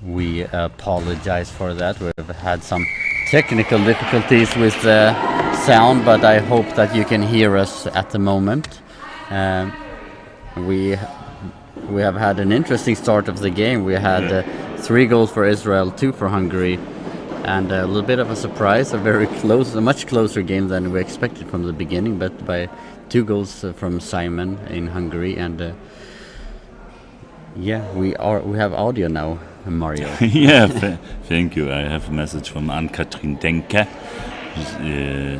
[SPEAKER 3] We apologize for that. We've had some technical difficulties with the sound, but I hope that you can hear us at the moment. We have had an interesting start of the game. We had 3 goals for Israel, 2 for Hungary, and a little bit of a surprise, a much closer game than we expected from the beginning, but by 2 goals from Simon in Hungary. And we have audio now, Mario.
[SPEAKER 2] Yeah, thank you. I have a message from Ann-Kathrin Denke.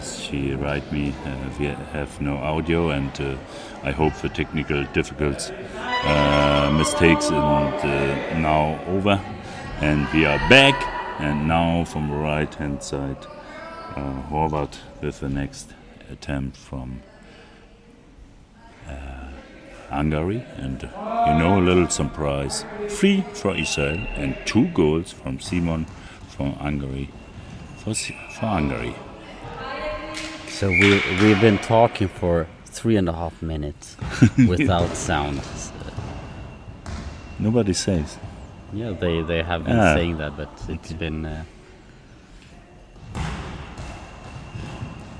[SPEAKER 2] She write me, we have no audio, and I hope the technical difficulties, mistakes and now over, and we are back. And now from the right hand side, Horvath with the next attempt from Hungary, and a little surprise, 3 for Israel and 2 goals from Simon from Hungary for Hungary.
[SPEAKER 3] So we've been talking for 3.5 minutes without sound.
[SPEAKER 2] Nobody says.
[SPEAKER 3] Yeah, they have been saying that, but it's been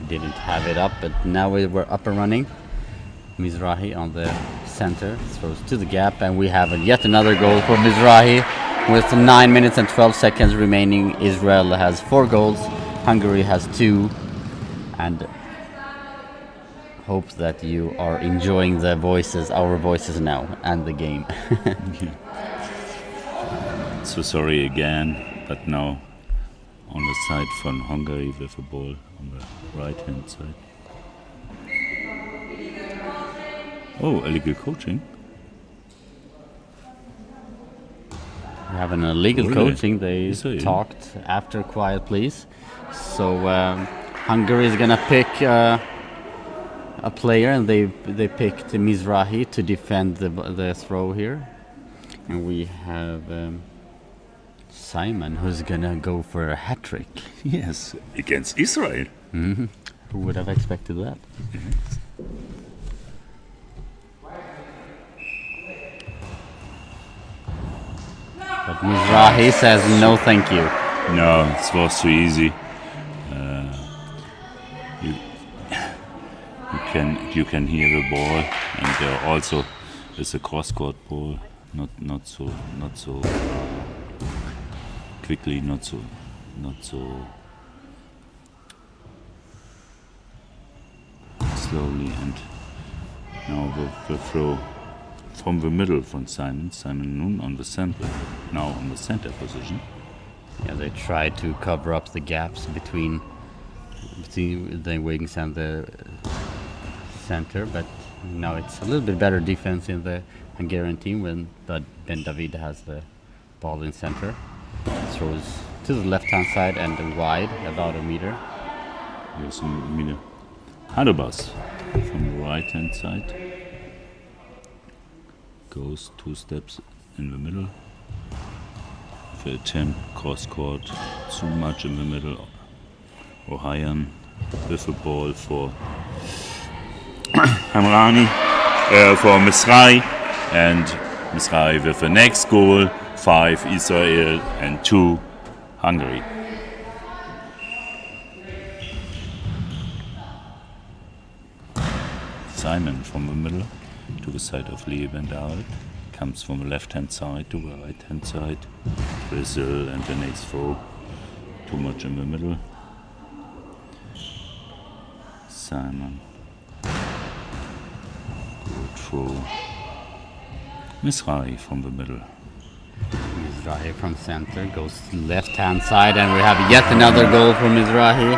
[SPEAKER 3] didn't have it up, but now we're up and running. Mizrahi on the center throws to the gap, and we have yet another goal for Mizrahi with 9 minutes and 12 seconds remaining. Israel has 4 goals, Hungary has 2, and hope that you are enjoying our voices now, and the game.
[SPEAKER 2] So sorry again, but now on the side from Hungary with the ball on the right hand side. Oh, illegal coaching.
[SPEAKER 3] We have an illegal
[SPEAKER 2] Really?
[SPEAKER 3] coaching. They talked after quiet please. So Hungary is gonna pick a player, and they picked Mizrahi to defend the throw here. And we have Simon, who's gonna go for a hat trick.
[SPEAKER 2] Yes, against Israel.
[SPEAKER 3] Mm-hmm. Who would have expected that?
[SPEAKER 2] Yes.
[SPEAKER 3] But Mizrahi says no, thank you.
[SPEAKER 2] No, it was too easy. You can hear the ball, and also it's a cross-court ball, not so quickly, not so slowly, and now the throw from the middle from Simon Noon on the center, now on the center position.
[SPEAKER 3] Yeah, they try to cover up the gaps between the wings and the center, but now it's a little bit better defense in the Hungarian team but Ben David has the ball in center. Throws to the left-hand side and wide, about a meter.
[SPEAKER 2] Yes, a meter. Hadobas from the right-hand side. Goes 2 steps in the middle. The attempt cross-court, too much in the middle. Ohayan with the ball for Hamrani, for Mizrahi, and Mizrahi with the next goal. 5 Israel and 2 Hungary. Simon from the middle to the side of Leeuwendaal, comes from the left hand side to the right hand side. Brazil and the next throw, too much in the middle. Simon, good throw. Mizrahi from the middle.
[SPEAKER 3] Mizrahi from center goes left hand side, and we have yet another goal for Mizrahi.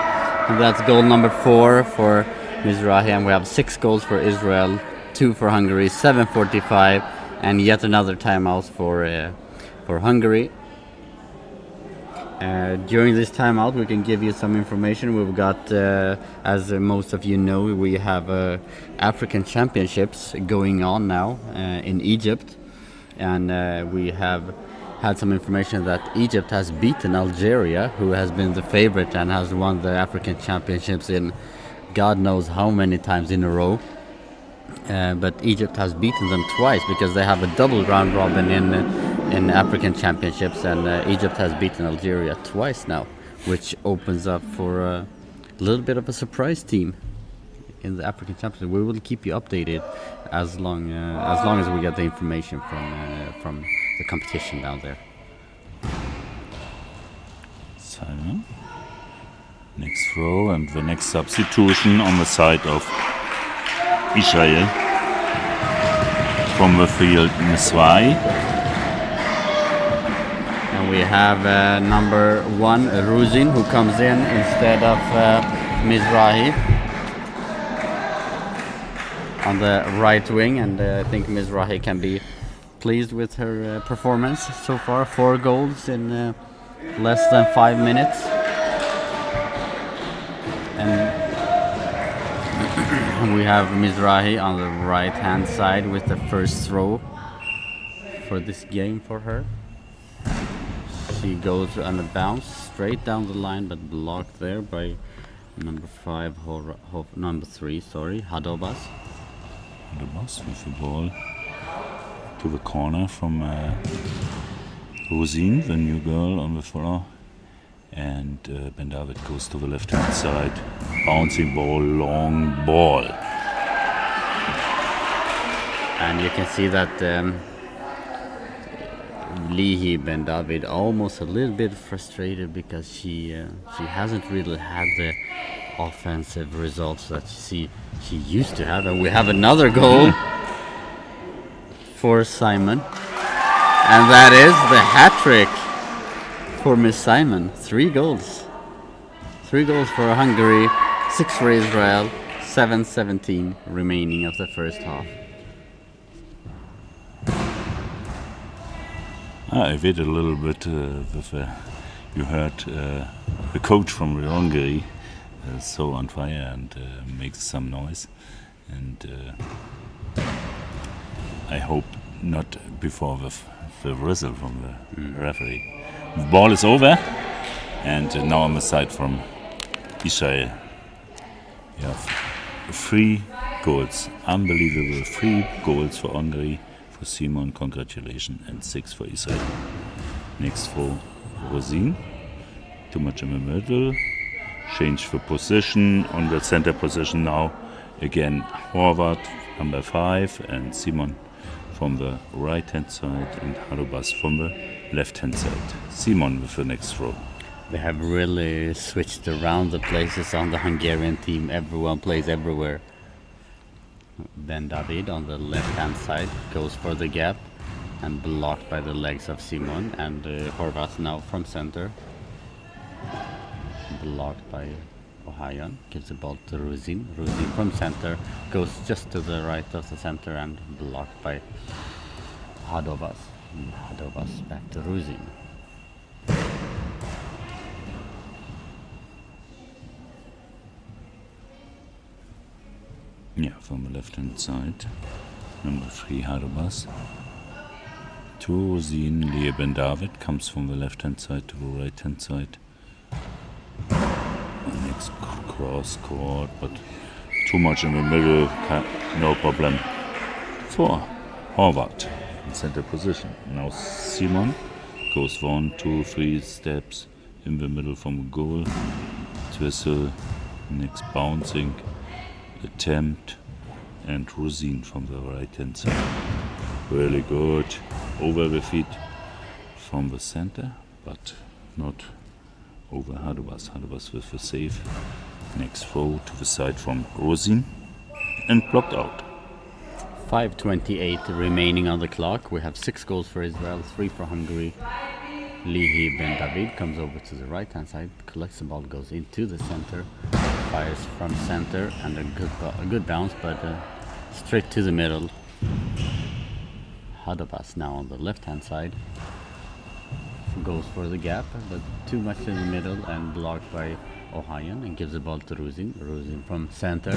[SPEAKER 3] And that's goal number 4 for Mizrahi, and we have 6 goals for Israel, 2 for Hungary, 7:45, and yet another timeout for Hungary. During this timeout, we can give you some information. We've got, as most of you know, we have African Championships going on now in Egypt, and we have had some information that Egypt has beaten Algeria, who has been the favorite and has won the African Championships in God knows how many times in a row. But Egypt has beaten them twice because they have a double round robin in African Championships, and Egypt has beaten Algeria twice now, which opens up for a little bit of a surprise team in the African Championship. We will keep you updated as long as we get the information from the competition down there.
[SPEAKER 2] Simon. Next throw and the next substitution on the side of Israel. From the field, Miswai.
[SPEAKER 3] And we have number 1, Ruzin, who comes in instead of Mizrahi on the right wing, and I think Mizrahi can be pleased with her performance so far. 4 goals in less than 5 minutes. And we have Mizrahi on the right hand side with the first throw for this game for her. She goes on a bounce straight down the line, but blocked there by number 3, Hadobas.
[SPEAKER 2] Hadobas with the ball to the corner from Rosine, the new girl on the floor. And Ben David goes to the left hand side. Bouncing ball, long ball.
[SPEAKER 3] And you can see that Lihi Ben David almost a little bit frustrated because she hasn't really had the offensive results that she used to have. And we have another goal for Simon. And that is the hat-trick for Miss Simon. 3 goals. 3 goals for Hungary, 6 for Israel, 7:17 remaining of the first half.
[SPEAKER 2] I waited a little bit with you heard the coach from Hungary so on fire and makes some noise, and I hope not before the whistle from the referee. The ball is over, and now on the side from Israel. We have 3 goals, unbelievable 3 goals for Hungary. For Simon, congratulations, and 6 for Israel. Next for Rosine, too much in the middle, change the position on the center position now. Again, Horvath, number 5, and Simon from the right hand side, and Hadobas from the left hand side. Simon with the next throw.
[SPEAKER 3] They have really switched around the places on the Hungarian team. Everyone plays everywhere. Ben David on the left hand side goes for the gap and blocked by the legs of Simon, and Horvath now from center, blocked by Ohayon, gives the ball to Ruzin. Ruzin from center goes just to the right of the center and blocked by Hadobas. Hadobas back to Ruzin.
[SPEAKER 2] Yeah, from the left hand side, number 3 Hadobas. To Rosine, Leah Ben David comes from the left hand side to the right hand side. The next cross court, but too much in the middle, no problem for Horvath in center position. Now Simon goes 1, 2, 3 steps in the middle from the goal. Twistle, next bouncing attempt, and Rosine from the right hand side. Really good over the feet from the center, but not over Hadobas. Hadobas with the save. Next throw to the side from Rosine and blocked out.
[SPEAKER 3] 5:28 remaining on the clock. We have 6 goals for Israel, 3 for Hungary. Lihi Ben David comes over to the right hand side, collects the ball, goes into the center, fires from center, and a good bounce, but straight to the middle. Hadobas now on the left hand side goes for the gap, but too much in the middle and blocked by Ohayon, and gives the ball to Ruzin. Ruzin from center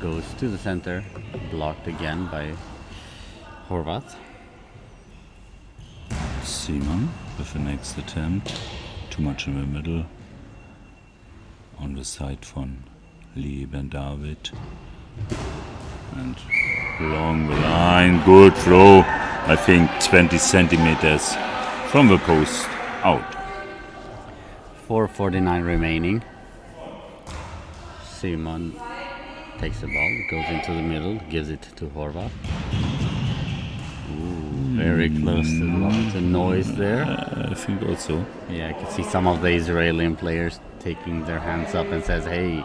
[SPEAKER 3] goes to the center, blocked again by Horvath.
[SPEAKER 2] Simon with the next attempt, too much in the middle, on the side from Lee Ben David, and along the line, good throw I think 20 centimeters from the post out.
[SPEAKER 3] 4:49 remaining. Simon takes the ball, goes into the middle, gives it to Horvath. Very close to the noise there.
[SPEAKER 2] I think also.
[SPEAKER 3] Yeah, I can see some of the Israeli players taking their hands up and says, hey.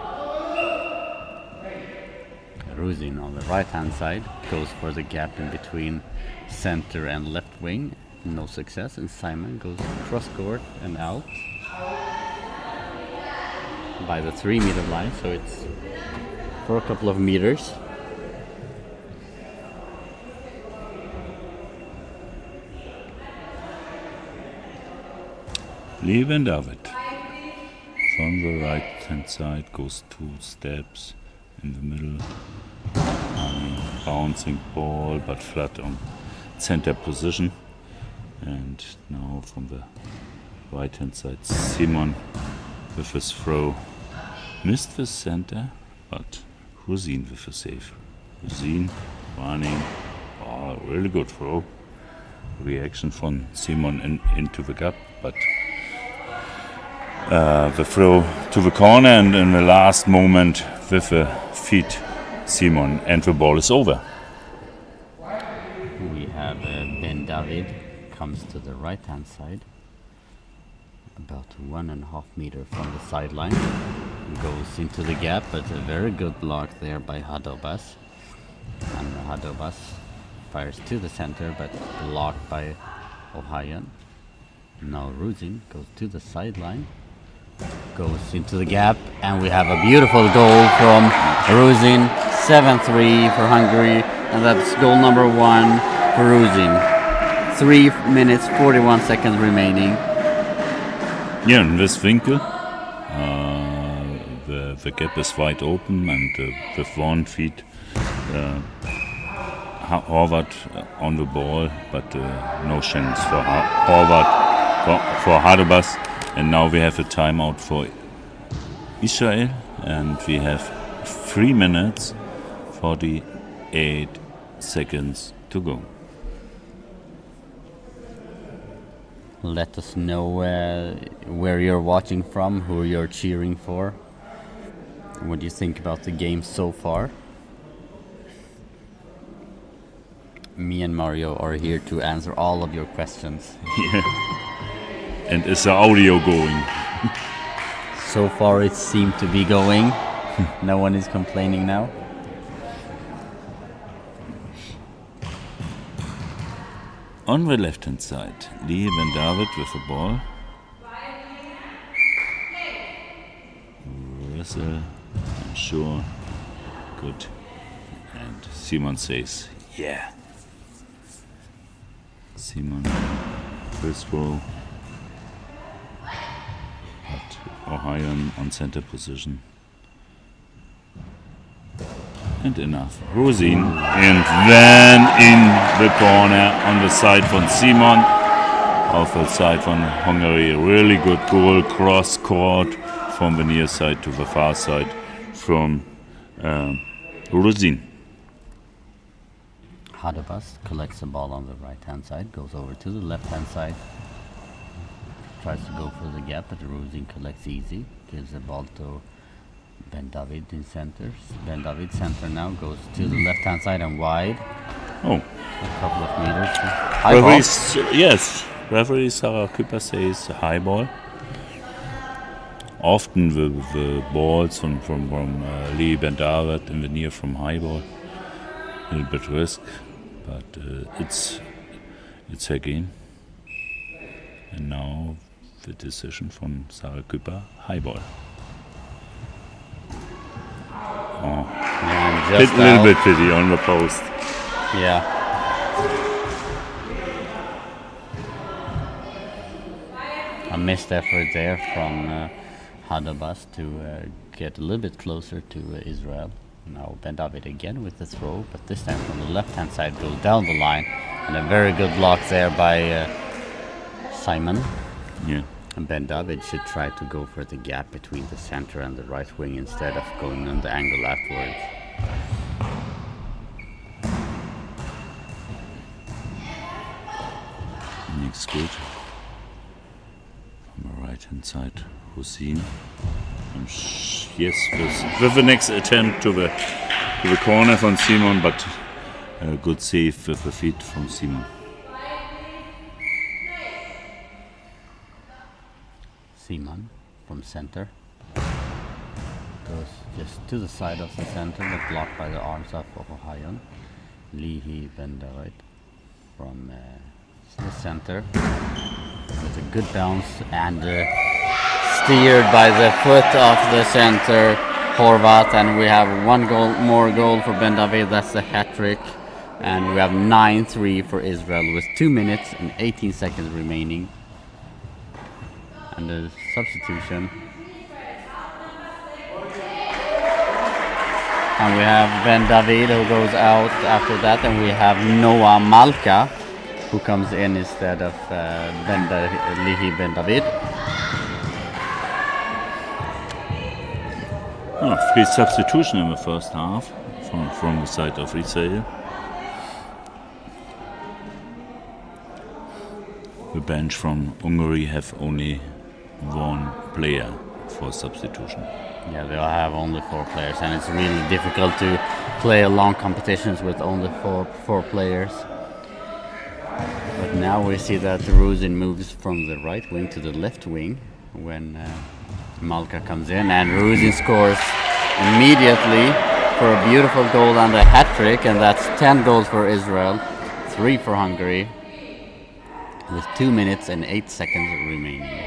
[SPEAKER 3] Ruzin on the right hand side goes for the gap in between center and left wing. No success, and Simon goes cross court and out by the 3-meter line, so it's for a couple of meters.
[SPEAKER 2] Lee and David from the right hand side goes 2 steps in the middle, bouncing ball but flat on center position, and now from the right hand side Simon with his throw missed the center, but Ruzin with a save. Ruzin running, really good throw, reaction from Simon into the gap, but the throw to the corner, and in the last moment with the feet Simon, and the ball is over.
[SPEAKER 3] We have Ben David comes to the right hand side, about 1.5 meters from the sideline, goes into the gap, but a very good block there by Hadobas, and Hadobas fires to the center but blocked by Ohayon. Now Ruzin goes to the sideline, goes into the gap, and we have a beautiful goal from Ruzin. 7-3 for Hungary, and that's goal number 1 for Ruzin. 3 minutes 41 seconds remaining.
[SPEAKER 2] Yeah, in this winkel, the gap is wide open, and with 1 feet, Horvath on the ball, but no chance for Horvath, for Hadobas. And now we have a timeout for Israel, and we have 3 minutes 48 seconds to go.
[SPEAKER 3] Let us know where you're watching from, who you're cheering for. What do you think about the game so far? Me and Mario are here to answer all of your questions.
[SPEAKER 2] Yeah. And is the audio going?
[SPEAKER 3] So far it seemed to be going. No one is complaining now.
[SPEAKER 2] On the left hand side, Lee and David with the ball. Russell, I'm sure. Good. And Simon says, yeah. Simon, first row. But Ohayon on center position. And enough. Ruzin, and then in the corner on the side from Simon. Off the side from Hungary. A really good goal, cross court from the near side to the far side from Ruzin.
[SPEAKER 3] Hadobas collects the ball on the right hand side, goes over to the left hand side. Tries to go for the gap, but Ruzin collects easy. Gives the ball to Ben David in center. Ben David center now, goes to the left hand side and wide.
[SPEAKER 2] Oh.
[SPEAKER 3] A couple of meters. High ball.
[SPEAKER 2] Yes. Referee Sarah Küpper says high ball. Often the balls from Lee Ben David in the near from high ball. A little bit risk, but it's her game. And now the decision from Sarah Küpper, high ball. Oh,
[SPEAKER 3] And just
[SPEAKER 2] a little
[SPEAKER 3] out.
[SPEAKER 2] bit pity on the post.
[SPEAKER 3] Yeah. A missed effort there from Hadobas to get a little bit closer to Israel. Now Ben David again with the throw, but this time from the left-hand side goes down the line. And a very good block there by Simon.
[SPEAKER 2] Yeah.
[SPEAKER 3] And Ben David should try to go for the gap between the center and the right wing instead of going on the angle afterwards.
[SPEAKER 2] Nick's good. On the right hand side, Hussein. Yes, with the next attempt to the corner from Simon, but a good save with the feet from Simon.
[SPEAKER 3] Simon from center goes just to the side of the center, but blocked by the arms of Ohio. Lihi Bendavid from the center with a good bounce and steered by the foot of the center Horvat, and we have one more goal for Bendavid. That's the hat trick, and we have 9-3 for Israel with 2 minutes and 18 seconds remaining. And the substitution. And we have Bendavid who goes out after that, and we have Noah Malka who comes in instead of Lihi Bendavid.
[SPEAKER 2] Free substitution in the first half from the side of Israel. The bench from Hungary have only one player for substitution.
[SPEAKER 3] Yeah, they have only 4 players, and it's really difficult to play long competitions with only four players. But now we see that Ruzin moves from the right wing to the left wing when Malka comes in, and Ruzin scores immediately for a beautiful goal and a hat trick, and that's 10 goals for Israel, 3 for Hungary, with 2 minutes and 8 seconds remaining.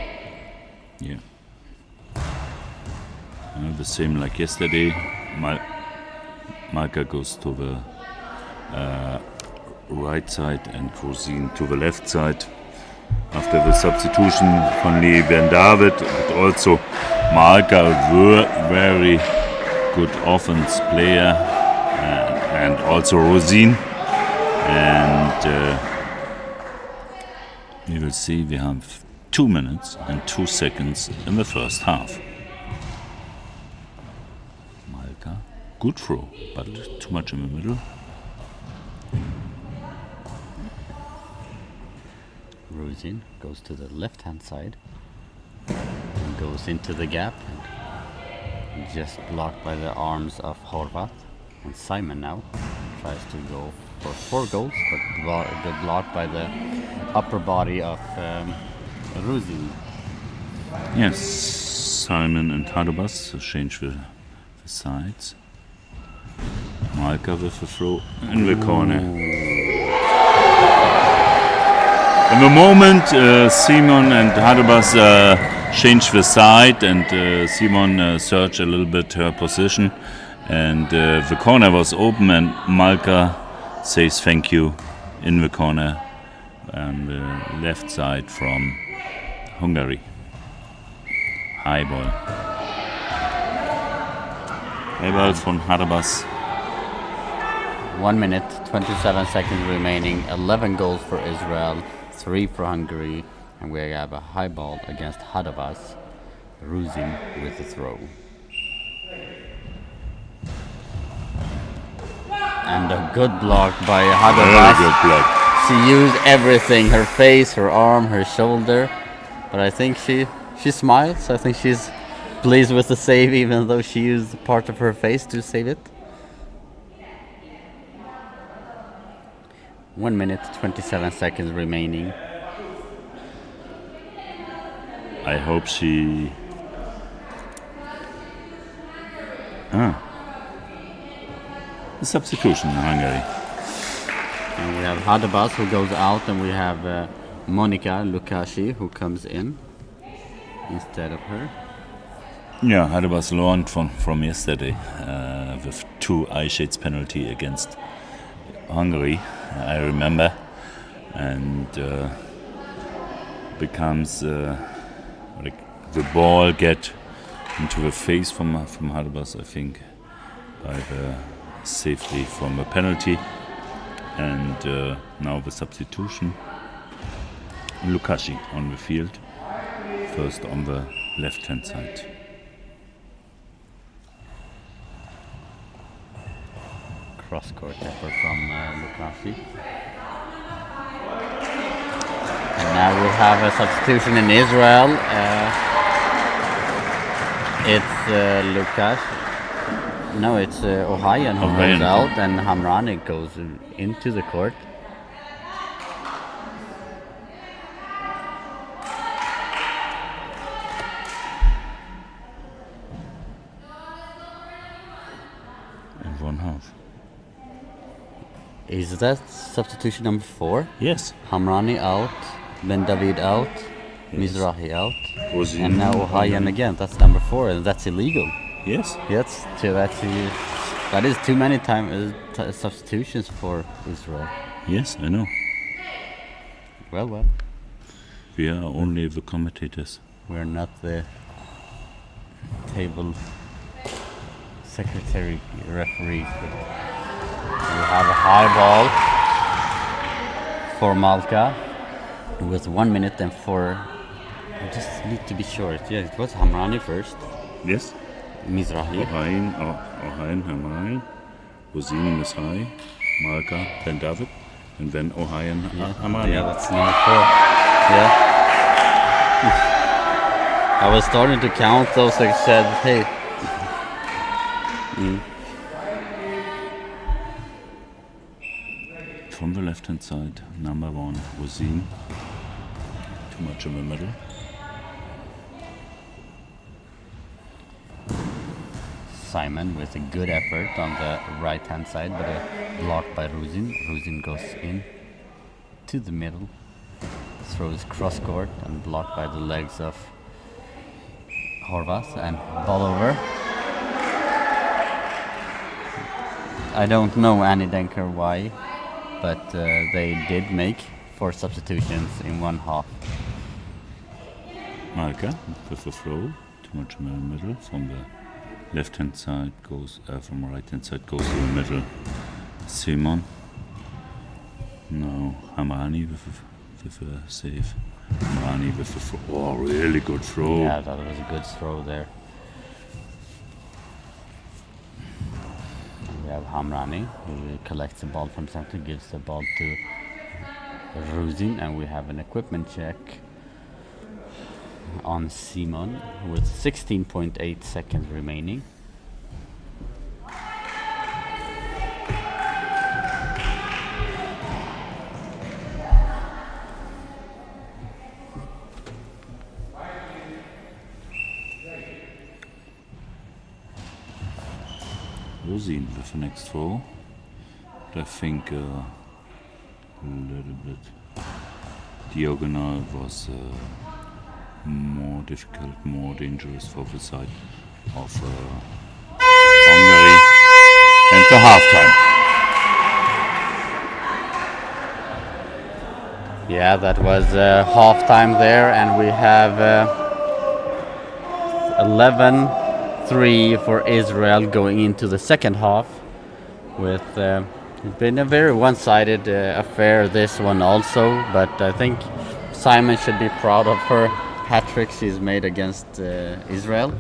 [SPEAKER 2] Yeah. The same like yesterday. Malka goes to the right side and Ruzin to the left side. After the substitution from Lee Ben David, but also Malka, a very good offense player, and also Ruzin. And you will see we have 2 minutes and 2 seconds in the first half. Malka, good throw, but too much in the middle.
[SPEAKER 3] Ruzin goes to the left hand side and goes into the gap, and just blocked by the arms of Horvat. And Simon now tries to go for 4 goals, but blocked by the upper body of Ruzin.
[SPEAKER 2] Yes, Simon and Hadabas change the sides. Malka with the throw in the corner. In the moment, Simon and Hadabas change the side, and Simon searched a little bit her position, and the corner was open, and Malka says thank you in the corner on the left side from Hungary. High ball. High ball from Hadabas.
[SPEAKER 3] 1 minute, 27 seconds remaining, 11 goals for Israel, 3 for Hungary, and we have a high ball against Hadavas. Ruzin with the throw. And a good block by Hadavas.
[SPEAKER 2] Very good block.
[SPEAKER 3] She used everything, her face, her arm, her shoulder, but I think she smiles. I think she's pleased with the save, even though she used part of her face to save it. 1 minute, 27 seconds remaining.
[SPEAKER 2] I hope she... The substitution in Hungary.
[SPEAKER 3] And we have Hadabas who goes out, and we have Monika Lukashi who comes in instead of her.
[SPEAKER 2] Yeah, Hadabas learned from yesterday with 2 eye shades penalty against Hungary, I remember, and becomes like the ball get into the face from Hadabas, I think, by the safely from a penalty, and now the substitution. Lukashi on the field, first on the left hand side.
[SPEAKER 3] Cross-court effort from Lukashi. And we have a substitution in Israel. It's Lukash. No, it's Ohayan who goes out, and Hamrani goes into the court.
[SPEAKER 2] And 1/2.
[SPEAKER 3] Is that substitution number 4?
[SPEAKER 2] Yes.
[SPEAKER 3] Hamrani out, Ben David out,
[SPEAKER 2] Yes.
[SPEAKER 3] Mizrahi out,
[SPEAKER 2] Ozil.
[SPEAKER 3] and now Ohayan again. That's number 4, and that's illegal.
[SPEAKER 2] Yes.
[SPEAKER 3] Yes, that is too many substitutions for Israel.
[SPEAKER 2] Yes, I know.
[SPEAKER 3] Well,
[SPEAKER 2] We are only the commentators.
[SPEAKER 3] we're not the table secretary referees. But we have a high ball for Malka with 1 minute and 4. I just need to be sure. Yeah, it was Hamrani first.
[SPEAKER 2] Yes.
[SPEAKER 3] Mizrahi.
[SPEAKER 2] Ohayan, Hamrani, Ozil, Mizrahi, Malka, then David, and then Ohayan, Hamrani.
[SPEAKER 3] Yeah, that's number 4. Yeah. I was starting to count those. I said, hey.
[SPEAKER 2] From the left-hand side, number 1, Ozil. Too much in the middle.
[SPEAKER 3] Simon with a good effort on the right hand side, but a block by Ruzin. Ruzin goes in to the middle, throws cross court and blocked by the legs of Horvath, and ball over. I don't know Annie Denker why, but they did make 4 substitutions in 1/2.
[SPEAKER 2] Malka with the throw. Too much in the middle. From the left-hand side goes, from the right-hand side goes to the middle. Simon. No, Hamrani with a save. Hamrani with a throw. Oh, really good throw.
[SPEAKER 3] Yeah, that was a good throw there. We have Hamrani, who collects the ball from center, gives the ball to Ruzin, and we have an equipment check on Simon with 16.8 seconds remaining.
[SPEAKER 2] Ruzin with the next throw. But I think a little bit diagonal was more difficult, more dangerous for the side of Hungary. And the halftime.
[SPEAKER 3] Yeah, that was halftime there, and we have 11-3 for Israel going into the second half. With it's been a very one-sided affair, this one also, but I think Simon should be proud of her hat-trick she's made against Israel.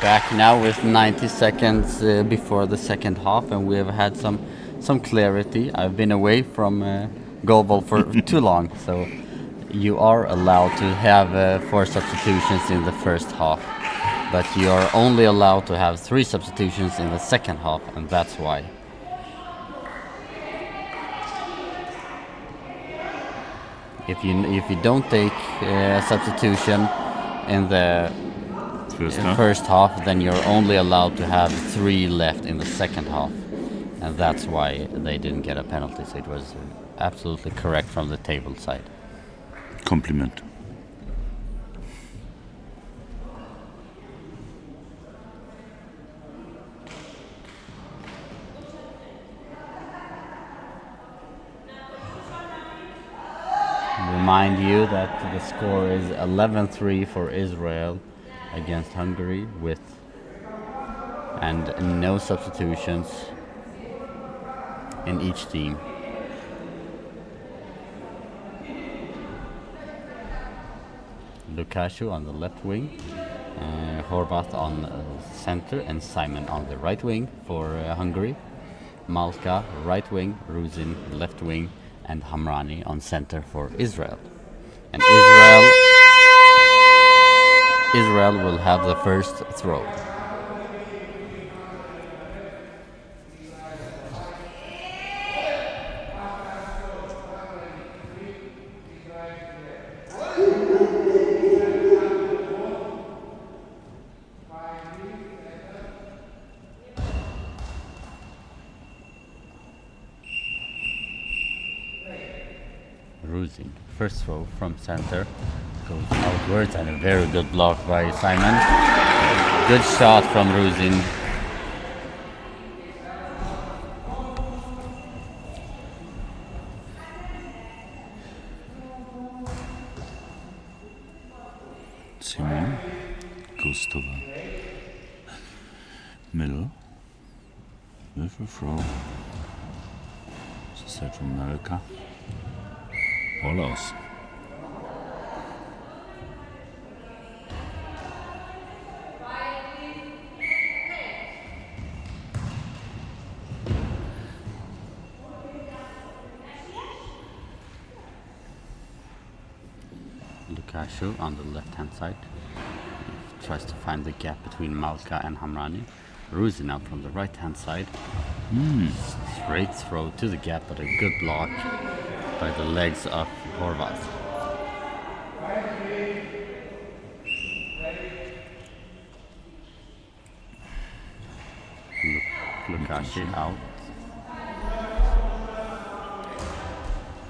[SPEAKER 3] Back now with 90 seconds before the second half, and we have had some clarity. I've been away from Goalball for too long, so you are allowed to have 4 substitutions in the first half, but you are only allowed to have 3 substitutions in the second half, and that's why. If you don't take a substitution in the first half, then you're only allowed to have 3 left in the second half, and that's why they didn't get a penalty. So it was absolutely correct from the table side.
[SPEAKER 2] Compliment.
[SPEAKER 3] Remind you that the score is 11-3 for Israel against Hungary and no substitutions in each team. Lukashu on the left wing, Horvath on center, and Simon on the right wing for Hungary. Malka right wing, Ruzin left wing, and Hamrani on center for Israel. And Israel will have the first throw. Ruzin, first throw from center, goes outwards, and a very good block by Simon. Good shot from Ruzin.
[SPEAKER 2] Simon goes to the middle with a throw. It's a set from America. Ball aus.
[SPEAKER 3] Lukashu on the left-hand side tries to find the gap between Malka and Hamrani. Ruzin out from the right-hand side. Straight throw to the gap, but a good block by the legs of Horvath. Lukashi out.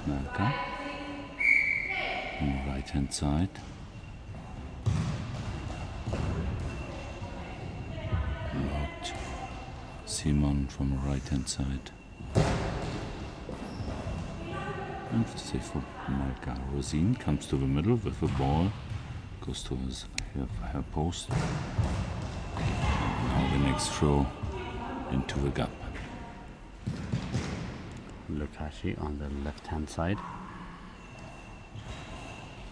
[SPEAKER 2] Malka on the right hand side. Blocked. Simon from the right hand side. And safe for Malka. Rosine comes to the middle with the ball, goes to her post. And now the next throw into the gap.
[SPEAKER 3] Lukashi on the left hand side.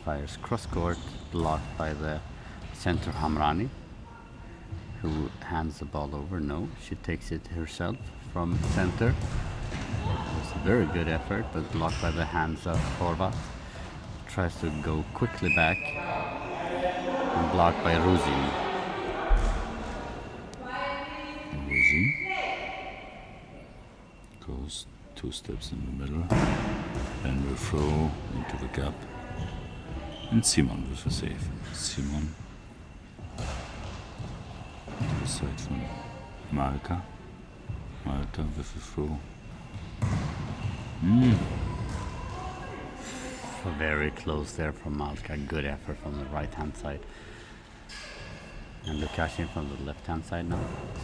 [SPEAKER 3] Fires cross court, blocked by the center Hamrani, who hands the ball over. No, she takes it herself from center. It's a very good effort, but blocked by the hands of Horvath. Tries to go quickly back and blocked by Ruzin.
[SPEAKER 2] Rosine goes 2 steps in the middle, then will throw into the gap. And Simon with a save. Simon to the side from Malka. Malka with a throw.
[SPEAKER 3] Very close there from Malka. Good effort from the right hand side. And Lukashi from the left hand side now.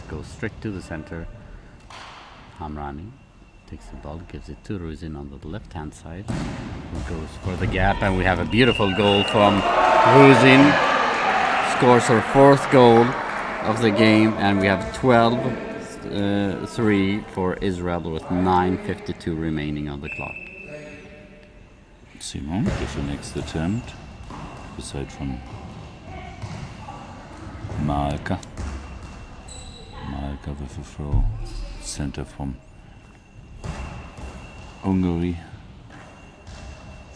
[SPEAKER 3] Goes straight to the center. Hamrani takes the ball, gives it to Ruzin on the left hand side. Who goes for the gap, and we have a beautiful goal from Ruzin. Scores her 4th goal of the game, and we have 12-3 for Israel with 9:52 remaining on the clock.
[SPEAKER 2] Simon with the next attempt. Beside from Malka. Malka with a throw. Center from Hungary.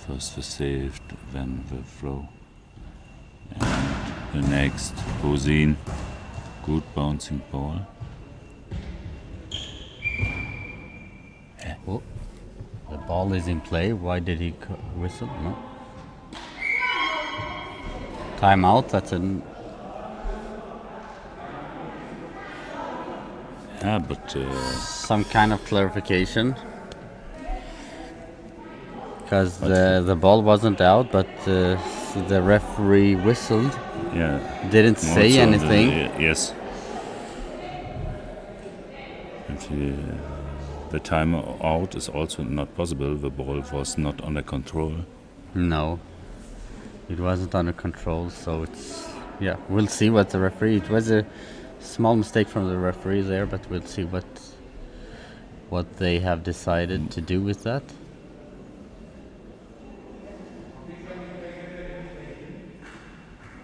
[SPEAKER 2] First the saved, then the throw. And the next, Rosin. Good bouncing ball.
[SPEAKER 3] Oh, the ball is in play. Why did he whistle? No. Timeout. That's an.
[SPEAKER 2] Yeah, but
[SPEAKER 3] Some kind of clarification. Because the ball wasn't out, but the referee whistled.
[SPEAKER 2] yeah,
[SPEAKER 3] Didn't say
[SPEAKER 2] also
[SPEAKER 3] anything.
[SPEAKER 2] Yes. And the time out is also not possible. The ball was not under control.
[SPEAKER 3] No, it wasn't under control. So it's we'll see what the referee. It was a small mistake from the referee there, but we'll see what they have decided to do with that.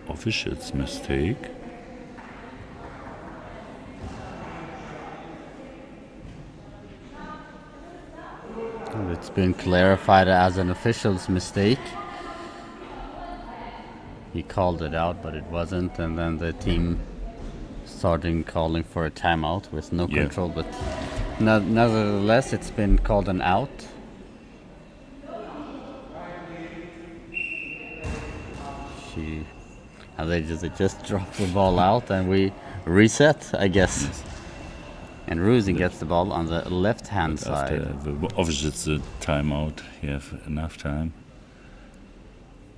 [SPEAKER 2] Official's mistake.
[SPEAKER 3] It's been clarified as an official's mistake. He called it out, but it wasn't, and then the team started calling for a timeout with no control. But nevertheless, it's been called an out. And they just dropped the ball out, and we reset, I guess.
[SPEAKER 2] Yes.
[SPEAKER 3] And Rosin gets the ball on the left-hand side.
[SPEAKER 2] After the official's timeout, you have enough time.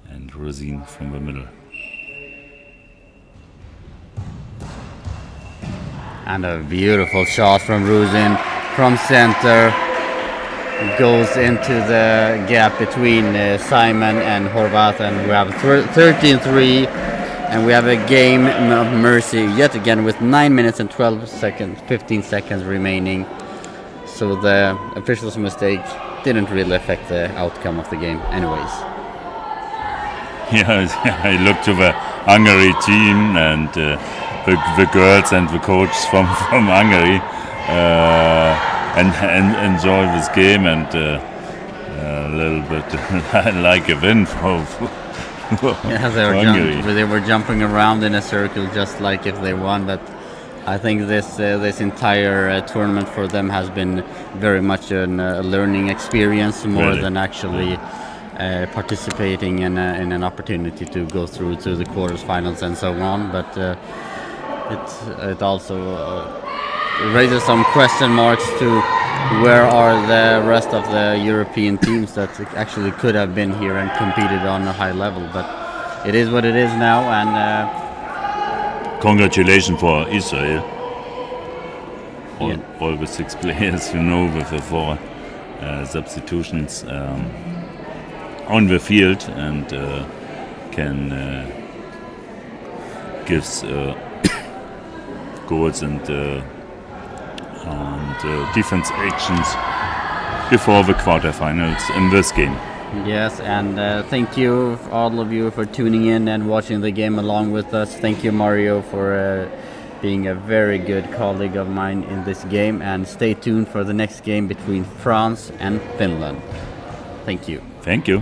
[SPEAKER 2] And Rosin from the middle.
[SPEAKER 3] And a beautiful shot from Rosin from center. Goes into the gap between Simon and Horvath, and we have 13-3, and we have a game of mercy yet again with 9 minutes and 15 seconds remaining. So the official's mistake didn't really affect the outcome of the game anyways.
[SPEAKER 2] Yeah, I looked to the Hungary team and the girls and the coach from Hungary. And enjoy this game, and a little bit like a win for Hungary.
[SPEAKER 3] They were jumping around in a circle just like if they won, but I think this entire tournament for them has been very much a learning experience more than actually participating in an opportunity to go through to the quarterfinals and so on. But it also raises some question marks to where are the rest of the European teams that actually could have been here and competed on a high level. But it is what it is now, and
[SPEAKER 2] congratulations for Israel. All the 6 players, with the 4 substitutions on the field, and can gives goals and defense actions before the quarterfinals in this game.
[SPEAKER 3] Yes, and thank you all of you for tuning in and watching the game along with us. Thank you, Mario, for being a very good colleague of mine in this game, and stay tuned for the next game between France and Finland. Thank you.
[SPEAKER 2] Thank you.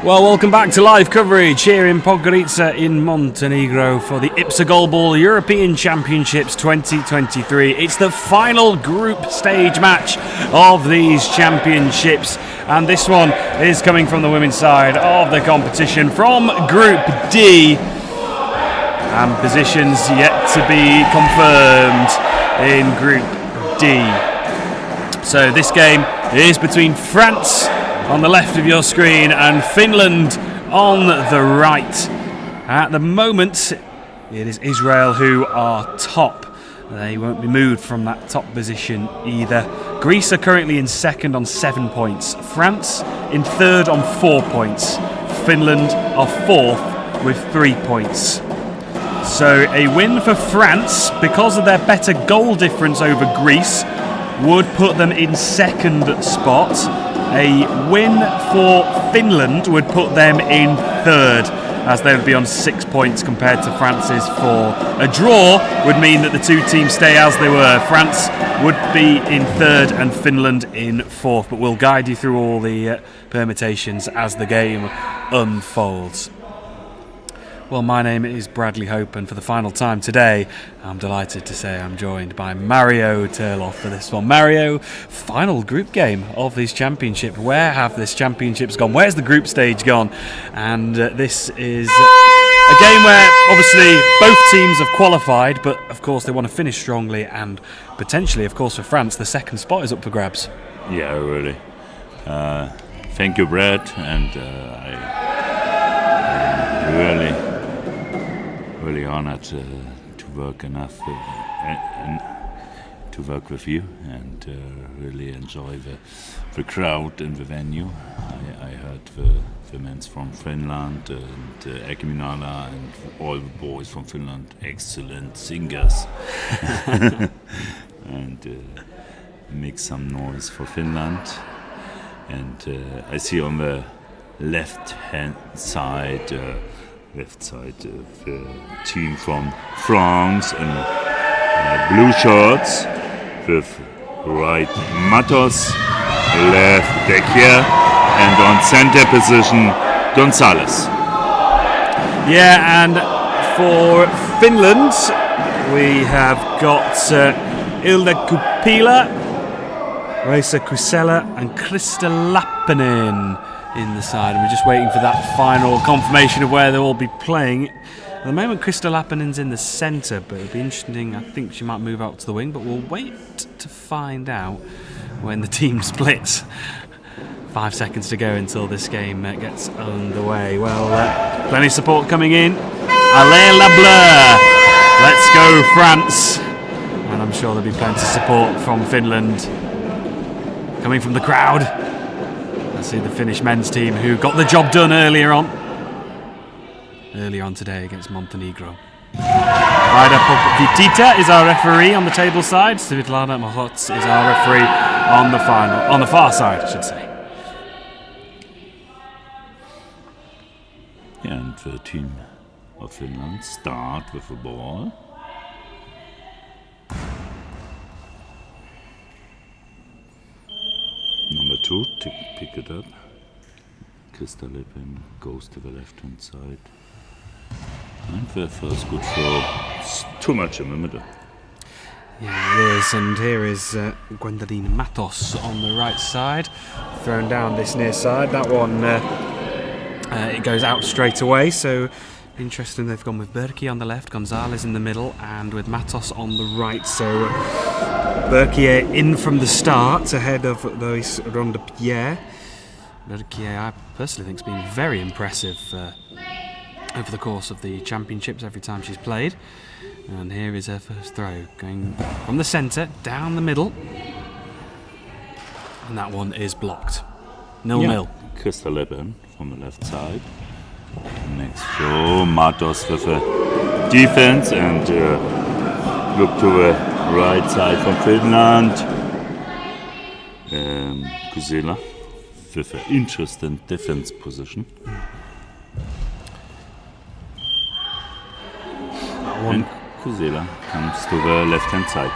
[SPEAKER 1] Well, welcome back to live coverage here in Podgorica in Montenegro for the IBSA Goalball European Championships 2023. It's the final group stage match of these championships, and this one is coming from the women's side of the competition from Group D, and positions yet to be confirmed in Group D. So this game is between France on the left of your screen and Finland on the right. At the moment, it is Israel who are top. They won't be moved from that top position either. Greece are currently in second on 7 points. France in third on 4 points. Finland are fourth with 3 points. So a win for France, because of their better goal difference over Greece, would put them in second spot. A win for Finland would put them in third, as they would be on 6 points compared to France's 4. A draw would mean that the two teams stay as they were. France would be in third and Finland in fourth, but we'll guide you through all the permutations as the game unfolds. Well, my name is Bradley Hope, and for the final time today, I'm delighted to say I'm joined by Mario Turloff for this one. Mario, final group game of this championship. Where have this championships gone? Where's the group stage gone? And this is a game where obviously both teams have qualified, but of course they want to finish strongly, and potentially, of course, for France, the second spot is up for grabs.
[SPEAKER 2] Yeah, really. Thank you, Brad, and I'm really honored to work to work with you, and really enjoy the crowd in the venue. I heard the men from Finland and Ekiminala and all the boys from Finland, excellent singers. And make some noise for Finland. And I see on the left side the team from France in blue shorts, with right Matos, left Becker, and on center position Gonzalez.
[SPEAKER 1] Yeah, and for Finland we have got Ilda Kupila, Raisa Kusela and Krista Lappinen in the side, and we're just waiting for that final confirmation of where they'll all be playing. At the moment, Krista Lappinen's in the centre, but it'll be interesting. I think she might move out to the wing, but we'll wait to find out when the team splits. 5 seconds to go until this game gets underway. Well, plenty of support coming in. Allez la bleu! Let's go France! And I'm sure there'll be plenty of support from Finland coming from the crowd. I see the Finnish men's team who got the job done earlier on today against Montenegro. Vaida Pokvitita is our referee on the table side. Svitlana Mahots is our referee on the far side, I should say.
[SPEAKER 2] And the team of Finland start with the ball. Number 2, pick it up. Krista Lippin goes to the left hand side. And the first good throw. It's too much in the middle.
[SPEAKER 1] Yeah, it is. And here is Gwendoline Matos on the right side, thrown down this near side. That one, it goes out straight away. So interesting, they've gone with Berkey on the left, Gonzalez in the middle, and with Matos on the right. So Berkey in from the start ahead of Lois Ronde-Pierre. Berkey, I personally think, has been very impressive over the course of the championships every time she's played. And here is her first throw, going from the centre, down the middle. And that one is blocked. 0-0.
[SPEAKER 2] Krista Lippin from the left side. Next throw, Matos with a defense, and look to the right side from Finland. Kusela with an interesting defense position. And Kusela comes to the left hand side.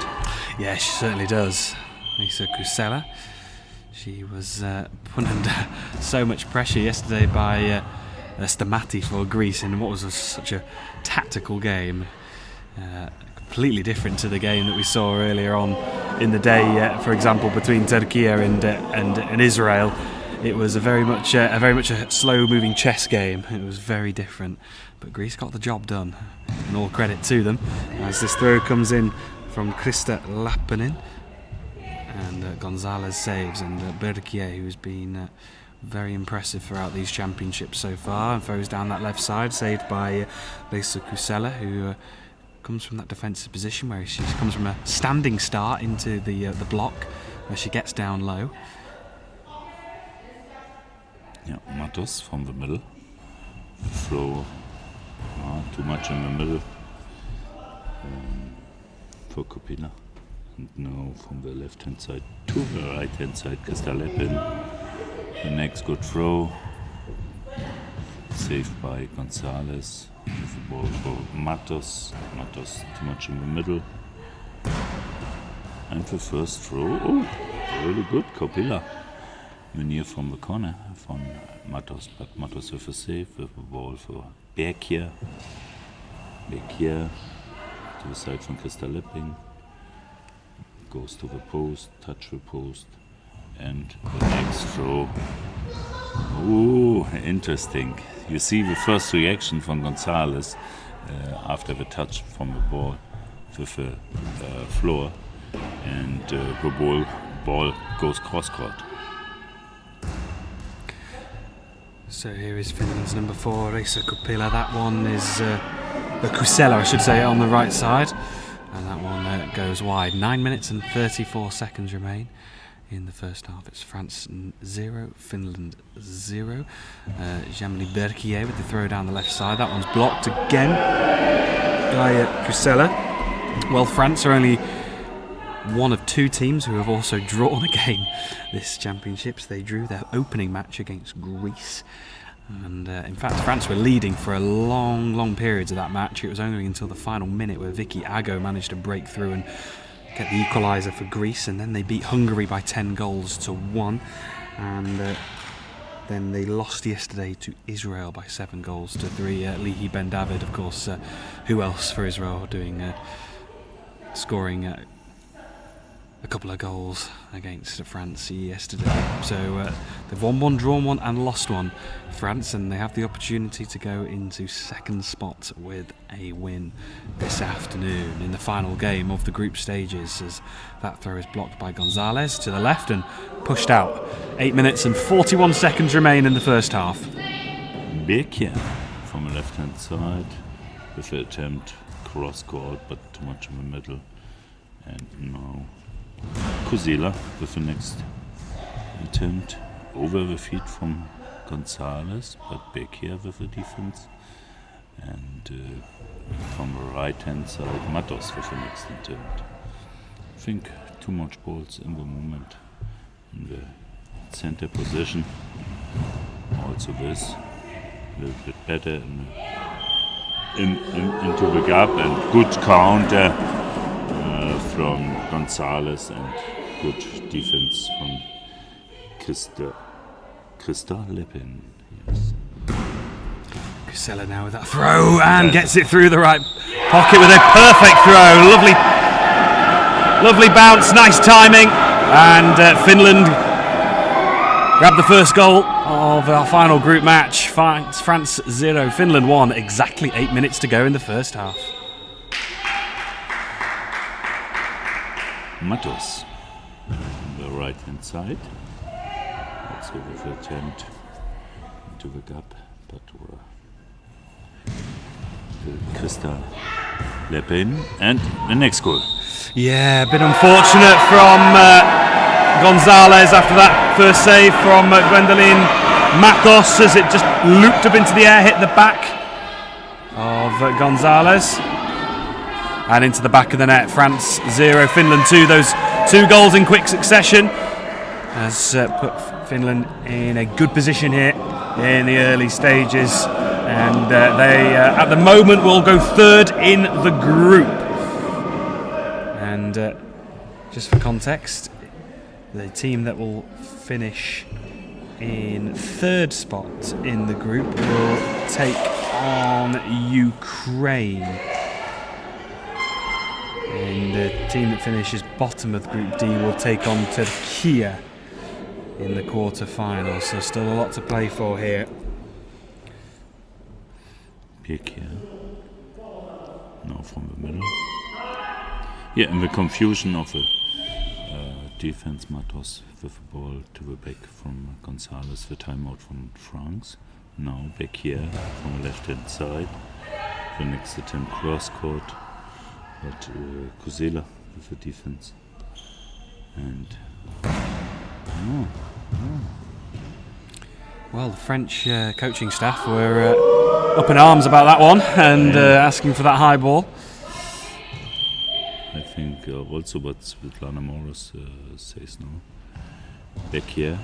[SPEAKER 1] Yeah, she certainly does. Lisa Kusela. She was put under so much pressure yesterday by Stamati for Greece in what was such a tactical game. Completely different to the game that we saw earlier on in the day, for example, between Turkey and Israel. It was a very much a slow-moving chess game. It was very different, but Greece got the job done, and all credit to them. As this throw comes in from Krista Lappinen, and Gonzalez saves, and Berkier, who's been very impressive throughout these championships so far, and throws down that left side, saved by Lisa Kusela, who comes from that defensive position where she comes from a standing start into the block, where she gets down low.
[SPEAKER 2] Yeah, Matos from the middle. Throw too much in the middle for Kopina. And now from the left hand side to the right hand side, Kristalepin. The next good throw. Saved by Gonzalez. With the ball for Matos. Matos too much in the middle. And the first throw. Oh, really good, Kopila. Meneer from the corner from Matos, but Matos with a save with the ball for Berkier. Berkier to the side from Kristalepin. Goes to the post, touch the post, and the next throw. Ooh, interesting. You see the first reaction from Gonzalez after the touch from the ball with the floor, and the ball goes cross-court.
[SPEAKER 1] So here is Finland's number 4, Reisa Kupila. That one is the Kusela, I should say, on the right side. And that one goes wide. 9 minutes and 34 seconds remain in the first half. It's France 0, Finland 0. Jamili Berkier with the throw down the left side. That one's blocked again by Kusela. Well, France are only one of 2 teams who have also drawn a game this championships. They drew their opening match against Greece. And in fact, France were leading for a long periods of that match. It was only until the final minute where Vicky Ago managed to break through and get the equaliser for Greece, and then they beat Hungary by 10 goals to 1. And then they lost yesterday to Israel by 7 goals to 3. Lihi Ben David, of course, who else for Israel scoring a couple of goals against France yesterday. So they've won 1, drawn 1 and lost 1, France, and they have the opportunity to go into second spot with a win this afternoon in the final game of the group stages, as that throw is blocked by Gonzalez to the left and pushed out. 8 minutes and 41 seconds remain in the first half.
[SPEAKER 2] Berkier from the left hand side with the attempt cross court, but too much in the middle. And now Kusela with the next attempt over the feet from Gonzalez, but Berkier with the defense. And from the right hand side, Matos with the next attempt. I think too much balls in the moment in the center position. Also this a little bit better into the gap, and good counter from Gonzalez, and good defense from Kristalepin. Yes.
[SPEAKER 1] Kusela now with that throw and gets it through the right pocket with a perfect throw. Lovely bounce, nice timing, and Finland grabbed the first goal of our final group match. France 0, Finland 1. Exactly 8 minutes to go in the first half.
[SPEAKER 2] Matos on the right hand side, also with an attempt into the gap, but Kristalepin, and the next goal.
[SPEAKER 1] Yeah, a bit unfortunate from Gonzalez after that first save from Gwendoline Matos, as it just looped up into the air, hit the back of Gonzalez and into the back of the net. France 0, Finland 2. Those 2 goals in quick succession has put Finland in a good position here in the early stages, and they at the moment will go 3rd in the group. And just for context, the team that will finish in third spot in the group will take on Ukraine. And the team that finishes bottom of Group D will take on Turkey in the quarter-finals. So still a lot to play for here.
[SPEAKER 2] Pick here. Now from the middle. Yeah, and the confusion of the defense, Matos with the ball to the back from Gonzalez, the timeout from France. Now back here from the left-hand side. The next attempt cross-court, but Kusela with the defense. And
[SPEAKER 1] well, the French coaching staff were up in arms about that one and asking for that high ball.
[SPEAKER 2] I think also what Svetlana Morris says now. Back here.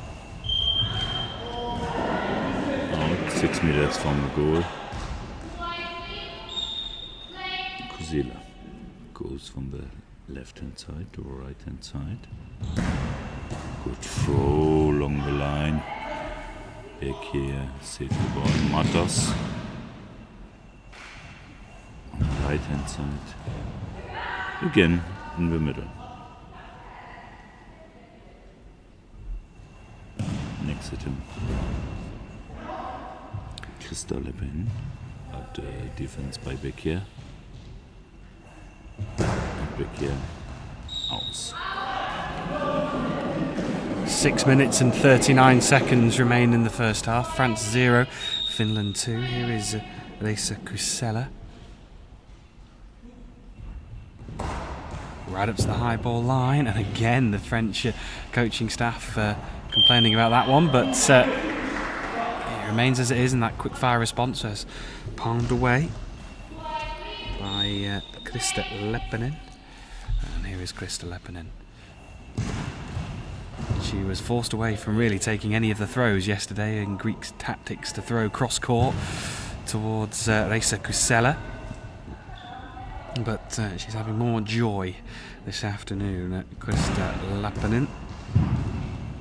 [SPEAKER 2] Out 6 meters from the goal. Kusela goes from the left hand side to the right hand side. Good throw along the line. Back here, save the ball. Matos on the right hand side. Again in the middle. Next at him. Christa Lepin, but defense by Bekier. And Bekier out.
[SPEAKER 1] 6 minutes and 39 seconds remain in the first half. France 0, Finland 2. Here is Reisa Kusela. Right up to the high ball line, and again the French coaching staff complaining about that one, but it remains as it is, and that quick fire response was palmed away by Krista Leppänen. And here is Krista Leppänen. She was forced away from really taking any of the throws yesterday in Greek tactics to throw cross court towards Reisa Kusela. But she's having more joy this afternoon at Krista Leppänen.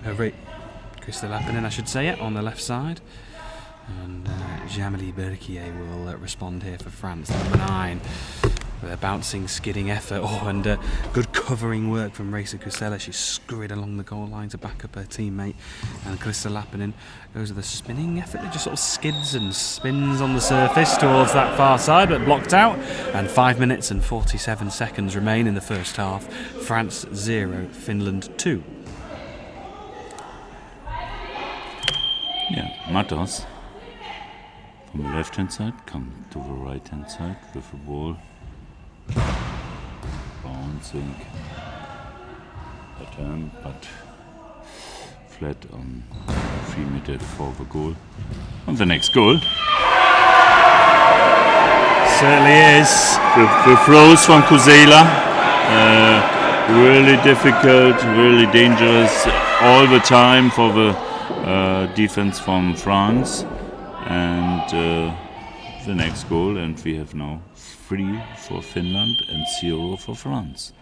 [SPEAKER 1] Krista Leppänen, I should say it, on the left side. And Jamali Berkier will respond here for France, number 9. With a bouncing, skidding effort. And good covering work from Reisa Kusela. She scurried along the goal line to back up her teammate. And Krista Leppänen goes with a spinning effort. It just sort of skids and spins on the surface towards that far side, but blocked out. And 5 minutes and 47 seconds remain in the first half. France 0, Finland 2.
[SPEAKER 2] Yeah, Matos from the left hand side come to the right hand side with the ball. Bouncing pattern, but flat on 3 meters before the goal. And the next goal.
[SPEAKER 1] Certainly is.
[SPEAKER 2] The throws from Kusela, really difficult, really dangerous all the time for the defense from France. And the next goal, and we have now 3 for Finland and 0 for France.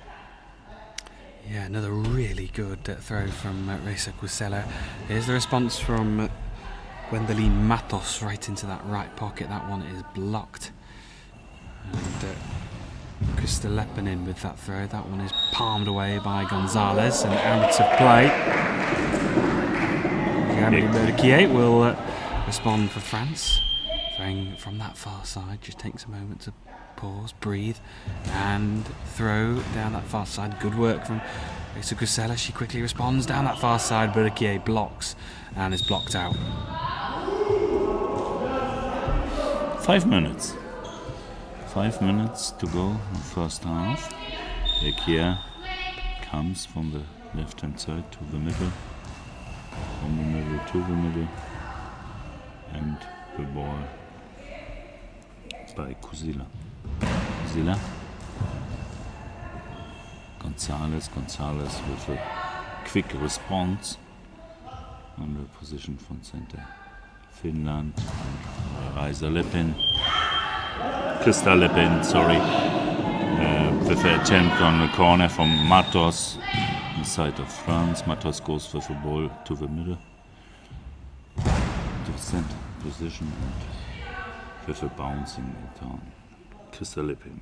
[SPEAKER 1] Yeah, another really good throw from Reisa Kusela. Here's the response from Gwendoline Matos right into that right pocket. That one is blocked. And Krista Leppänen with that throw. That one is palmed away by Gonzalez and out of play. Jamali Berkier will respond for France. Throwing from that far side, just takes a moment to pause, breathe, and throw down that far side. Good work from Reisa Kusela. She quickly responds down that far side. Berkier blocks and is blocked out.
[SPEAKER 2] 5 minutes. 5 minutes to go in the first half. Berkier comes from the left hand side to the middle, from the middle to the middle, and the ball by Kusela. Kusela. Gonzalez with a quick response on the position from center. Finland, Reisa Leppänen, Krista Leppänen, sorry, with the attempt on the corner from Matos. the side of France. Matos goes with the ball to the middle, to the center position, and with a bouncing it down. Kristalepin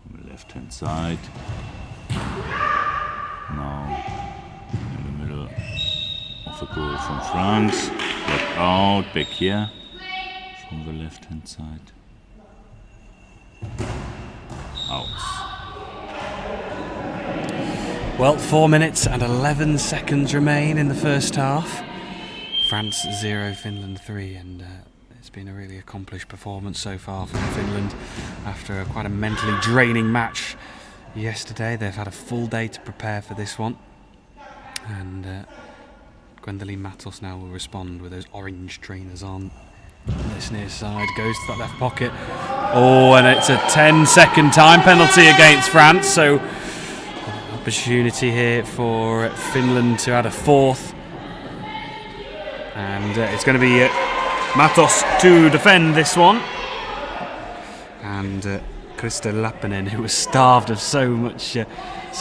[SPEAKER 2] on the left hand side. Now in the middle of the goal from France. Back out, back here from the left hand side. Out.
[SPEAKER 1] Well, 4 minutes and 11 seconds remain in the first half. France 0, Finland 3, and it's been a really accomplished performance so far from Finland after quite a mentally draining match yesterday. They've had a full day to prepare for this one, and Gwendoline Matos now will respond with those orange trainers on. This near side goes to that left pocket. Oh, and it's a 10-second time penalty against France, so opportunity here for Finland to add a fourth, and it's going to be Matos to defend this one, and Krista Lappinen, who was starved of so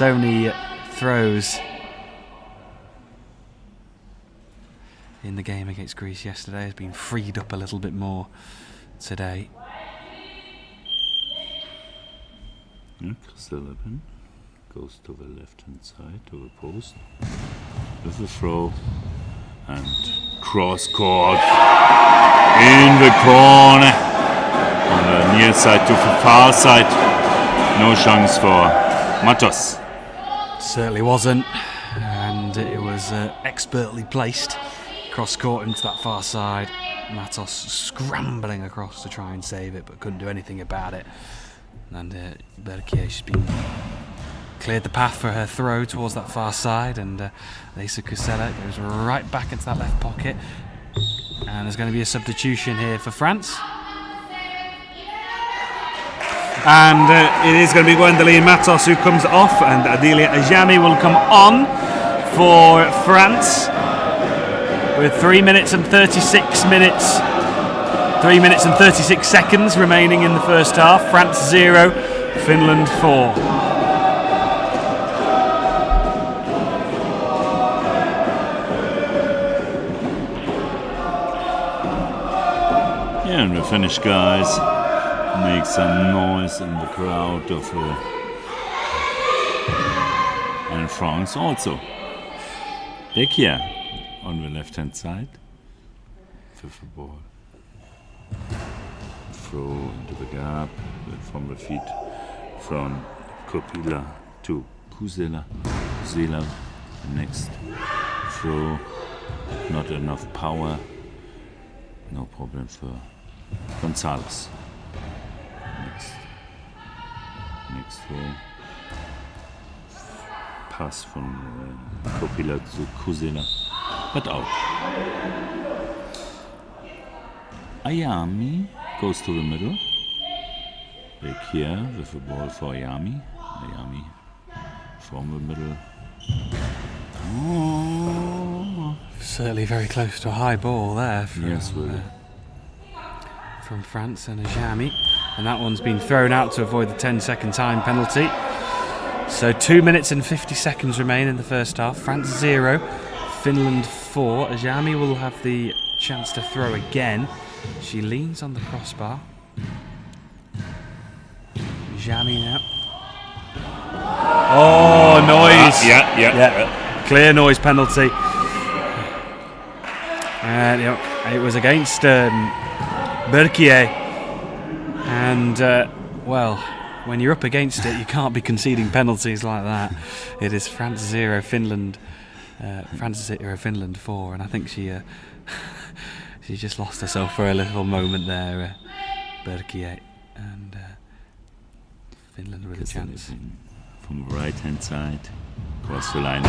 [SPEAKER 1] many throws in the game against Greece yesterday, has been freed up a little bit more today.
[SPEAKER 2] Krista Lappinen goes to the left hand side, to the post, with a throw, and cross court in the corner, on the near side to the far side. No chance for Matos.
[SPEAKER 1] Certainly wasn't, and it was expertly placed cross court into that far side. Matos scrambling across to try and save it, but couldn't do anything about it. And Berkier, she's been cleared the path for her throw towards that far side, and Lisa Kusela goes right back into that left pocket, and there's going to be a substitution here for France, and it is going to be Gwendoline Matos who comes off, and Adelia Ajami will come on for France with 3 minutes and 36 seconds remaining in the first half. France 0, Finland 4.
[SPEAKER 2] And the Finnish guys make some noise in the crowd of and France also. Back here on the left hand side with the ball. Throw into the gap from the feet from Kopila to Kusela. Kusela, the next throw, not enough power. No problem for Gonzalez. Next throw. Pass from Kopila to Kusela, but out. Ayami goes to the middle. Back here with the ball for Ayami. Ayami from the middle. Oh.
[SPEAKER 1] Certainly very close to a high ball there from,
[SPEAKER 2] yes, really.
[SPEAKER 1] From France and Ajami, and that one's been thrown out to avoid the 10-second time penalty. So 2 minutes and 50 seconds remain in the first half. France 0, Finland 4. Ajami will have the chance to throw again. She leans on the crossbar. Ajami now. Oh, noise!
[SPEAKER 2] Yeah.
[SPEAKER 1] Clear noise penalty. And it was against Berkier, and well, when you're up against it, you can't be conceding penalties like that. It is France 0, Finland 4, and I think she just lost herself for a little moment there, Berkier, and Finland with a chance.
[SPEAKER 2] From the right hand side, across the line.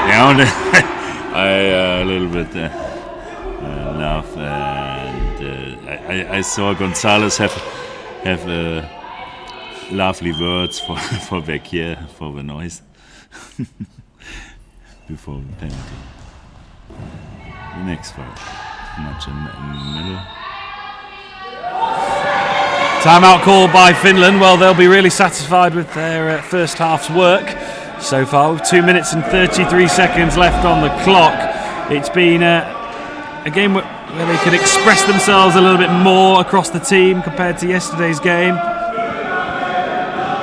[SPEAKER 2] Yeah, I a little bit laugh, and I saw Gonzalez have lovely words for back here for the noise before the penalty. The next one, much in the middle.
[SPEAKER 1] Timeout call by Finland. Well, they'll be really satisfied with their first half's work. so far, with 2 minutes and 33 seconds left on the clock. It's been a game where they could express themselves a little bit more across the team compared to yesterday's game.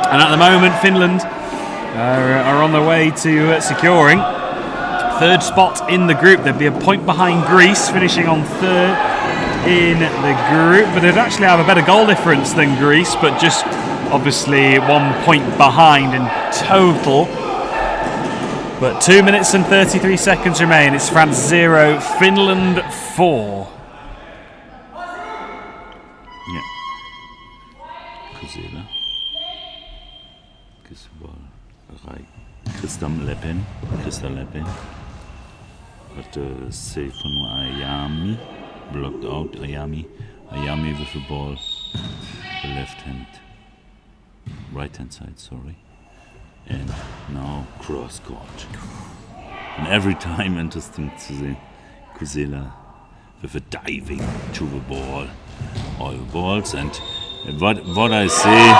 [SPEAKER 1] And at the moment, Finland are on their way to securing third spot in the group. They'd be a point behind Greece, finishing on third in the group, but they'd actually have a better goal difference than Greece, but just obviously 1 point behind in total. But 2 minutes and 33 seconds remain. It's France 0, Finland 4.
[SPEAKER 2] Yeah. Kusela. Krista Leppin. But save from Ayami. Blocked out Ayami. Ayami with the ball. The right hand side, sorry. And now cross court. And every time interesting to see Kusela with a diving to the ball. All the balls, and what I say,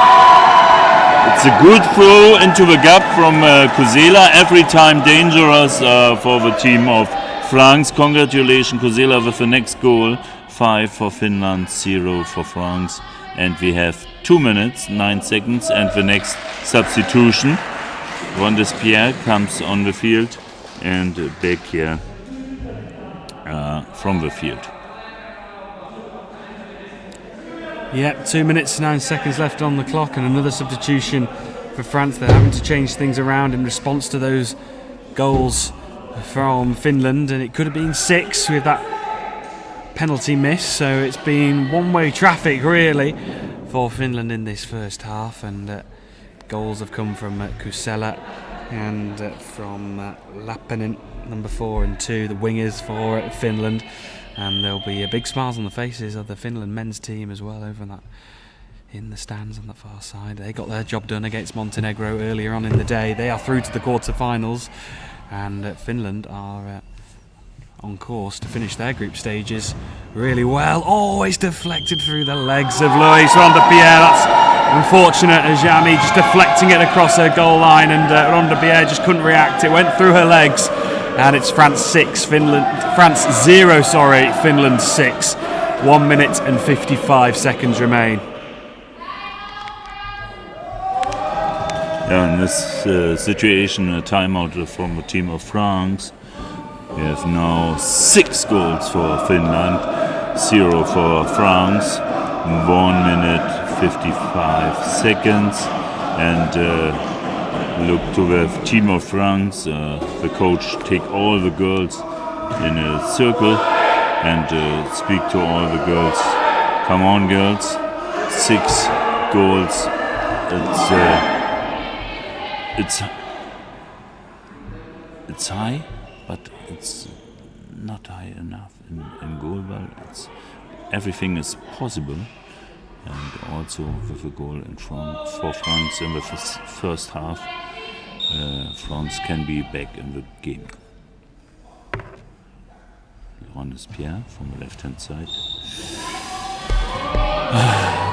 [SPEAKER 2] it's a good throw into the gap from Kusela. Every time dangerous for the team of France. Congratulations Kusela with the next goal. 5 for Finland, 0 for France. And we have 2 minutes, 9 seconds, and the next substitution. Ron Despierre comes on the field and back here from the field.
[SPEAKER 1] Yeah, 2 minutes, 9 seconds left on the clock, and another substitution for France. They're having to change things around in response to those goals from Finland, and it could have been 6 with that penalty miss. So it's been one-way traffic really for Finland in this first half, and goals have come from Kusela and from Lappinen, number 4 and 2, the wingers for Finland. And there'll be big smiles on the faces of the Finland men's team as well over that in the stands on the far side. They got their job done against Montenegro earlier on in the day. They are through to the quarter-finals, and Finland are on course to finish their group stages really well. Always deflected through the legs of Luis Rondepierre. That's unfortunate, as Jami just deflecting it across her goal line, and Rondepierre just couldn't react. It went through her legs. And it's France 0, Finland 6. 1 minute and 55 seconds remain.
[SPEAKER 2] Yeah, in this situation, a timeout from the team of France. We have now 6 goals for Finland, 0 for France. 1 minute 55 seconds, and look to the team of France. The coach take all the girls in a circle and speak to all the girls. Come on, girls! 6 goals. It's high, but it's not high enough in Goalball. Everything is possible, and also with a goal in front for France in the first half. France can be back in the game. Ron Despierre from the left-hand side.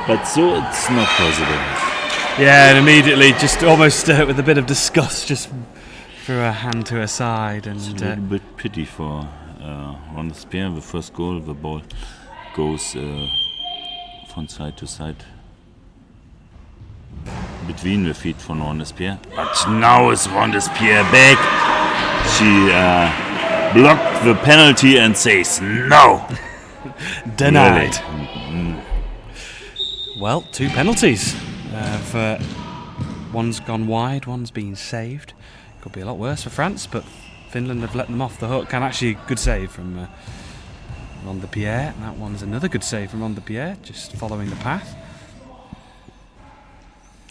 [SPEAKER 2] But so it's not possible.
[SPEAKER 1] Yeah, and immediately, just almost with a bit of disgust, just threw her hand to her side. And
[SPEAKER 2] it's a little bit pity for Ron Despierre. The first goal, the ball goes from side to side between the feet from Ron Despierre. But now is Ron Despierre back. She blocked the penalty and says no.
[SPEAKER 1] Denied. Well, 2 penalties. One's gone wide, one's been saved. Could be a lot worse for France, but Finland have let them off the hook. And actually, good save from Rondepierre. That one's another good save from Rondepierre, just following the path.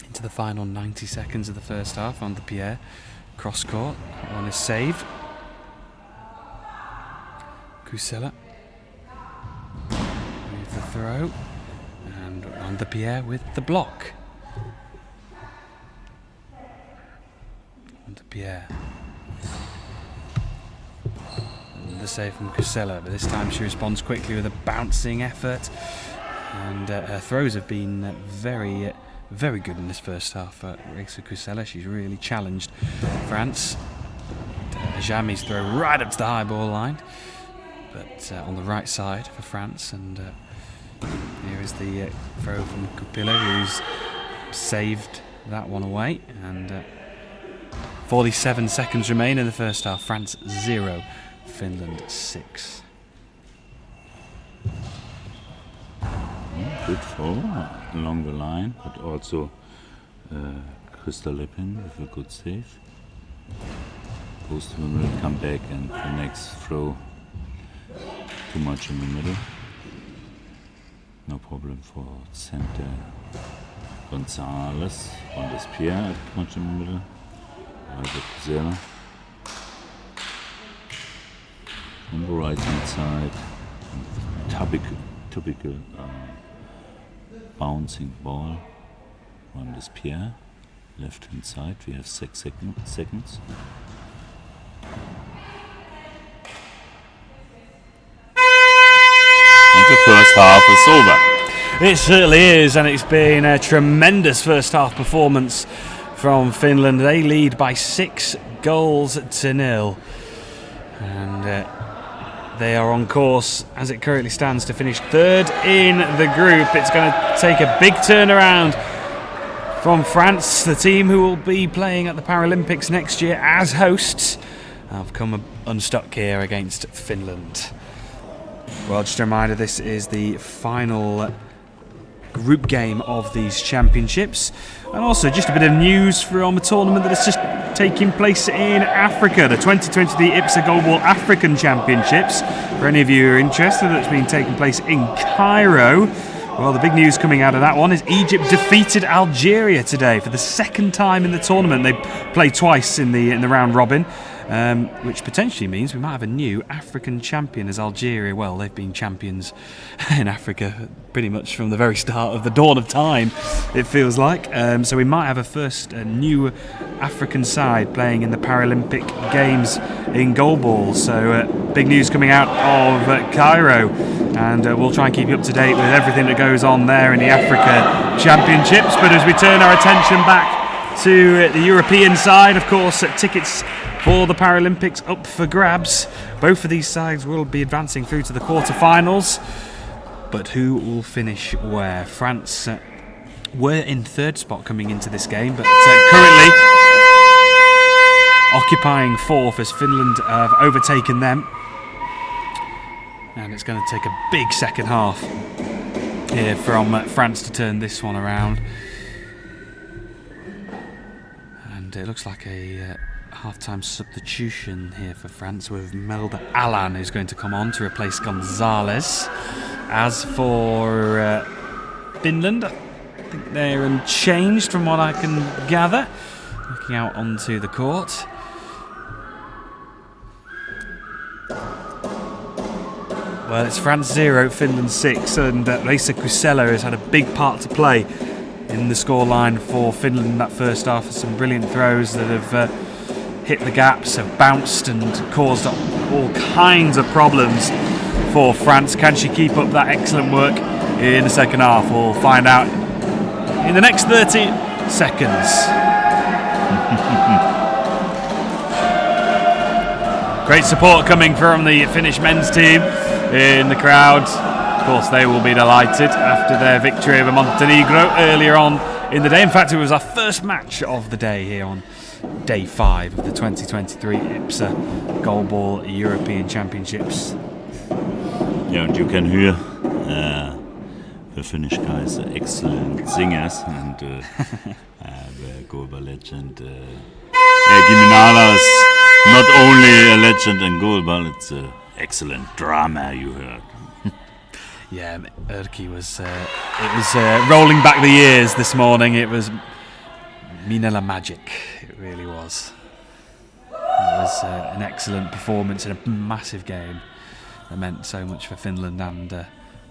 [SPEAKER 1] Into the final 90 seconds of the first half, Rondepierre, cross court. That one is saved. Kusela with the throw, and Rondepierre with the block. Rondepierre. The save from Kusela, but this time she responds quickly with a bouncing effort, and her throws have been very very good in this first half. Raisa Kusela, she's really challenged France. Jami's throw right up to the high ball line, but on the right side for France. And here is the throw from Kupila, who's saved that one away. And 47 seconds remain in the first half. France 0, Finland 6.
[SPEAKER 2] Good throw along the line, but also Krista Lippin with a good save. Goes to the middle, come back, and the next throw too much in the middle. No problem for center Gonzalez on this Pierre, too much in the middle. Zera. On the right hand side, typical bouncing ball on this Pierre. Left hand side, we have 6 seconds. And the first half is over.
[SPEAKER 1] It certainly is, and it's been a tremendous first half performance from Finland. They lead by 6 goals to 0. And they are on course, as it currently stands, to finish 3rd in the group. It's going to take a big turnaround from France, the team who will be playing at the Paralympics next year as hosts. Have come unstuck here against Finland. Well, just a reminder, this is the final group game of these championships. And also just a bit of news from a tournament that is just taking place in Africa, the 2023 IBSA Goalball African Championships. For any of you who are interested, that's been taking place in Cairo. Well, the big news coming out of that one is Egypt defeated Algeria today for the 2nd time in the tournament. They played twice in the round robin, which potentially means we might have a new African champion as Algeria. Well, they've been champions in Africa pretty much from the very start of the dawn of time, it feels like. So we might have a first new African side playing in the Paralympic Games in goalball. So big news coming out of Cairo. And we'll try and keep you up to date with everything that goes on there in the Africa Championships. But as we turn our attention back to the European side, of course, tickets for the Paralympics up for grabs. Both of these sides will be advancing through to the quarterfinals. But who will finish where? France were in 3rd spot coming into this game, but currently occupying 4th as Finland have overtaken them. And it's going to take a big second half here from France to turn this one around. And it looks like a half-time substitution here for France with Melda Alan, who's going to come on to replace Gonzalez. As for Finland, I think they're unchanged from what I can gather. Looking out onto the court. Well, it's France 0, Finland 6, and Raisa Kusela has had a big part to play in the scoreline for Finland in that first half. Some brilliant throws that have hit the gaps, have bounced and caused all kinds of problems for France. Can she keep up that excellent work in the second half? We'll find out in the next 30 seconds. Great support coming from the Finnish men's team in the crowd. Of course, they will be delighted after their victory over Montenegro earlier on in the day. In fact, it was our first match of the day here on day 5 of the 2023 IBSA Goalball European Championships.
[SPEAKER 2] Yeah, and you can hear the Finnish guys are excellent singers, and the goalball legend Giminala is not only a legend in goalball, it's an excellent drama you heard.
[SPEAKER 1] Yeah, Erkki was rolling back the years this morning. It was Minella magic, it really was. It was an excellent performance in a massive game that meant so much for Finland and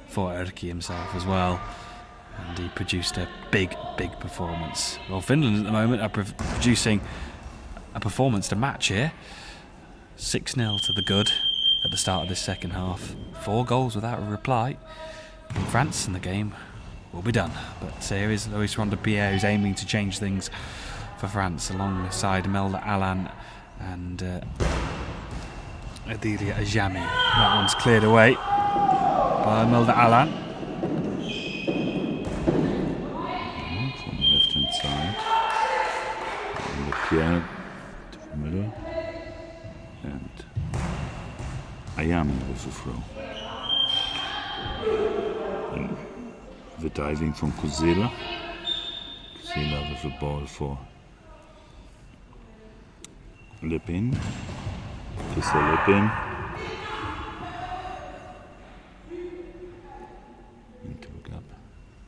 [SPEAKER 1] for Erkki himself as well. And he produced a big performance. Well, Finland at the moment are producing a performance to match here. 6-0 to the good at the start of this second half. 4 goals without a reply. France in the game will be done. But here is Luis Ronde-Pierre, who's aiming to change things for France alongside Melda Alan and Adelia Ajami. That one's cleared away by Melda Alan.
[SPEAKER 2] From the left hand side. Pierre to the middle. And Ayami with the throw. And the diving from Kusela. Kusela with the ball for Lepin. Kusela Lepin. Into the gap.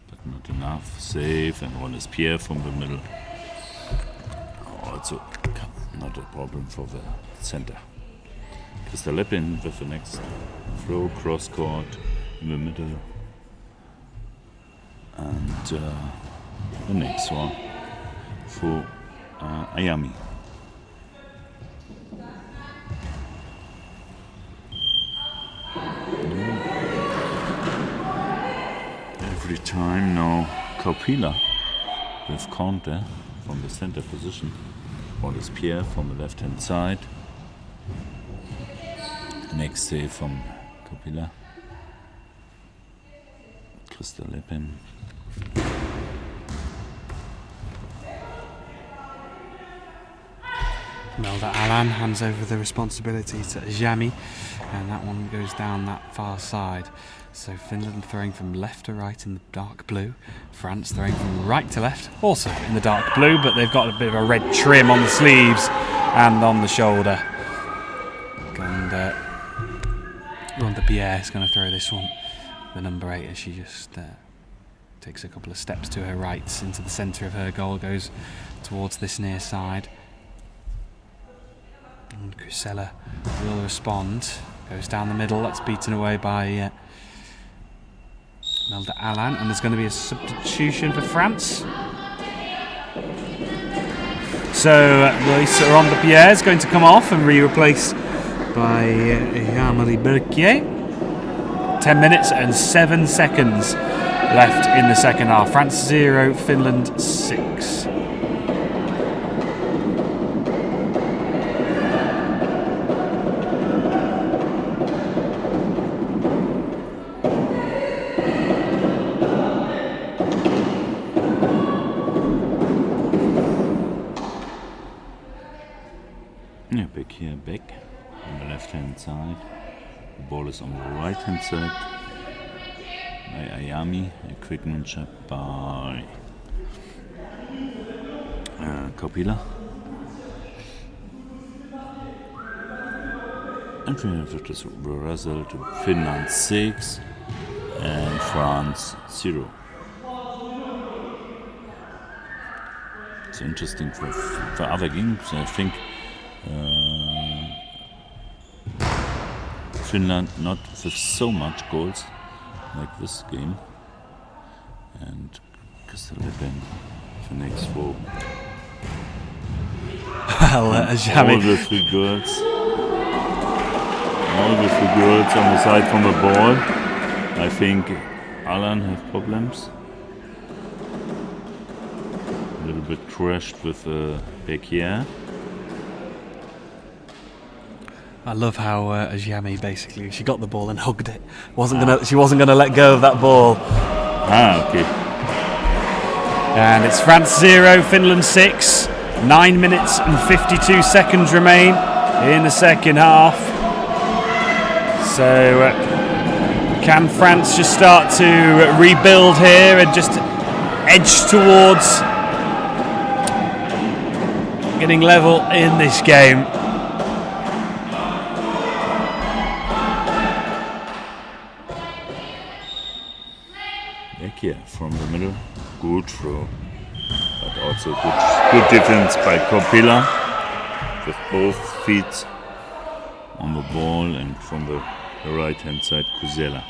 [SPEAKER 2] But not enough. Save and one is Pierre from the middle. Also not a problem for the center. Kusela Lepin with the next throw, cross court in the middle. And the next one for Ayami. Every time now Kaupila with counter from the center position. One is Pierre from the left hand side. Next save from Kaupila. Kusela Lepin.
[SPEAKER 1] Melda Alan hands over the responsibility to Ajami, and that one goes down that far side. So Finland throwing from left to right in the dark blue. France throwing from right to left, also in the dark blue, but they've got a bit of a red trim on the sleeves and on the shoulder. And Ronde-Pierre is going to throw this one. The number 8, as she just takes a couple of steps to her right into the centre of her goal, goes towards this near side. And Kusela will respond. Goes down the middle. That's beaten away by Melda Alan. And there's going to be a substitution for France. So Luis Ronde-Pierre is going to come off and be replaced by Jean-Marie Berquier. 10 minutes and 7 seconds left in the second half. France 0, Finland 6.
[SPEAKER 2] Yeah, back here, back on the left hand side. The ball is on the right hand side by Ayami. A quick shot by Kaupila. And we have the result: Finland 6 and France 0. It's interesting for other games. I think Finland not with so much goals like this game. And Kusela Lepin the next 4.
[SPEAKER 1] Well,
[SPEAKER 2] all the 3 girls. All the 3 girls on the side from the ball. I think Alan have problems. A little bit crashed with Berquier.
[SPEAKER 1] I love how Ajami basically, she got the ball and hugged it. She wasn't gonna let go of that ball.
[SPEAKER 2] Okay.
[SPEAKER 1] And it's France 0, Finland 6. 9 minutes and 52 seconds remain in the second half. So can France just start to rebuild here and just edge towards getting level in this game?
[SPEAKER 2] Berquier from the middle, good throw, but also good defense by Kaupila with both feet on the ball, and from the right hand side Kusela.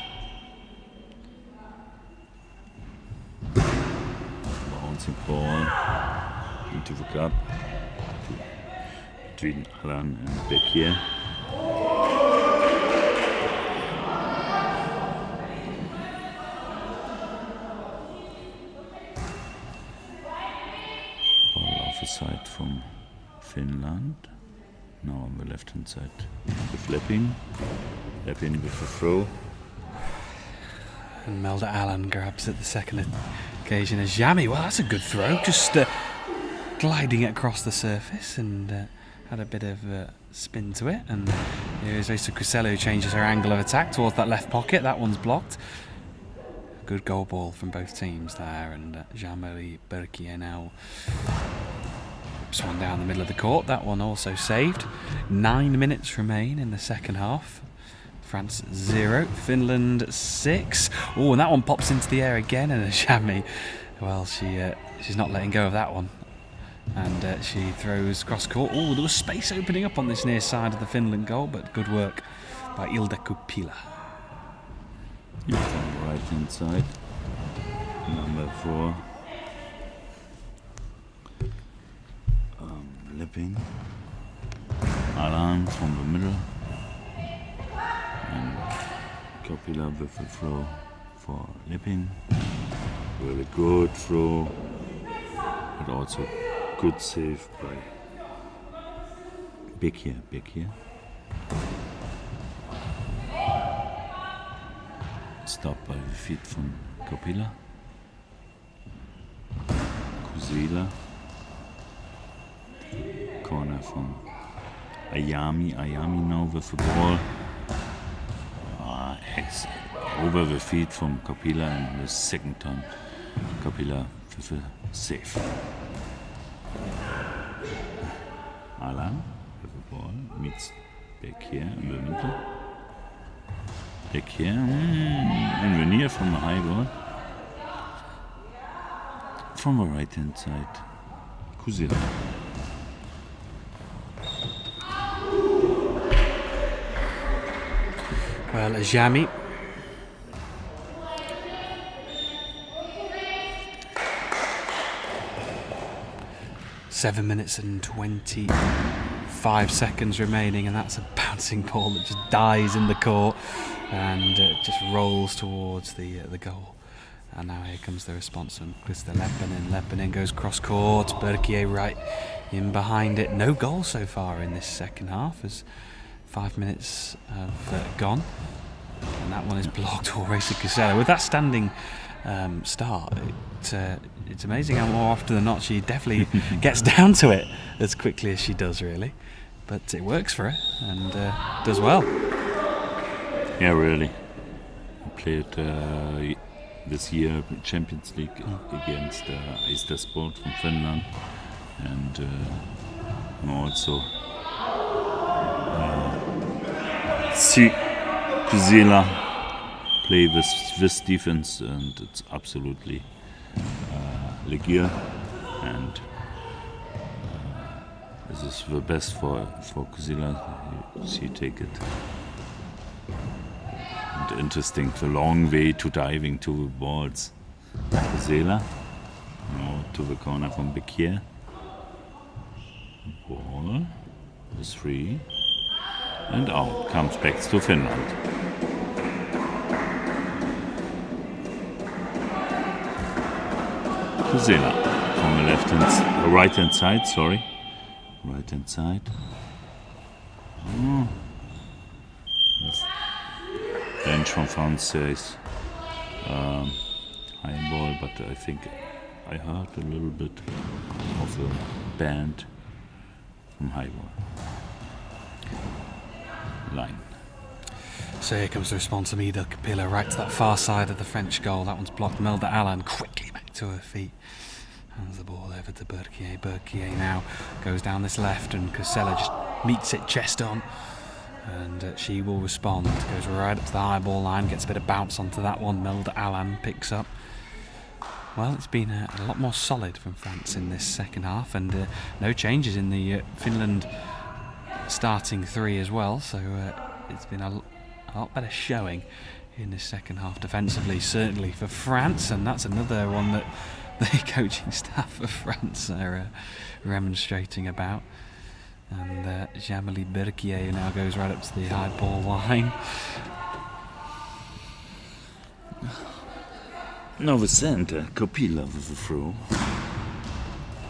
[SPEAKER 2] Bouncing ball into the gap between Alan and Berquier. Finland. Now on the left hand side with Leppin. Leppin with the throw.
[SPEAKER 1] And Melda Allen grabs at the second occasion as Jami. Well, that's a good throw. Just gliding it across the surface and had a bit of spin to it. And here's Vesa Kusela who changes her angle of attack towards that left pocket. That one's blocked. Good goal ball from both teams there. And Jean-Marie Berquier now whips one down the middle of the court. That one also saved. 9 minutes remain in the second half. France 0, Finland 6. Oh, and that one pops into the air again, and Jami, well, she's not letting go of that one. And she throws cross court. Oh, there was space opening up on this near side of the Finland goal, but good work by Ilda Kupila.
[SPEAKER 2] On the right hand side, number 4. Leppin. Alan from the middle. And Kupila with a throw for Leppin. Really good throw, but also good save by Berquier. Stopped by the feet from Kupila. Kusela. Corner from Ayami. Ayami now with the ball. Over the feet from Kupila, and the second time Kupila with a save. Alan with the ball meets Berquier in the middle. Berquier in the near from the high ball. From the right hand side, Kusela.
[SPEAKER 1] Well, Jami. Seven minutes and 25 seconds remaining, and that's a bouncing ball that just dies in the court and just rolls towards the goal. And now here comes the response from Krista Leppinen. Leppinen goes cross court, Berquier right in behind it. No goal so far in this second half as 5 minutes have gone. And that one is blocked, or Vesa Kusela. With that standing start, it's amazing how more often than not she definitely gets down to it as quickly as she does, really. But it works for her and does well.
[SPEAKER 2] Yeah, really. I played this year Champions League against IBSA Sport from Finland, and also see Kusela play this defense, and it's absolutely legit, and this is the best for Kusela. She take it. And interesting, the long way to diving to the balls. Kusela now to the corner from Berquier. Ball is free and out. Comes back to Finland. Kusela from the right hand side. Sorry, right hand side. Bench from France says high ball, but I think I heard a little bit of a band from high ball line.
[SPEAKER 1] So here comes the response from Ilda Kupila right to that far side of the French goal. That one's blocked. Melda Allen quickly back to her feet. Hands the ball over to Berquier. Berquier now goes down this left, and Kusela just meets it chest on. And she will respond. Goes right up to the high ball line, gets a bit of bounce onto that one. Melda Allen picks up. Well, it's been a lot more solid from France in this second half, and no changes in the Finland starting three as well. So it's been a lot better showing in this second half defensively, certainly for France, and that's another one that the coaching staff of France are remonstrating about. And Jean-Marie Berquier now goes right up to the high ball line.
[SPEAKER 2] Now the center, Kupila with the throw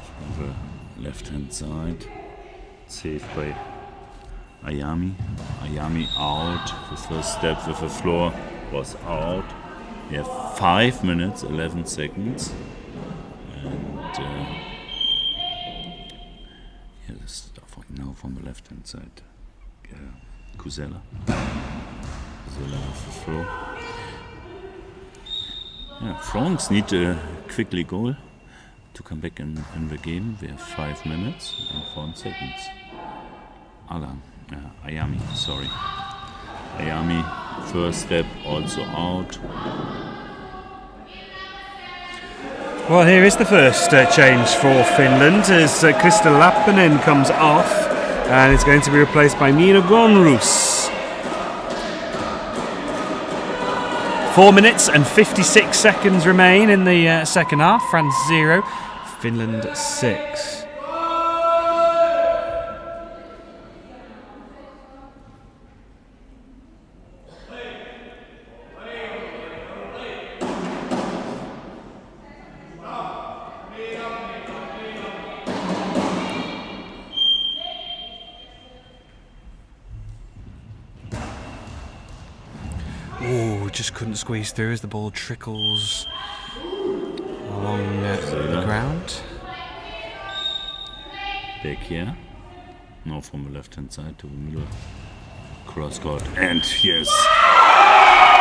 [SPEAKER 2] from the left hand side. saved by Ayami. Ayami out. The first step with the floor was out. We have 5 minutes, 11 seconds. And yeah, this stuff now from the left hand side. Kuzella. Kuzella with the floor. Yeah, France need a quickly goal to come back in the game. We have 5 minutes and 1 second. Ayami, sorry. Ayami, first step also out.
[SPEAKER 1] Well, here is the first change for Finland as Krista Lappinen comes off and it's going to be replaced by Miina Gonrus. 4 minutes and 56 seconds remain in the second half. France 0, Finland 6. Oh, just couldn't squeeze through as the ball trickles along the ground.
[SPEAKER 2] Back here. Now from the left hand side to the middle. Cross court. And yes.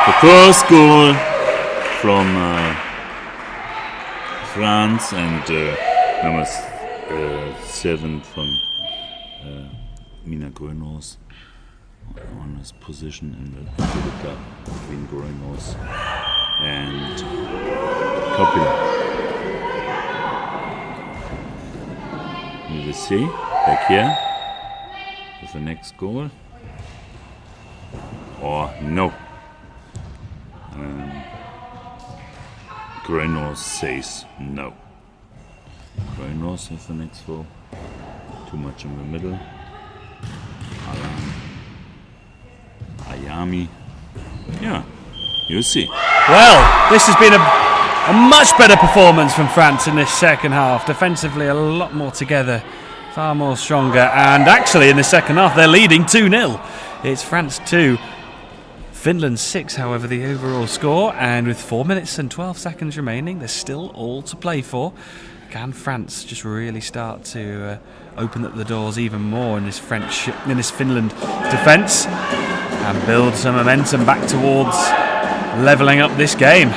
[SPEAKER 2] The first goal from France and number 7 from Miina Gonrus. On his position in the Podgorica between Gonrus and Coppola. We will see back here with the next goal. Or no. Gonrus says no. Gonrus with the next goal. Too much in the middle. Ayami. Yeah, you see.
[SPEAKER 1] Well, this has been a much better performance from France in this second half. Defensively, a lot more together, far more stronger. And actually, in the second half, they're leading 2-0. It's France 2, Finland 6, however, the overall score. And with 4 minutes and 12 seconds remaining, there's still all to play for. Can France just really start to open up the doors even more in this Finland defence and build some momentum back towards levelling up this game?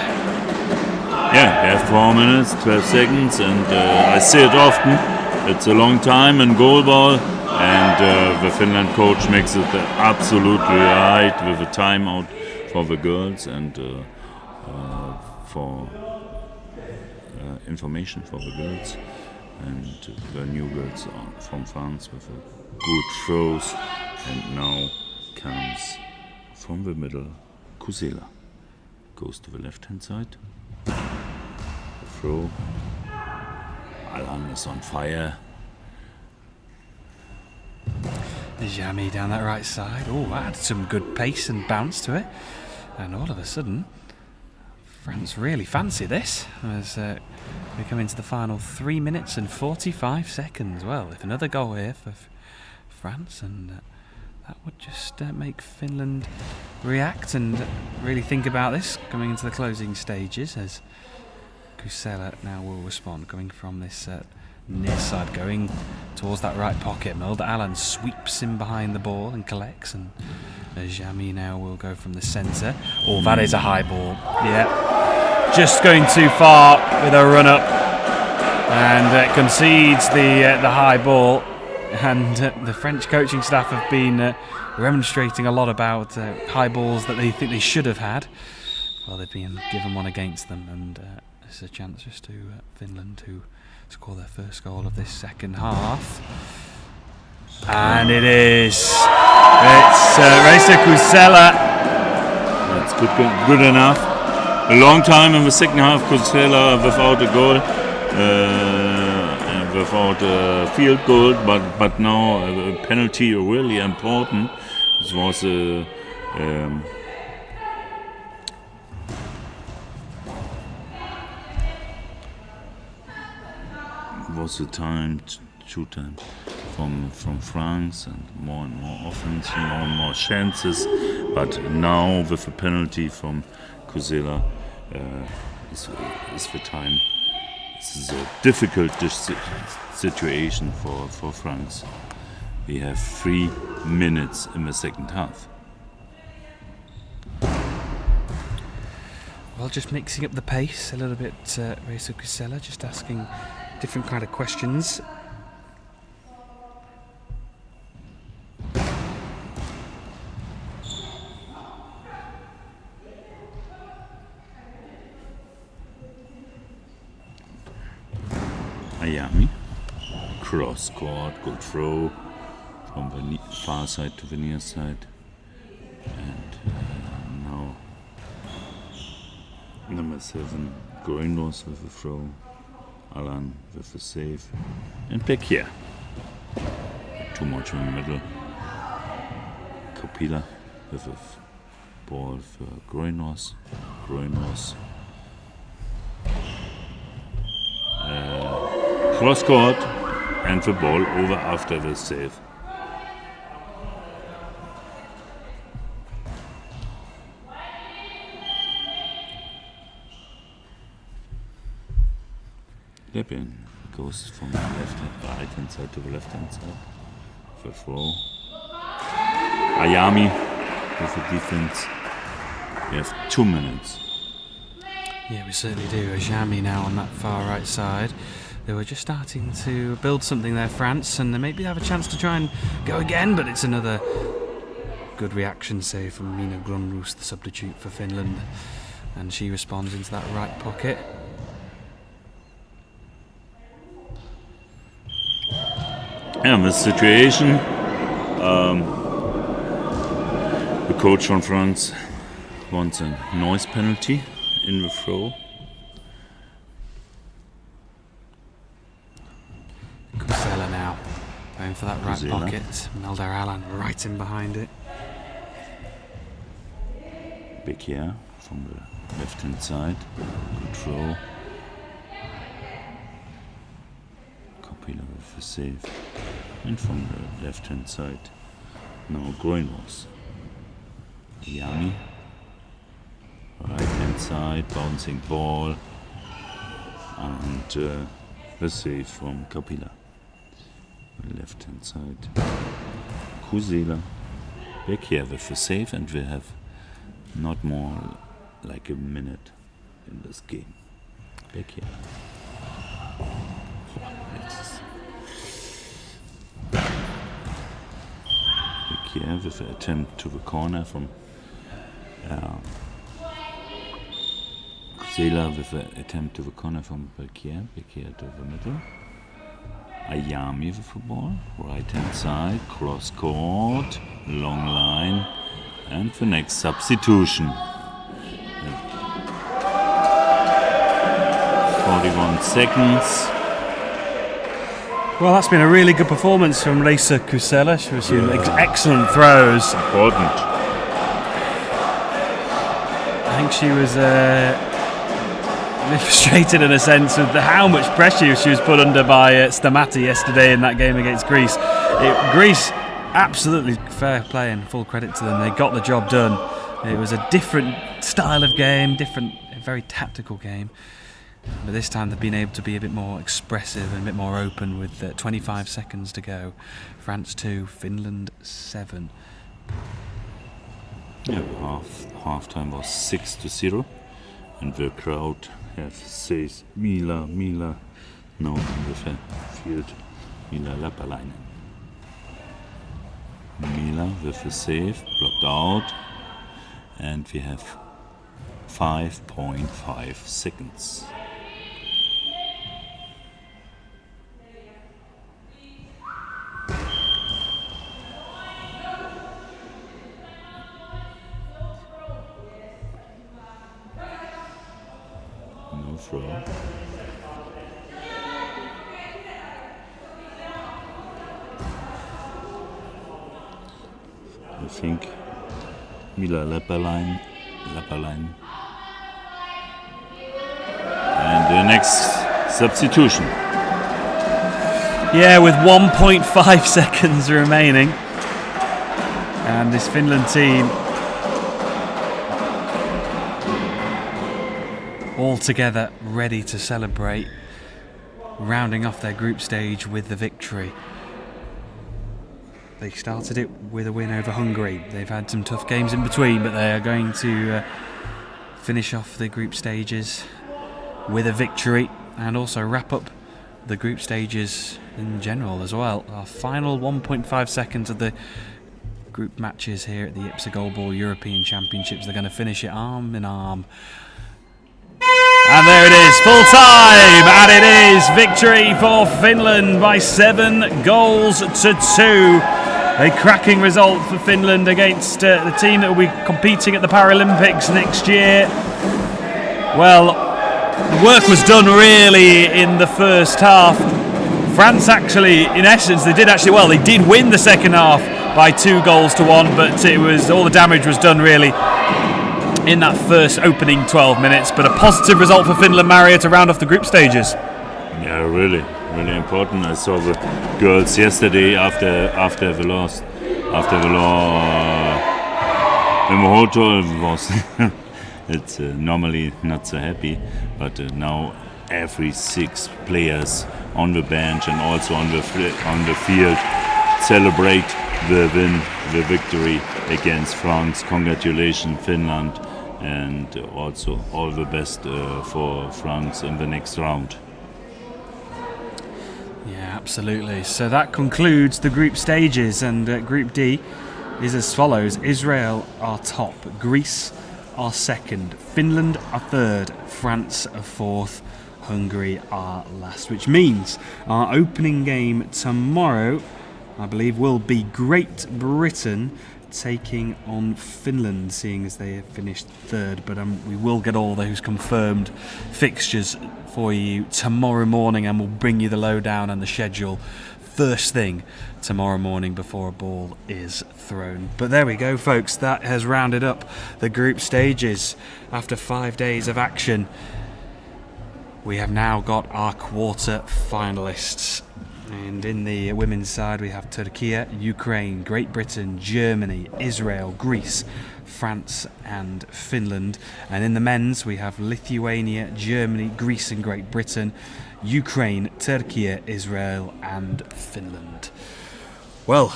[SPEAKER 2] Yeah, we have 4 minutes, 12 seconds, and I see it often. It's a long time in goalball, and the Finland coach makes it absolutely right with a timeout for the girls and for information for the girls, and the new girls are from France with a good throws, and now comes from the middle Kuzella, goes to the left hand side, the throw, Alan is on fire.
[SPEAKER 1] Jamy down that right side. Oh, that had some good pace and bounce to it, and all of a sudden France really fancy this as we come into the final 3 minutes and 45 seconds. Well, if another goal here for France, and that would just make Finland react and really think about this coming into the closing stages, as Kuzella now will respond, coming from this near side, going towards that right pocket. Mulder Allen sweeps in behind the ball and collects, and Jamy now will go from the centre. Oh, that is a high ball. Yeah, just going too far with a run up, and concedes the high ball. And the French coaching staff have been remonstrating a lot about high balls that they think they should have had. Well, they've been given one against them, and it's a chance just to Finland to score their first goal of this second half. And it is. It's Raisa Kuzella.
[SPEAKER 2] That's good enough. A long time in the second half, Kuzella without a goal, without a field goal, but now a penalty really important. This was the time, 2 times. from France, and more offense, more and more chances. But now with a penalty from Kusela, is the time. This is a difficult situation for France. We have 3 minutes in the second half.
[SPEAKER 1] Well, just mixing up the pace a little bit, Reiso Kusela, just asking different kind of questions.
[SPEAKER 2] Ayami, cross court, good throw from the far side to the near side, and now number 7, Goalball with a throw, Alan with a save, and back here. Too much in the middle. Kopila with a ball for Goalball. Cross court, and the ball over after the save. Lepin goes from the right hand side to the left hand side. The throw. Ayami with the defense. We have 2 minutes.
[SPEAKER 1] Yeah, we certainly do. Ajami now on that far right side. They were just starting to build something there, France, and they maybe have a chance to try and go again, but it's another good reaction save from Mina Grunroos, the substitute for Finland, and she responds into that right pocket.
[SPEAKER 2] Yeah, in this situation, the coach from France wants a noise penalty in the throw.
[SPEAKER 1] Kusela now going for that right
[SPEAKER 2] Kusela.
[SPEAKER 1] pocket. Melder Alan right in behind it.
[SPEAKER 2] Bekia from the left hand side. Good throw. Kopila with a save. And from the left hand side, now Goalball. Yami. Right hand side, bouncing ball. And the save from Kopila. Left hand side. Kusela. Back here with the save, and we have not more like a minute in this game. Back here. Back here with an attempt to the corner from Kusela with an attempt to the corner from Belgium. Back here to the middle. Ayami with the ball, right hand side, cross court, long line, and the next substitution. 41 seconds.
[SPEAKER 1] Well, that's been a really good performance from Reiso Kusela. She was doing excellent throws.
[SPEAKER 2] Important.
[SPEAKER 1] I think she was frustrated in a sense with how much pressure she was put under by Stamati yesterday in that game against Greece. Greece, absolutely fair play and full credit to them. They got the job done. It was a different style of game, very tactical game. But this time they've been able to be a bit more expressive and a bit more open with 25 seconds to go. France 2, Finland 7.
[SPEAKER 2] Yeah, half time was 6-0, and the crowd says Mila. Now in the field, Mila Lappalainen. Mila with a save, blocked out, and we have 5.5 seconds. No throw. I think Mila Lappalainen. And the next substitution.
[SPEAKER 1] Yeah, with 1.5 seconds remaining. And this Finland team all together, ready to celebrate, rounding off their group stage with the victory. They started it with a win over Hungary. They've had some tough games in between, but they are going to finish off the group stages with a victory and also wrap up the group stages in general as well. Our final 1.5 seconds of the group matches here at the IBSA Goalball European Championships. They're going to finish it arm in arm. And there it is, full time, and it is victory for Finland by 7 goals to 2. A cracking result for Finland against the team that will be competing at the Paralympics next year. Well, the work was done really in the first half. France actually, in essence, they did win the second half by 2 goals to 1, but it was all the damage was done really in that first opening 12 minutes. But a positive result for Finland, Mario, to round off the group stages.
[SPEAKER 2] Yeah, really important. I saw the girls yesterday after the loss. After the loss, the hotel was it's normally not so happy, but now every 6 players on the bench and also on the field celebrate the win, the victory against France. Congratulations, Finland, and also all the best for France in the next round.
[SPEAKER 1] Yeah, absolutely. So that concludes the group stages, and Group D is as follows. Israel are top, Greece are second, Finland are third, France are fourth, Hungary are last, which means our opening game tomorrow, I believe, will be Great Britain taking on Finland, seeing as they have finished third. But we will get all those confirmed fixtures for you tomorrow morning, and we'll bring you the lowdown and the schedule first thing tomorrow morning before a ball is thrown. But there we go, folks. That has rounded up the group stages. After 5 days of action, we have now got our quarter finalists. And in the women's side, we have Turkey, Ukraine, Great Britain, Germany, Israel, Greece, France and Finland. And in the men's, we have Lithuania, Germany, Greece and Great Britain, Ukraine, Turkey, Israel and Finland. Well,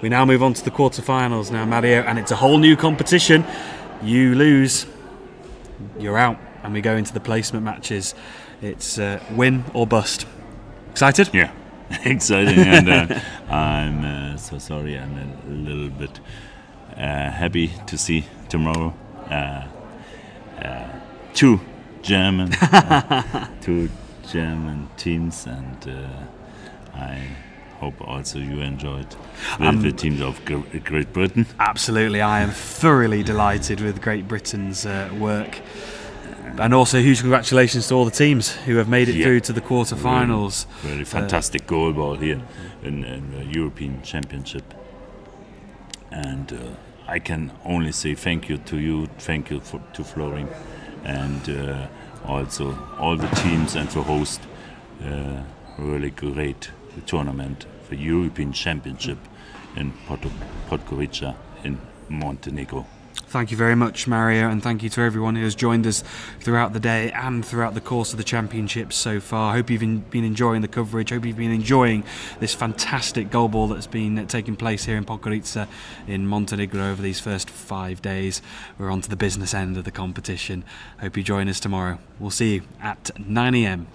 [SPEAKER 1] we now move on to the quarterfinals now, Mario, and it's a whole new competition. You lose, you're out, and we go into the placement matches. It's win or bust. Excited?
[SPEAKER 2] Yeah. Exciting, and I'm so sorry. I'm a little bit happy to see tomorrow 2 German teams, and I hope also you enjoyed the teams of Great Britain.
[SPEAKER 1] Absolutely, I am thoroughly delighted with Great Britain's work. And also huge congratulations to all the teams who have made it through to the quarterfinals.
[SPEAKER 2] Really fantastic goalball here in the European Championship. And I can only say thank you to you, thank you to Floring, and also all the teams, and for host really great tournament for European Championship in Podgorica in Montenegro.
[SPEAKER 1] Thank you very much, Mario, and thank you to everyone who has joined us throughout the day and throughout the course of the championships so far. I hope you've been enjoying the coverage. I hope you've been enjoying this fantastic goalball that's been taking place here in Podgorica in Montenegro over these first 5 days. We're on to the business end of the competition. Hope you join us tomorrow. We'll see you at 9 a.m.